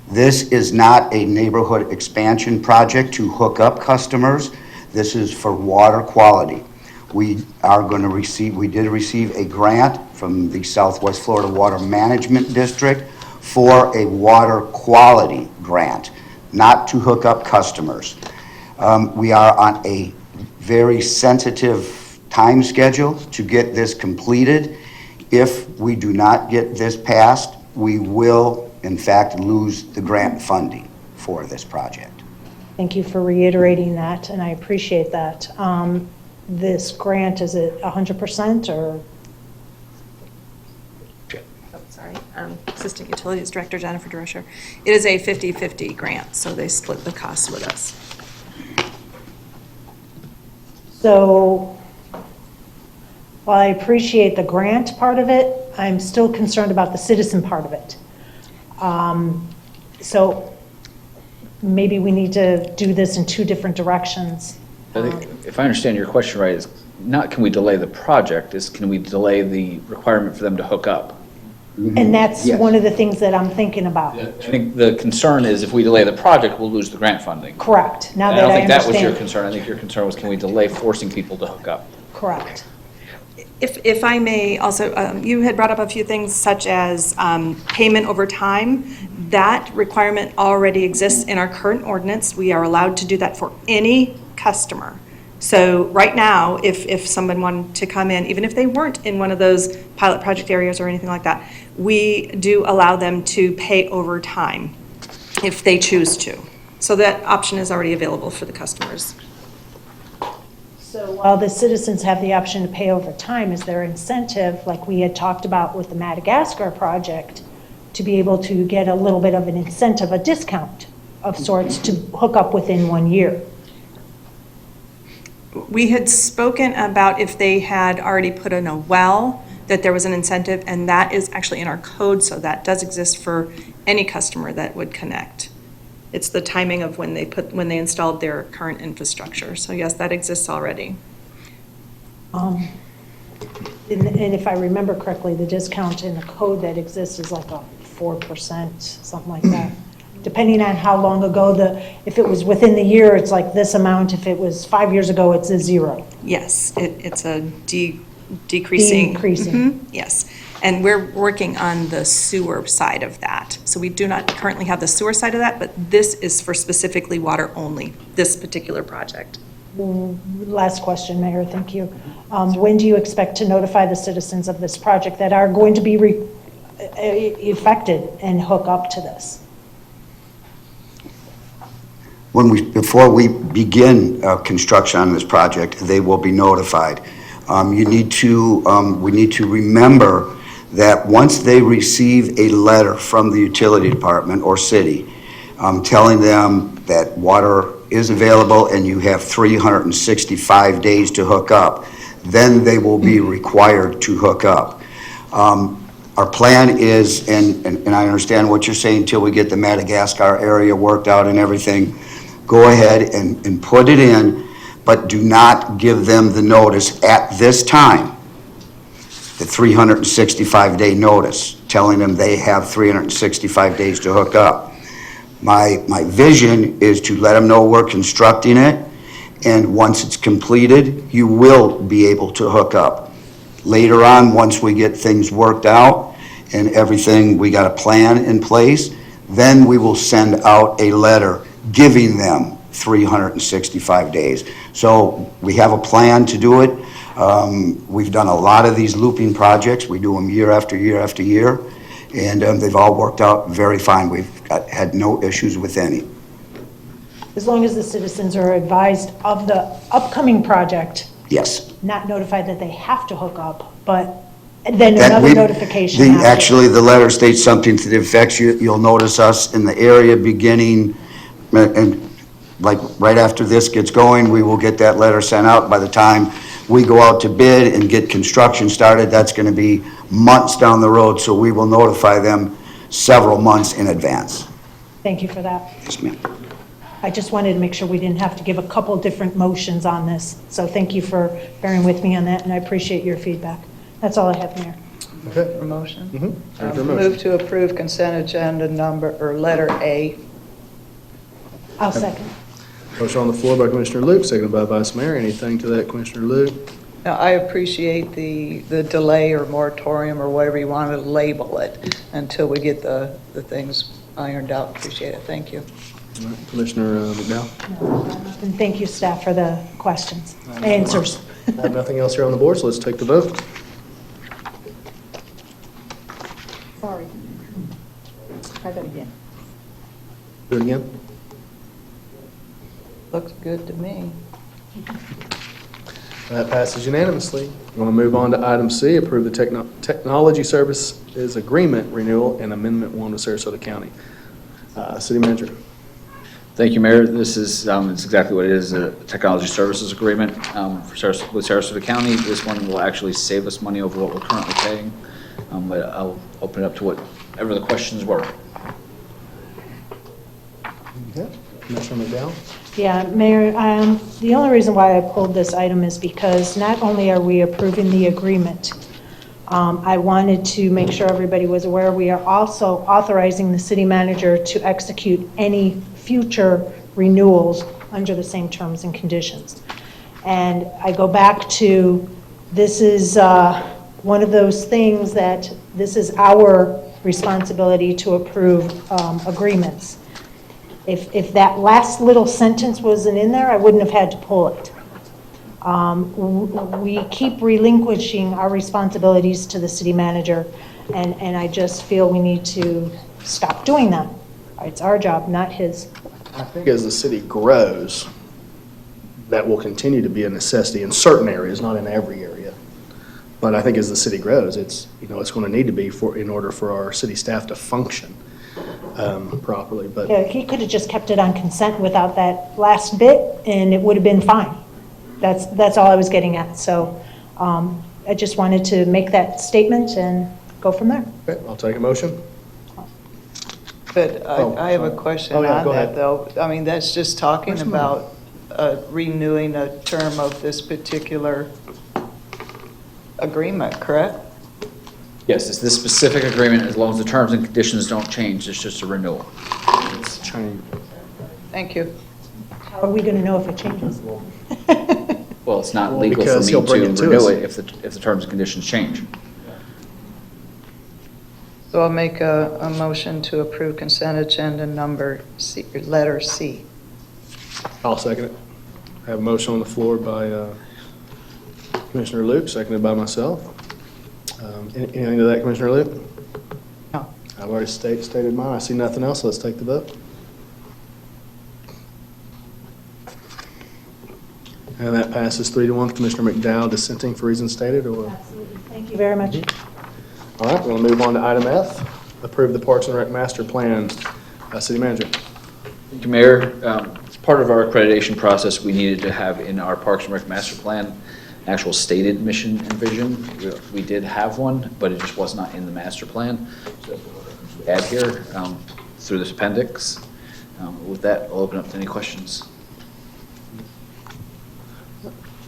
This is not a neighborhood expansion project to hook up customers. This is for water quality. We did receive a grant from the Southwest Florida Water Management District for a water quality grant, not to hook up customers. We are on a very sensitive time schedule to get this completed. If we do not get this passed, we will, in fact, lose the grant funding for this project. Thank you for reiterating that, and I appreciate that. This grant, is it 100% or? Sorry, Assistant Utilities Director Jennifer Droscher. It is a 50-50 grant, so they split the costs with us. So, while I appreciate the grant part of it, I'm still concerned about the citizen part of it. So maybe we need to do this in two different directions. I think, if I understand your question right, is not can we delay the project, is can we delay the requirement for them to hook up? And that's Yes. one of the things that I'm thinking about. I think the concern is if we delay the project, we'll lose the grant funding. Correct. Now And that I I don't think that was your understand. concern. I think your concern was can we delay forcing people to hook up? Correct. If I may also, you had brought up a few things such as payment over time. That requirement already exists in our current ordinance. We are allowed to do that for any customer. So right now, if someone wanted to come in, even if they weren't in one of those pilot project areas or anything like that, we do allow them to pay over time if they choose to. So that option is already available for the customers. So while the citizens have the option to pay over time, is there incentive, like we had talked about with the Madagascar project, to be able to get a little bit of an incentive, a discount of sorts to hook up within 1 year? We had spoken about if they had already put in a well, that there was an incentive, and that is actually in our code, so that does exist for any customer that would connect. It's the timing of when they installed their current infrastructure. So yes, that exists already. And if I remember correctly, the discount in the code that exists is like a 4%, something like that. Depending on how long ago if it was within the year, it's like this amount. If it was 5 years ago, it's a 0. Yes, it's a decreasing. Decreasing. Mhm, yes. And we're working on the sewer side of that. So we do not currently have the sewer side of that, but this is for specifically water only, this particular project. Last question, Mayor, thank you. When do you expect to notify the citizens of this project that are going to be affected and hook up to this? Before we begin construction on this project, they will be notified. We need to remember that once they receive a letter from the utility department or city telling them that water is available and you have 365 days to hook up, then they will be required to hook up. Our plan is, and I understand what you're saying, until we get the Madagascar area worked out and everything, go ahead and put it in, but do not give them the notice at this time, the 365-day notice, telling them they have 365 days to hook up. My vision is to let them know we're constructing it, and once it's completed, you will be able to hook up. Later on, once we get things worked out and everything, we got a plan in place, then we will send out a letter giving them 365 days. So we have a plan to do it. We've done a lot of these looping projects. We do them year after year after year, and they've all worked out very fine. We've had no issues with any. As long as the citizens are advised of the upcoming project, Yes. not notified that they have to hook up, but then That another we- notification after. Actually, the letter states something to the effect, you'll notice us in the area beginning, and like right after this gets going, we will get that letter sent out. By the time we go out to bid and get construction started, that's going to be months down the road, so we will notify them several months in advance. Thank you for that. Yes, ma'am. I just wanted to make sure we didn't have to give a couple different motions on this. So thank you for bearing with me on that, and I appreciate your feedback. That's all I have, Mayor. Okay. For motion? Ready for a motion? Move to approve consent agenda letter A. I'll second. Motion on the floor by Commissioner Luke, seconded by Vice Mayor. Anything to that, Commissioner Luke? Now, I appreciate the delay or moratorium or whatever you want to label it until we get the things ironed out. Appreciate it. Thank you. All right, Commissioner McDowell? And thank you, staff, for the questions, answers. I have nothing else here on the board, so let's take the vote. Sorry. Try that again. Do it again. Looks good to me. That passes unanimously. We want to move on to item C, approve the technology services agreement renewal and amendment 1 with Sarasota County. City Manager. Thank you, Mayor. This is, it's exactly what it is, a technology services agreement with Sarasota County. This one will actually save us money over what we're currently paying, but I'll open it up to whatever the questions were. Okay. Commissioner McDowell? Yeah, Mayor, the only reason why I pulled this item is because not only are we approving the agreement, I wanted to make sure everybody was aware, we are also authorizing the city manager to execute any future renewals under the same terms and conditions. And I go back to, this is one of those things that this is our responsibility to approve agreements. If that last little sentence wasn't in there, I wouldn't have had to pull it. We keep relinquishing our responsibilities to the city manager, and I just feel we need to stop doing that. It's our job, not his. I think as the city grows, that will continue to be a necessity in certain areas, not in every area. But I think as the city grows, it's going to need to be in order for our city staff to function properly. But Yeah, he could have just kept it on consent without that last bit, and it would have been fine. That's all I was getting at. So I just wanted to make that statement and go from there. okay, I'll take a motion. But I have a question Oh, yeah, on go that, ahead. though. I mean, that's just talking about renewing a term of this particular agreement, correct? Yes, it's this specific agreement, as long as the terms and conditions don't change, it's just a renewal. Thank you. How are we going to know if it changes? Well, it's not Well, legal for because me he'll to bring it to renew us. it if the terms and conditions change. So I'll make a motion to approve consent agenda number C, letter C. I'll second it. I have a motion on the floor by Commissioner Luke, seconded by myself. Anything to that, Commissioner Luke? No. I've already stated mine. I see nothing else. Let's take the vote. And that passes 3-1. Commissioner McDowell dissenting for reasons stated, or? Absolutely. Thank you very much. All right, we'll move on to item F, approve the Parks and Rec Master Plan. City Manager. Thank you, Mayor. As part of our accreditation process, we needed to have in our Parks and Rec Master Plan actual stated mission and vision. We did have one, but it just was not in the master plan. So add here through this appendix. With that, I'll open up to any questions.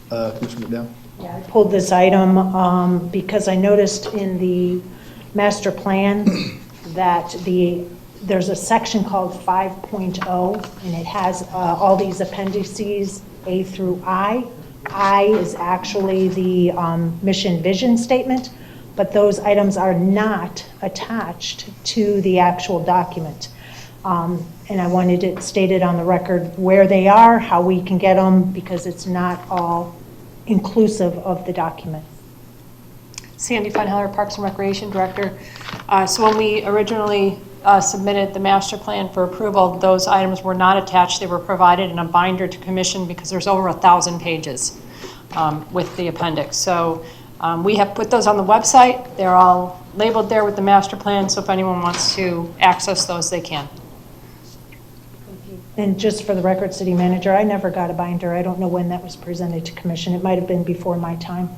Commissioner McDowell. Yeah, I pulled this item because I noticed in the master plan that there's a section called 5.0, and it has all these appendices, A through I. I is actually the mission vision statement, but those items are not attached to the actual document. And I wanted it stated on the record where they are, how we can get them, because it's not all inclusive of the document. Sandy Feinheller, Parks and Recreation Director. So when we originally submitted the master plan for approval, those items were not attached. They were provided in a binder to commission because there's over 1,000 pages with the appendix. So we have put those on the website. They're all labeled there with the master plan, so if anyone wants to access those, they can. And just for the record, City Manager, I never got a binder. I don't know when that was presented to commission. It might have been before my time.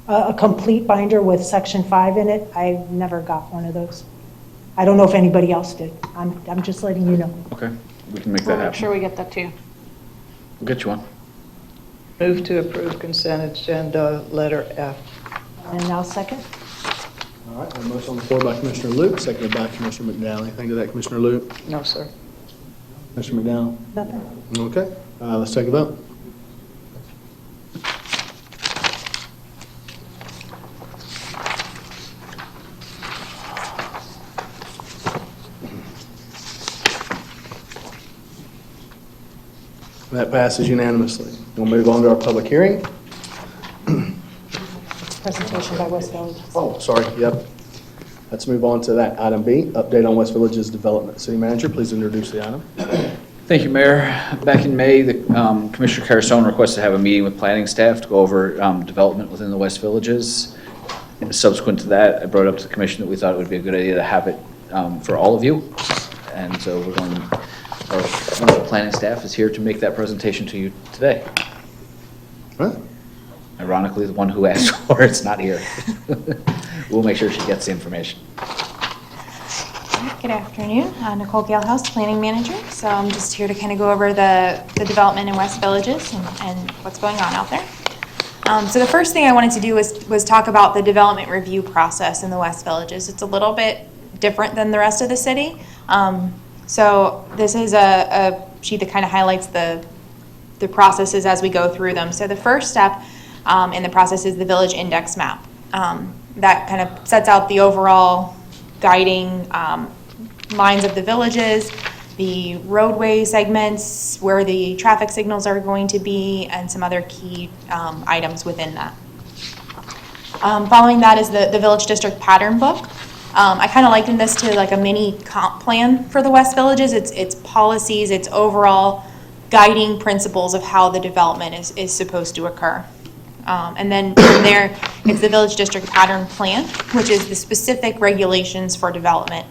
A complete binder with Section 5 in it, I never got one of those. I don't know if anybody else did. I'm just letting you know. Okay, we can make that We'll make happen. sure we get that to you. We'll get you one. Move to approve consent agenda letter F. And I'll second. All right, a motion on the floor by Commissioner Luke, seconded by Commissioner McDowell. Anything to that, Commissioner Luke? No, sir. Commissioner McDowell? Nothing. Okay, let's take a vote. That passes unanimously. We'll move on to our public hearing. Presentation by West Village. Oh, sorry, yep. Let's move on to that. Item B, update on West Village's development. City Manager, please introduce the item. Thank you, Mayor. Back in May, the Commissioner Carasone requested to have a meeting with planning staff to go over development within the West Villages. And subsequent to that, I brought up to the commission that we thought it would be a good idea to have it for all of you. And so we're going, one of the planning staff is here to make that presentation to you today. Huh? Ironically, the one who asked for it's not here. We'll make sure she gets the information. Good afternoon. Nicole Galehouse, Planning Manager. So I'm just here to kind of go over the development in West Villages and what's going on out there. So the first thing I wanted to do was talk about the development review process in the West Villages. It's a little bit different than the rest of the city. So this is a sheet that kind of highlights the processes as we go through them. So the first step in the process is the village index map. That kind of sets out the overall guiding lines of the villages, the roadway segments, where the traffic signals are going to be, and some other key items within that. Following that is the village district pattern book. I kind of liken this to like a mini comp plan for the West Villages. It's policies, it's overall guiding principles of how the development is supposed to occur. And then from there, it's the village district pattern plan, which is the specific regulations for development,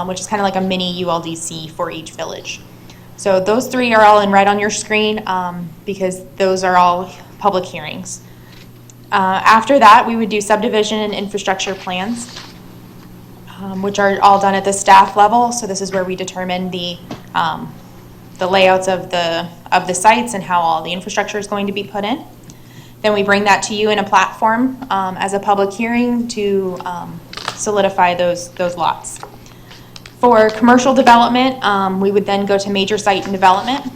which is kind of like a mini ULDC for each village. So those three are all in red on your screen because those are all public hearings. After that, we would do subdivision and infrastructure plans, which are all done at the staff level. So this is where we determine the layouts of the sites and how all the infrastructure is going to be put in. Then we bring that to you in a platform as a public hearing to solidify those lots. For commercial development, we would then go to major site and development.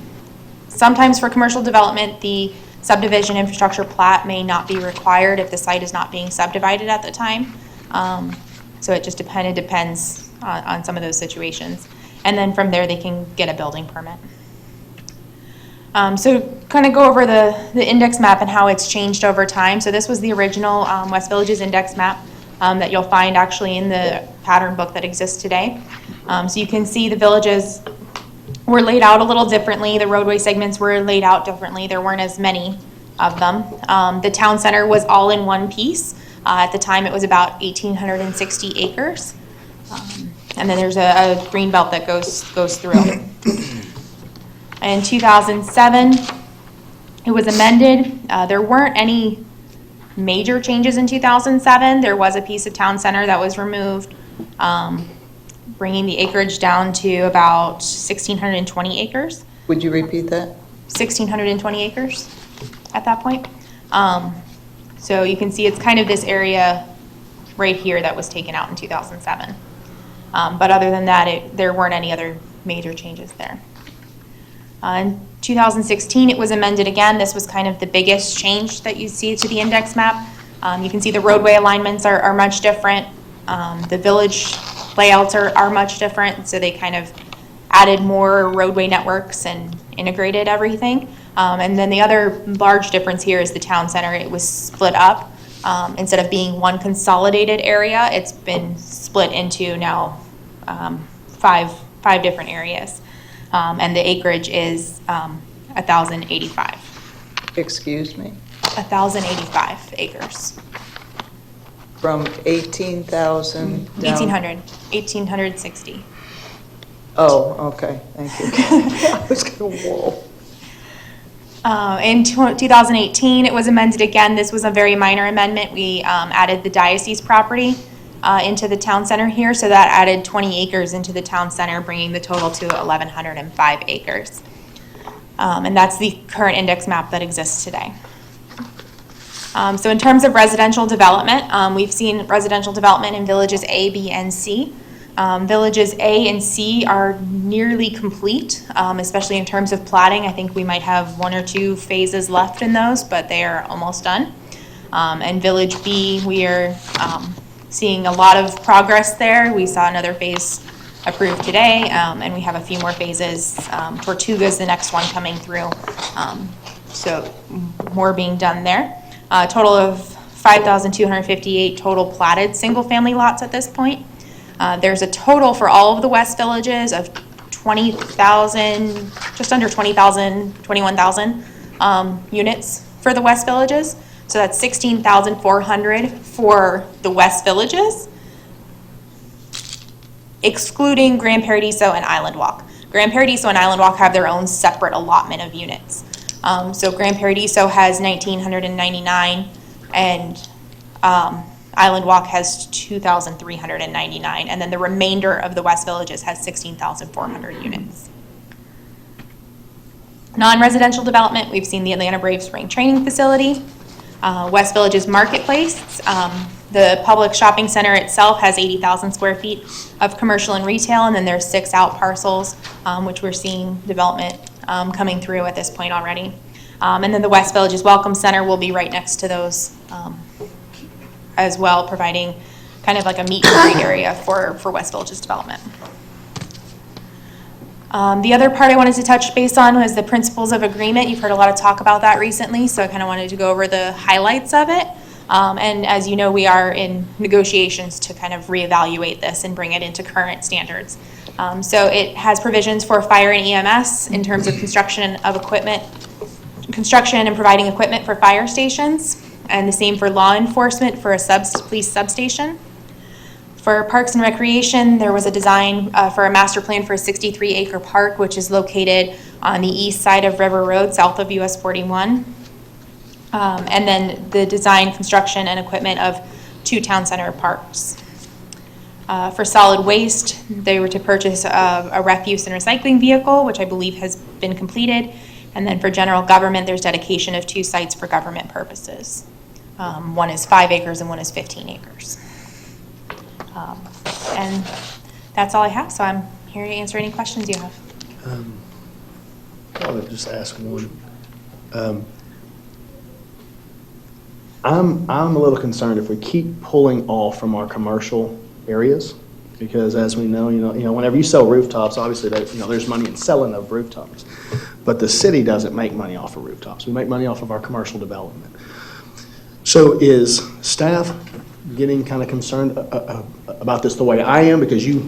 Sometimes for commercial development, the subdivision infrastructure plat may not be required if the site is not being subdivided at the time. So it just depends on some of those situations. And then from there, they can get a building permit. So kind of go over the index map and how it's changed over time. So this was the original West Villages index map that you'll find actually in the pattern book that exists today. So you can see the villages were laid out a little differently. The roadway segments were laid out differently. There weren't as many of them. The town center was all in one piece. At the time, it was about 1,860 acres. And then there's a green belt that goes through. In 2007, it was amended. There weren't any major changes in 2007. There was a piece of town center that was removed, bringing the acreage down to about 1,620 acres. Would you repeat that? 1,620 acres at that point. So you can see it's kind of this area right here that was taken out in 2007. But other than that, there weren't any other major changes there. In 2016, it was amended again. This was kind of the biggest change that you see to the index map. You can see the roadway alignments are much different. The village layouts are much different, so they kind of added more roadway networks and integrated everything. And then the other large difference here is the town center. It was split up. Instead of being one consolidated area, it's been split into now five different areas. And the acreage is 1,085. Excuse me? 1,085 acres. From 18,000 down? 1,860. Oh, okay, thank you. I was going, whoa. In 2018, it was amended again. This was a very minor amendment. We added the diocese property into the town center here, so that added 20 acres into the town center, bringing the total to 1,105 acres. And that's the current index map that exists today. So in terms of residential development, we've seen residential development in villages A, B, and C. Villages A and C are nearly complete, especially in terms of platting. I think we might have 1 or 2 phases left in those, but they are almost done. And Village B, we are seeing a lot of progress there. We saw another phase approved today, and we have a few more phases. Tortuga is the next one coming through, so more being done there. A total of 5,258 total platted single-family lots at this point. There's a total for all of the West Villages of 20,000, just under 20,000, 21,000 units for the West Villages. So that's 16,400 for the West Villages, excluding Grand Paradiso and Island Walk. Grand Paradiso and Island Walk have their own separate allotment of units. So Grand Paradiso has 1,999 and Island Walk has 2,399, and then the remainder of the West Villages has 16,400 units. Non-residential development, we've seen the Atlanta Braves spring training facility, West Villages Marketplace. The public shopping center itself has 80,000 square feet of commercial and retail, and then there's 6 out parcels, which we're seeing development coming through at this point already. And then the West Villages Welcome Center will be right next to those as well, providing kind of like a meet and greet area for West Villages development. The other part I wanted to touch base on was the principles of agreement. You've heard a lot of talk about that recently, so I kind of wanted to go over the highlights of it. And as you know, we are in negotiations to kind of reevaluate this and bring it into current standards. So it has provisions for fire and EMS in terms of construction and providing equipment for fire stations, and the same for law enforcement for a police substation. For Parks and Recreation, there was a design for a master plan for a 63-acre park, which is located on the east side of River Road, south of US 41. And then the design, construction, and equipment of 2 town center parks. For solid waste, they were to purchase a refuse and recycling vehicle, which I believe has been completed. And then for general government, there's dedication of 2 sites for government purposes. One is 5 acres and one is 15 acres. And that's all I have, so I'm here to answer any questions you have. I would just ask one. I'm a little concerned if we keep pulling off from our commercial areas, because as we know, whenever you sell rooftops, obviously there's money in selling of rooftops, but the city doesn't make money off of rooftops. We make money off of our commercial development. So is staff getting kind of concerned about this the way I am, because you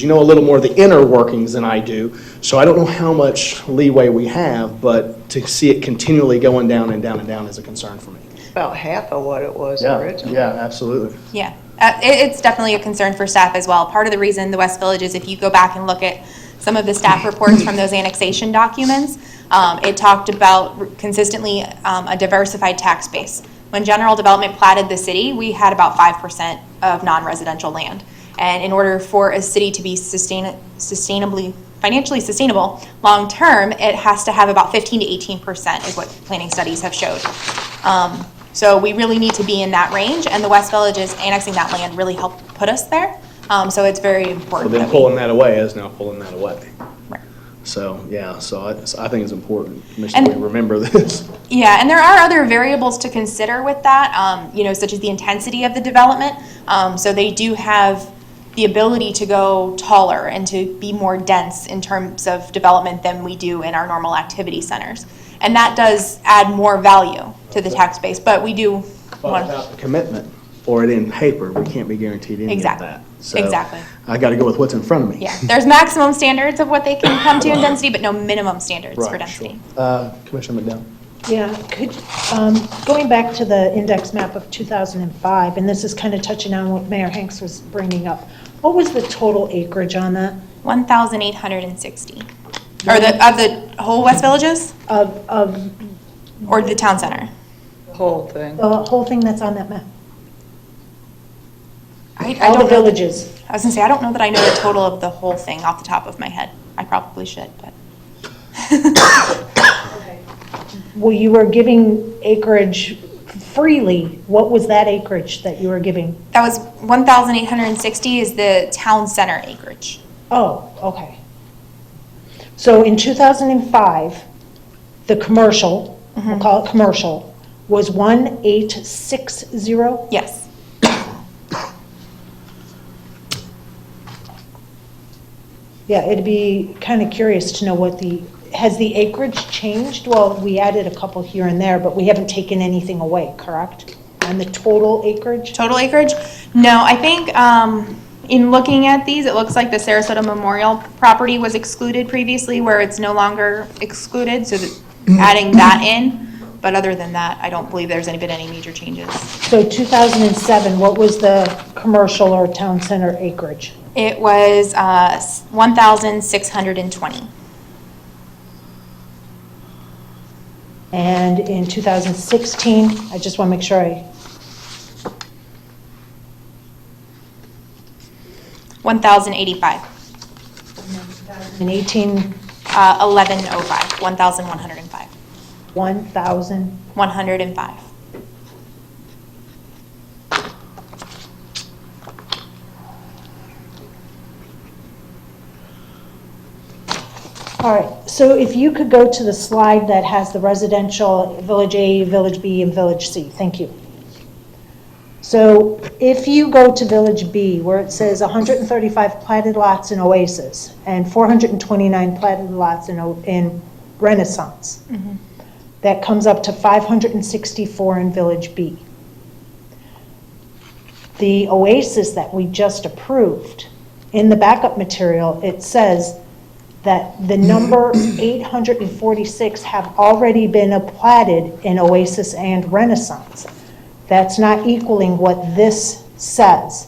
know a little more of the inner workings than I do, so I don't know how much leeway we have, but to see it continually going down and down and down is a concern for me. About half of what it was originally. Yeah, absolutely. Yeah, it's definitely a concern for staff as well. Part of the reason the West Villages, if you go back and look at some of the staff reports from those annexation documents, it talked about consistently a diversified tax base. When General Development platted the city, we had about 5% of non-residential land. And in order for a city to be financially sustainable long-term, it has to have about 15 to 18% is what planning studies have showed. So we really need to be in that range, and the West Villages annexing that land really helped put us there. So it's very important. So then pulling that away is now pulling that away. Right. So, yeah, so I think it's important, Commissioner, we remember this. Yeah, and there are other variables to consider with that, such as the intensity of the development. So they do have the ability to go taller and to be more dense in terms of development than we do in our normal activity centers. And that does add more value to the tax base, but we do But without the commitment or it in paper, we can't be guaranteed any of that. So Exactly. I got to go with what's in front of me. Yeah, there's maximum standards of what they can come to in density, but no minimum standards for Right, density. Commissioner McDowell? Yeah, going back to the index map of 2005, and this is kind of touching on what Mayor Hanks was bringing up, what was the total acreage on that? 1,860. Or of the whole West Villages? Or the town center? Whole thing. The whole thing that's on that map? I All don't the know. villages? I was gonna say, I don't know that I know the total of the whole thing off the top of my head. I probably should, but. Well, you were giving acreage freely. What was that acreage that you were giving? That was 1,860 is the town center acreage. Oh, okay. So in 2005, the commercial, we'll call it commercial, was 1,860? Yes. Yeah, it'd be kind of curious to know has the acreage changed? Well, we added a couple here and there, but we haven't taken anything away, correct? On the total acreage? Total acreage? No, I think in looking at these, it looks like the Sarasota Memorial property was excluded previously, where it's no longer excluded, so adding that in. But other than that, I don't believe there's been any major changes. So 2007, what was the commercial or town center acreage? It was 1,620. And in 2016, I just want to make sure 1,085. In 18, 1105, 1,105. 1,000. 105. All right, so if you could go to the slide that has the residential, Village A, Village B, and Village C, thank you. So if you go to Village B, where it says 135 platted lots in Oasis and 429 platted lots in Renaissance, that comes up to 564 in Village B. The Oasis that we just approved, in the backup material, it says that the number 846 have already been platted in Oasis and Renaissance. That's not equaling what this says.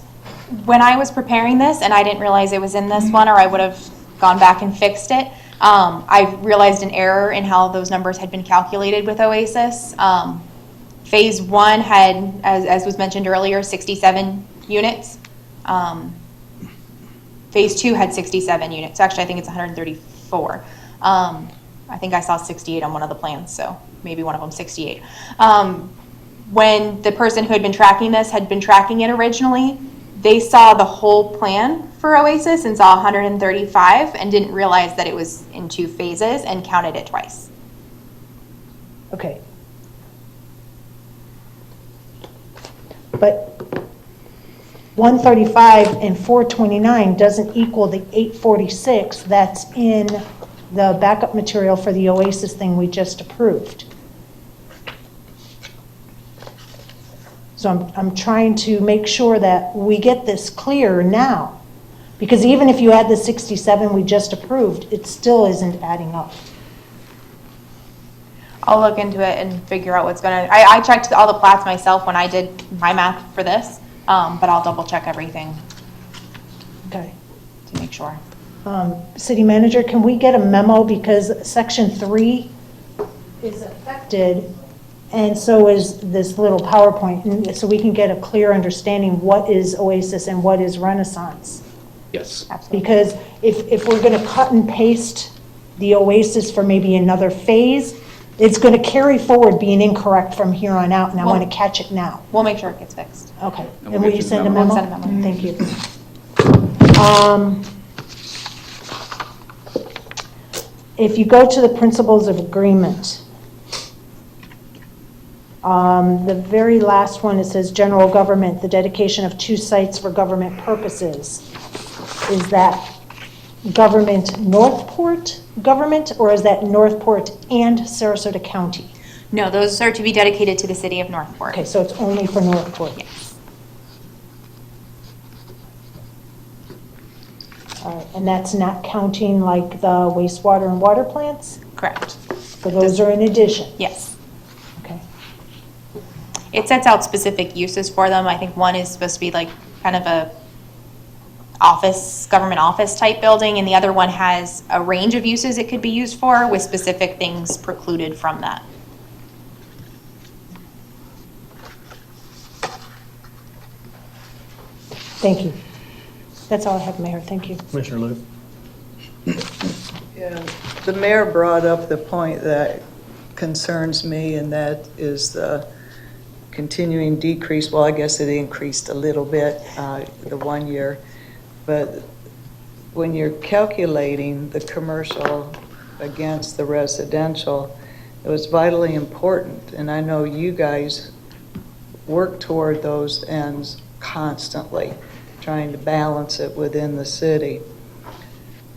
When I was preparing this, and I didn't realize it was in this one, or I would have gone back and fixed it, I realized an error in how those numbers had been calculated with Oasis. Phase 1 had, as was mentioned earlier, 67 units. Phase 2 had 67 units. Actually, I think it's 134. I think I saw 68 on one of the plans, so maybe one of them 68. When the person who had been tracking this had been tracking it originally, they saw the whole plan for Oasis and saw 135 and didn't realize that it was in 2 phases and counted it twice. Okay. But 135 and 429 doesn't equal the 846 that's in the backup material for the Oasis thing we just approved. So I'm trying to make sure that we get this clear now. Because even if you add the 67 we just approved, it still isn't adding up. I'll look into it and figure out what's going to, I checked all the plats myself when I did my math for this, but I'll double check everything. Okay. To make sure. City manager, can we get a memo because section 3 is affected and so is this little PowerPoint, and so we can get a clear understanding what is Oasis and what is Renaissance. Yes. Because if we're going to cut and paste the Oasis for maybe another phase, it's going to carry forward being incorrect from here on out, and I want to catch it now. We'll make sure it gets fixed. Okay. And And will you send a memo? We'll send a memo. Thank you. If you go to the principles of agreement, the very last one, it says general government, the dedication of 2 sites for government purposes. Is that government Northport government, or is that Northport and Sarasota County? No, those are to be dedicated to the city of Northport. Okay, so it's only for Northport? Yes. All right, and that's not counting like the wastewater and water plants? Correct. So those are in addition? Yes. Okay. It sets out specific uses for them. I think one is supposed to be like kind of a office, government office type building, and the other one has a range of uses it could be used for with specific things precluded from that. Thank you. That's all I have, Mayor. Thank you. Commissioner Luke? Yeah, the mayor brought up the point that concerns me, and that is the continuing decrease. Well, I guess it increased a little bit the 1 year, but when you're calculating the commercial against the residential, it was vitally important, and I know you guys work toward those ends constantly, trying to balance it within the city.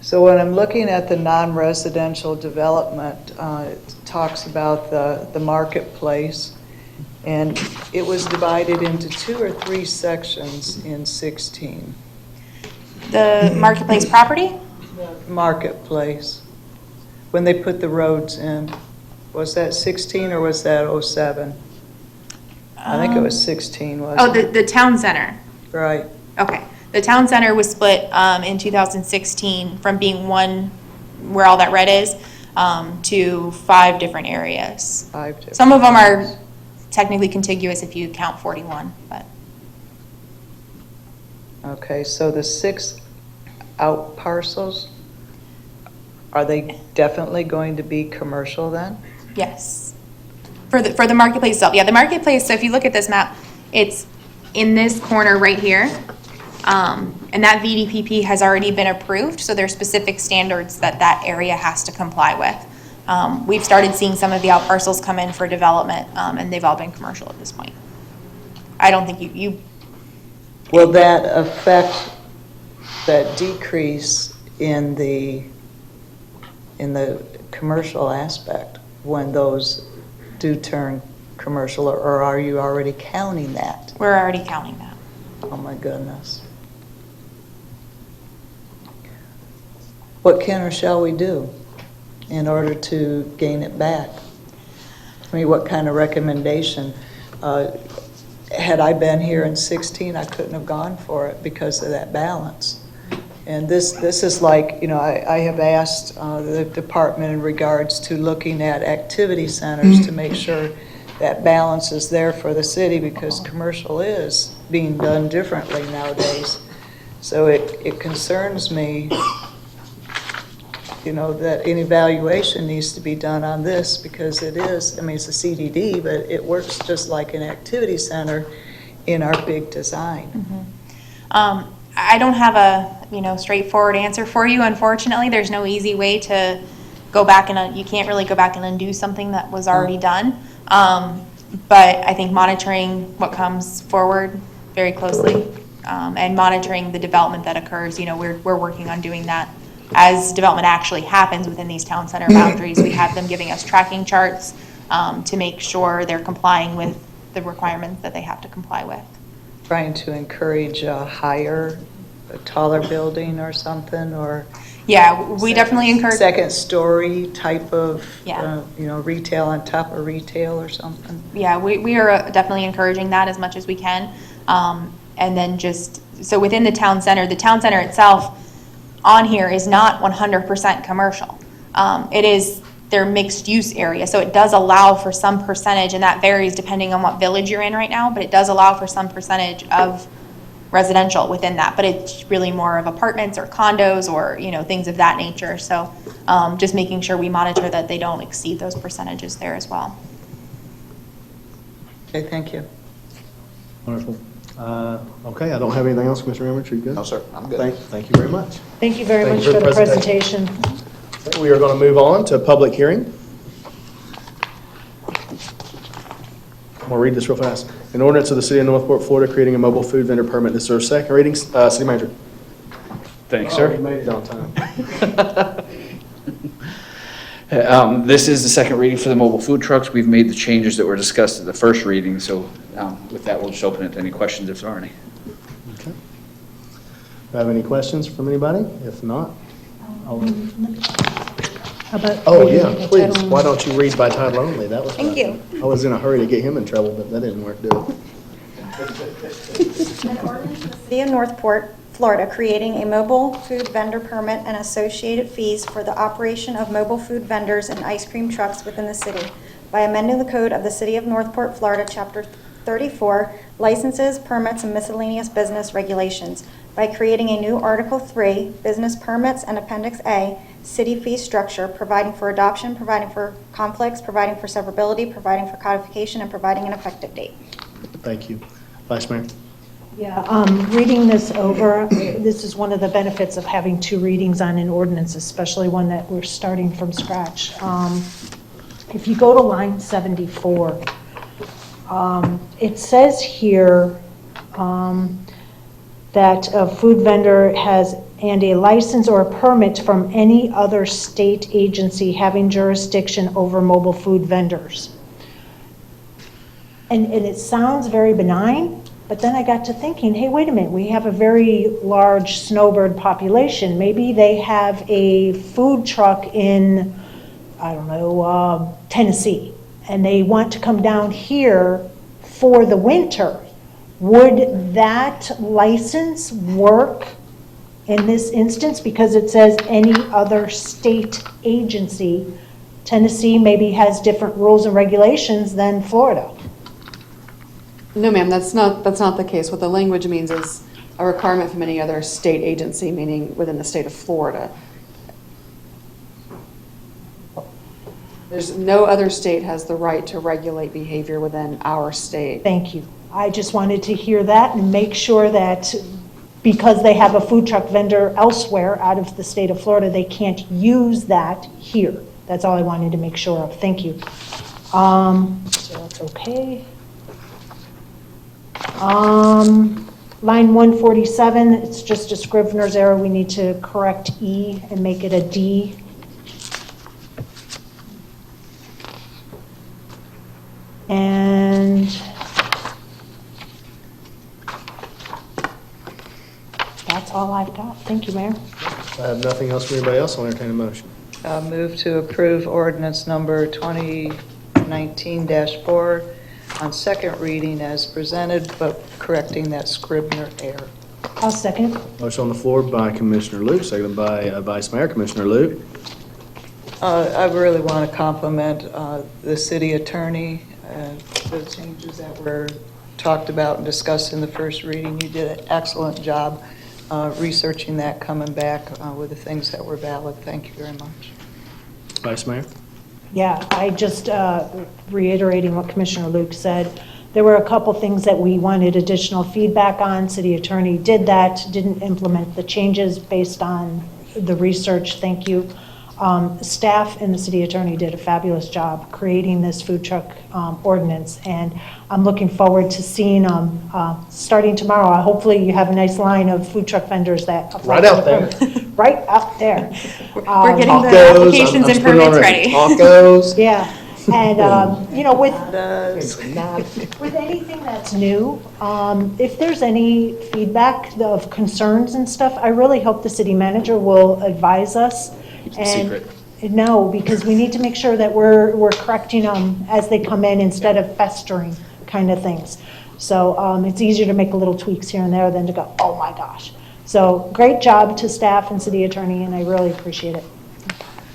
So when I'm looking at the non-residential development, it talks about the marketplace, and it was divided into 2 or 3 sections in 16. The marketplace property? Marketplace, when they put the roads in. Was that 16 or was that 07? I think it was 16, wasn't Oh, it? the town center. Right. Okay. The town center was split in 2016 from being one, where all that red is, to 5 different areas. 5 different. Some of them are technically contiguous if you count 41, but. Okay, so the 6 out parcels, are they definitely going to be commercial then? Yes. For the marketplace itself, yeah, the marketplace, so if you look at this map, it's in this corner right here. And that VDPP has already been approved, so there's specific standards that that area has to comply with. We've started seeing some of the out parcels come in for development, and they've all been commercial at this point. I don't think you Will that affect that decrease in the commercial aspect when those do turn commercial, or are you already counting that? We're already counting that. Oh my goodness. What can or shall we do in order to gain it back? I mean, what kind of recommendation? Had I been here in 16, I couldn't have gone for it because of that balance. And this is like, you know, I have asked the department in regards to looking at activity centers to make sure that balance is there for the city, because commercial is being done differently nowadays. So it concerns me, you know, that an evaluation needs to be done on this, because it is, I mean, it's a CDD, but it works just like an activity center in our big design. I don't have a, straightforward answer for you. Unfortunately, there's no easy way to go back and, you can't really go back and undo something that was already done. But I think monitoring what comes forward very closely, and monitoring the development that occurs, we're working on doing that. As development actually happens within these town center boundaries, we have them giving us tracking charts to make sure they're complying with the requirements that they have to comply with. Trying to encourage a taller building or something, or? Yeah, we definitely encourage. Second story type of, Yeah. retail on top of retail or something. Yeah, we are definitely encouraging that as much as we can. And then so within the town center itself on here is not 100% commercial. It is their mixed use area. So it does allow for some percentage, and that varies depending on what village you're in right now, but it does allow for some percentage of residential within that. But it's really more of apartments or condos or, things of that nature. So just making sure we monitor that they don't exceed those percentages there as well. Okay, thank you. Wonderful. Okay, I don't have anything else, Commissioner Emmerich, are you good? No, sir, I'm good. Thank you very much. Thank you very Thank much you for for the the presentation. We are going to move on to public hearing. I'm going to read this real fast. An ordinance of the City of Northport, Florida, creating a mobile food vendor permit. This is our second reading. City Manager. Thanks, Oh, sir. you made it on time. This is the second reading for the mobile food trucks. We've made the changes that were discussed at the first reading, so with that, we'll just open it to any questions if there are any. Okay. Do I have any questions from anybody? If not, I'll... How about? Oh, reading yeah, by please. title Why only? don't you read by title only? That was Thank fun. I was in a hurry to get him in trouble, but that didn't work, did it? An ordinance of the City of Northport, Florida, creating a mobile food vendor permit and associated fees for the operation of mobile food vendors and ice cream trucks within the city by amending the code of the City of Northport, Florida, Chapter 34, Licenses, Permits, and Miscellaneous Business Regulations, by creating a new Article 3, Business Permits, and Appendix A, City Fee Structure, providing for adoption, providing for conflicts, providing for severability, providing for codification, and providing an effective date. Thank you. Vice Mayor? Yeah, reading this over, this is one of the benefits of having two readings on an ordinance, especially one that we're starting from scratch. If you go to line 74, it says here that a food vendor has and a license or a permit from any other state agency having jurisdiction over mobile food vendors. And it sounds very benign, but then I got to thinking, hey, wait a minute, we have a very large snowbird population. Maybe they have a food truck in, I don't know, Tennessee, and they want to come down here for the winter. Would that license work in this instance? Because it says any other state agency. Tennessee maybe has different rules and regulations than Florida. No, ma'am, that's not the case. What the language means is a requirement from any other state agency, meaning within the state of Florida. There's no other state has the right to regulate behavior within our state. Thank you. I just wanted to hear that and make sure that because they have a food truck vendor elsewhere out of the state of Florida, they can't use that here. That's all I wanted to make sure of. Thank you. So that's okay. Line 147, it's just a Scrivener's error. We need to correct E and make it a D. And that's all I've got. Thank you, Mayor. I have nothing else for anybody else. I'll entertain a motion. Move to approve ordinance number 2019-4 on second reading as presented, but correcting that Scribner error. I'll second. Motion on the floor by Commissioner Luke, seconded by Vice Mayor. Commissioner Luke. I really want to compliment the city attorney, the changes that were talked about and discussed in the first reading. You did an excellent job researching that, coming back with the things that were valid. Thank you very much. Vice Mayor. Yeah, I just reiterating what Commissioner Luke said. There were a couple things that we wanted additional feedback on. City attorney did that, didn't implement the changes based on the research. Thank you. Staff and the city attorney did a fabulous job creating this food truck ordinance, and I'm looking forward to seeing starting tomorrow. Hopefully you have a nice line of food truck vendors that apply Right out there. right out there. We're getting the Tacos, applications and permits ready. Tacos. Yeah, and, with anything that's new, if there's any feedback of concerns and stuff, I really hope the city manager will advise us. Secret. No, because we need to make sure that we're correcting them as they come in instead of festering kind of things. So it's easier to make a little tweaks here and there than to go, oh my gosh. So great job to staff and city attorney, and I really appreciate it.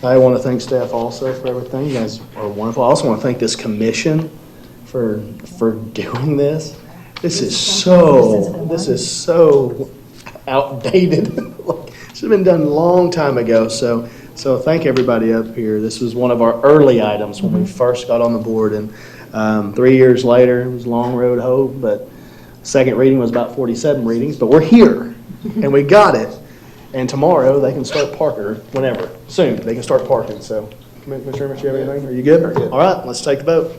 I want to thank staff also for everything. You guys are wonderful. I also want to thank this commission for doing this. This is so outdated. It should have been done a long time ago. So thank everybody up here. This was one of our early items when we first got on the board, and 3 years later, it was a long road home, but second reading was about 47 readings, but we're here, and we got it. And tomorrow, they can start parking, whenever, soon, they can start parking. So, Commissioner, do you have anything? Are you good? All right, let's take the vote.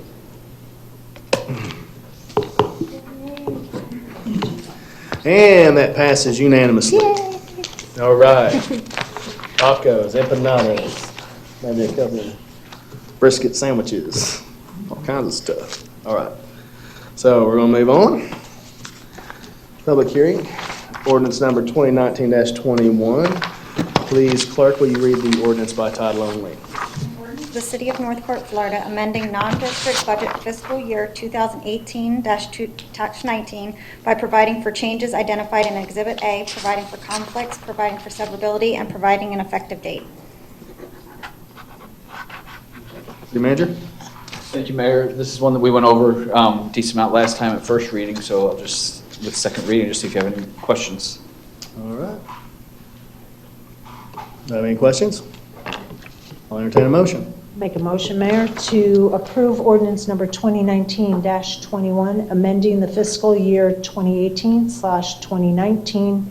And that passes unanimously. All right. Tacos, empanadas, maybe a couple of brisket sandwiches, all kinds of stuff. All right. So we're going to move on. Public hearing, ordinance number 2019-21. Please, clerk, will you read the ordinance by title only? The City of Northport, Florida, amending non-district budget fiscal year 2018-19 by providing for changes identified in Exhibit A, providing for conflicts, providing for severability, and providing an effective date. City Manager? Thank you, Mayor. This is one that we went over a decent amount last time at first reading, so I'll just, with second reading, just see if you have any questions. All right. Do you have any questions? I'll entertain a motion. Make a motion, Mayor, to approve ordinance number 2019-21, amending the fiscal year 2018/2019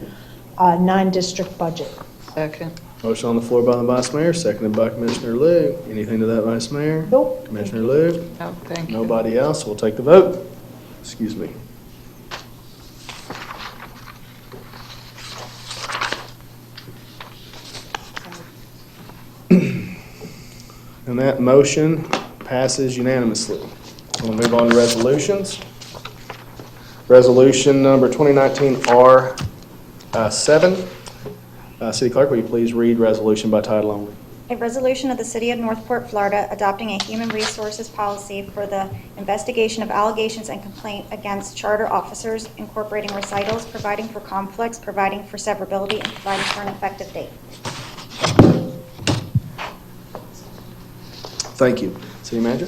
non-district budget. Second. Motion on the floor by the Vice Mayor, seconded by Commissioner Luke. Anything to that, Vice Mayor? Nope. Commissioner Luke? No, thank you. Nobody else? We'll take the vote. Excuse me. And that motion passes unanimously. We'll move on to resolutions. Resolution number 2019-R7. City Clerk, will you please read resolution by title only? A resolution of the City of Northport, Florida, adopting a human resources policy for the investigation of allegations and complaint against charter officers, incorporating recitals, providing for conflicts, providing for severability, and providing for an effective date. Thank you. City Manager?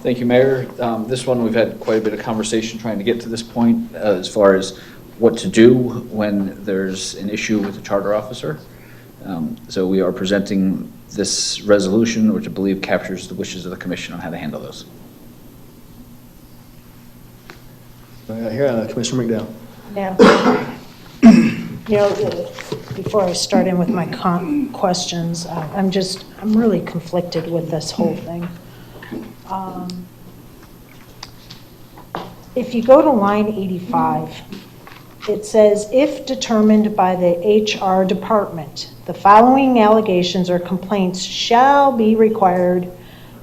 Thank you, Mayor. This one, we've had quite a bit of conversation trying to get to this point as far as what to do when there's an issue with a charter officer. So we are presenting this resolution, which I believe captures the wishes of the commission on how to handle those. Here, Commissioner McDowell. Yeah. You know, before I start in with my questions, I'm really conflicted with this whole thing. If you go to line 85, it says, if determined by the HR department, the following allegations or complaints shall be required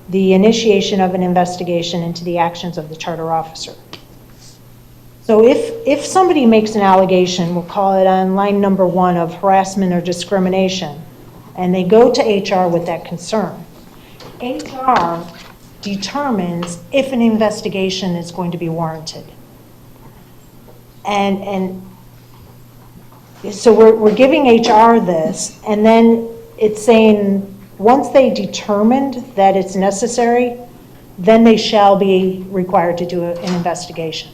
the initiation of an investigation into the actions of the charter officer. So if somebody makes an allegation, we'll call it on line number 1 of harassment or discrimination, and they go to HR with that concern, HR determines if an investigation is going to be warranted. And so we're giving HR this, and then it's saying once they determined that it's necessary, then they shall be required to do an investigation.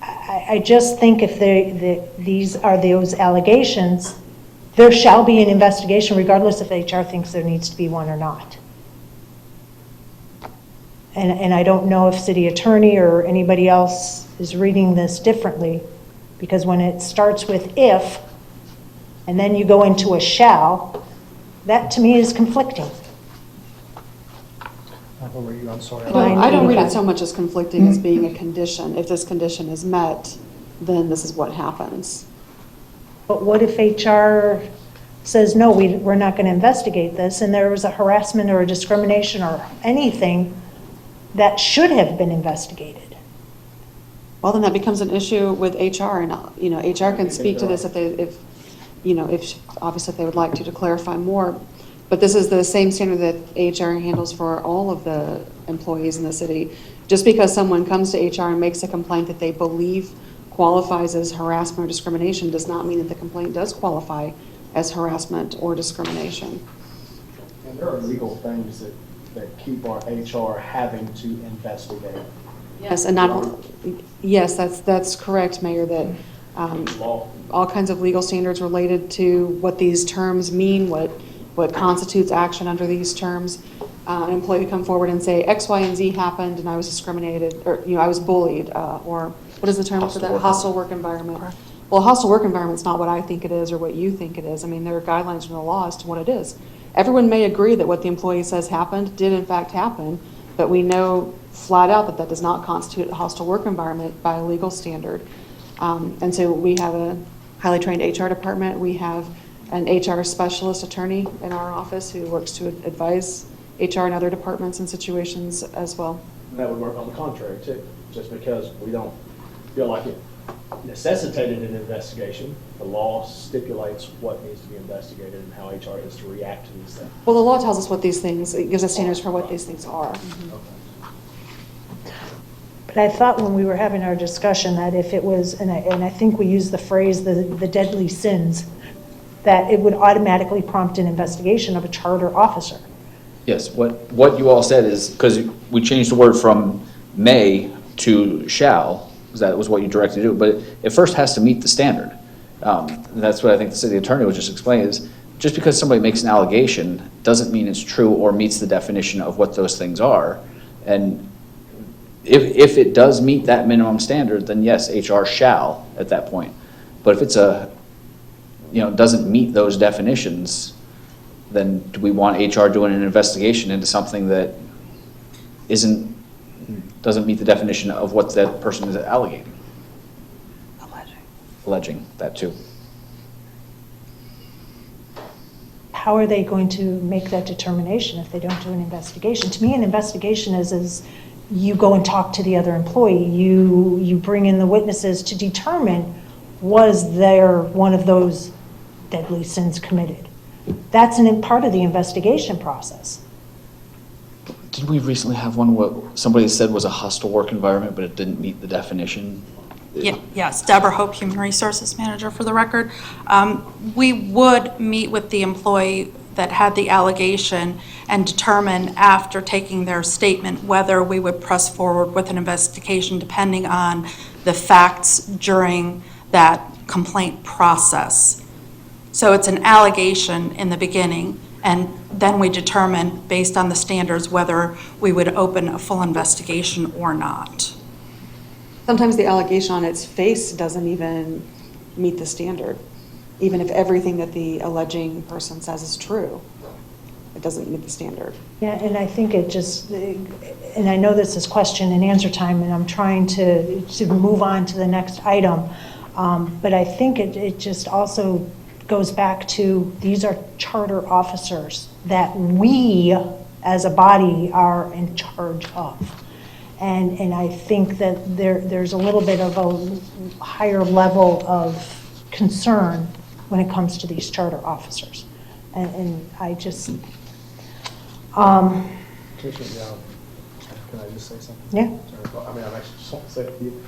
I just think if these are those allegations, there shall be an investigation regardless if HR thinks there needs to be one or not. And I don't know if city attorney or anybody else is reading this differently, because when it starts with if, and then you go into a shall, that to me is conflicting. Where were you? I'm sorry. I don't read it so much as conflicting as being a condition. If this condition is met, then this is what happens. But what if HR says, no, we're not going to investigate this, and there was a harassment or a discrimination or anything that should have been investigated? Well, then that becomes an issue with HR, and, HR can speak to this if obviously if they would like to clarify more. But this is the same standard that HR handles for all of the employees in the city. Just because someone comes to HR and makes a complaint that they believe qualifies as harassment or discrimination does not mean that the complaint does qualify as harassment or discrimination. And there are legal things that keep our HR having to investigate. Yes, and yes, that's correct, Mayor, that all kinds of legal standards related to what these terms mean, what constitutes action under these terms. An employee would come forward and say, X, Y, and Z happened, and I was discriminated, or, I was bullied, or what is the term for that? Hostile work environment. Well, a hostile work environment is not what I think it is or what you think it is. I mean, there are guidelines from the law as to what it is. Everyone may agree that what the employee says happened did in fact happen, but we know flat out that that does not constitute a hostile work environment by a legal standard. And so we have a highly trained HR department. We have an HR specialist attorney in our office who works to advise HR and other departments in situations as well. And that would work on the contrary too, just because we don't feel like it necessitated an investigation. The law stipulates what needs to be investigated and how HR is to react to these things. Well, the law tells us what these things, it gives us standards for what these things are. But I thought when we were having our discussion that if it was, and I think we used the phrase, the deadly sins, that it would automatically prompt an investigation of a charter officer. Yes, what you all said is, because we changed the word from may to shall, because that was what you directed to do, but it first has to meet the standard. And that's what I think the city attorney was just explaining, is just because somebody makes an allegation doesn't mean it's true or meets the definition of what those things are. And if it does meet that minimum standard, then yes, HR shall at that point. But if it's doesn't meet those definitions, then do we want HR doing an investigation into something that doesn't meet the definition of what that person is alleging? Alleging that too. How are they going to make that determination if they don't do an investigation? To me, an investigation is you go and talk to the other employee. You bring in the witnesses to determine, was there one of those deadly sins committed? That's part of the investigation process. Did we recently have one where somebody said was a hostile work environment, but it didn't meet the definition? Yes, Deborah Hope, Human Resources Manager for the record. We would meet with the employee that had the allegation and determine after taking their statement whether we would press forward with an investigation depending on the facts during that complaint process. So it's an allegation in the beginning, and then we determine, based on the standards, whether we would open a full investigation or not. Sometimes the allegation on its face doesn't even meet the standard, even if everything that the alleging person says is true. It doesn't meet the standard. Yeah, and I think it just, and I know this is question and answer time, and I'm trying to move on to the next item, but I think it just also goes back to, these are charter officers that we, as a body, are in charge of. And I think that there's a little bit of a higher level of concern when it comes to these charter officers. And I just, Commissioner, can I just say something? Yeah. I mean, I'm actually just want to say it to you,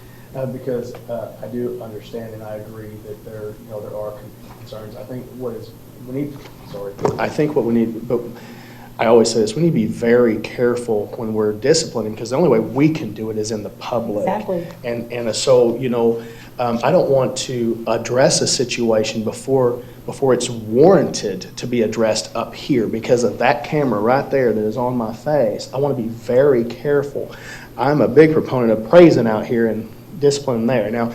because I do understand and I agree that there are concerns. I think I think what we need, but I always say this, we need to be very careful when we're disciplining, because the only way we can do it is in the public. Exactly. And so, I don't want to address a situation before it's warranted to be addressed up here because of that camera right there that is on my face. I want to be very careful. I'm a big proponent of praising out here and discipline there. Now,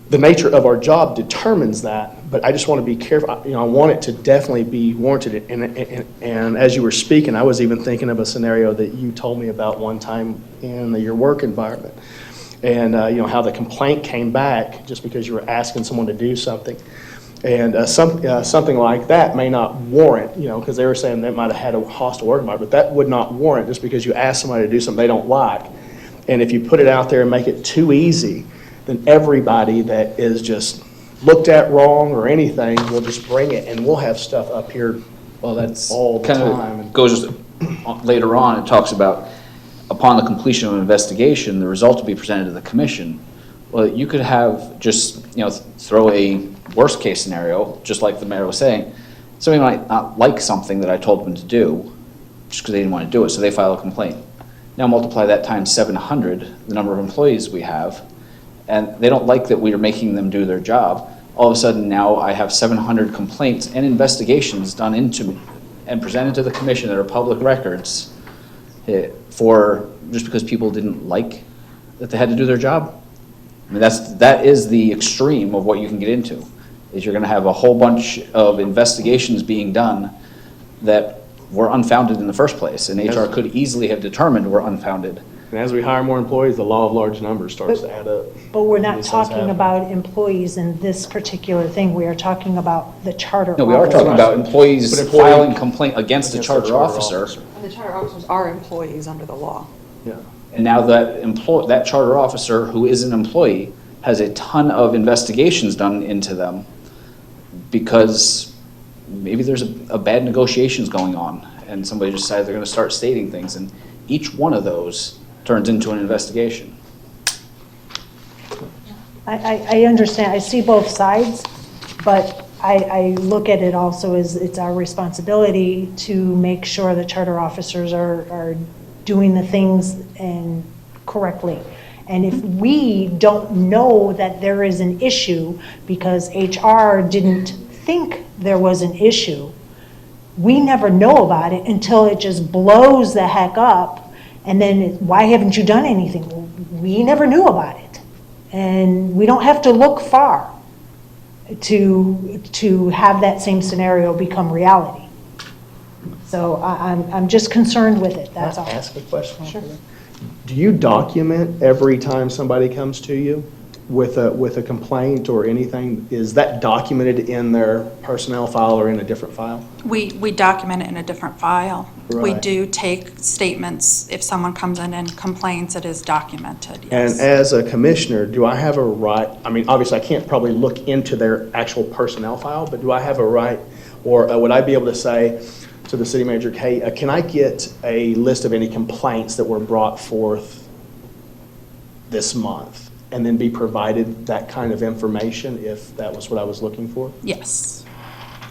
the nature of our job determines that, but I just want to be careful. I want it to definitely be warranted. And as you were speaking, I was even thinking of a scenario that you told me about one time in your work environment. And, how the complaint came back just because you were asking someone to do something. And something like that may not warrant, because they were saying they might have had a hostile work environment, but that would not warrant just because you ask somebody to do something they don't like. And if you put it out there and make it too easy, then everybody that is just looked at wrong or anything will just bring it, and we'll have stuff up here all the time. Of goes later on, it talks about upon the completion of an investigation, the result will be presented to the commission. Well, you could have just, throw a worst case scenario, just like the mayor was saying. Somebody might not like something that I told them to do just because they didn't want to do it, so they file a complaint. Now multiply that times 700, the number of employees we have, and they don't like that we are making them do their job. All of a sudden now I have 700 complaints and investigations done into me and presented to the commission that are public records for just because people didn't like that they had to do their job. I mean, that is the extreme of what you can get into, is you're going to have a whole bunch of investigations being done that were unfounded in the first place, and HR could easily have determined were unfounded. And as we hire more employees, the law of large numbers starts to add up. but we're not These things talking happen. about employees in this particular thing. We are talking about the charter. No, we are talking about employees But employee- filing complaint against a charter officer. And the charter officers are employees under the law. Yeah. And now that charter officer who is an employee has a ton of investigations done into them because maybe there's a bad negotiations going on and somebody decided they're going to start stating things, and each one of those turns into an investigation. I understand, I see both sides, but I look at it also as it's our responsibility to make sure that charter officers are doing the things and correctly. And if we don't know that there is an issue because HR didn't think there was an issue, we never know about it until it just blows the heck up. And then, why haven't you done anything? Well, we never knew about it. And we don't have to look far to have that same scenario become reality. So I'm just concerned with it, that's all. Can I ask a question? Sure. Do you document every time somebody comes to you with a complaint or anything? Is that documented in their personnel file or in a different file? We document it in a different file. We Right. do take statements. If someone comes in and complains, it is documented, yes. And as a commissioner, do I have a right, I mean, obviously I can't probably look into their actual personnel file, but do I have a right, or would I be able to say to the city manager, hey, can I get a list of any complaints that were brought forth this month? And then be provided that kind of information if that was what I was looking for? Yes.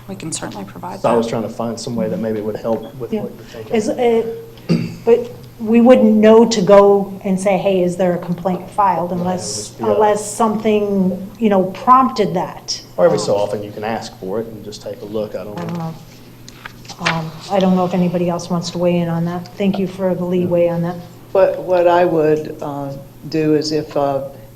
we can certainly provide So I was that. trying to find some way that maybe would help with what Yeah. you're thinking. But we wouldn't know to go and say, hey, is there a complaint filed unless, Yeah. unless something, prompted that. Or every so often you can ask for it and just take a look, I don't know. I don't know if anybody else wants to weigh in on that. Thank you for the leeway on that. What I would do is if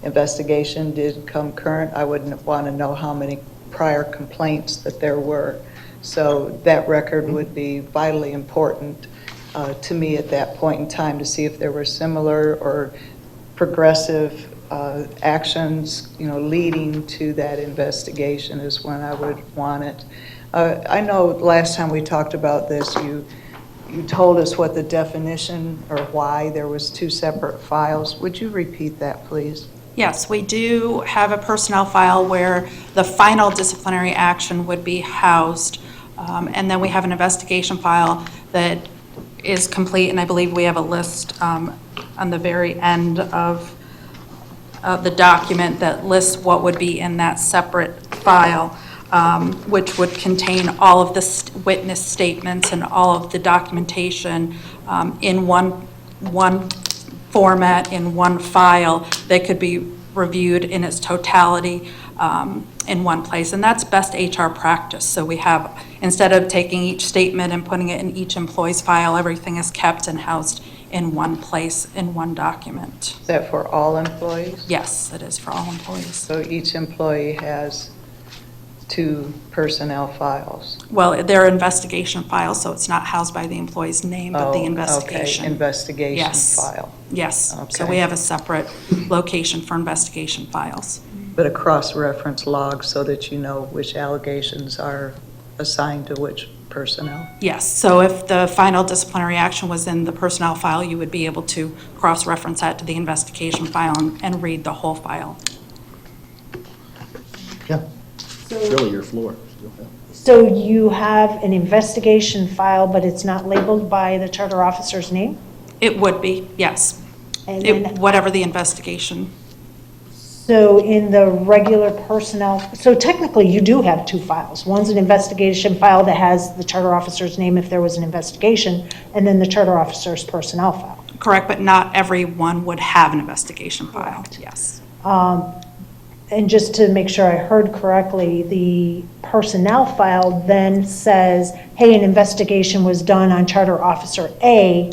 investigation did come current, I would want to know how many prior complaints that there were. So that record would be vitally important to me at that point in time to see if there were similar or progressive actions, leading to that investigation is when I would want it. I know last time we talked about this, you told us what the definition or why there was two separate files. Would you repeat that, please? Yes, we do have a personnel file where the final disciplinary action would be housed. And then we have an investigation file that is complete, and I believe we have a list on the very end of the document that lists what would be in that separate file, which would contain all of the witness statements and all of the documentation in one format, in one file that could be reviewed in its totality in one place. And that's best HR practice. So we have, instead of taking each statement and putting it in each employee's file, everything is kept and housed in one place, in one document. Is that for all employees? Yes, it is for all employees. So each employee has two personnel files? Well, they're investigation files, so it's not housed by the employee's name, but the investigation. Okay, investigation Yes. file. Yes, so Okay. we have a separate location for investigation files. But a cross-reference log so that you know which allegations are assigned to which personnel? Yes, so if the final disciplinary action was in the personnel file, you would be able to cross-reference that to the investigation file and read the whole file. Yeah, really your floor. So you have an investigation file, but it's not labeled by the charter officer's name? It would be, yes. And then, Whatever the investigation. so in the regular personnel, so technically you do have two files. One's an investigation file that has the charter officer's name if there was an investigation, and then the charter officer's personnel file. Correct, but not everyone would have an investigation file, yes. And just to make sure I heard correctly, the personnel file then says, hey, an investigation was done on Charter Officer A,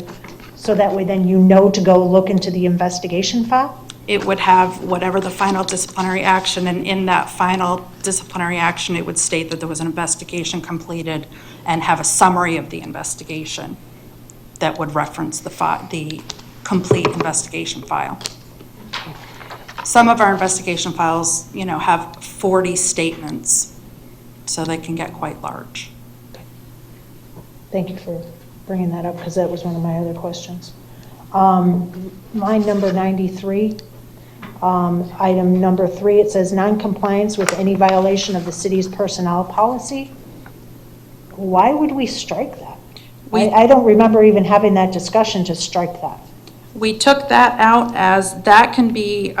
so that way then you know to go look into the investigation file? It would have whatever the final disciplinary action, and in that final disciplinary action, it would state that there was an investigation completed and have a summary of the investigation that would reference the complete investigation file. Some of our investigation files, have 40 statements, so they can get quite large. Thank you for bringing that up, because that was one of my other questions. Line number 93, item number 3, it says non-compliance with any violation of the city's personnel policy. Why would we strike that? I don't remember even having that discussion to strike that. We took that out as that can be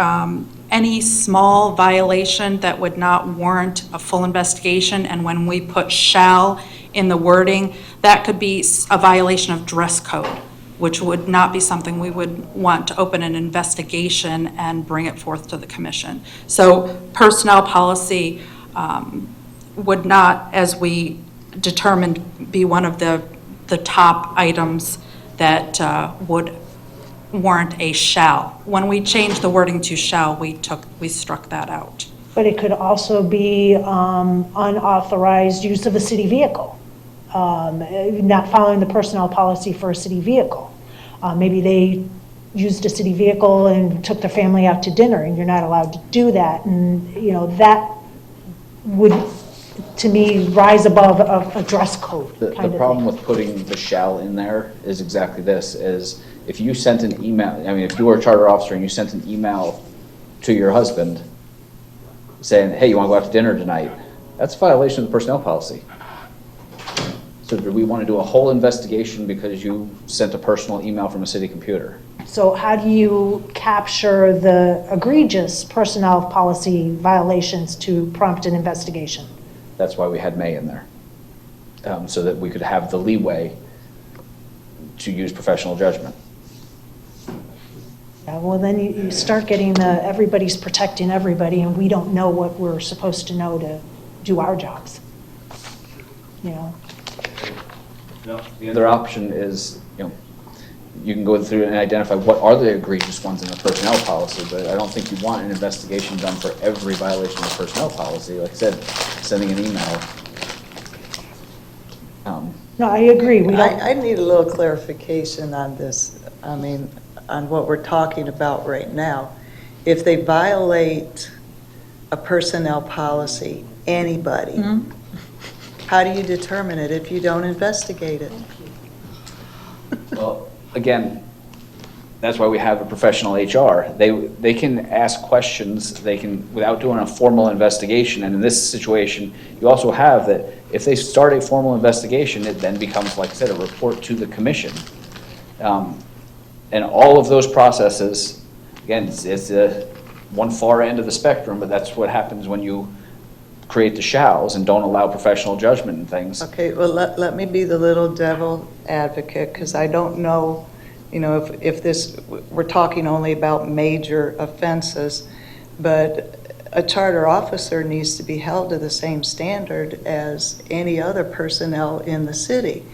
any small violation that would not warrant a full investigation, and when we put shall in the wording, that could be a violation of dress code, which would not be something we would want to open an investigation and bring it forth to the commission. So personnel policy would not, as we determined, be one of the top items that would warrant a shall. When we changed the wording to shall, we struck that out. But it could also be unauthorized use of a city vehicle, not following the personnel policy for a city vehicle. Maybe they used a city vehicle and took their family out to dinner, and you're not allowed to do that. And, that would, to me, rise above a dress code The kind of problem thing. with putting the shall in there is exactly this, is if you sent an email, if you were a charter officer and you sent an email to your husband saying, hey, you want to go out to dinner tonight? That's a violation of the personnel policy. So do we want to do a whole investigation because you sent a personal email from a city computer? So how do you capture the egregious personnel policy violations to prompt an investigation? That's why we had may in there. so that we could have the leeway to use professional judgment. Yeah, well, then you start getting everybody's protecting everybody, and we don't know what we're supposed to know to do our jobs. You know? The other option is, you can go through and identify what are the egregious ones in the personnel policy, but I don't think you want an investigation done for every violation of the personnel policy. Like I said, sending an email. No, I agree. We don't. I need a little clarification on this, I mean, on what we're talking about right now. If they violate a personnel policy, anybody, how do you determine it if you don't investigate it? Well, again, that's why we have a professional HR. They can ask questions, they can, without doing a formal investigation, and in this situation, you also have that if they start a formal investigation, it then becomes, like I said, a report to the commission. And all of those processes, again, it's one far end of the spectrum, but that's what happens when you create the shalls and don't allow professional judgment and things. Okay, well, let me be the little devil advocate, because I don't know, if this, we're talking only about major offenses, but a charter officer needs to be held to the same standard as any other personnel in the city.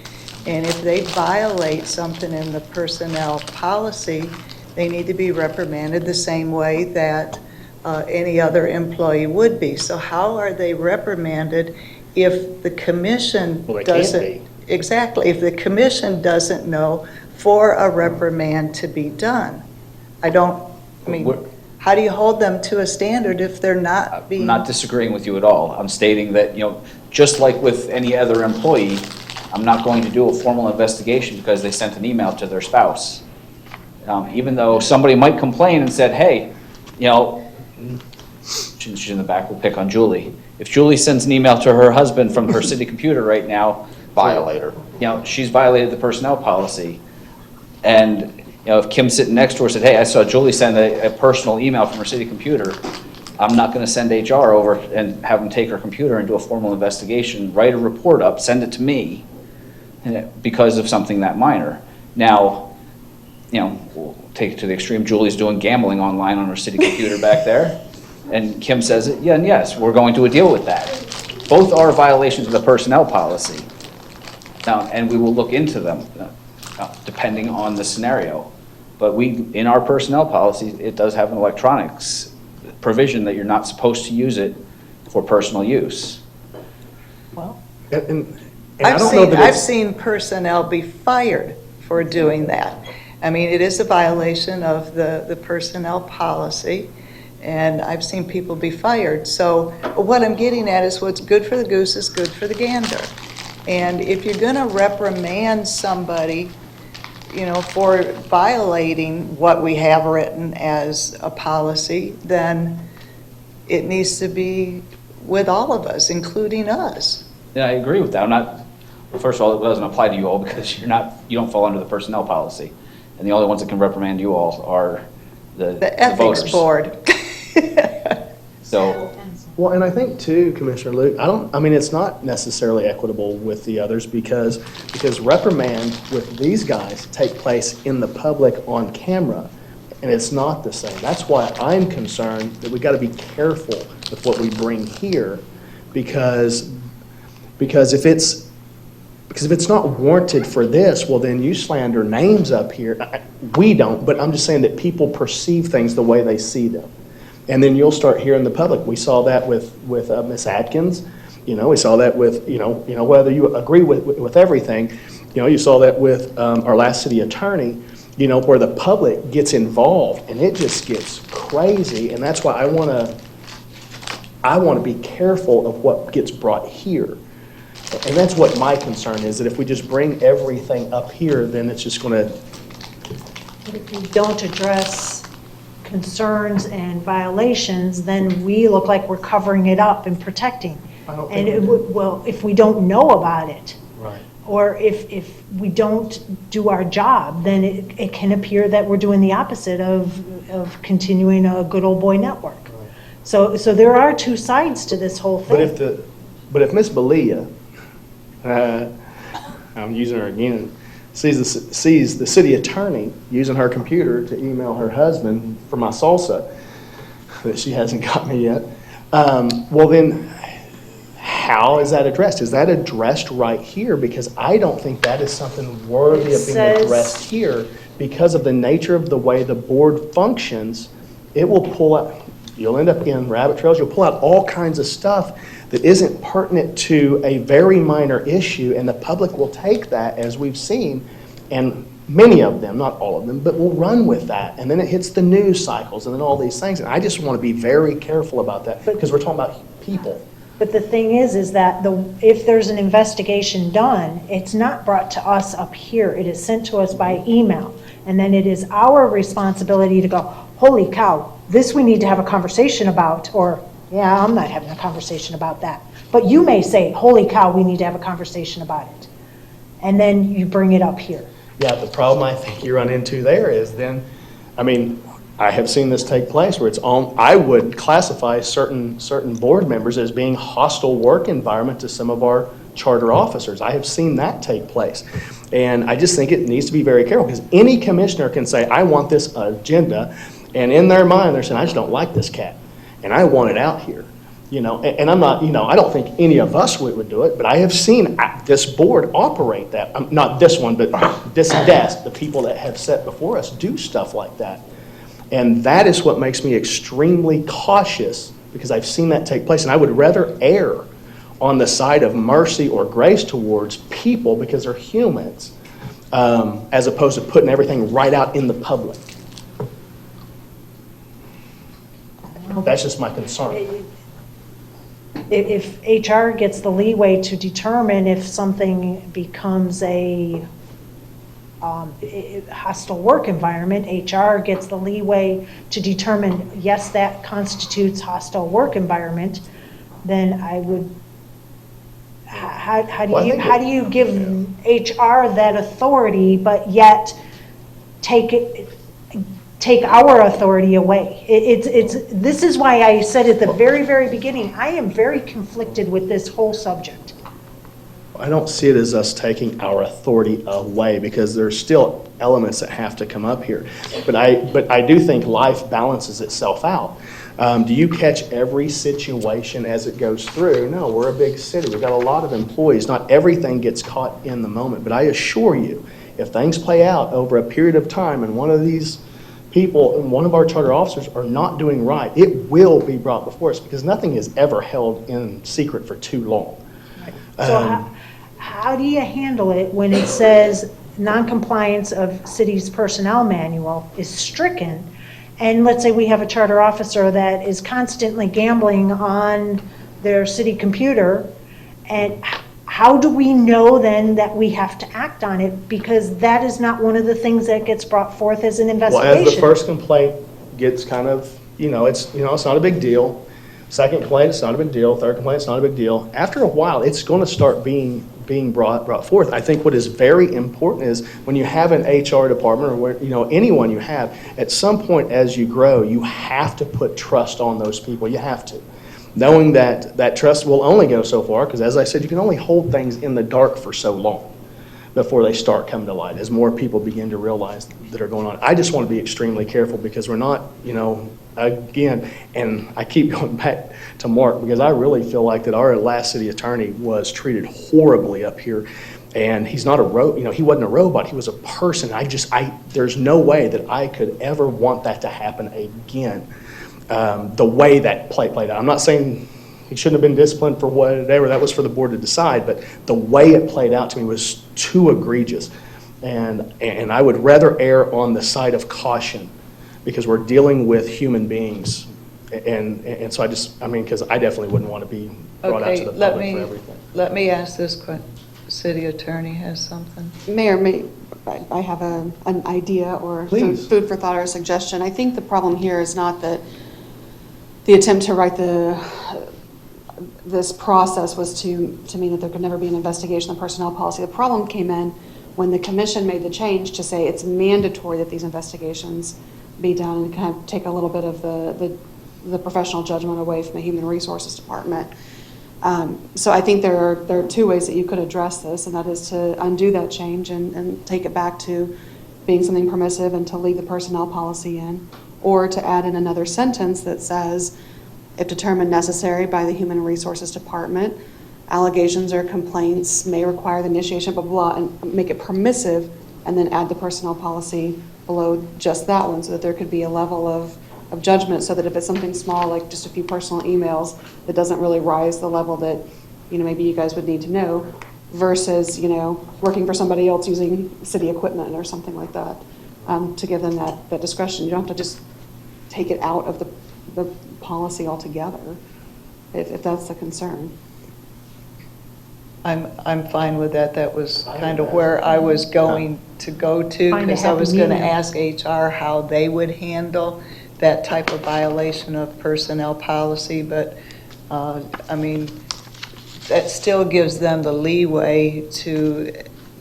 And if they violate something in the personnel policy, they need to be reprimanded the same way that any other employee would be. So how are they reprimanded if the commission doesn't? Exactly, if the commission doesn't know for a reprimand to be done. How do you hold them to a standard if they're not being? I'm not disagreeing with you at all. I'm stating that, just like with any other employee, I'm not going to do a formal investigation because they sent an email to their spouse. Even though somebody might complain and said, hey, she's in the back, we'll pick on Julie. If Julie sends an email to her husband from her city computer right now, Violator. She's violated the personnel policy. And, if Kim's sitting next to her said, hey, I saw Julie send a personal email from her city computer, I'm not going to send HR over and have them take her computer and do a formal investigation, write a report up, send it to me because of something that minor. Now, we'll take it to the extreme. Julie's doing gambling online on her city computer back there. And Kim says, yeah, and yes, we're going to deal with that. Both are violations of the personnel policy. And we will look into them depending on the scenario. But in our personnel policy, it does have an electronics provision that you're not supposed to use it for personal use. Well, I've seen personnel be fired for doing that. I mean, it is a violation of the personnel policy, and I've seen people be fired. So what I'm getting at is what's good for the goose is good for the gander. And if you're going to reprimand somebody, for violating what we have written as a policy, then it needs to be with all of us, including us. Yeah, I agree with that. First of all, it doesn't apply to you all because you don't fall under the personnel policy. And the only ones that can reprimand you all are the ethics voters. board. So, Well, and I think too, Commissioner Luke, it's not necessarily equitable with the others because reprimand with these guys take place in the public on camera, and it's not the same. That's why I'm concerned that we got to be careful with what we bring here, because if it's not warranted for this, well, then you slander names up here. We don't, but I'm just saying that people perceive things the way they see them. And then you'll start hearing the public. We saw that with Ms. Atkins. We saw that with, whether you agree with everything, you saw that with our last city attorney, where the public gets involved and it just gets crazy. And that's why I want to be careful of what gets brought here. And that's what my concern is, that if we just bring everything up here, then it's just going to. But if you don't address concerns and violations, then we look like we're covering it up and protecting. And if we don't know about it, right, or if we don't do our job, then it can appear that we're doing the opposite of continuing a good old boy network. Right. So there are two sides to this whole thing. But if Ms. Belia I'm using her again, sees the city attorney using her computer to email her husband for my salsa that she hasn't got me yet. Well then, how is that addressed? Is that addressed right here? Because I don't think that is something worthy of being addressed here because of the nature of the way the board functions. It will pull out, you'll end up in rabbit trails, you'll pull out all kinds of stuff that isn't pertinent to a very minor issue, and the public will take that, as we've seen, and many of them, not all of them, but will run with that, and then it hits the news cycles and then all these things, and I just want to be very careful about that, because we're talking about people. But the thing is that if there's an investigation done, it's not brought to us up here. It is sent to us by email. And then it is our responsibility to go, holy cow, this we need to have a conversation about, or, yeah, I'm not having a conversation about that. But you may say, holy cow, we need to have a conversation about it. And then you bring it up here. Yeah, the problem I think you run into there is then, I mean, I have seen this take place where it's on, I would classify certain board members as being hostile work environment to some of our charter officers. I have seen that take place. And I just think it needs to be very careful, because any commissioner can say, I want this agenda, and in their mind, they're saying, I just don't like this cat, and I want it out here. You know, and I'm not, you know, I don't think any of us would do it, but I have seen this board operate that, not this one, but this desk, the people that have sat before us do stuff like that. And that is what makes me extremely cautious, because I've seen that take place, and I would rather err on the side of mercy or grace towards people, because they're humans, as opposed to putting everything right out in the public. That's just my concern. If HR gets the leeway to determine if something becomes a hostile work environment, HR gets the leeway to determine, yes, that constitutes hostile work environment, then I would, how do you give HR that authority, but yet take our authority away? This is why I said at the very, very beginning, I am very conflicted with this whole subject. I don't see it as us taking our authority away, because there's still elements that have to come up here. But I do think life balances itself out. Do you catch every situation as it goes through? No, we're a big city. We've got a lot of employees. Not everything gets caught in the moment. But I assure you, if things play out over a period of time and one of these people, one of our charter officers are not doing right, it will be brought before us, because nothing is ever held in secret for too long. So how do you handle it when it says noncompliance of city's personnel manual is stricken, and let's say we have a charter officer that is constantly gambling on their city computer, and how do we know then that we have to act on it? Because that is not one of the things that gets brought forth as an investigation. Well, as the first complaint gets kind of, it's not a big deal. Second complaint, it's not a big deal. Third complaint, it's not a big deal. After a while, it's going to start being brought forth. I think what is very important is when you have an HR department, or anyone you have, at some point as you grow, you have to put trust on those people. You have to. Knowing that trust will only go so far, because as I said, you can only hold things in the dark for so long before they start coming to light, as more people begin to realize that are going on. I just want to be extremely careful, because we're not, again, and I keep going back to Mark, because I really feel like that our last city attorney was treated horribly up here. And he's not he wasn't a robot, he was a person. There's no way that I could ever want that to happen again. The way that played out. I'm not saying he shouldn't have been disciplined for whatever, that was for the board to decide, but the way it played out to me was too egregious. And I would rather err on the side of caution, because we're dealing with human beings. And so because I definitely wouldn't want to be brought out to the public for everything. Let me ask this question. City attorney has something. Mayor, I have an idea or Please. food for thought or a suggestion. I think the problem here is not that the attempt to write this process was to mean that there could never be an investigation of personnel policy. The problem came in when the commission made the change to say it's mandatory that these investigations be done, and kind of take a little bit of the professional judgment away from the Human Resources Department. So I think there are two ways that you could address this, and that is to undo that change and take it back to being something permissive and to leave the personnel policy in, or to add in another sentence that says, if determined necessary by the Human Resources Department, allegations or complaints may require the initiation, blah, blah, blah, and make it permissive, and then add the personnel policy below just that one, so that there could be a level of judgment, so that if it's something small, like just a few personal emails, that doesn't really rise the level that, maybe you guys would need to know, versus, working for somebody else using city equipment or something like that, to give them that discretion. You don't have to just take it out of the policy altogether, if that's the concern. I'm fine with that. That was kind of where I was going to go to, Find a because I was happy going to medium. ask HR how they would handle that type of violation of personnel policy, but, that still gives them the leeway to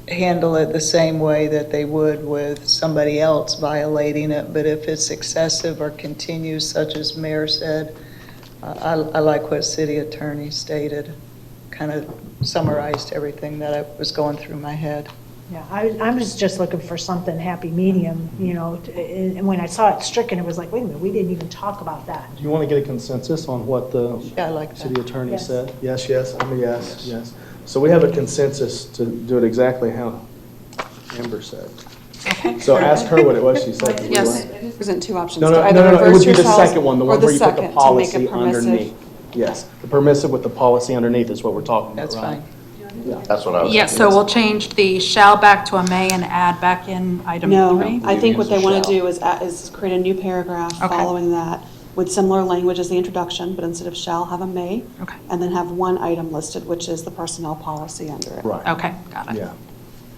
handle it the same way that they would with somebody else violating it. But if it's excessive or continues, such as Mayor said, I like what City Attorney stated, kind of summarized everything that I was going through my head. Yeah, I'm just looking for something happy medium, and when I saw it stricken, it was like, wait a minute, we didn't even talk about that. Do you want to get a consensus on what the Yeah, I like that. city attorney Yes. said? Yes, yes, I'm a yes, yes. So we have a consensus to do it exactly how Amber said. So ask her what it was she said. Did we Yes, like- present two options. No, no, Either no, it reverse would be the yourselves second one, the or one where you put second, the to make policy it permissive. underneath. Yes, the permissive with the policy underneath is what we're talking about, That's right? fine. That's what I was. Yes, so we'll change the shall back to a may and add back in item No, 3. I think what they want to Shall. do is create a new paragraph Okay. following that with similar language as the introduction, but instead of shall, have a may. Okay. And then have one item listed, which is the personnel policy under it. Right. Okay, got it. Yeah.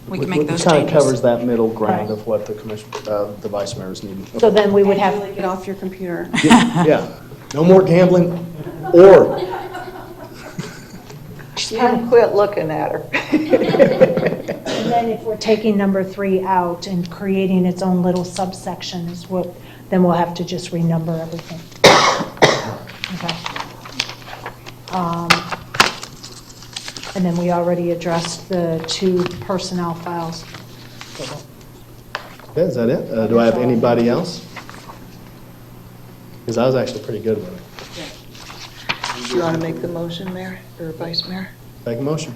We can make those Kind of changes. covers that middle ground Right. of what the commission, the vice mayor is needing. So then we would have, Really get off your computer. Yeah, no more gambling or, You quit looking at her. and then if we're taking number 3 out and creating its own little subsection is what, then we'll have to just renumber everything. Okay. And then we already addressed the 2 personnel files. yeah, is that it? Do I have anybody else? Because I was actually pretty good with it. Do you want to make the motion, Mayor, or Vice Mayor? Make a motion.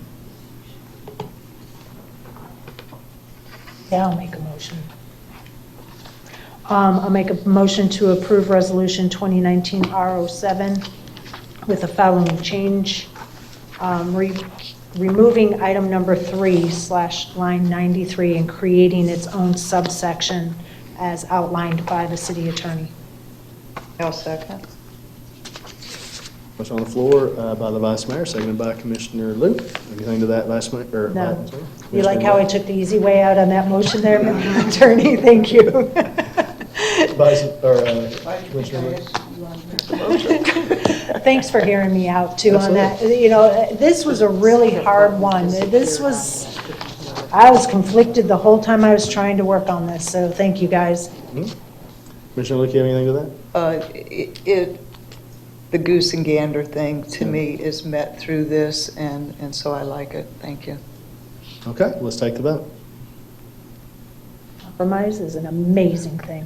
Yeah, I'll make a motion. I'll make a motion to approve Resolution 2019 R07 with the following change. Removing item number 3 / line 93 and creating its own subsection as outlined by the city attorney. I'll second. Motion on the floor by the vice mayor, seconded by Commissioner Luke. Anything to that, vice mayor? or, No. sorry, You like Commissioner how I Luke? took the easy way out on that motion there, attorney? Thank you. Commissioner Luke? Thanks for hearing me out too on that. This was a really hard one. I was conflicted the whole time I was trying to work on this, so thank you, guys. Commissioner Luke, you have anything to that? The goose and gander thing, to me, is met through this, and so I like it. Thank you. Okay, let's take the vote. Compromise is an amazing thing.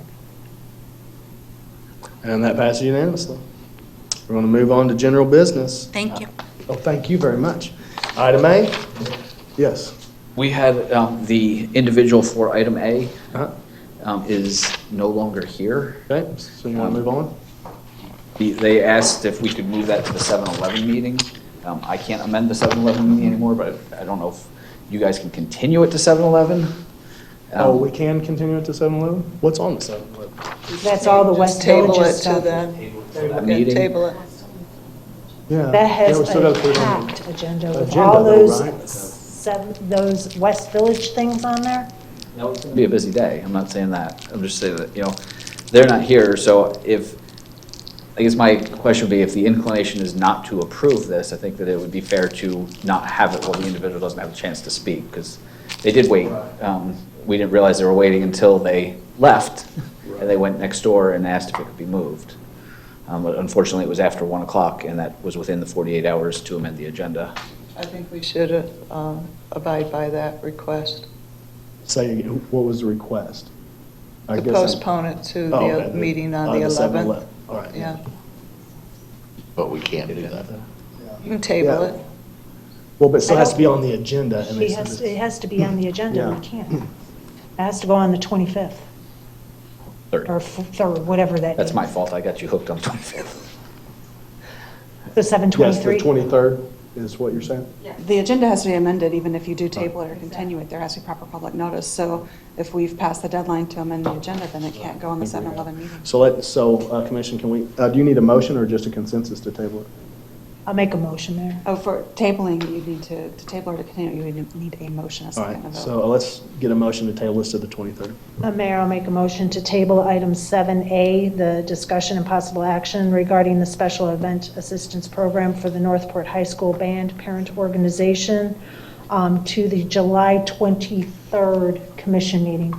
And that passes unanimously. We're going to move on to general business. Thank you. Oh, thank you very much. Item A? Yes. We had the individual for item A Uh-huh. is no longer here. Okay, so you want to move on? They asked if we could move that to the 7-Eleven meeting. I can't amend the 7-Eleven meeting anymore, but I don't know if you guys can continue it to 7-Eleven. Oh, we can continue it to 7-Eleven? What's on the 7-Eleven? That's all the West Table Villages it to stuff. then. That Yeah, meeting. table it. Yeah. That has Yeah, we still a gotta put it on the packed agenda with agenda all though, those right? those West Village things on there. No, it's going to be a busy day. I'm not saying that. I'm just saying that, they're not here, so I guess my question would be, if the inclination is not to approve this, I think that it would be fair to not have it while the individual doesn't have a chance to speak, because they did wait. We didn't realize they were waiting until they left, and they went next door and asked if it could be moved. But unfortunately, it was after 1 o'clock, and that was within the 48 hours to amend the agenda. I think we should abide by that request. Say, what was the request? I To guess I- postpone it to Oh, okay. the meeting on the 7/11. 11th. All right. Yeah, But we can't do that. you can table Yeah. it. Well, but it still has to be on the agenda. and they said It has to be on the agenda, Yeah. we can't. It has to go on the 25th. Third. Or 3rd, whatever that is. That's my fault, I got you hooked on 25th. The Yes, 7/23? the 23rd is what you're saying? The agenda has to be amended, even if you do table it or continue it, there has to be proper public notice. So if we've passed the deadline to amend the agenda, then it can't go on the 7/11 meeting. So Commission, can we, do you need a motion or just a consensus to table it? I'll make a motion there. Oh, for tabling, you need to table or to continue, you need a motion, a All second, right, a vote. so let's get a motion to table this to the 23rd. Mayor, I'll make a motion to table item 7A, the discussion and possible action regarding the special event assistance program for the Northport High School Band Parent Organization, to the July 23rd commission meeting.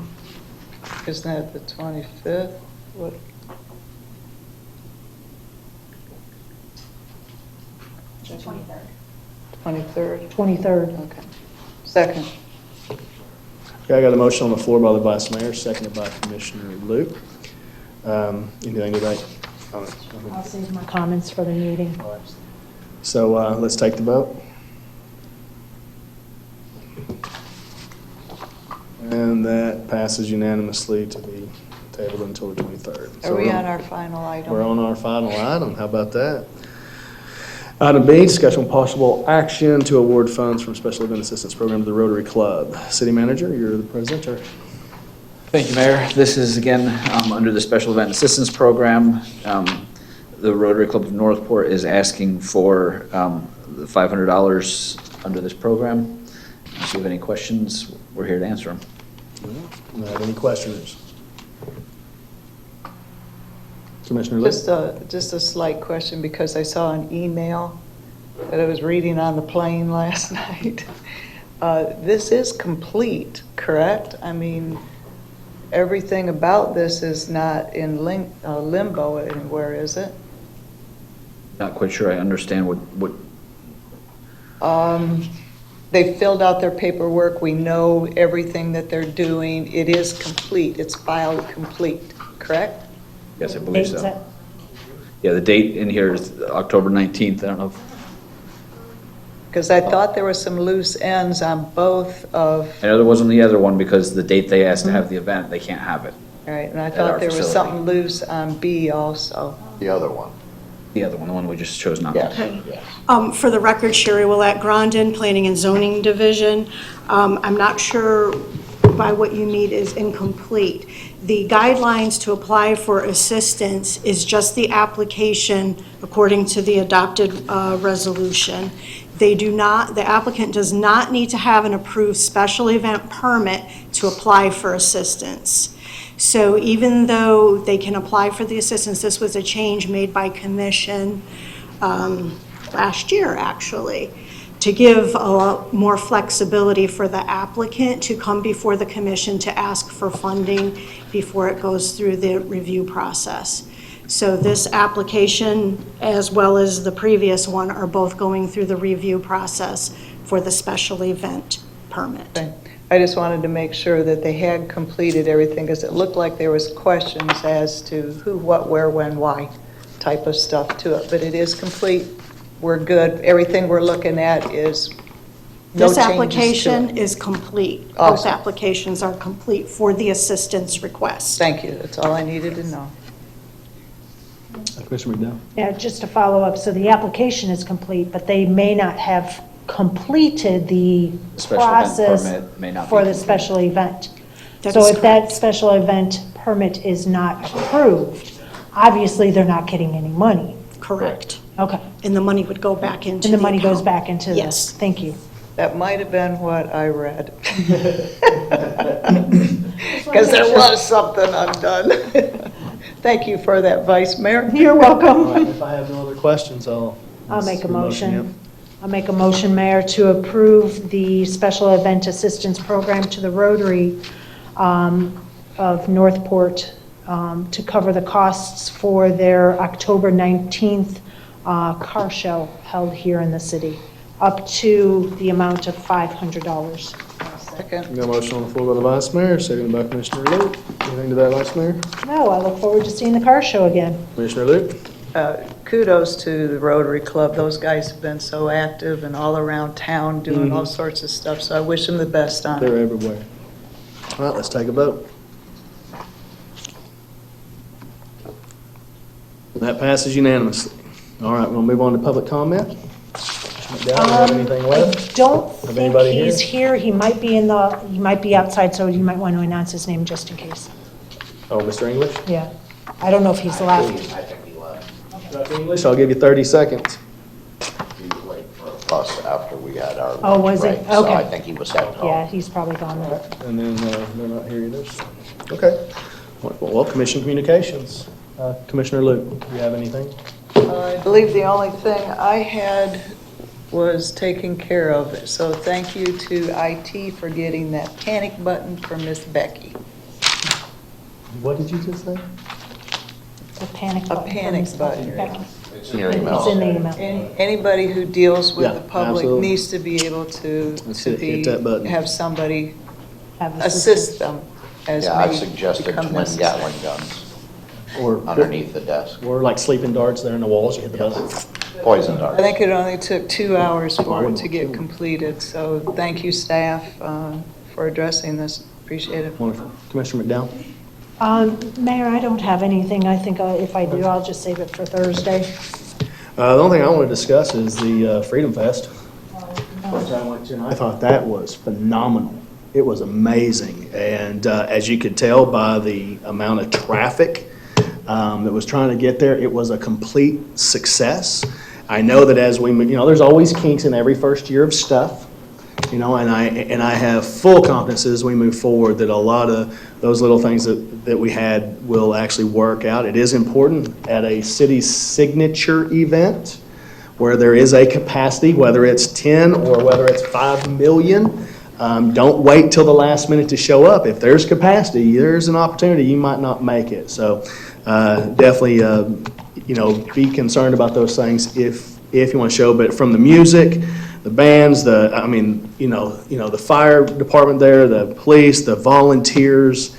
Isn't that the 25th? What? The 23rd. 23rd? 23rd. Okay. Second. Okay, I got a motion on the floor by the Vice Mayor, seconded by Commissioner Luke. Anything today? I'll save my comments for the meeting. So let's take the vote. And that passes unanimously to be tabled until the 23rd. So Are we we're on our final item? We're on our final item. How about that? Item B, discussion with possible action to award funds from Special Event Assistance Program to the Rotary Club. City Manager, you're the presenter. Thank you, Mayor. This is, again, under the Special Event Assistance Program. The Rotary Club of Northport is asking for the $500 under this program. If you have any questions, we're here to answer them. Any questioners? Commissioner Lee? Just a slight question, because I saw an email that I was reading on the plane last night. This is complete, correct? I mean, everything about this is not in limbo anywhere, is it? Not quite sure I understand what They filled out their paperwork. We know everything that they're doing. It is complete. It's filed complete, correct? Yes, I believe Is so. that- Yeah, the date in here is October 19th. I don't know. Because I thought there were some loose ends on both of, I know there wasn't the other one because the date they asked to have the event, they can't have it. right, and I At our thought there was facility. something loose on B also. The other one. The other one, the one we just chose not to. Yes, yes. For the record, Sherry Willett Grondin, Planning and Zoning Division. I'm not sure by what you mean is incomplete. The guidelines to apply for assistance is just the application according to the adopted resolution. The applicant does not need to have an approved special event permit to apply for assistance. So even though they can apply for the assistance, this was a change made by commission last year, actually, to give a lot more flexibility for the applicant to come before the commission to ask for funding before it goes through the review process. So this application, as well as the previous one, are both going through the review process for the special event permit. Okay. I just wanted to make sure that they had completed everything, because it looked like there was questions as to who, what, where, when, why type of stuff to it. But it is complete. We're good. Everything we're looking at is no This changes to application it. is complete. Both Awesome. applications are complete for the assistance request. Thank you. That's all I needed to know. Commissioner McDowell? Yeah, just to follow up, so the application is complete, but they may not have completed the Special event process permit may not be for the complete. special event. That So is if that special event permit is not approved, obviously they're not getting any money. Correct. Okay. And the money would go back into And the the money goes account. back into this. Yes. Thank you. That might have been what I read. Because there was something undone. Thank you for that, Vice Mayor. You're welcome. All right, if I have no other questions, I'll make a your motion. yep. I'll make a motion, Mayor, to approve the Special Event Assistance Program to the Rotary of Northport to cover the costs for their October 19th car show held here in the city, up to the amount of $500. Second. Got a motion on the floor by the Vice Mayor, seconded by Commissioner Luke. Anything to that, Vice Mayor? No, I look forward to seeing the car show again. Commissioner Luke? Kudos to the Rotary Club. Those guys have been so active and all around town doing all sorts of stuff, so I wish them the best on it. They're everywhere. All right, let's take a vote. That passes unanimously. All right, we'll move on to public comment. Do you have anything left? I don't Of think anybody here? he's here. He might be outside, so you might want to announce his name just in case. Oh, Mr. English? Yeah. I don't know if he's left. I think he left. Dr. English, I'll give you 30 seconds. He was late for us after we had our. Oh, was he? break, So I Okay. think he was heading home. Yeah, he's probably gone there. And then they're not here either. Okay. Well, Commission Communications. Commissioner Luke, do you have anything? I believe the only thing I had was taken care of, so thank you to IT for getting that panic button for Miss Becky. What did you just say? The panic A button. panic button. It's in your email. It's in the email. Anybody who deals with Yeah, the public absolutely. needs to be able to That's it, hit that button. have somebody Have assist them as Yeah, I may suggested become twin necessary. Gatling guns Or underneath the desk. Or like sleeping darts there in the walls, you hit the button. Poison I darts. think it only took 2 hours for it to get completed, so thank you, staff, for addressing this. Appreciate it. Wonderful. Commissioner McDowell? Mayor, I don't have anything. I think if I do, I'll just save it for Thursday. The only thing I want to discuss is the Freedom Fest. Which I went to, and I thought that was phenomenal. It was amazing. And as you could tell by the amount of traffic that was trying to get there, it was a complete success. I know that as we, there's always kinks in every first year of stuff. And I have full confidence as we move forward that a lot of those little things that we had will actually work out. It is important at a city signature event where there is a capacity, whether it's 10 or whether it's 5 million. Don't wait till the last minute to show up. If there's capacity, there's an opportunity you might not make it. So definitely, be concerned about those things if you want to show. But from the music, the bands, the fire department there, the police, the volunteers,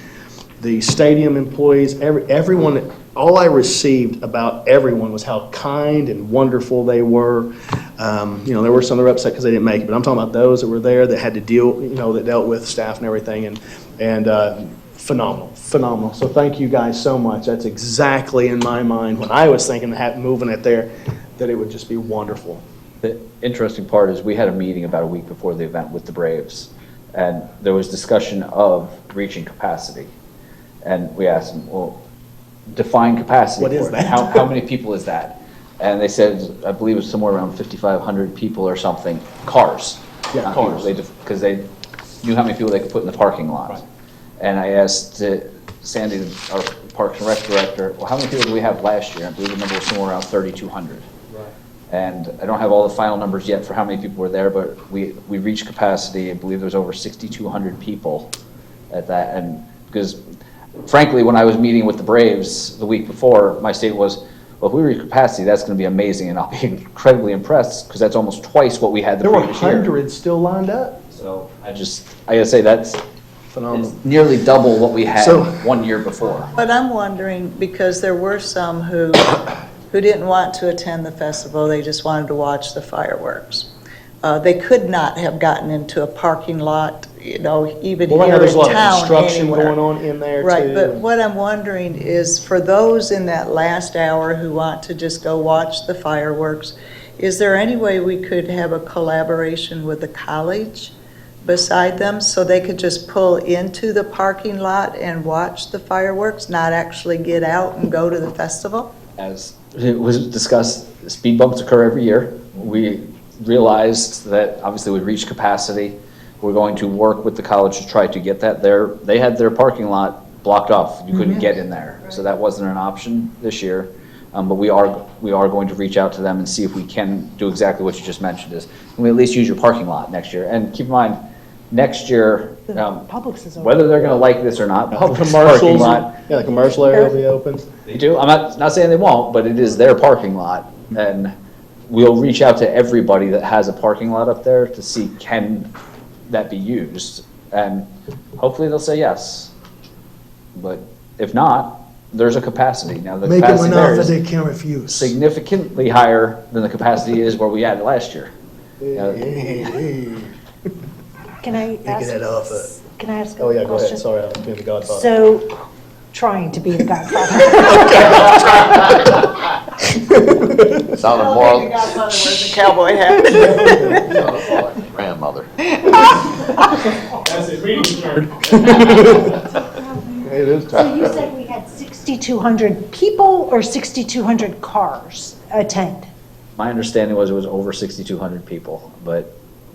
the stadium employees, everyone, all I received about everyone was how kind and wonderful they were. There were some that were upset because they didn't make it, but I'm talking about those that were there that had to deal, that dealt with staff and everything, and phenomenal. So thank you guys so much. That's exactly in my mind when I was thinking of moving it there, that it would just be wonderful. The interesting part is we had a meeting about a week before the event with the Braves, and there was discussion of reaching capacity. And we asked them, well, define capacity. What is for it. that? How many people is that? And they said, I believe it was somewhere around 5,500 people or something, cars. Yeah, not cars. Because they knew how many people they could put in the parking lot. Right. And I asked Sandy, our Parks and Rec director, well, how many people did we have last year? I believe the number was somewhere around 3,200. And I don't have all the final numbers yet for how many people were there, but we reached capacity. I believe there was over 6,200 people at that. And because frankly, when I was meeting with the Braves the week before, my statement was, well, if we reach capacity, that's going to be amazing, and I'll be incredibly impressed because that's almost twice what we had the There were previous year. hundreds still lined up. So I gotta say that's Phenomenal. it's nearly double what we had So- 1 year before. But I'm wondering, because there were some who didn't want to attend the festival, they just wanted to watch the fireworks. They could not have gotten into a parking lot, even Well, right now here there's a in lot of town construction anywhere. going on in there Right, too. but what I'm wondering is, for those in that last hour who want to just go watch the fireworks, is there any way we could have a collaboration with the college beside them so they could just pull into the parking lot and watch the fireworks, not actually get out and go to the festival? As it was discussed, speed bumps occur every year. We realized that obviously we'd reach capacity. We're going to work with the college to try to get that there. They had their parking lot blocked off. You couldn't get in there. So that wasn't an option this year. But we are going to reach out to them and see if we can do exactly what you just mentioned, is can we at least use your parking lot next year? And keep in mind, next year, Publix is open. whether they're gonna like this or not, Publix parking Commercials, lot. yeah, the commercial area will be open. They do, I'm not saying they won't, but it is their parking lot, and we'll reach out to everybody that has a parking lot up there to see, can that be used? And hopefully they'll say yes. But if not, there's a capacity. Now, the Make them capacity there enough that is they can't refuse. significantly higher than the capacity is where we had it last year. Can I ask? that off, Can I ask a Oh, yeah, go ahead, question? sorry, I'm being the godfather. So, trying to be the godfather. Sounded more, Wears a cowboy hat. grandmother. That's it, meeting adjourned. It is So you said we had 6,200 people or 6,200 cars attend? My understanding was it was over 6,200 people, but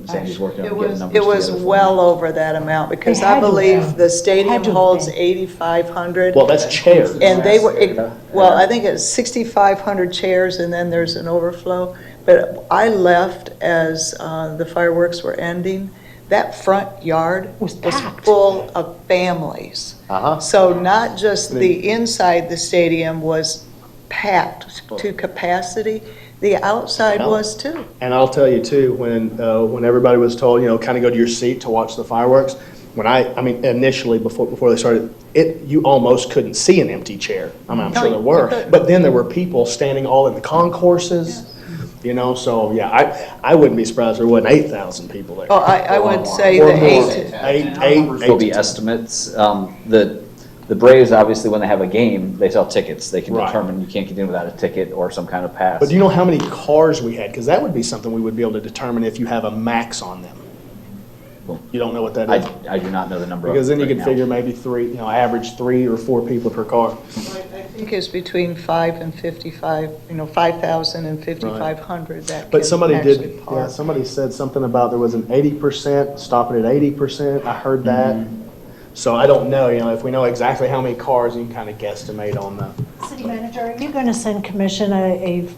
Sandy's working on getting numbers It was together for me. well over that amount, because It I had to have believe been. the stadium Had to have holds been. 8,500. Well, that's chairs. And they were, well, I think it's 6,500 chairs, and then there's an overflow. But I left as the fireworks were ending. That front yard was full of families. So not just the inside the stadium was packed to capacity, the outside was too. And I'll tell you too, when everybody was told, kind of go to your seat to watch the fireworks, when I mean, initially, before they started, you almost couldn't see an empty chair. I mean, I'm sure there were, but then there were people standing all in the concourses, so yeah, I wouldn't be surprised if there wasn't 8,000 people there. Oh, I would say Or the more. eight. There'll be estimates. The Braves, obviously, when they have a game, they sell tickets. They can Right. determine you can't get in without a ticket or some kind of pass. But do you know how many cars we had? Because that would be something we would be able to determine if you have a max on them. You don't know what that is? I do not know the number. Because then you right could now. figure maybe average 3 or 4 people per car. I think it's between 5 and 55, 5,000 and 5,500 that But can somebody actually did, park. somebody said something about there was an 80%, stopping at 80%. I heard that. So I don't know, if we know exactly how many cars, you can kind of guesstimate on the. City manager, are you going to send commission a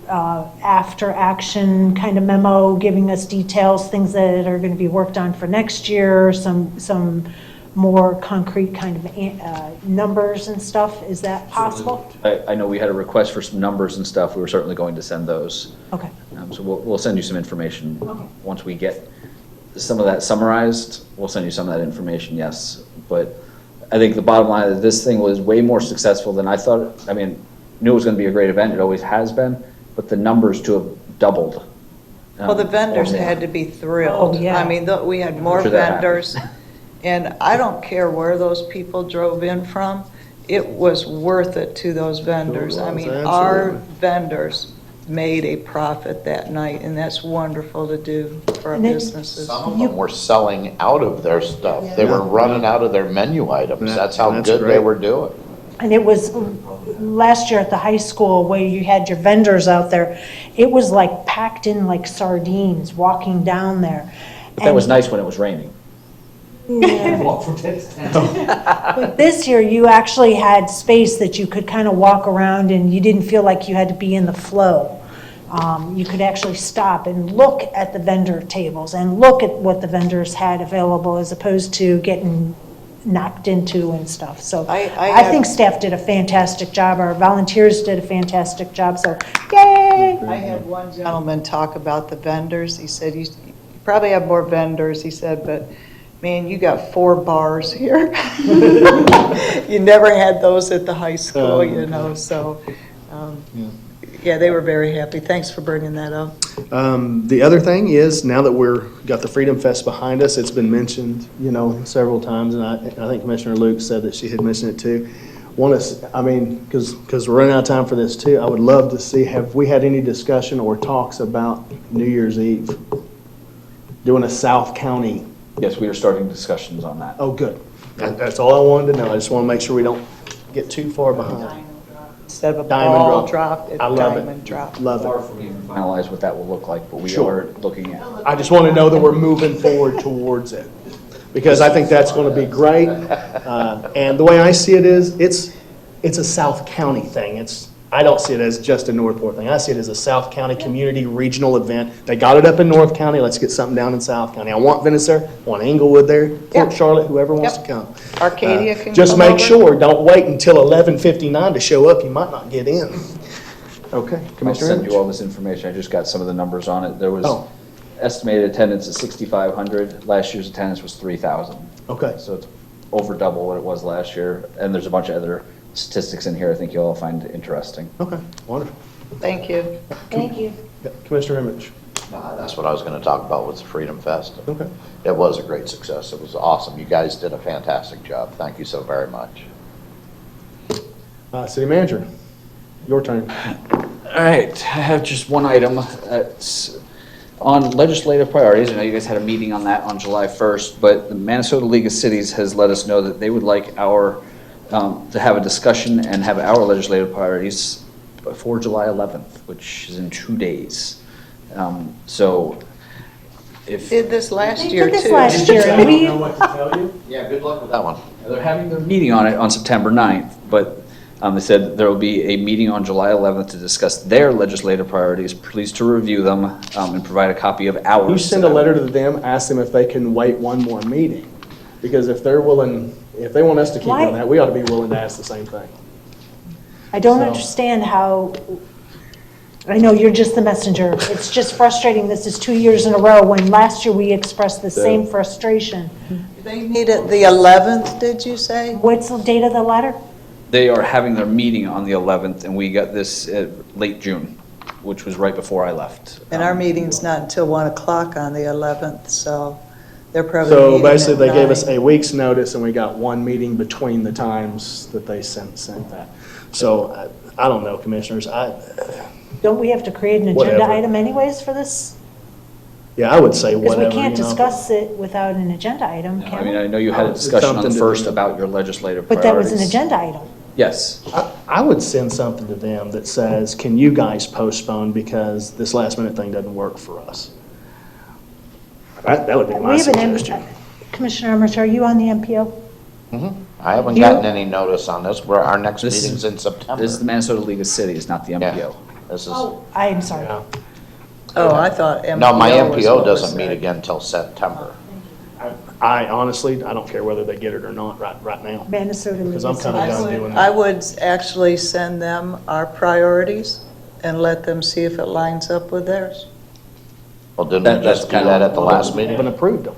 after-action kind of memo, giving us details, things that are going to be worked on for next year, some more concrete kind of numbers and stuff? Is that possible? I know we had a request for some numbers and stuff. We were certainly going to send those. Okay. So we'll send you some information. Once we get some of that summarized, we'll send you some of that information, yes. But I think the bottom line is this thing was way more successful than I thought. I mean, knew it was going to be a great event. It always has been. But the numbers to have doubled. Well, the vendors or more. had to be thrilled. Oh, yeah. I mean, we had more Sure they're happy. vendors, and I don't care where those people drove in from, it was worth it to those vendors. I mean, our vendors made a profit that night, and that's wonderful to do for our And it- businesses. Some of them were selling out of their stuff. They were running out of their menu items. That's how That's good they great. were doing. And it was last year at the high school where you had your vendors out there, it was like packed in like sardines walking down there. But that was nice when it was raining. But this year, you actually had space that you could kind of walk around and you didn't feel like you had to be in the flow. You could actually stop and look at the vendor tables and look at what the vendors had available as opposed to getting knocked into and stuff. So I think staff did a fantastic job. Our volunteers did a fantastic job, so yay! I had one gentleman talk about the vendors. He said, you probably have more vendors, he said, but man, you got 4 bars here. You never had those at the high school, so, yeah, they were very happy. Thanks for bringing that up. The other thing is, now that got the Freedom Fest behind us, it's been mentioned, several times, and I think Commissioner Luke said that she had mentioned it too. Because we're running out of time for this too, I would love to see, have we had any discussion or talks about New Year's Eve? Doing a South County. Yes, we are starting discussions on that. Oh, good. That's all I wanted to know. I just want to make sure we don't get too far behind. Instead of a Diamond ball drop. drop, it's I love it. diamond drop. Love Far it. from even finalize what that will look like, but we Sure. are looking at. I just want to know that we're moving forward towards it, because I think that's going to be great. And the way I see it is, it's a South County thing. I don't see it as just a Northport thing. I see it as a South County community regional event. They got it up in North County, let's get something down in South County. I want Venice there, I want Englewood there, Port Charlotte, whoever wants to come. Arcadia can Just come make over. sure, don't wait until 11:59 to show up, you might not get in. Okay, I'll Commissioner send Image? you all this information, I just got some of the numbers on it. There was Oh. estimated attendance of 6,500, last year's attendance was 3,000. Okay. So it's over double what it was last year, and there's a bunch of other statistics in here I think you'll all find interesting. Okay, wonderful. Thank you. Thank you. Yeah, Commissioner Image? That's what I was gonna talk about was the Freedom Fest. Okay. It was a great success. It was awesome. You guys did a fantastic job. Thank you so very much. City Manager, your turn. All right, I have just one item. It's on legislative priorities. I know you guys had a meeting on that on July 1st, but the Minnesota League of Cities has let us know that they would like to have a discussion and have our legislative priorities before July 11th, which is in 2 days. So if. Did this last They year, did this too. last year, and we, Yeah, good luck with that one. They're having their meeting on it on September 9th, but they said there will be a meeting on July 11th to discuss their legislative priorities. Please to review them and provide a copy of ours. You send a letter to them, ask them if they can wait one more meeting. Because if they're willing, if they want us to keep Why? doing that, we ought to be willing to ask the same thing. I don't So- understand how, I know you're just the messenger. It's just frustrating. This is 2 years in a row when last year we expressed the same frustration. They meet at the 11th, did you say? What's the date of the letter? They are having their meeting on the 11th, and we got this late June, which was right before I left. And our meeting's not until 1 o'clock on the 11th, so they're probably So meeting basically, at they gave us 9. a week's notice and we got one meeting between the times that they sent that. So I don't know, Commissioners. Don't we have to create an agenda Whatever. item anyways for this? Yeah, I would say Because whatever, we can't you know. discuss it without an agenda item, I can mean, we? I know you had a It's discussion on the something to first do. about your legislative But priorities. that was an agenda item. Yes. I would send something to them that says, can you guys postpone because this last minute thing doesn't work for us? That would be my We have an suggestion. Commissioner Emmerich, are you on the MPO? I haven't You- gotten any notice on this. Our next This is- meeting's in September. This is the Minnesota League of Cities, not the MPO. This is, I'm sorry. Oh, I thought MPO no, my was MPO what was doesn't meet said. again until September. I honestly, I don't care whether they get it or not right now. Minnesota League Because of I'm kind of Cities. done doing I that. would actually send them our priorities and let them see if it lines up with theirs. Well, didn't That- we that's just do kind that of- at the last We meeting? haven't approved them.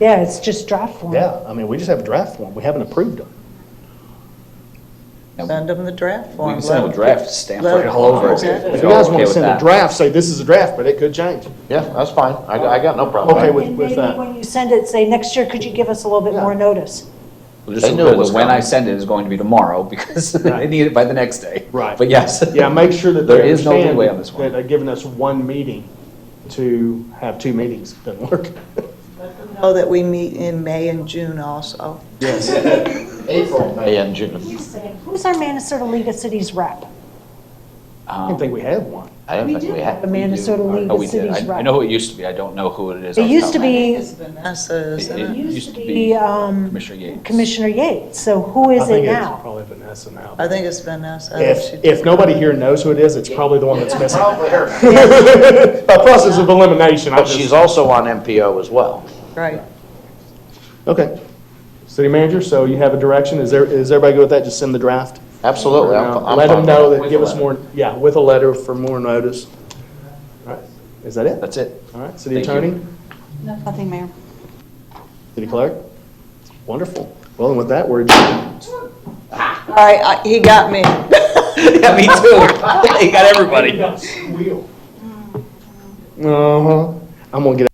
Yeah, it's just draft form. Yeah, I mean, we just have a draft form. We haven't approved them. Send them the draft We form. can send them a draft stamp let- right all over it. Exactly. If If you y'all guys are want okay to with send a that. draft, say this is a draft, but it could change. Yeah, that's fine. I got no problem. Okay with with And with maybe that. when you send it, say, next year, could you give us a little bit more notice? Well, just They so knew it clear, was the when I coming. send it is going to be tomorrow because I need it by the next day. Right. But yes. Yeah, make sure that There they is no understand leeway on this one. that they're giving us one meeting to have two meetings. Doesn't work. Know that we meet in May and June also. Yes. April, May, and June. Who's our Minnesota League of Cities rep? I don't think we have one. I don't think we have had. a Minnesota League Oh, of we did. Cities I rep. know who it used to be. I don't know who it is. It off the used top to of my head. be, It's Vanessa, isn't It it? used to be Commissioner Commissioner Yates. Yates, so who is I think it it's now? probably Vanessa now. I think it's Vanessa. If nobody here knows who it is, it's probably the one that's missing. By process of elimination, I But just. she's also on MPO as well. Right. Okay. City Manager, so you have a direction. Is everybody good with that? Just send the draft? Absolutely. I'm Let them fine know with that, give us more, yeah, with a letter for more notice. All right. Is that it? That's it. All right. City Thank you. Attorney? Nothing, Mayor. City Clerk? Wonderful. Well, and with that, we're adjourned. All right, he got me. Yeah, me too. You got everybody. Uh-huh. I'm gonna get